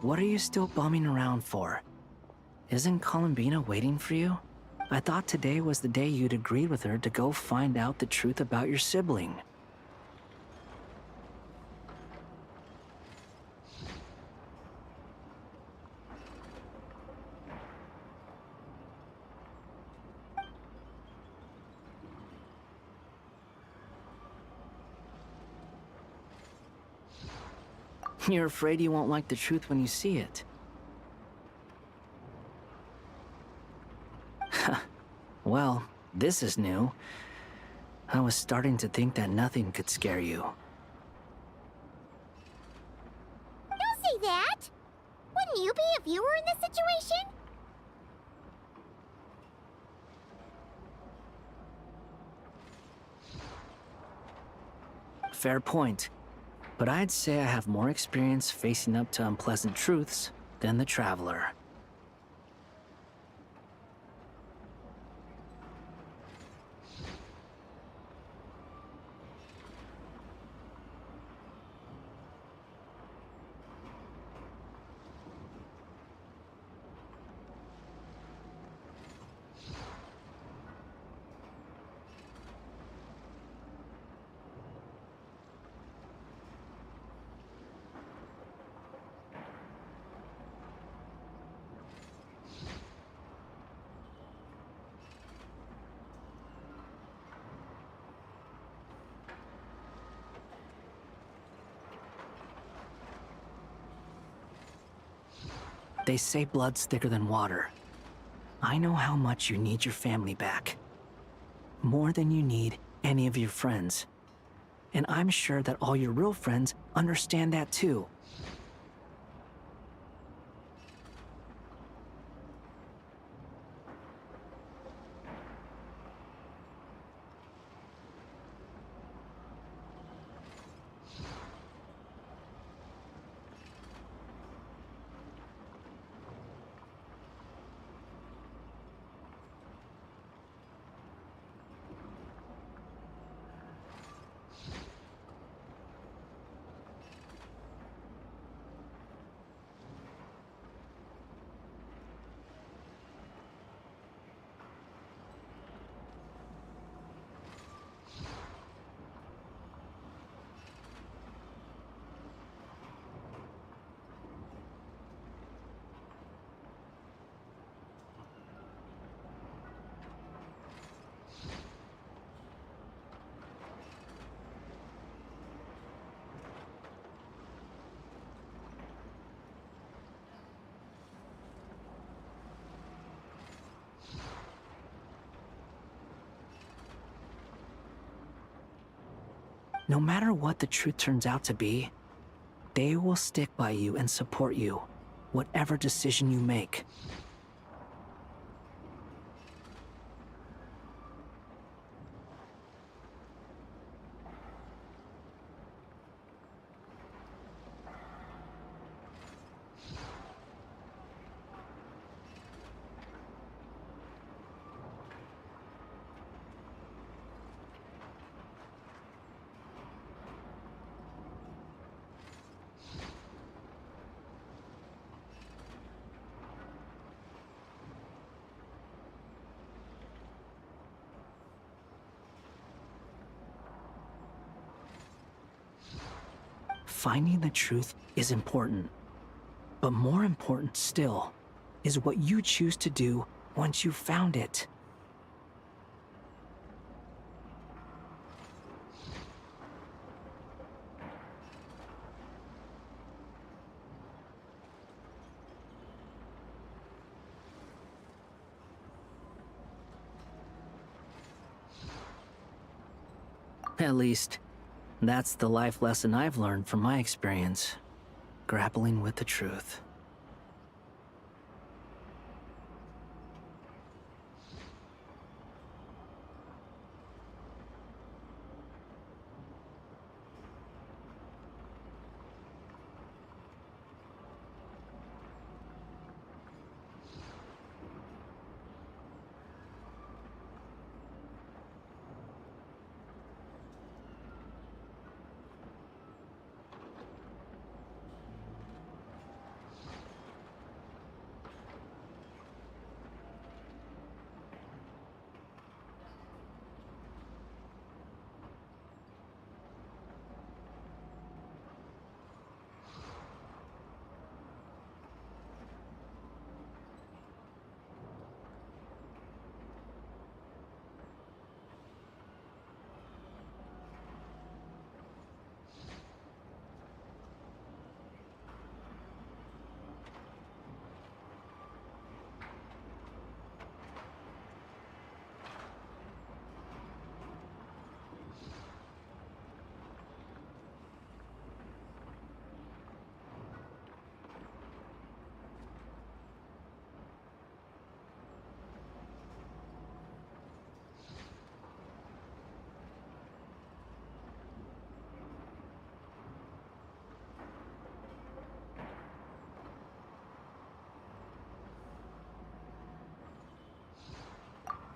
What are you still bumming around for? Isn't Columbina waiting for you? I thought today was the day you'd agreed with her to go find out the truth about your sibling. You're afraid you won't like the truth when you see it. Well, this is new. I was starting to think that nothing could scare you. Don't say that! Wouldn't you be a viewer in this situation? Fair point. but I'd say I have more experience facing up to unpleasant truths than the Traveler. They say blood's thicker than water. I know how much you need your family back. More than you need any of your friends. And I'm sure that all your real friends understand that too. No matter what the truth turns out to be, they will stick by you and support you, whatever decision you make. Finding the truth is important, but more important still is what you choose to do once you've found it. At least, that's the life lesson I've learned from my experience, grappling with the truth.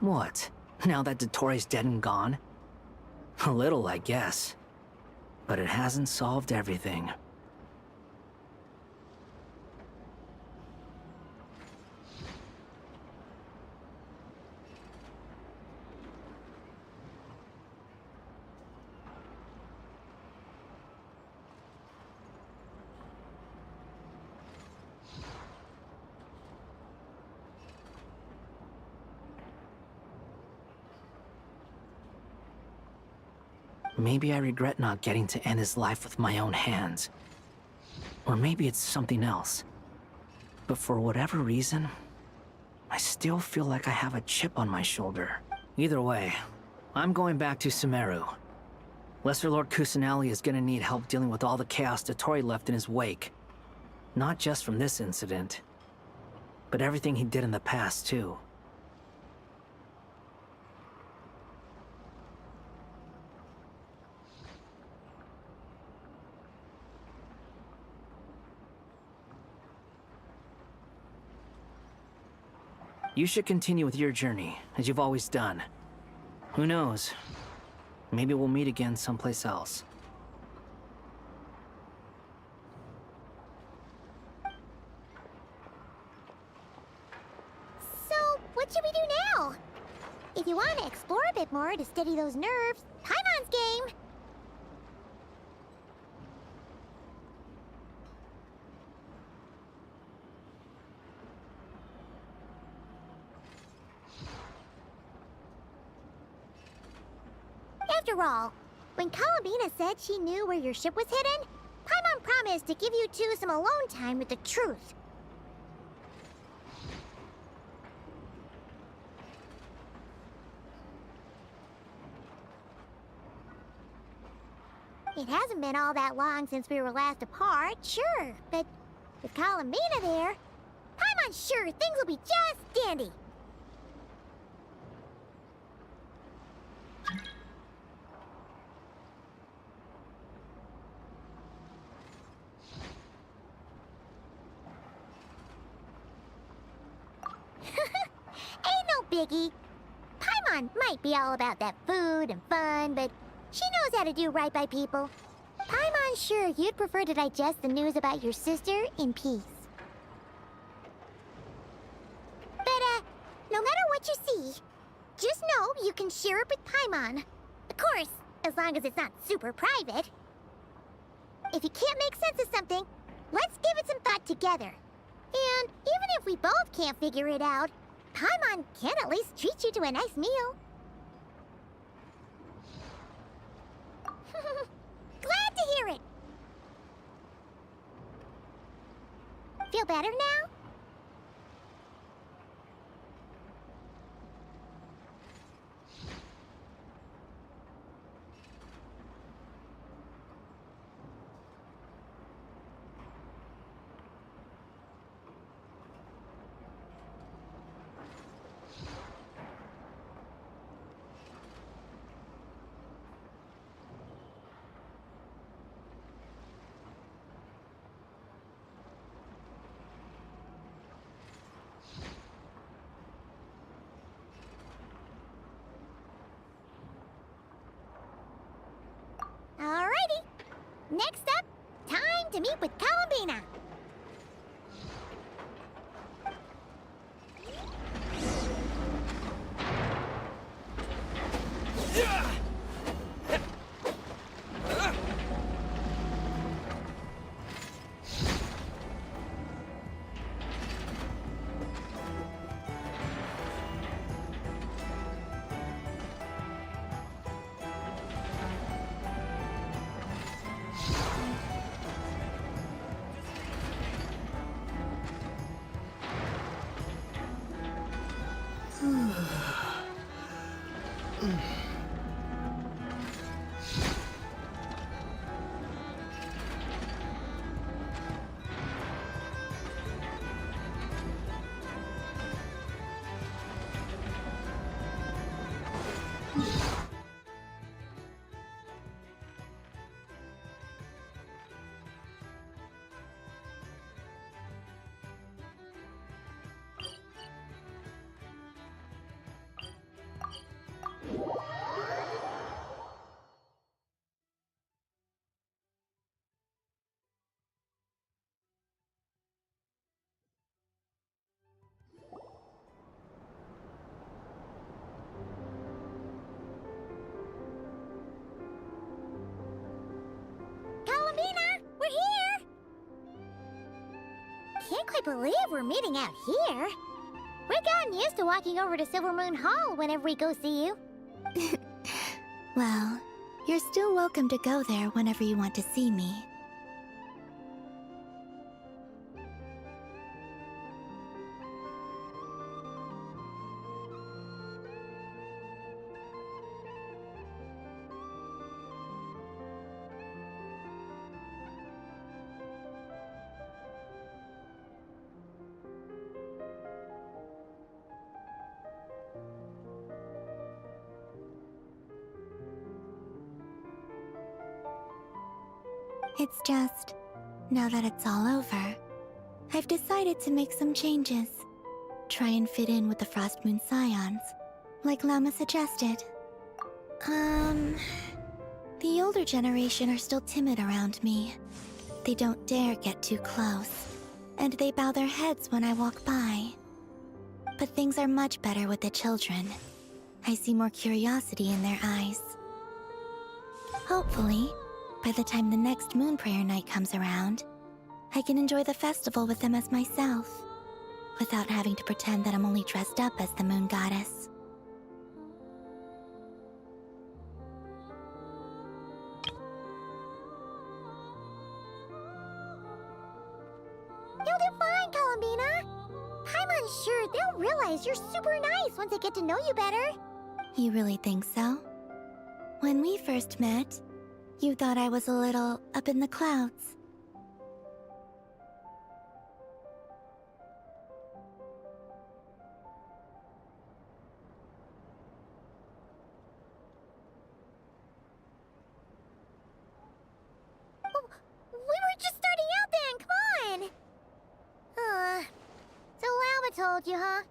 What? Now that Dottoro's dead and gone? A little, I guess. But it hasn't solved everything. Maybe I regret not getting to end his life with my own hands. Or maybe it's something else. But for whatever reason, I still feel like I have a chip on my shoulder. Either way, I'm going back to Sumeru. Lesser Lord Kusanali is gonna need help dealing with all the chaos Dottori left in his wake. Not just from this incident, but everything he did in the past, too. You should continue with your journey, as you've always done. Who knows? Maybe we'll meet again someplace else. So, what should we do now? If you want to explore a bit more to steady those nerves, Paimon's game! After all, when Columbina said she knew where your ship was hidden, Paimon promised to give you two some alone time with the truth. It hasn't been all that long since we were last apart, sure, but with Columbina there, Paimon's sure things will be just dandy. Ain't no biggie. Paimon might be all about that food and fun, but she knows how to do right by people. Paimon's sure you'd prefer to digest the news about your sister in peace. But, no matter what you see, just know you can share it with Paimon. Of course, as long as it's not super private. If you can't make sense of something, let's give it some thought together. And even if we both can't figure it out, Paimon can at least treat you to a nice meal. Glad to hear it. Feel better now? Alrighty. Next up, time to meet with Columbina. can't quite believe we're meeting out here. We're gotten used to walking over to Silver Moon Hall whenever we go see you. Well, you're still welcome to go there whenever you want to see me. It's just, now that it's all over, I've decided to make some changes. Try and fit in with the Frost Moon Scions, like Llama suggested. The older generation are still timid around me. They don't dare get too close, and they bow their heads when I walk by. But things are much better with the children. I see more curiosity in their eyes. Hopefully, by the time the next Moon Prayer Night comes around, I can enjoy the festival with them as myself, without having to pretend that I'm only dressed up as the Moon Goddess. You'll do fine, Columbina. I'm unsure they'll realize you're super nice once they get to know you better. You really think so? When we first met, you thought I was a little up in the clouds. We were just starting out then, come on! So Llama told you, huh?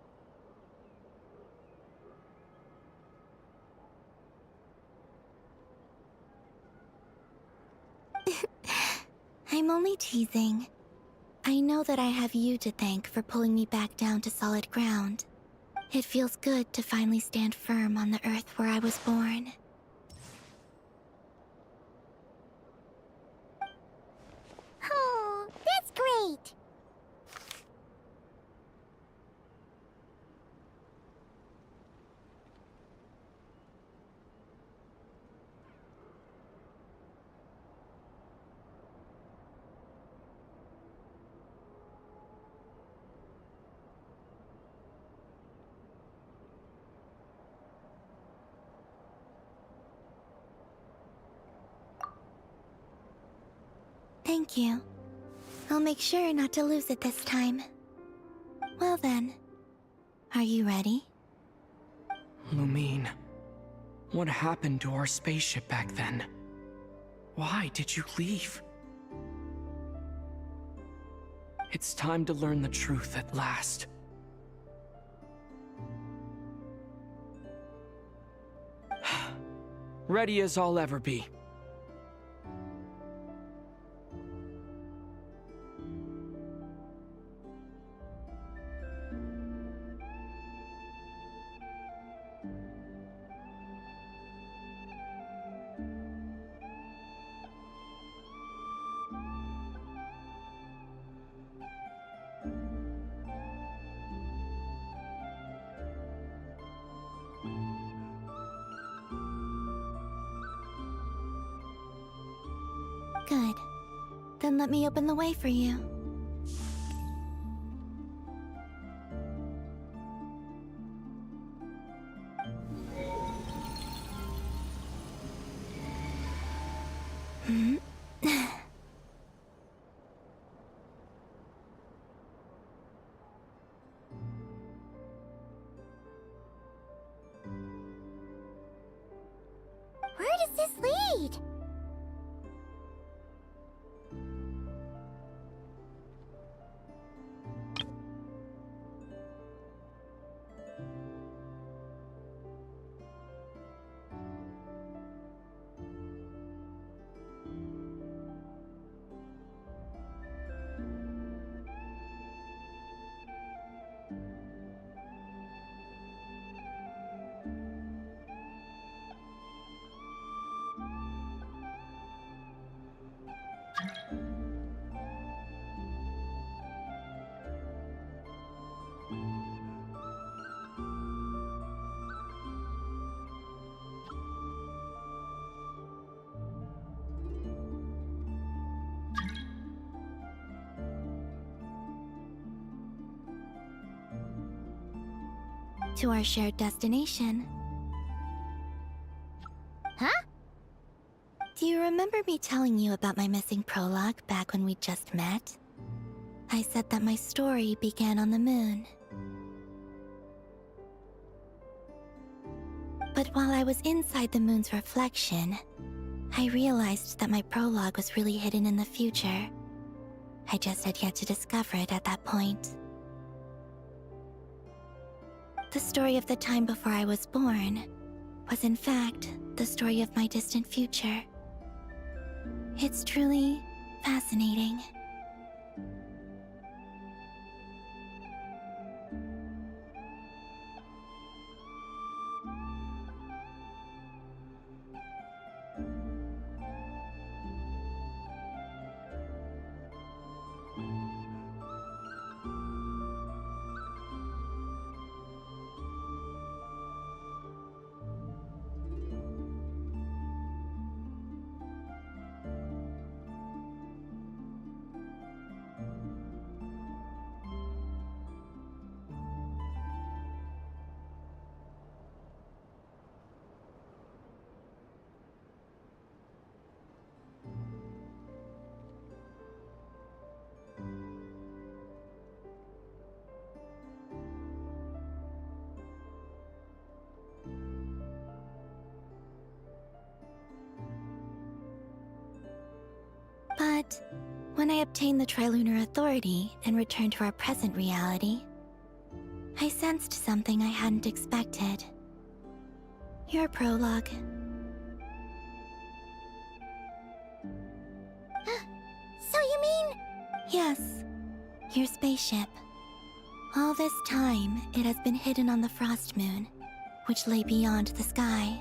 I'm only teasing. I know that I have you to thank for pulling me back down to solid ground. It feels good to finally stand firm on the earth where I was born. Oh, that's great! Thank you. I'll make sure not to lose it this time. Well then, are you ready? Lumine, what happened to our spaceship back then? Why did you leave? It's time to learn the truth at last. Ready as I'll ever be. Good. Then let me open the way for you. Hmm? Where does this lead? to our shared destination. Huh? Do you remember me telling you about my missing prologue back when we just met? I said that my story began on the moon. But while I was inside the moon's reflection, I realized that my prologue was really hidden in the future. I just had yet to discover it at that point. The story of the time before I was born was in fact the story of my distant future. It's truly fascinating. But when I obtained the Trilunar Authority and returned to our present reality, I sensed something I hadn't expected. Your prologue. So you mean... Yes, your spaceship. All this time, it has been hidden on the Frost Moon, which lay beyond the sky.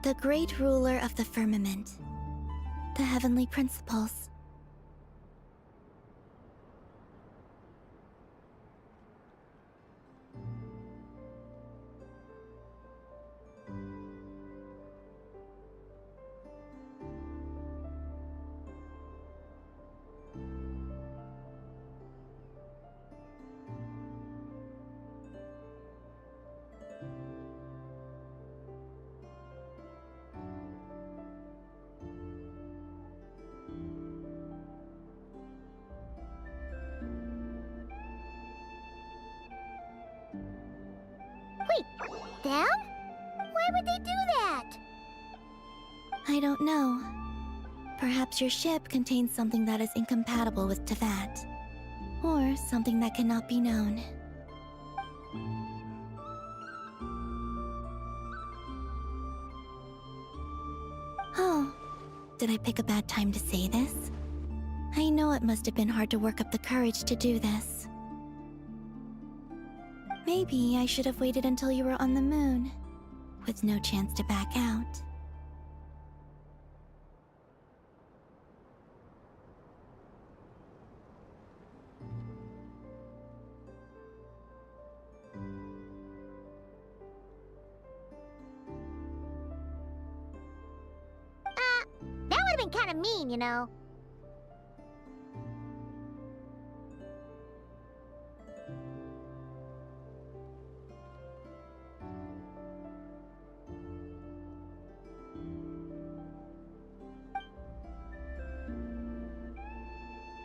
The great ruler of the firmament. The heavenly principles. Wait, them? Why would they do that? I don't know. Perhaps your ship contains something that is incompatible with Tevat. Or something that cannot be known. Oh, did I pick a bad time to say this? I know it must have been hard to work up the courage to do this. Maybe I should have waited until you were on the moon, with no chance to back out. That would have been kind of mean, you know.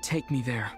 Take me there.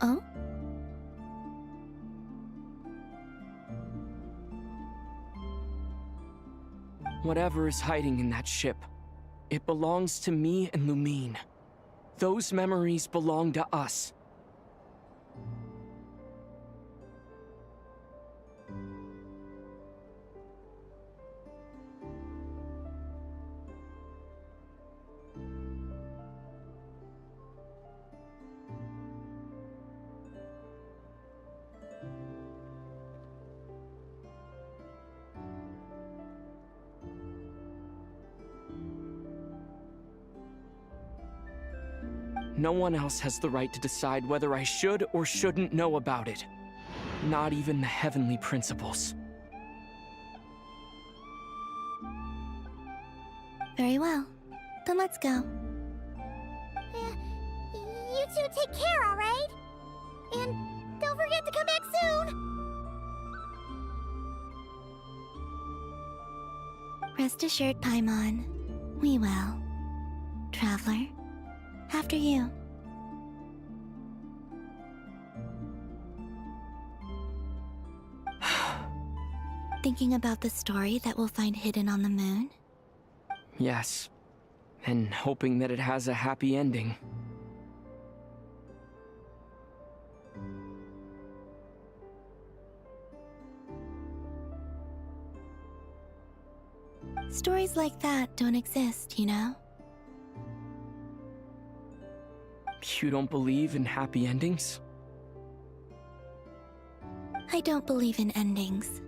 Oh? Whatever is hiding in that ship, it belongs to me and Lumine. Those memories belong to us. No one else has the right to decide whether I should or shouldn't know about it. Not even the heavenly principles. Very well. Then let's go. You two take care, alright? And don't forget to come back soon! Rest assured, Paimon. We will. Traveler, after you. Thinking about the story that we'll find hidden on the moon? Yes. And hoping that it has a happy ending. Stories like that don't exist, you know? You don't believe in happy endings? I don't believe in endings.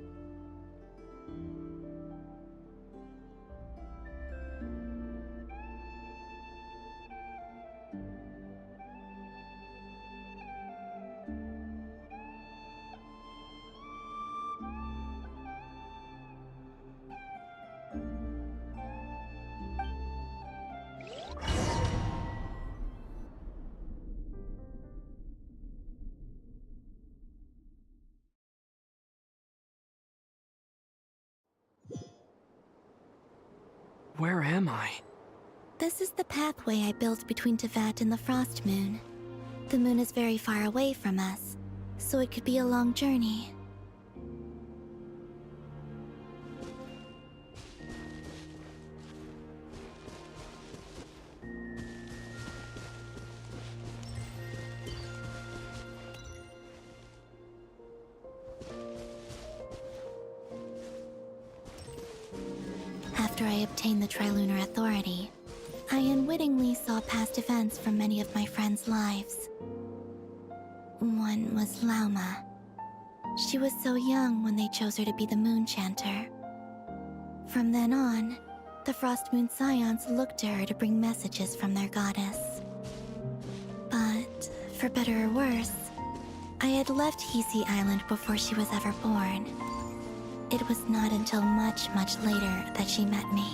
Where am I? This is the pathway I built between Teyvat and the Frost Moon. The moon is very far away from us, so it could be a long journey. After I obtained the Trilunar Authority, I unwittingly saw past events from many of my friends' lives. One was Lauma. She was so young when they chose her to be the Moon Chanter. From then on, the Frost Moon Scions looked to her to bring messages from their goddess. But, for better or worse, I had left Hisi Island before she was ever born. It was not until much, much later that she met me.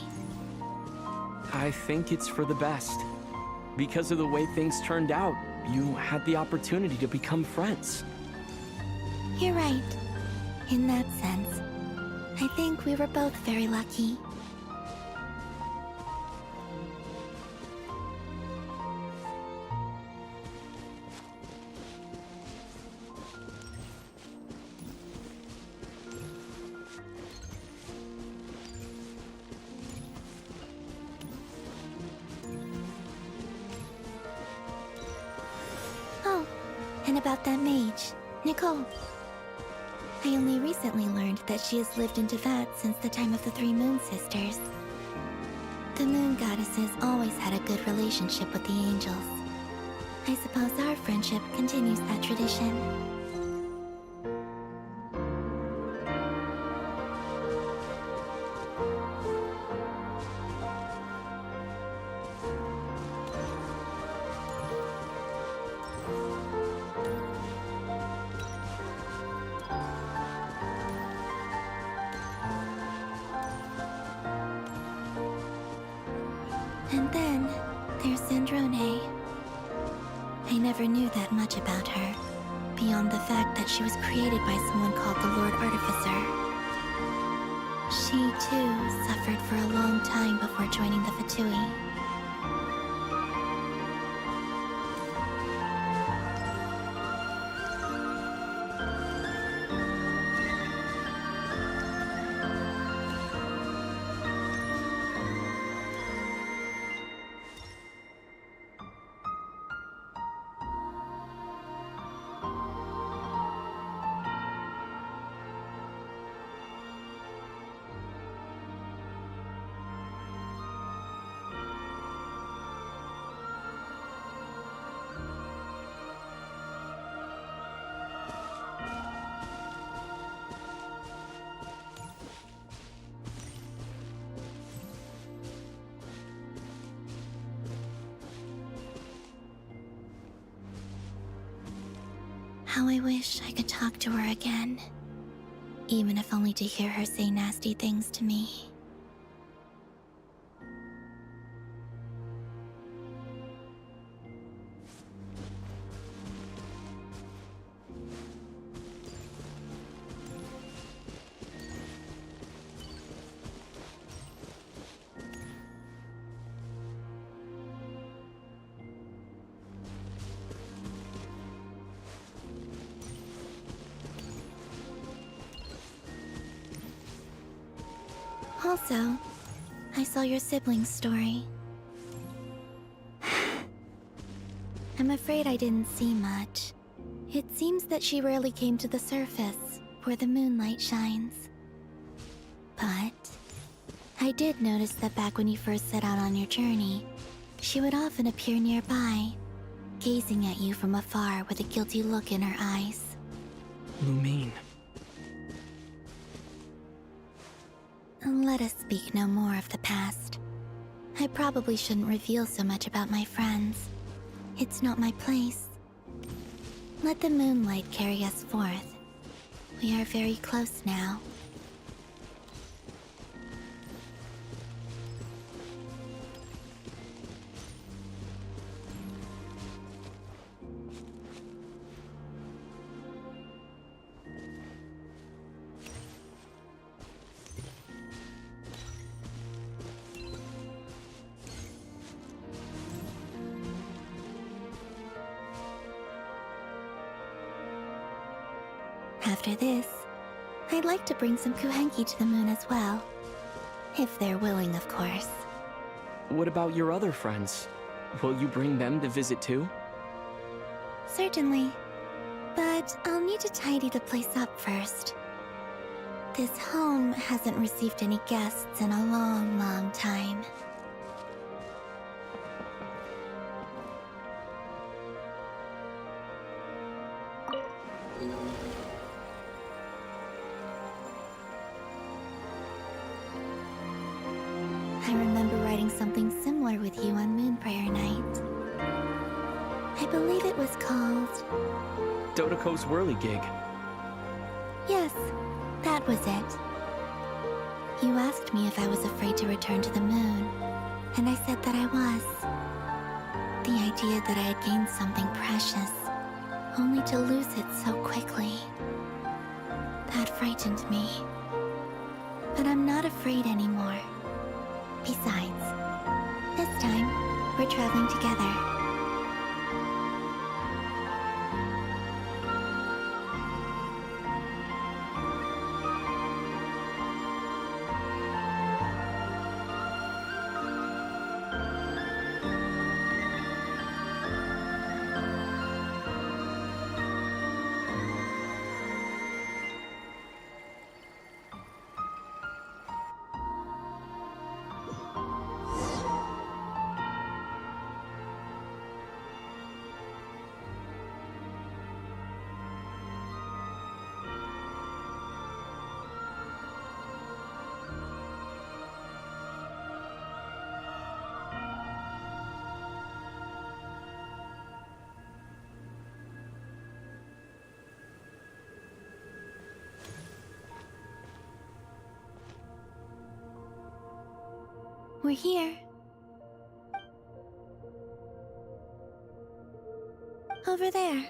I think it's for the best. Because of the way things turned out, you had the opportunity to become friends. You're right. In that sense, I think we were both very lucky. Oh, and about that mage, Nicole. I only recently learned that she has lived in Teyvat since the time of the Three Moon Sisters. The Moon Goddesses always had a good relationship with the angels. I suppose our friendship continues that tradition. And then, there's Zandrone. I never knew that much about her, beyond the fact that she was created by someone called the Lord Artificer. She, too, suffered for a long time before joining the Fatui. How I wish I could talk to her again. Even if only to hear her say nasty things to me. Also, I saw your sibling's story. I'm afraid I didn't see much. It seems that she rarely came to the surface, where the moonlight shines. But I did notice that back when you first set out on your journey, she would often appear nearby, gazing at you from afar with a guilty look in her eyes. Lumine. Let us speak no more of the past. I probably shouldn't reveal so much about my friends. It's not my place. Let the moonlight carry us forth. We are very close now. After this, I'd like to bring some kuhenki to the moon as well. If they're willing, of course. What about your other friends? Will you bring them to visit too? Certainly. But I'll need to tidy the place up first. This home hasn't received any guests in a long, long time. I remember writing something similar with you on Moon Prayer Night. I believe it was called... Dodoko's Whirligig. Yes, that was it. You asked me if I was afraid to return to the moon, and I said that I was. The idea that I had gained something precious, only to lose it so quickly. That frightened me. But I'm not afraid anymore. Besides, this time, we're traveling together. We're here. Over there.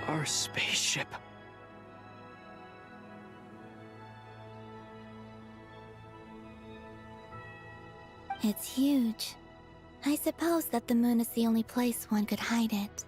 Our spaceship. It's huge. I suppose that the moon is the only place one could hide it.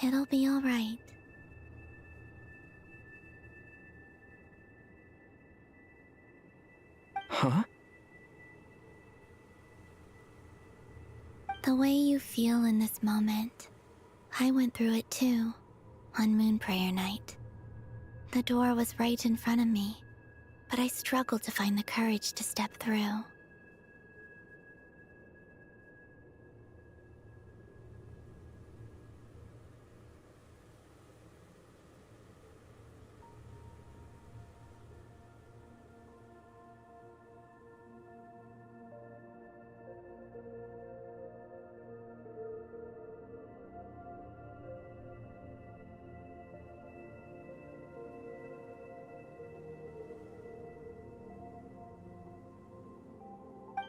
It'll be all right. Huh? The way you feel in this moment, I went through it too, on Moon Prayer Night. The door was right in front of me, but I struggled to find the courage to step through.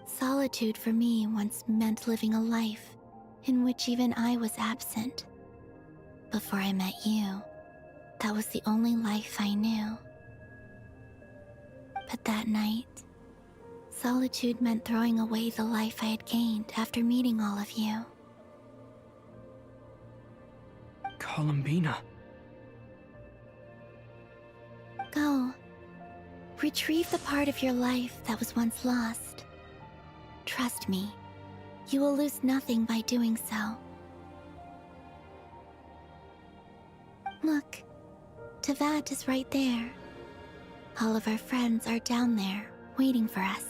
Solitude for me once meant living a life in which even I was absent. Before I met you, that was the only life I knew. But that night, solitude meant throwing away the life I had gained after meeting all of you. Columbina. Go. Retrieve the part of your life that was once lost. Trust me, you will lose nothing by doing so. Look, Tavat is right there. All of our friends are down there, waiting for us.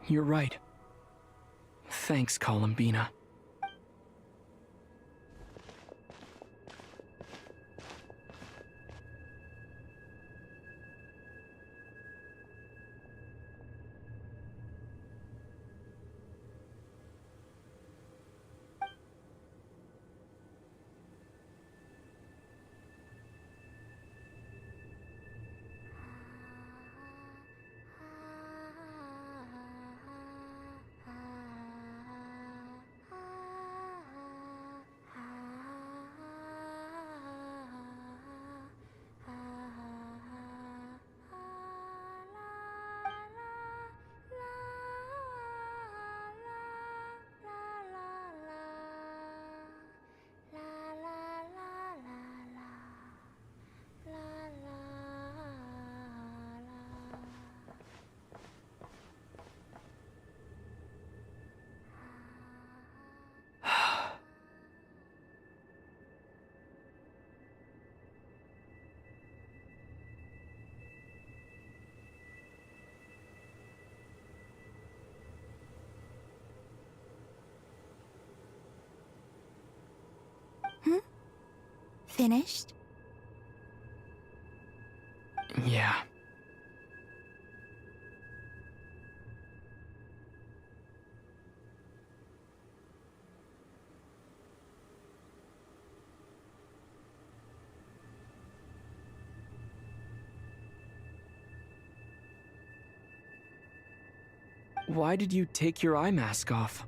You're right. Thanks, Columbina. Finished? Yeah. Why did you take your eye mask off?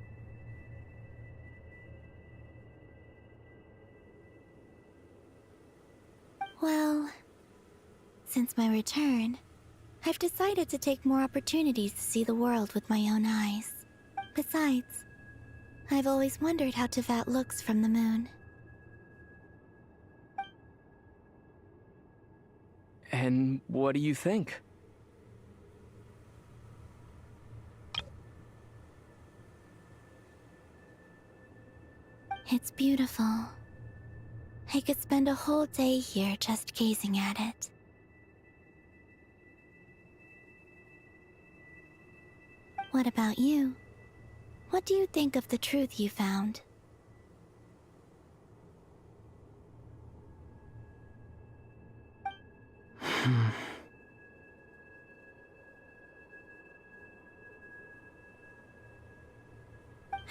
Well, since my return, I've decided to take more opportunities to see the world with my own eyes. Besides, I've always wondered how Tevat looks from the moon. And what do you think? It's beautiful. I could spend a whole day here just gazing at it. What about you? What do you think of the truth you found?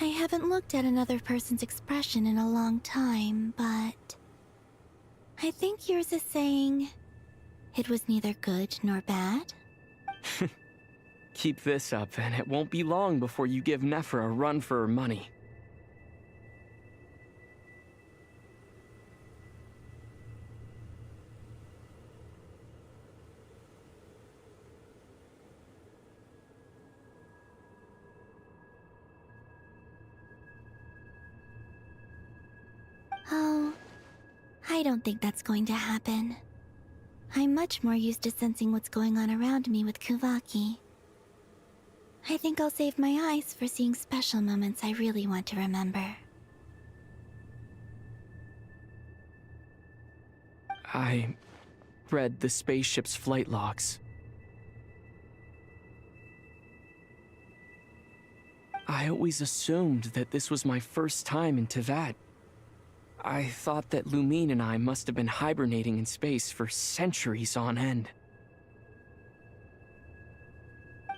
I haven't looked at another person's expression in a long time, but I think yours is saying it was neither good nor bad. Keep this up, and it won't be long before you give Nephra a run for her money. Oh, I don't think that's going to happen. I'm much more used to sensing what's going on around me with Kuvaki. I think I'll save my eyes for seeing special moments I really want to remember. I read the spaceship's flight logs. I always assumed that this was my first time in Tevat. I thought that Lumine and I must have been hibernating in space for centuries on end.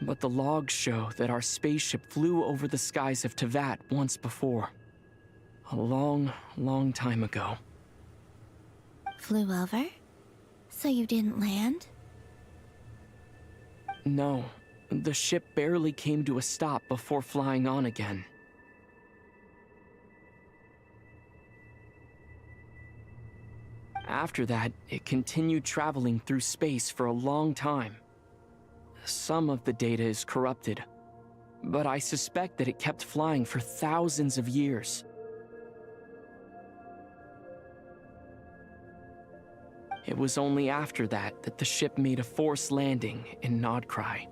But the logs show that our spaceship flew over the skies of Tevat once before. A long, long time ago. Flew over? So you didn't land? No, the ship barely came to a stop before flying on again. After that, it continued traveling through space for a long time. Some of the data is corrupted, but I suspect that it kept flying for thousands of years. It was only after that that the ship made a forced landing in Nodcry.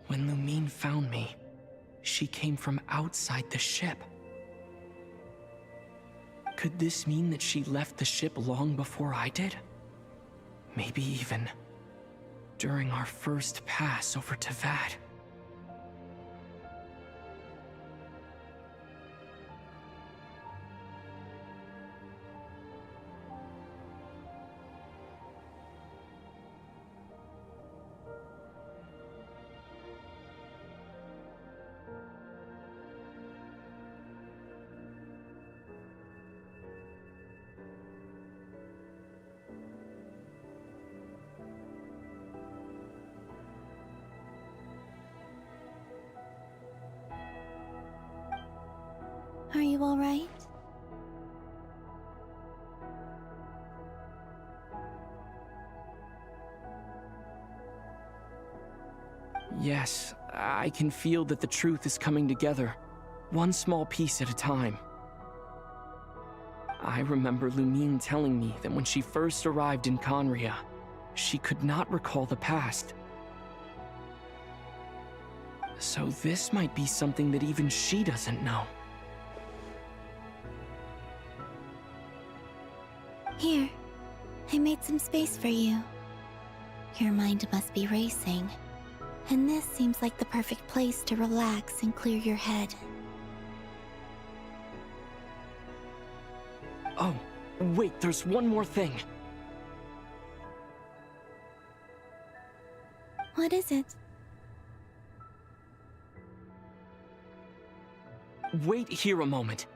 When Lumine found me, she came from outside the ship. Could this mean that she left the ship long before I did? Maybe even during our first pass over Tevat. Are you all right? Yes, I can feel that the truth is coming together, one small piece at a time. I remember Lumine telling me that when she first arrived in Conria, she could not recall the past. So this might be something that even she doesn't know. Here, I made some space for you. Your mind must be racing, and this seems like the perfect place to relax and clear your head. Oh, wait, there's one more thing. What is it? Wait here a moment.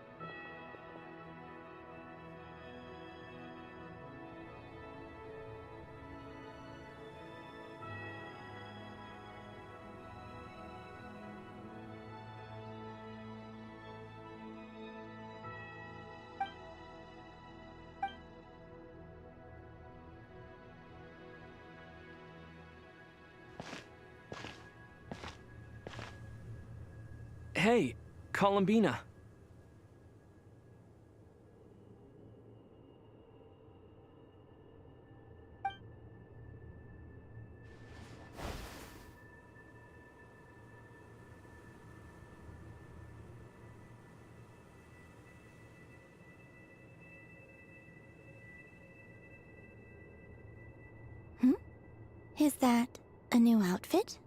Hey, Columbina. Is that a new outfit?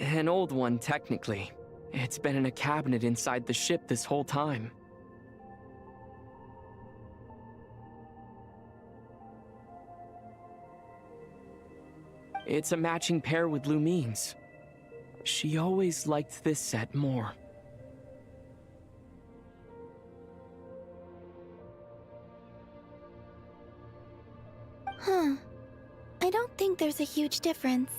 An old one, technically. It's been in a cabinet inside the ship this whole time. It's a matching pair with Lumine's. She always liked this set more. Huh. I don't think there's a huge difference.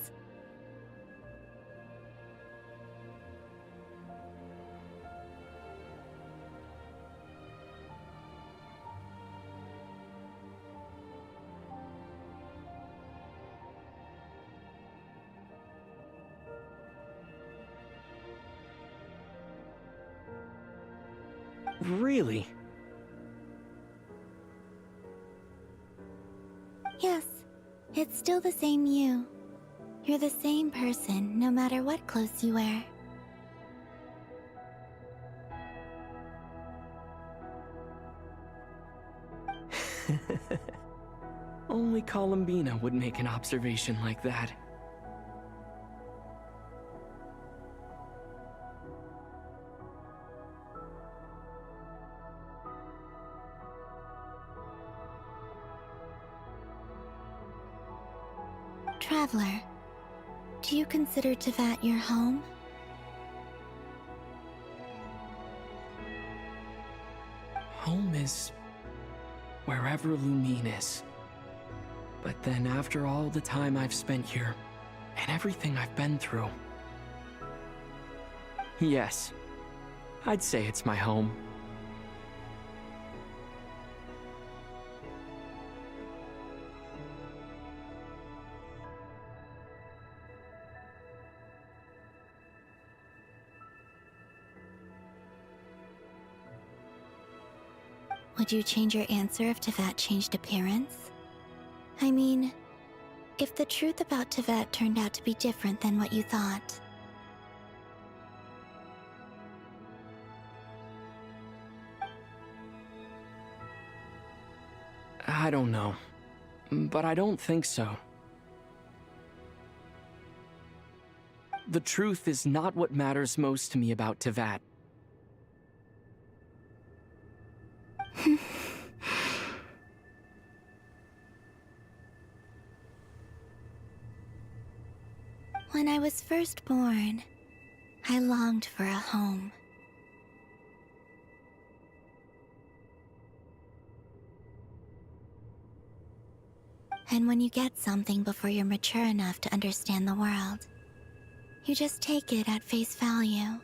Really? Yes, it's still the same you. You're the same person, no matter what clothes you wear. Only Columbina would make an observation like that. Traveler, do you consider Teyvat your home? Home is wherever Lumine is. But then after all the time I've spent here, and everything I've been through... Yes, I'd say it's my home. Would you change your answer if Teyvat changed appearance? I mean, if the truth about Teyvat turned out to be different than what you thought. I don't know, but I don't think so. The truth is not what matters most to me about Teyvat. When I was first born, I longed for a home. And when you get something before you're mature enough to understand the world, you just take it at face value.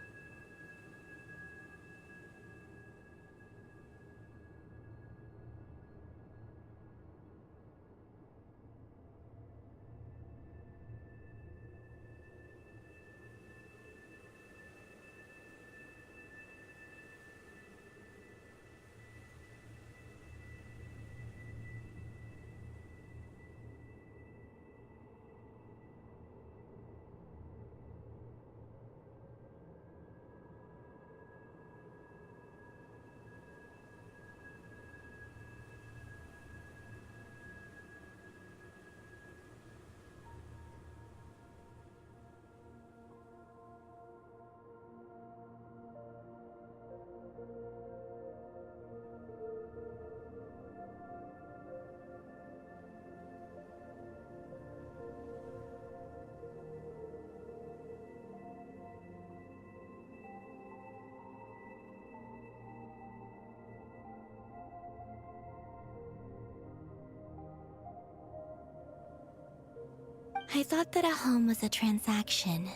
I thought that a home was a transaction.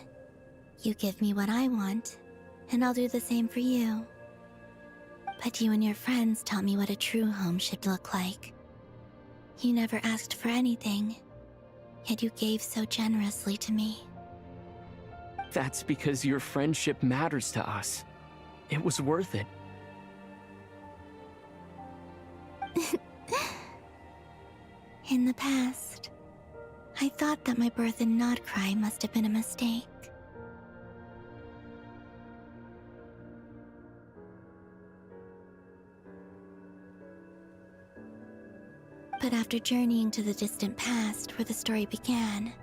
You give me what I want, and I'll do the same for you. But you and your friends taught me what a true home should look like. You never asked for anything, yet you gave so generously to me. That's because your friendship matters to us. It was worth it. In the past, I thought that my birth in Nodcry must have been a mistake. But after journeying to the distant past where the story began,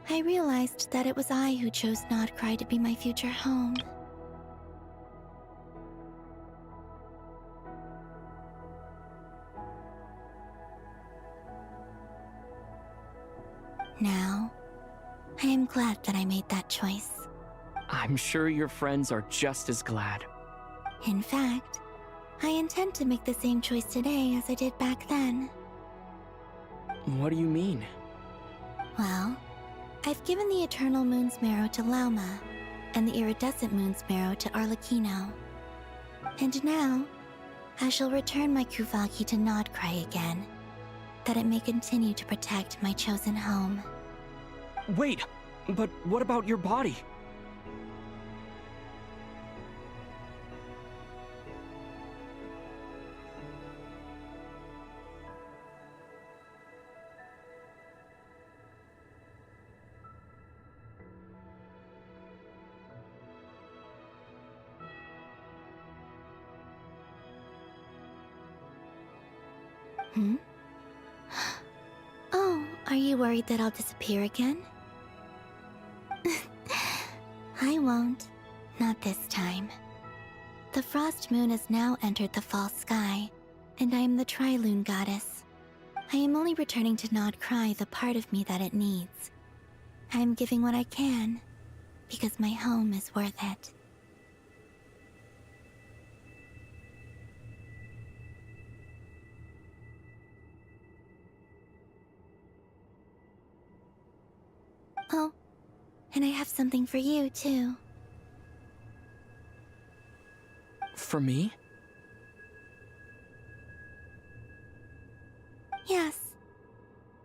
I realized that it was I who chose Nodcry to be my future home. Now, I am glad that I made that choice. I'm sure your friends are just as glad. In fact, I intend to make the same choice today as I did back then. What do you mean? Well, I've given the Eternal Moon's Marrow to Lauma, and the Iridescent Moon's Marrow to Arlecchino. And now, I shall return my Kuvaki to Nodcry again, that it may continue to protect my chosen home. Wait, but what about your body? Oh, are you worried that I'll disappear again? I won't. Not this time. The Frost Moon has now entered the fall sky, and I am the Trilune Goddess. I am only returning to Nodcry the part of me that it needs. I am giving what I can, because my home is worth it. Oh, and I have something for you, too. For me? Yes.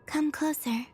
Come closer.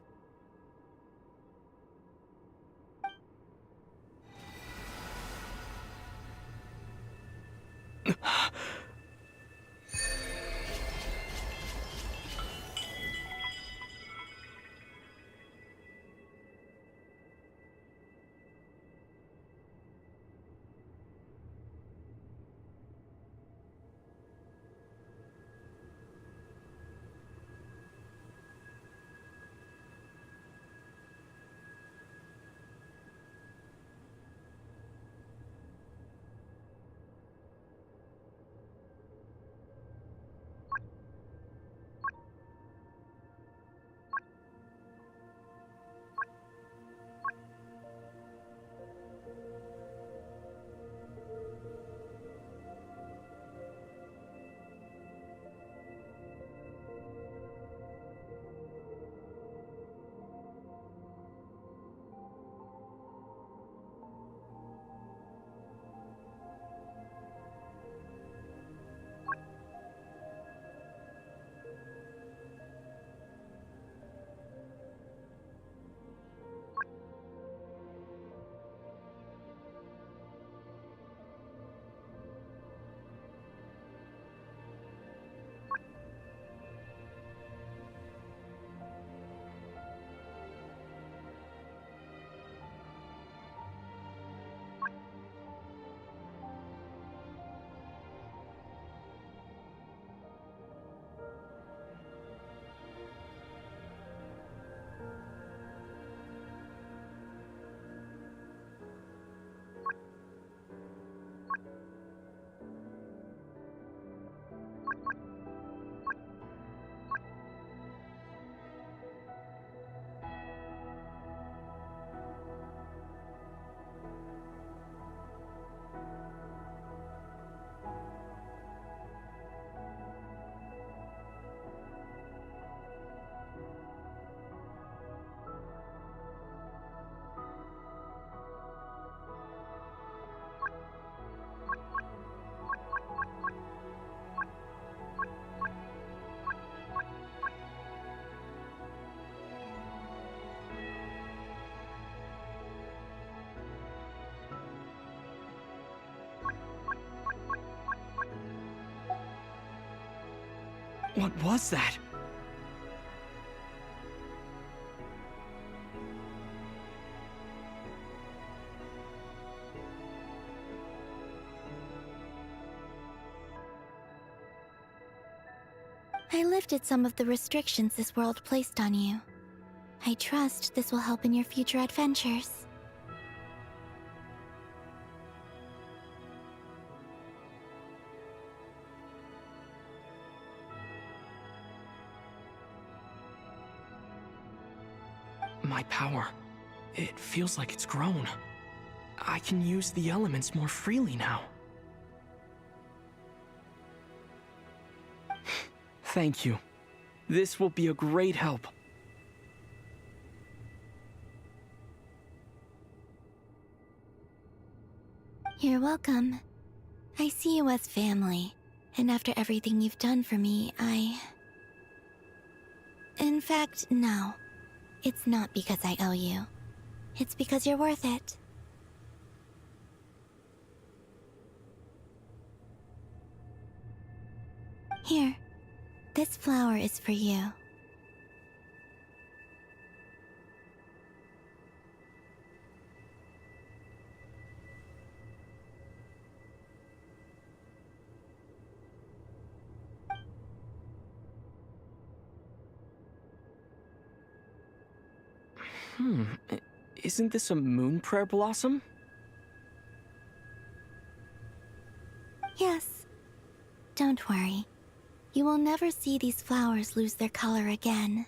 What was that? I lifted some of the restrictions this world placed on you. I trust this will help in your future adventures. My power. It feels like it's grown. I can use the elements more freely now. Thank you. This will be a great help. You're welcome. I see you as family, and after everything you've done for me, In fact, no. It's not because I owe you. It's because you're worth it. Here. This flower is for you. Isn't this a moon prayer blossom? Yes. Don't worry. You will never see these flowers lose their color again.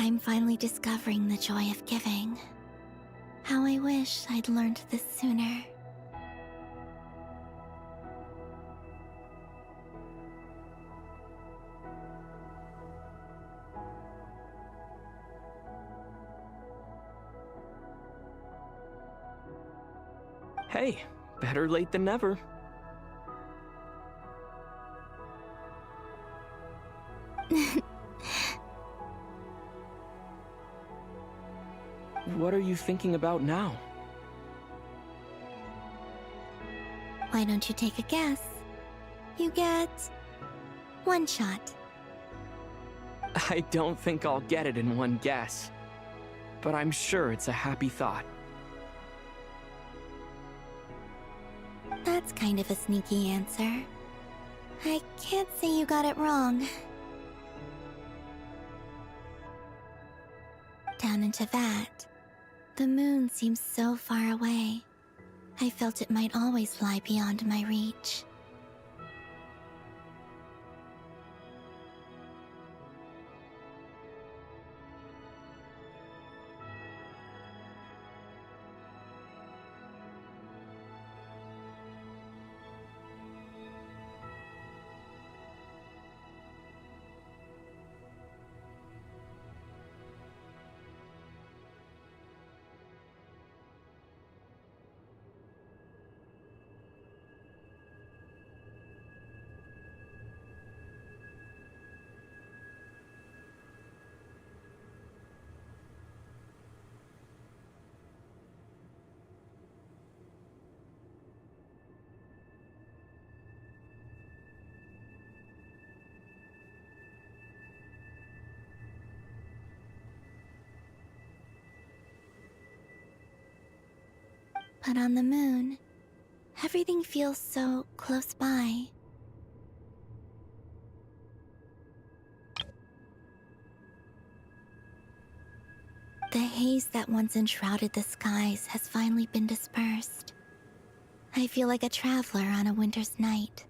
I'm finally discovering the joy of giving. How I wish I'd learned this sooner. Hey, better late than never. What are you thinking about now? Why don't you take a guess? You get one shot. I don't think I'll get it in one guess, but I'm sure it's a happy thought. That's kind of a sneaky answer. I can't say you got it wrong. Down into that, the moon seems so far away. I felt it might always lie beyond my reach. But on the moon, everything feels so close by. The haze that once enshrouded the skies has finally been dispersed. I feel like a traveler on a winter's night,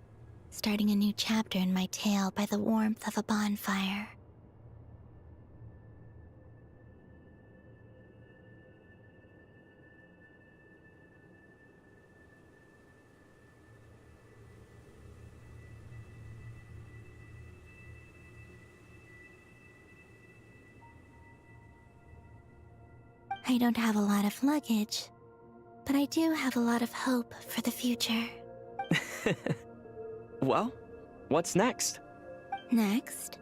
starting a new chapter in my tale by the warmth of a bonfire. I don't have a lot of luggage, but I do have a lot of hope for the future. Well, what's next? Next?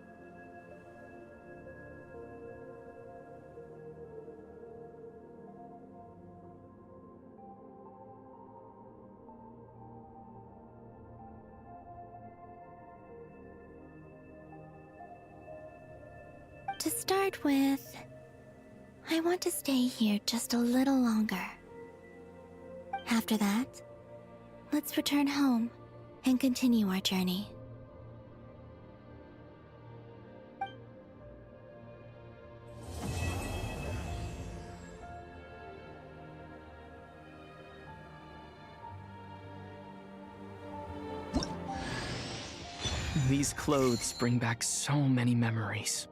To start with, I want to stay here just a little longer. After that, let's return home and continue our journey. These clothes bring back so many memories.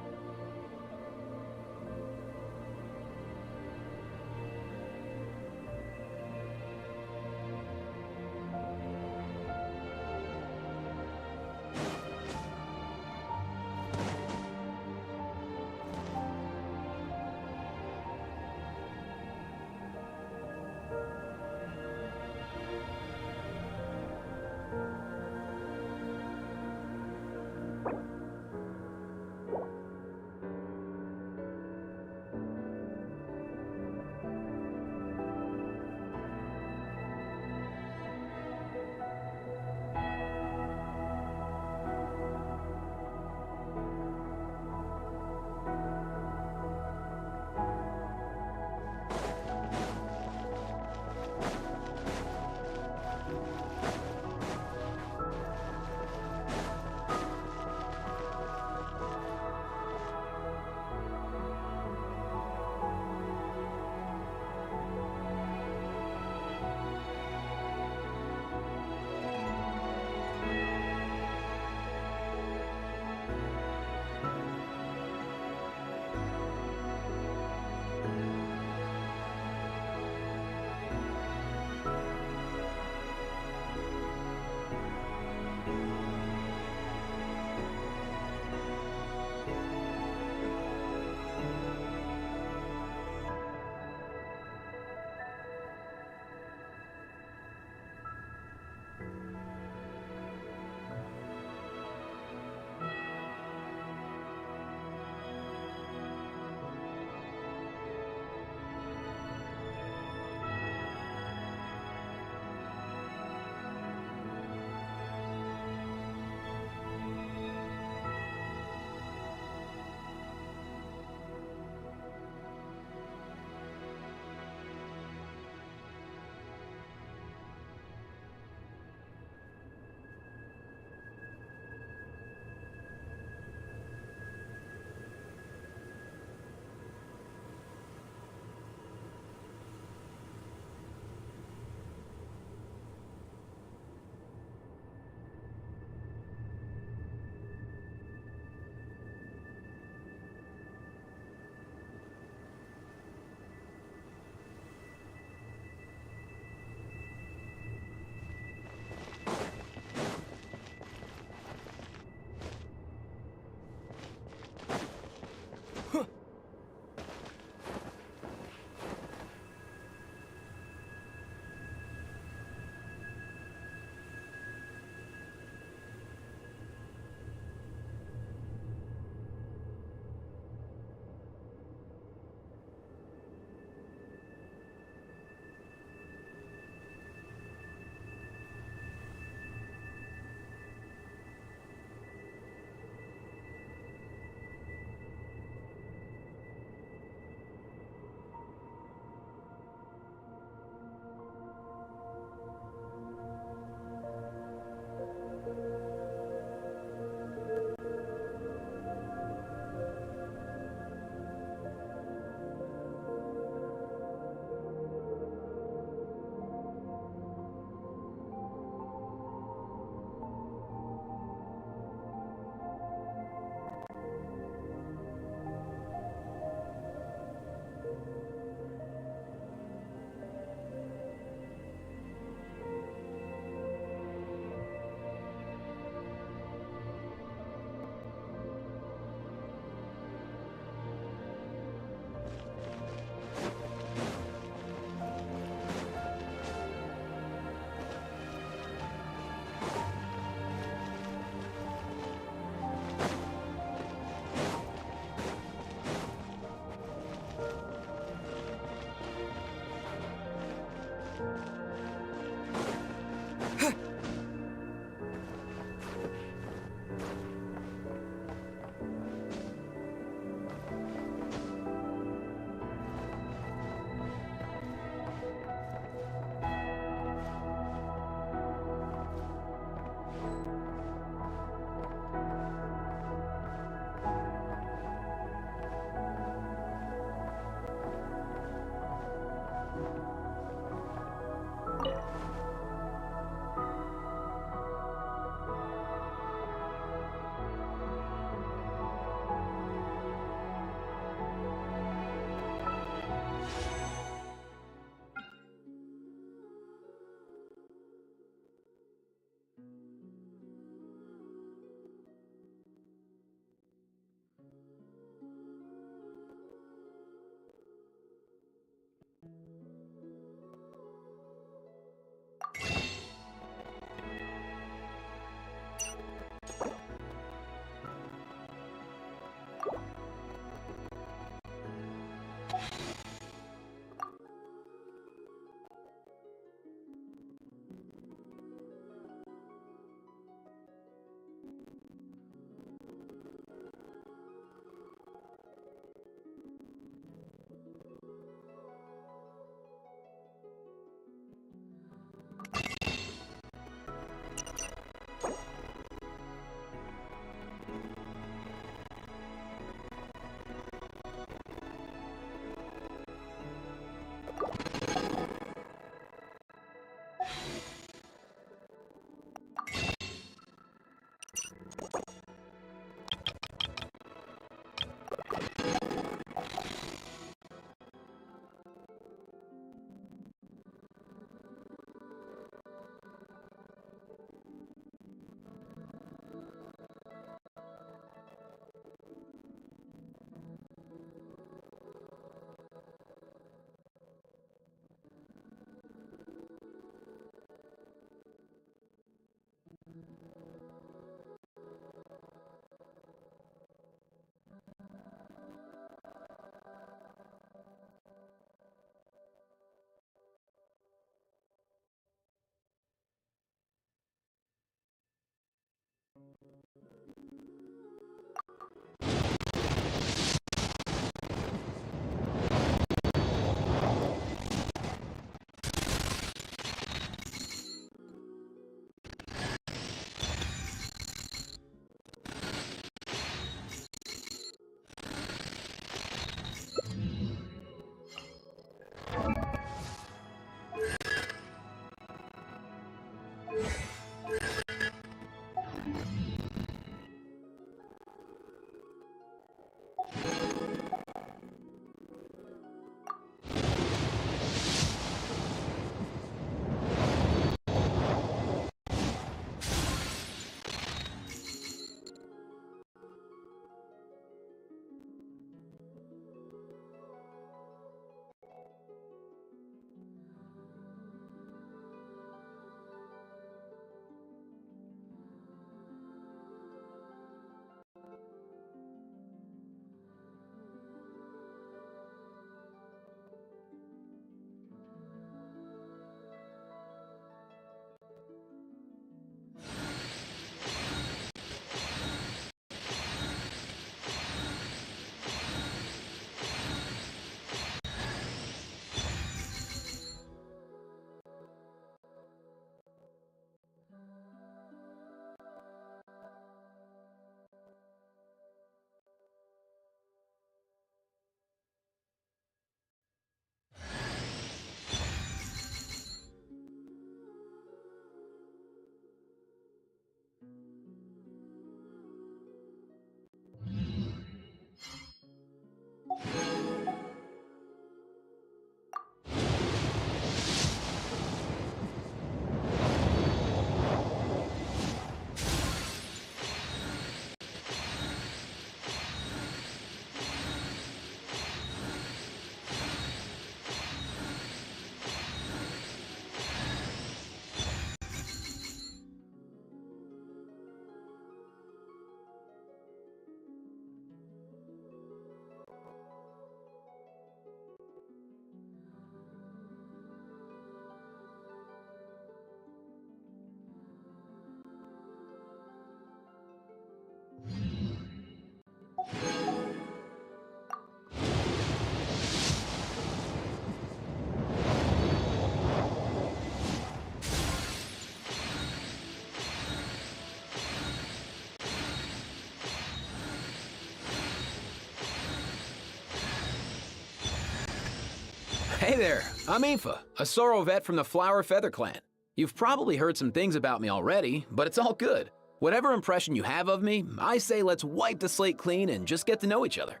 Hey there, I'm Aoife, a Sorrow vet from the Flower Feather Clan. You've probably heard some things about me already, but it's all good. Whatever impression you have of me, I say let's wipe the slate clean and just get to know each other.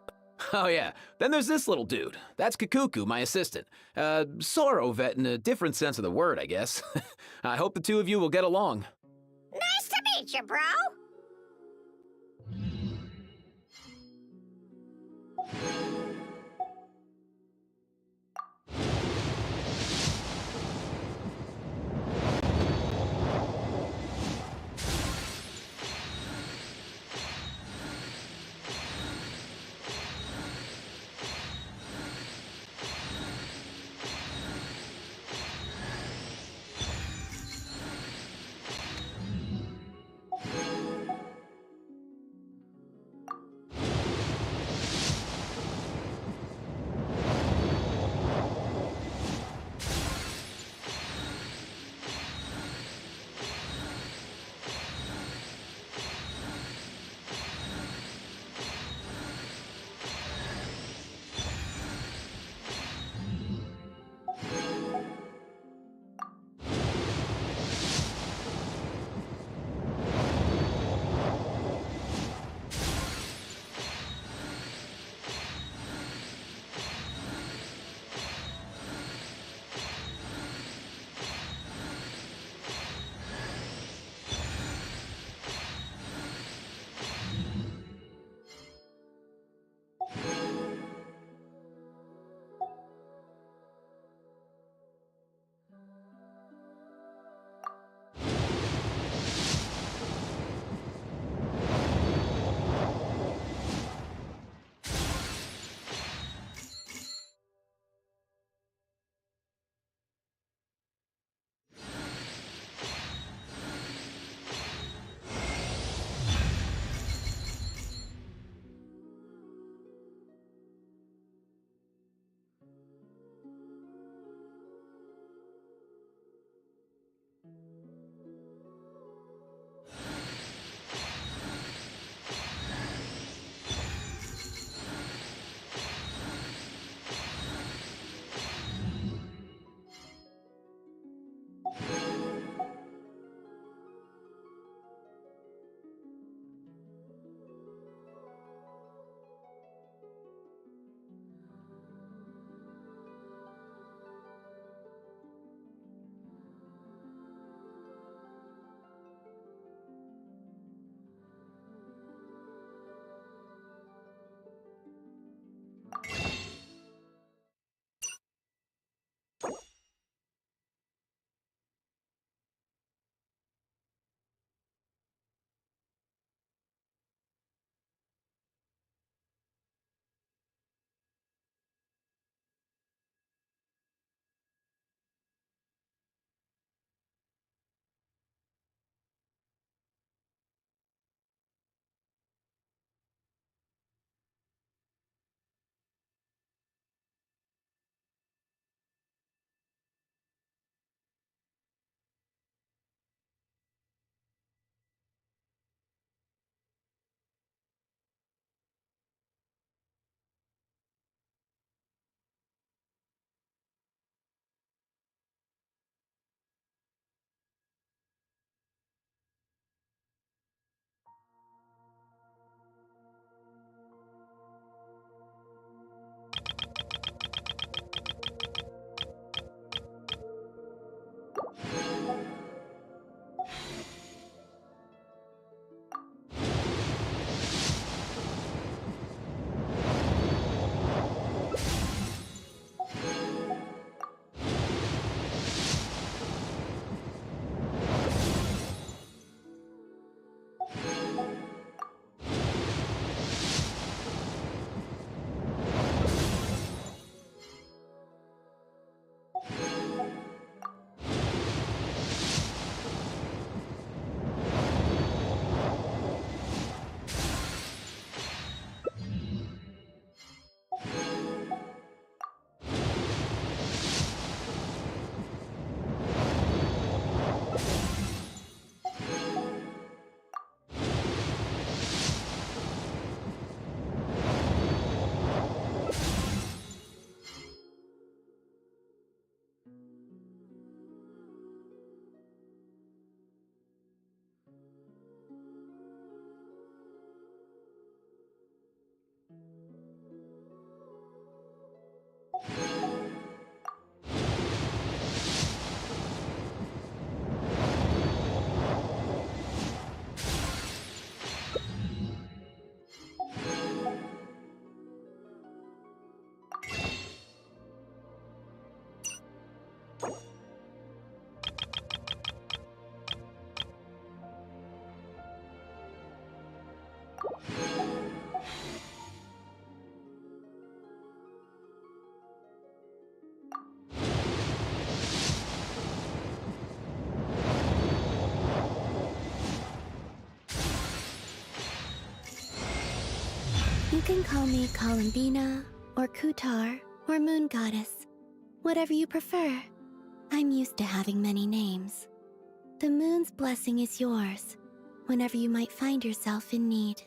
Oh yeah, then there's this little dude. That's Kakuku, my assistant. Sorrow vet in a different sense of the word, I guess. I hope the two of you will get along. Nice to meet you, bro. You can call me Columbina, or Kutar, or Moon Goddess. Whatever you prefer. I'm used to having many names. The moon's blessing is yours, whenever you might find yourself in need.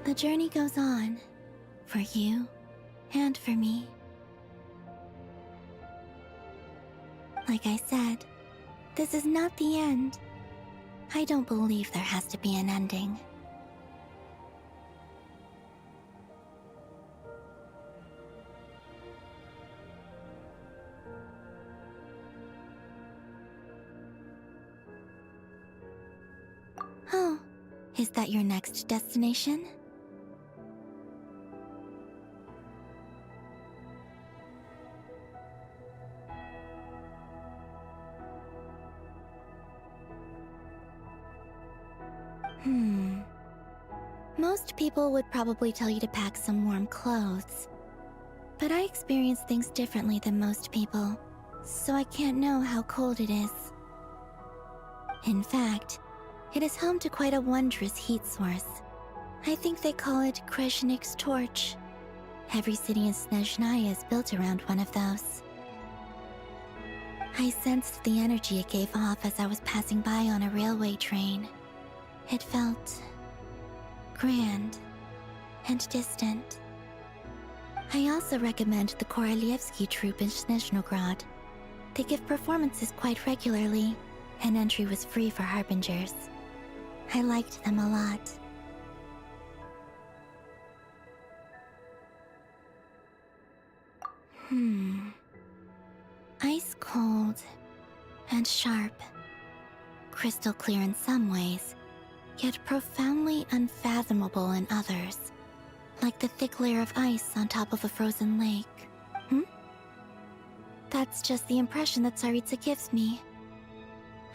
The journey goes on, for you and for me. Like I said, this is not the end. I don't believe there has to be an ending. Oh, is that your next destination? Most people would probably tell you to pack some warm clothes. But I experience things differently than most people, so I can't know how cold it is. In fact, it is home to quite a wondrous heat source. I think they call it Kreshnik's torch. Every city in Snezhnaya is built around one of those. I sensed the energy it gave off as I was passing by on a railway train. It felt grand and distant. I also recommend the Korolievsky troupe in Snezhnograd. They give performances quite regularly, and entry was free for harbingers. I liked them a lot. Ice cold and sharp. Crystal clear in some ways, yet profoundly unfathomable in others. Like the thick layer of ice on top of a frozen lake. That's just the impression that Tsaritsa gives me.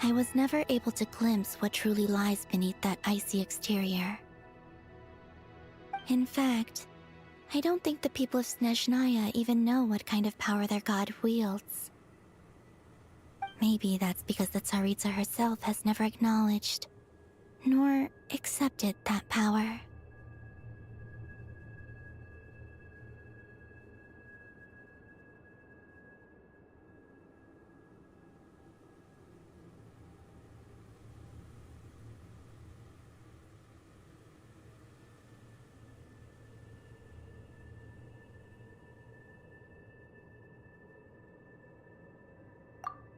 I was never able to glimpse what truly lies beneath that icy exterior. In fact, I don't think the people of Snezhnaya even know what kind of power their god wields. Maybe that's because the Tsaritsa herself has never acknowledged, nor accepted that power.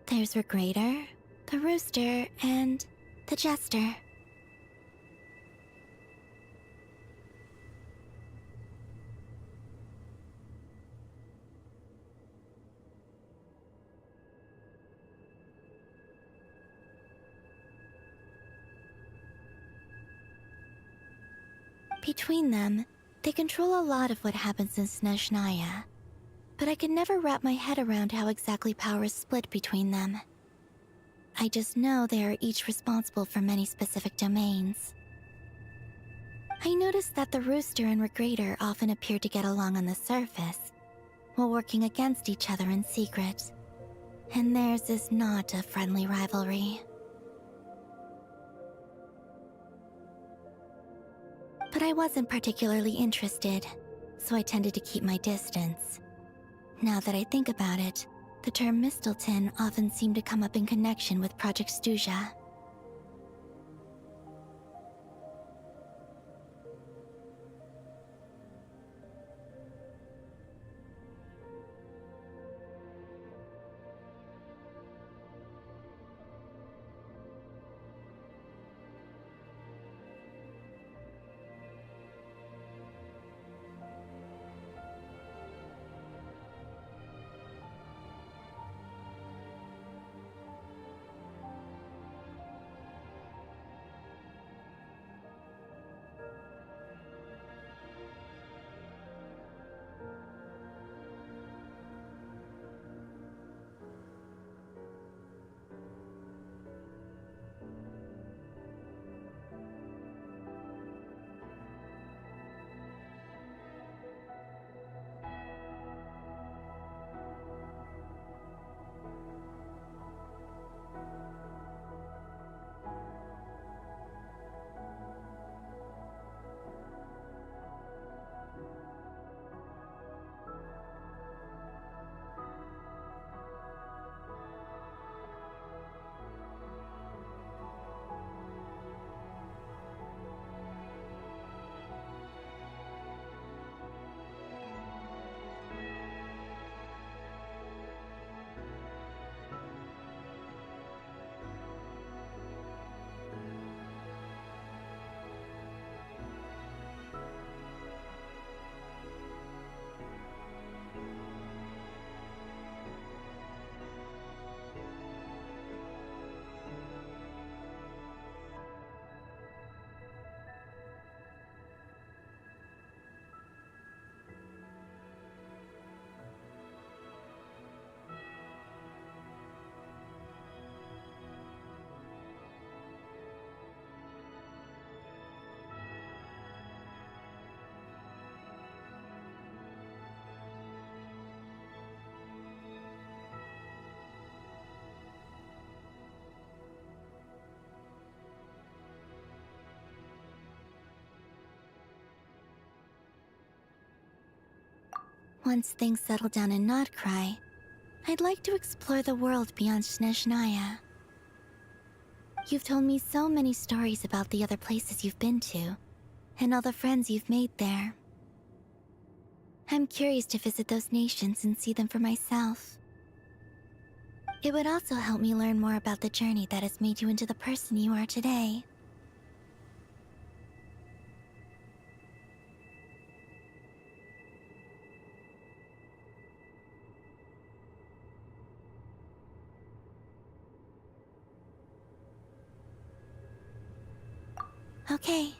There's Regrator, the Rooster, and the Jester. Between them, they control a lot of what happens in Snezhnaya. But I could never wrap my head around how exactly power is split between them. I just know they are each responsible for many specific domains. I noticed that the Rooster and Regrator often appear to get along on the surface, while working against each other in secret. And theirs is not a friendly rivalry. But I wasn't particularly interested, so I tended to keep my distance. Now that I think about it, the term Mistelton often seemed to come up in connection with Project Stuja. Once things settle down in Notcry, I'd like to explore the world beyond Snezhnaya. You've told me so many stories about the other places you've been to, and all the friends you've made there. I'm curious to visit those nations and see them for myself. It would also help me learn more about the journey that has made you into the person you are today. Okay.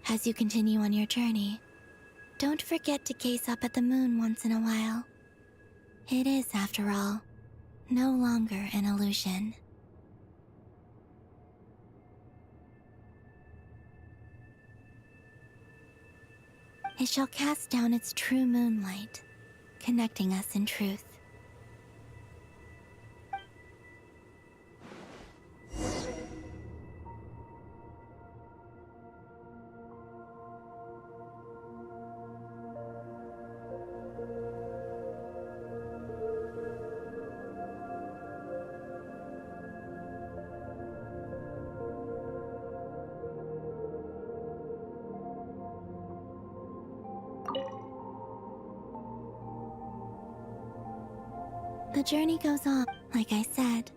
As you continue on your journey, don't forget to gaze up at the moon once in a while. It is, after all, no longer an illusion. It shall cast down its true moonlight, connecting us in truth. The journey goes on, like I said.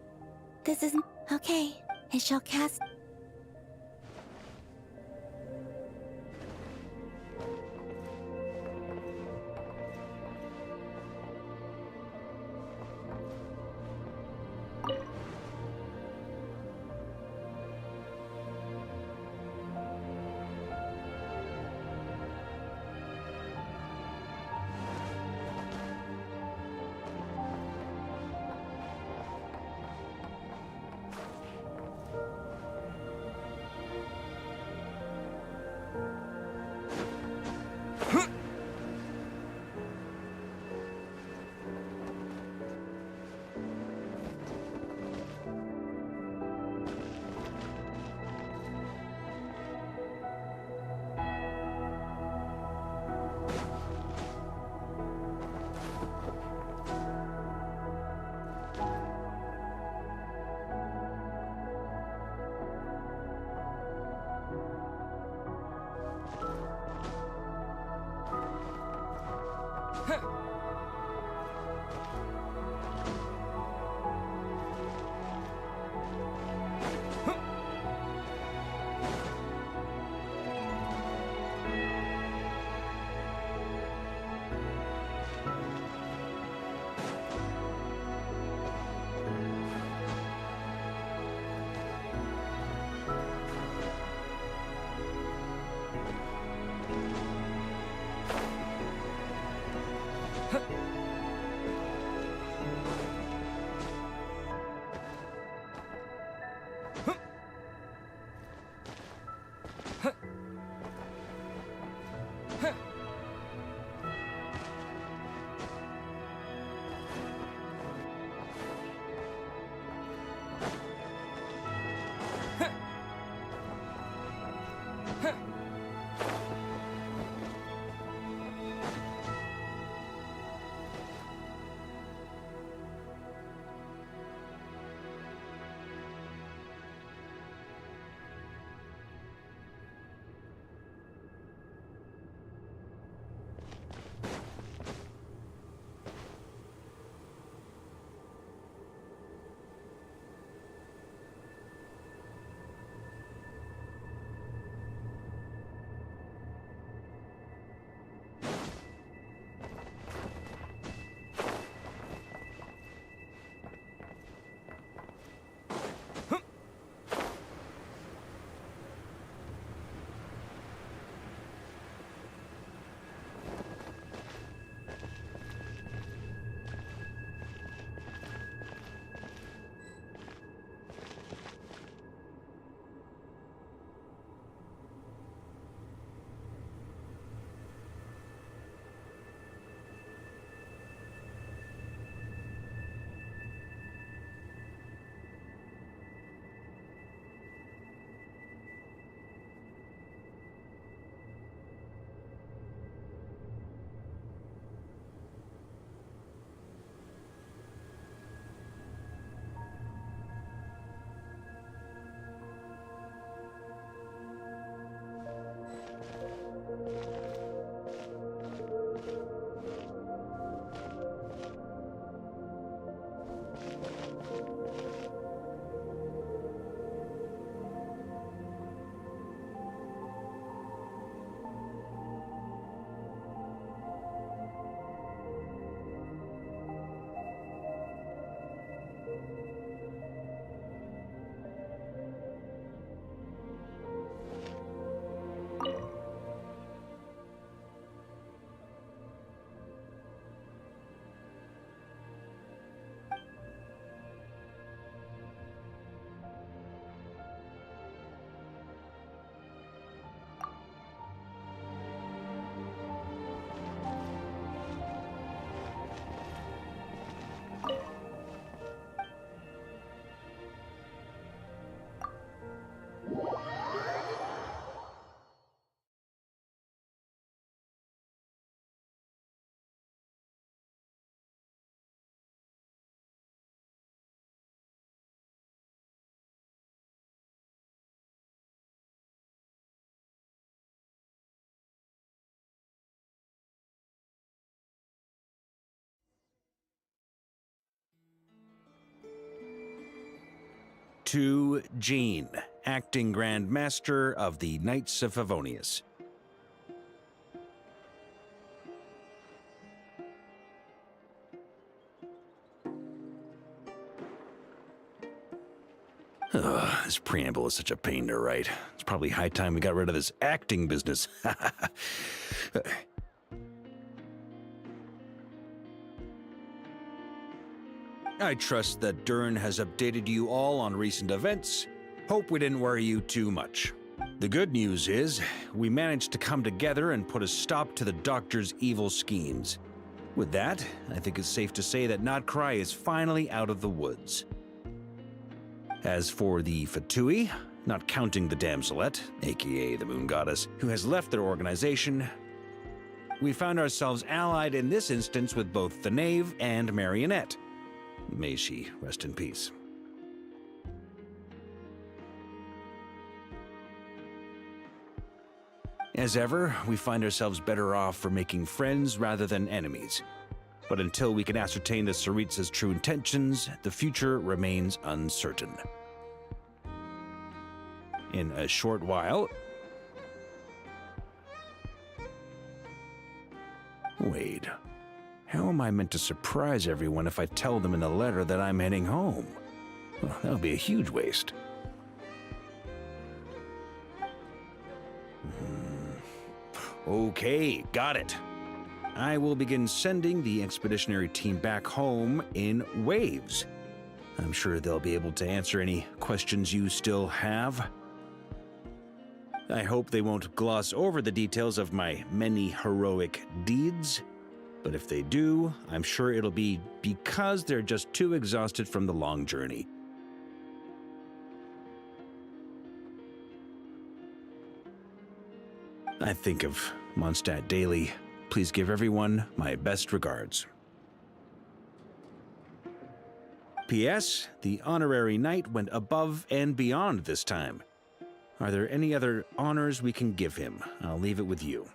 This isn't okay. It shall cast. To Jean, Acting Grand Master of the Knights of Favonius. Ugh, this preamble is such a pain to write. It's probably high time we got rid of this acting business. I trust that Dern has updated you all on recent events. Hope we didn't worry you too much. The good news is, we managed to come together and put a stop to the Doctor's evil schemes. With that, I think it's safe to say that Notcry is finally out of the woods. As for the Fatui, not counting the Damselette, aka the Moon Goddess, who has left their organization, we found ourselves allied in this instance with both the Knave and Marionette. May she rest in peace. As ever, we find ourselves better off for making friends rather than enemies. But until we can ascertain the Tsaritsa's true intentions, the future remains uncertain. In a short while... Wait. How am I meant to surprise everyone if I tell them in the letter that I'm heading home? Well, that would be a huge waste. Okay, got it. I will begin sending the expeditionary team back home in waves. I'm sure they'll be able to answer any questions you still have. I hope they won't gloss over the details of my many heroic deeds. But if they do, I'm sure it'll be because they're just too exhausted from the long journey. I think of Mondstadt daily. Please give everyone my best regards. P.S. The honorary knight went above and beyond this time. Are there any other honors we can give him? I'll leave it with you.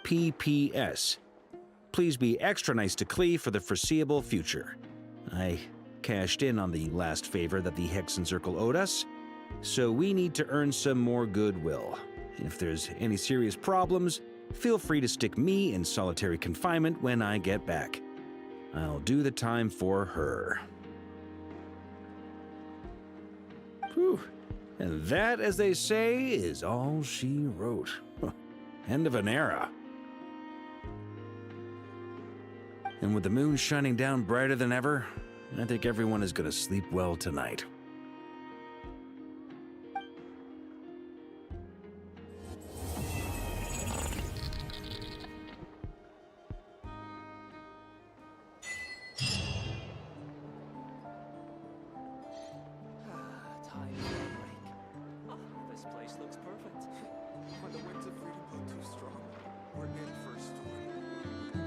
P.P.S. Please be extra nice to Klee for the foreseeable future. I cashed in on the last favor that the Hexen Circle owed us, so we need to earn some more goodwill. If there's any serious problems, feel free to stick me in solitary confinement when I get back. I'll do the time for her. Whew. And that, as they say, is all she wrote. End of an era. And with the moon shining down brighter than ever, I think everyone is going to sleep well tonight. This place looks perfect. When the winds of freedom blow too strong, we're in for a storm.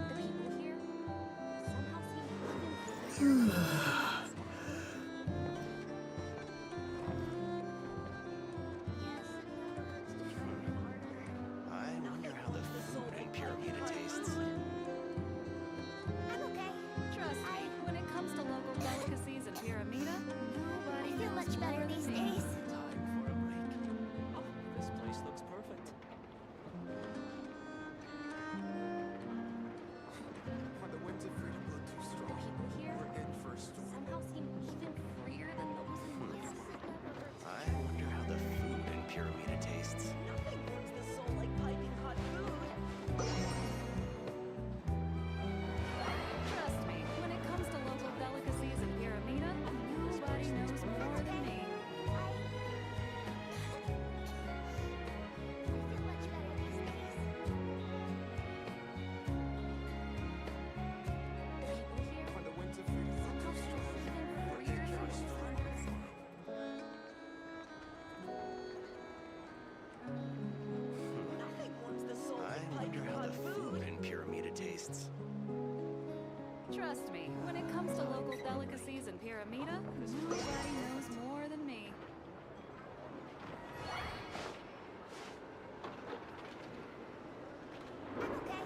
The people here somehow seem I wonder how the food in Pyramida tastes. I'm okay. Trust me, when it comes to local delicacies in Pyramida, nobody I feel knows much better more these than me. days. This place looks perfect. When the winds of freedom blow too strong, we're in for a storm. Somehow seem even freer than those in Mars. I wonder how the food in Pyramida tastes. Nothing warms the soul like piping hot food. Trust me, when it comes to local delicacies in Pyramida, nobody knows more than me. When the winds of freedom blow too strong, we're in for a storm. Nothing warms the soul I like wonder piping how hot the food. food in Pyramida tastes. Trust me, when it comes to local delicacies in Pyramida, nobody knows more than me. I'm okay.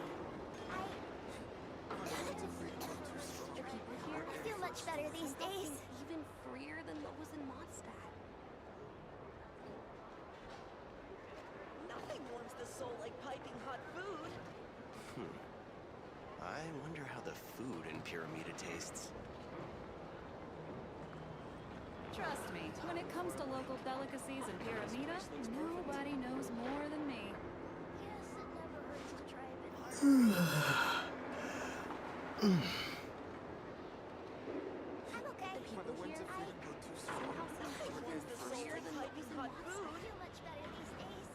soul like piping hot food. I wonder how the food in Pyramida tastes. Trust me, when it comes to local delicacies in Pyramida, nobody knows more than me. I'm okay. The people here, nothing wins the soul like piping hot food. I feel much better these days.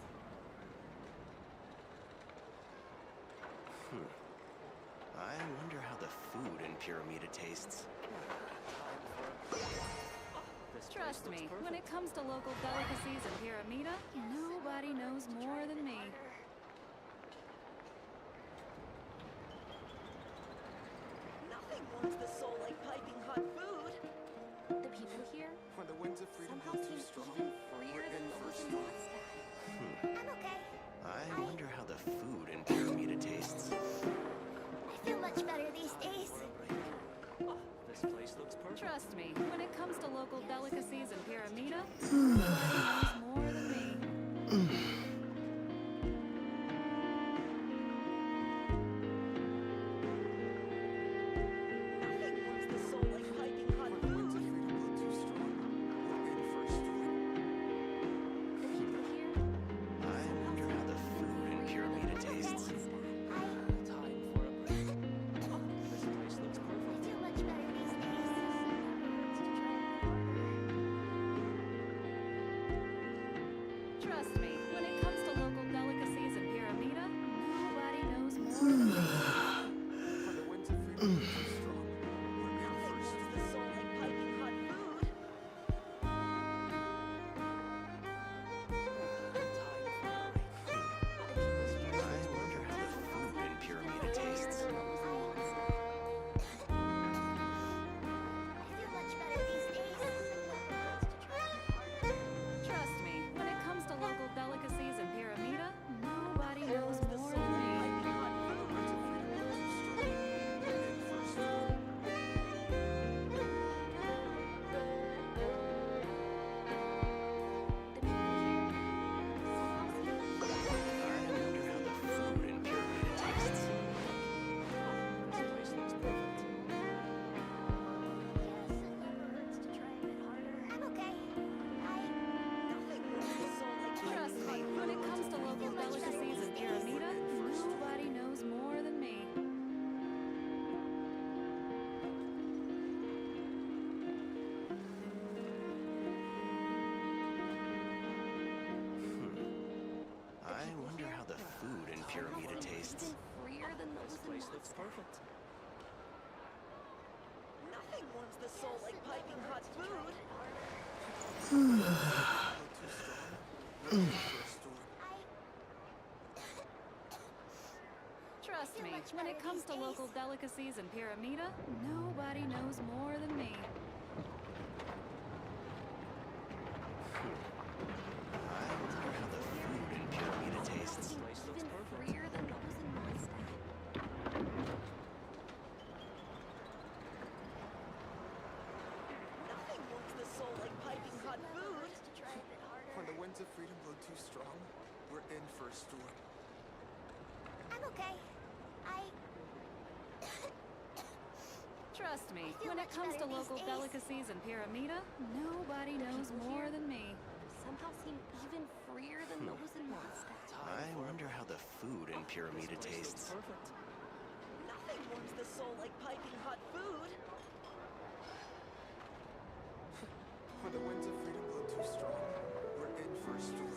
I wonder how the food in Pyramida tastes. Trust me, when it comes to local delicacies in Pyramida, nobody knows more than me. Nothing warms the soul like piping hot food. The people here When the winds of freedom somehow blow too seem strong, even we're freer than in for a those in storm. Mondstadt. I'm okay. I wonder how the food in Pyramida tastes. I feel much better these days. This place looks perfect. Trust me, when it comes to local delicacies in Pyramida, nobody knows more than me. Nothing warms the soul like piping hot When the winds of freedom blow too strong, we're in for a storm. The people here I wonder how the food in Pyramida tastes. Time for a break. This place looks I perfect. feel much better these days. Trust me, when it comes to local delicacies in Pyramida, nobody knows more than me. When the winds of freedom blow too strong, we're in for a storm. the soul like piping hot food. I wonder how the food in Pyramida tastes. I feel much better these days. Trust me, when it comes to local delicacies in Pyramida, nobody knows more than me. I wonder how the food in Pyramida tastes. This place looks perfect. I'm okay. Trust me, when it comes to local delicacies in Pyramida, nobody knows more than me. I wonder how the food in Pyramida tastes. Freer than This those in place looks Mondstadt. perfect. Nothing warms the soul like piping hot food. Trust me, when it comes to local delicacies in Pyramida, nobody knows more than me. I wonder how the food in Pyramida tastes. This place looks Even perfect. freer than those in Mondstadt. Nothing warms the soul like piping hot food. When the winds of freedom blow too strong, we're in for a storm. I'm okay. Trust me, feel when it much comes to better these local days. delicacies in Pyramida, nobody knows more than me. Somehow seem even freer than those in Mondstadt. I wonder how the food in Pyramida This place looks tastes. perfect. Nothing warms the soul like piping hot food. When the winds of freedom blow too strong, we're in for a storm.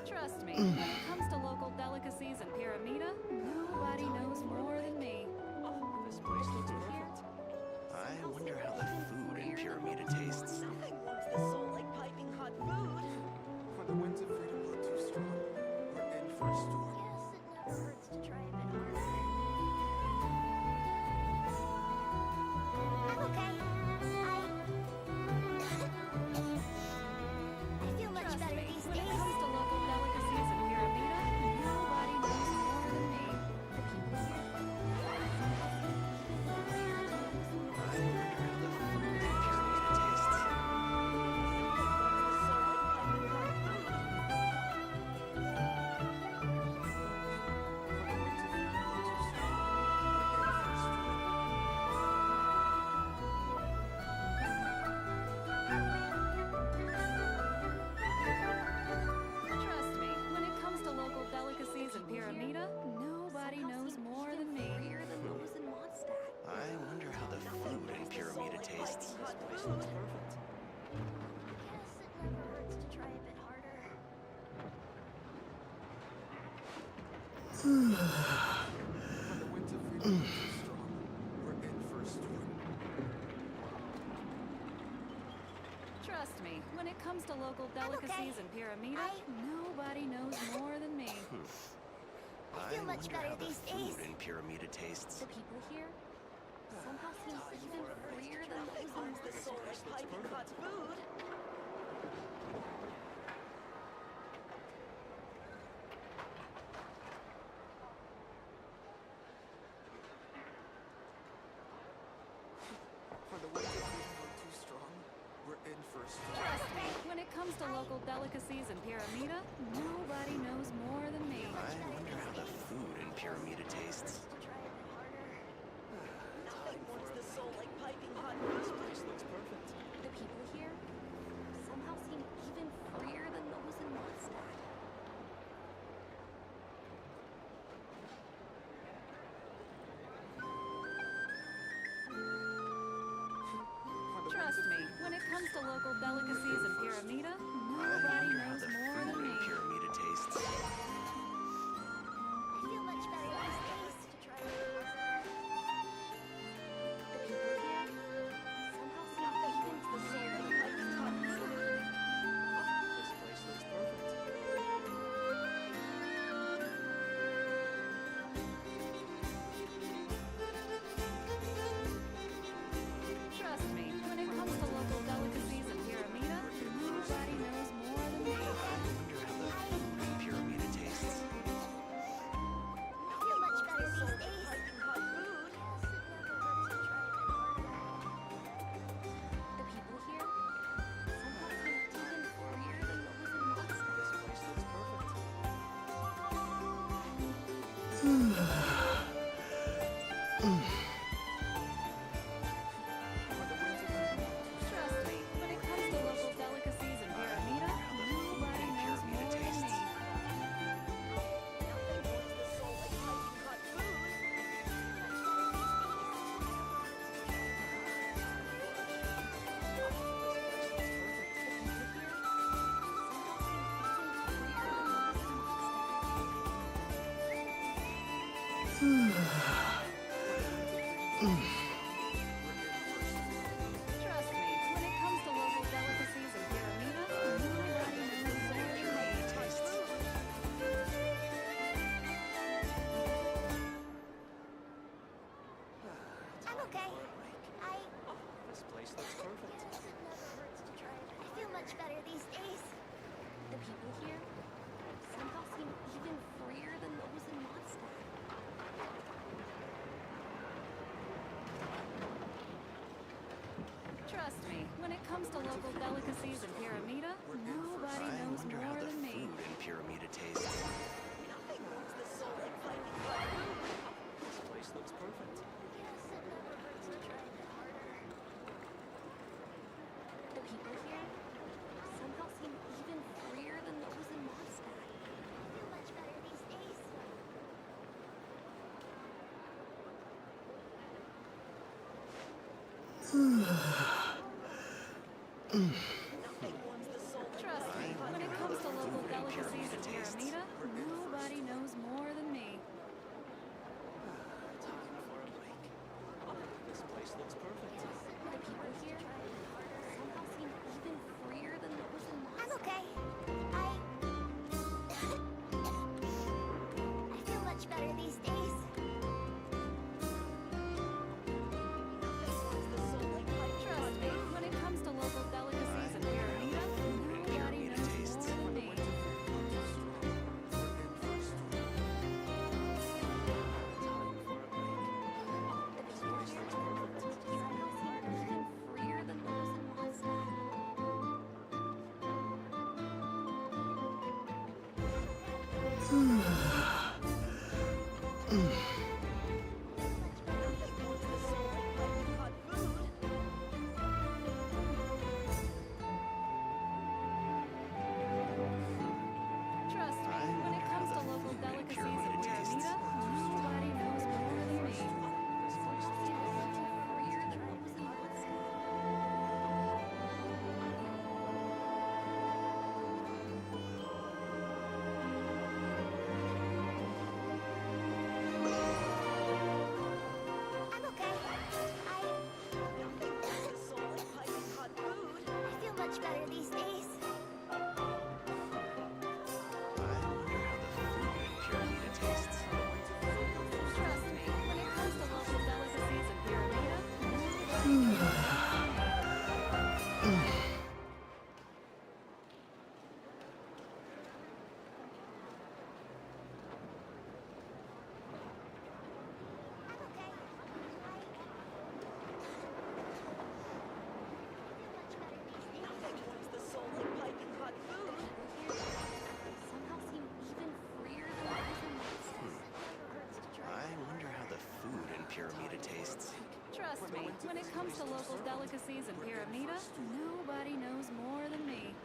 Trust me, when it comes to local delicacies in Pyramida, nobody knows more than me. This place looks perfect. I wonder how the food in Pyramida tastes. Nothing warms the soul like piping hot food. When the winds of freedom blow too strong, we're in for a storm. I'm okay. I feel much Trust better me, these when it days. comes to local delicacies in Pyramida, nobody knows more than me. The people here hot food. Guess it never hurts to try a bit harder. When the winds of freedom are too strong, we're in for a storm. Trust me, when it comes to local delicacies in Pyramida, nobody knows more than me. I feel much better these days. Food in Pyramida tastes. The people here somehow seem even freer than those Finds the soul like piping hot food. When the winds of freedom are too strong, we're in for a storm. Trust me, when it comes to local delicacies in Pyramida, nobody knows more than me. I wonder how the food in Pyramida tastes. Nothing warms the soul like piping hot food. This place looks perfect. the people here somehow seem even freer than those in Mondstadt. Trust me, when it comes to local delicacies in Pyramida, nobody knows more than me. Pyramida tastes. I feel much better these days. To try a bit harder. The people here somehow seem even freer than those in Mondstadt. This place looks perfect. Trust me, when it comes to local delicacies in Pyramida, nobody knows more than me. Pyramida tastes. I feel much better these days. Piping hot food. The people here somehow seem even freer than those in Mondstadt. This place looks perfect. Trust me, when it comes to local delicacies in Pyramida, nobody knows more than me. Nothing warms the soul like piping hot food. Trust me, when it comes to local delicacies in Pyramida, nobody knows more than me. I'm okay. This place looks perfect. Guess it never hurts to try a bit harder. I feel much better these days. The people here somehow seem even freer than those in Mondstadt. Trust me, when it comes to local delicacies in Pyramida, nobody I knows wonder how more the than me. food in Pyramida tastes. Nothing warms the soul like piping hot food. This place looks perfect. Guess it never hurts to try a bit harder. The people here somehow seem even freer than those in Mondstadt. I feel much better these days. Nothing warms the soul like Trust me, when it comes to local delicacies in Pyramida, nobody knows more than me. This place looks perfect. The people here somehow seem even freer than those in I'm Mondstadt. okay. I feel much better these days. Trust me, when it comes to local delicacies in Pyramida, nobody knows more than me. Freer than those in Mondstadt. Trust me, when it comes to local delicacies in Pyramida, nobody knows more than me. This place looks perfect. Freer than those in Mondstadt. Trust me, when it comes to local delicacies in Pyramida, nobody knows more than me.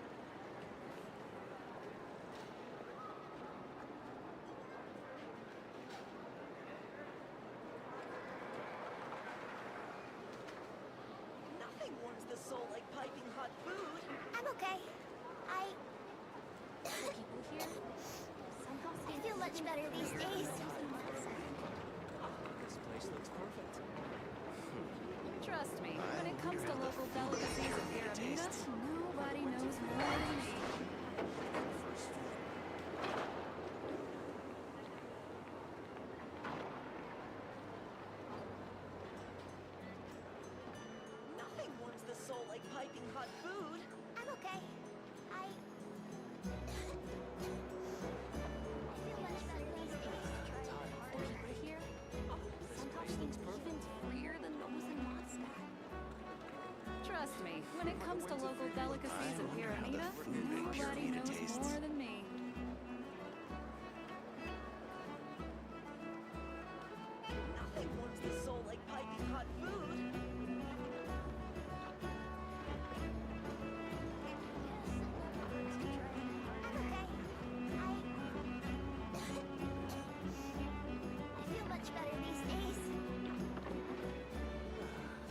Nothing warms the soul like piping hot food. I'm okay. People here somehow I feel much better these days. This place looks perfect. Trust me, when it comes to local delicacies in Pyramida, nobody knows more than me. Nothing warms the soul like piping hot food. I'm okay. I feel much better these days. The people here somehow seem even freer than those in Mondstadt. Trust me, when it comes to local delicacies in Pyramida, nobody knows more than me. Nothing warms the soul like piping hot food. I feel much better these days.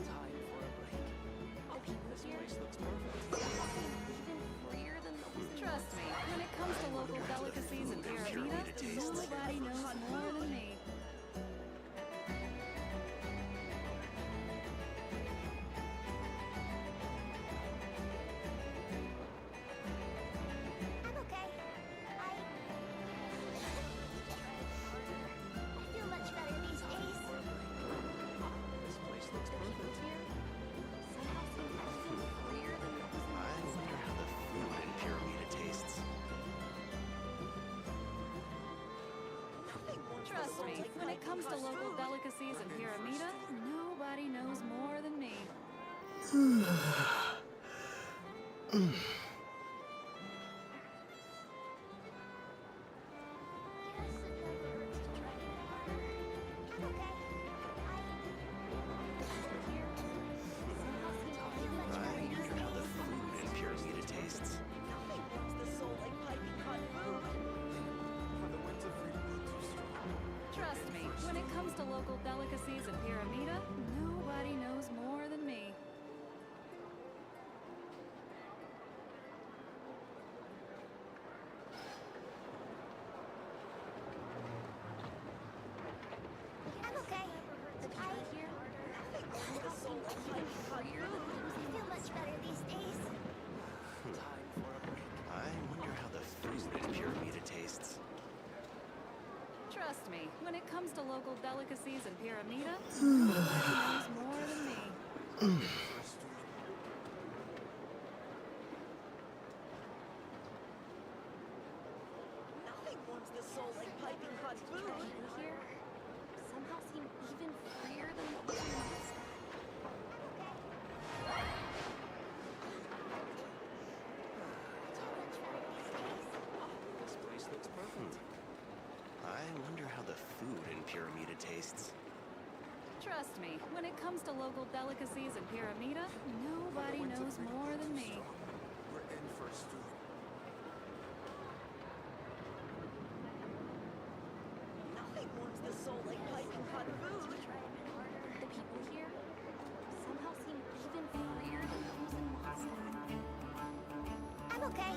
Time for a break. The people This here place looks perfect. even freer than those. Trust me, when it comes to local delicacies in Pyramida, nobody knows more than me. I'm okay. I feel much better these days. This place looks perfect. Somehow seem even freer than those in I wonder how the food in Pyramida tastes. Trust me, when it comes to local delicacies in Pyramida, nobody knows more than me. I wonder how the food in Pyramida tastes. Nothing warms the soul like piping hot food. For the winds of freedom blow too strong. Trust me, when it comes to local delicacies in Pyramida, nobody knows more than me. I'm okay. The people here Nothing warms the soul like piping hot food. I feel much better these days. Time for a break. I wonder how the food in Pyramida tastes. Trust me, when it comes to local delicacies in Pyramida, nobody knows more than me. Nothing warms the soul like piping hot food. People here somehow seem even freer than those in Mondstadt. This place looks perfect. I wonder how the food in Pyramida tastes. Trust me, when it comes to local delicacies in Pyramida, nobody knows more than me. We're in for a storm. Nothing warms the soul like piping hot food. The people here somehow seem even freer than those in Mondstadt. I'm okay.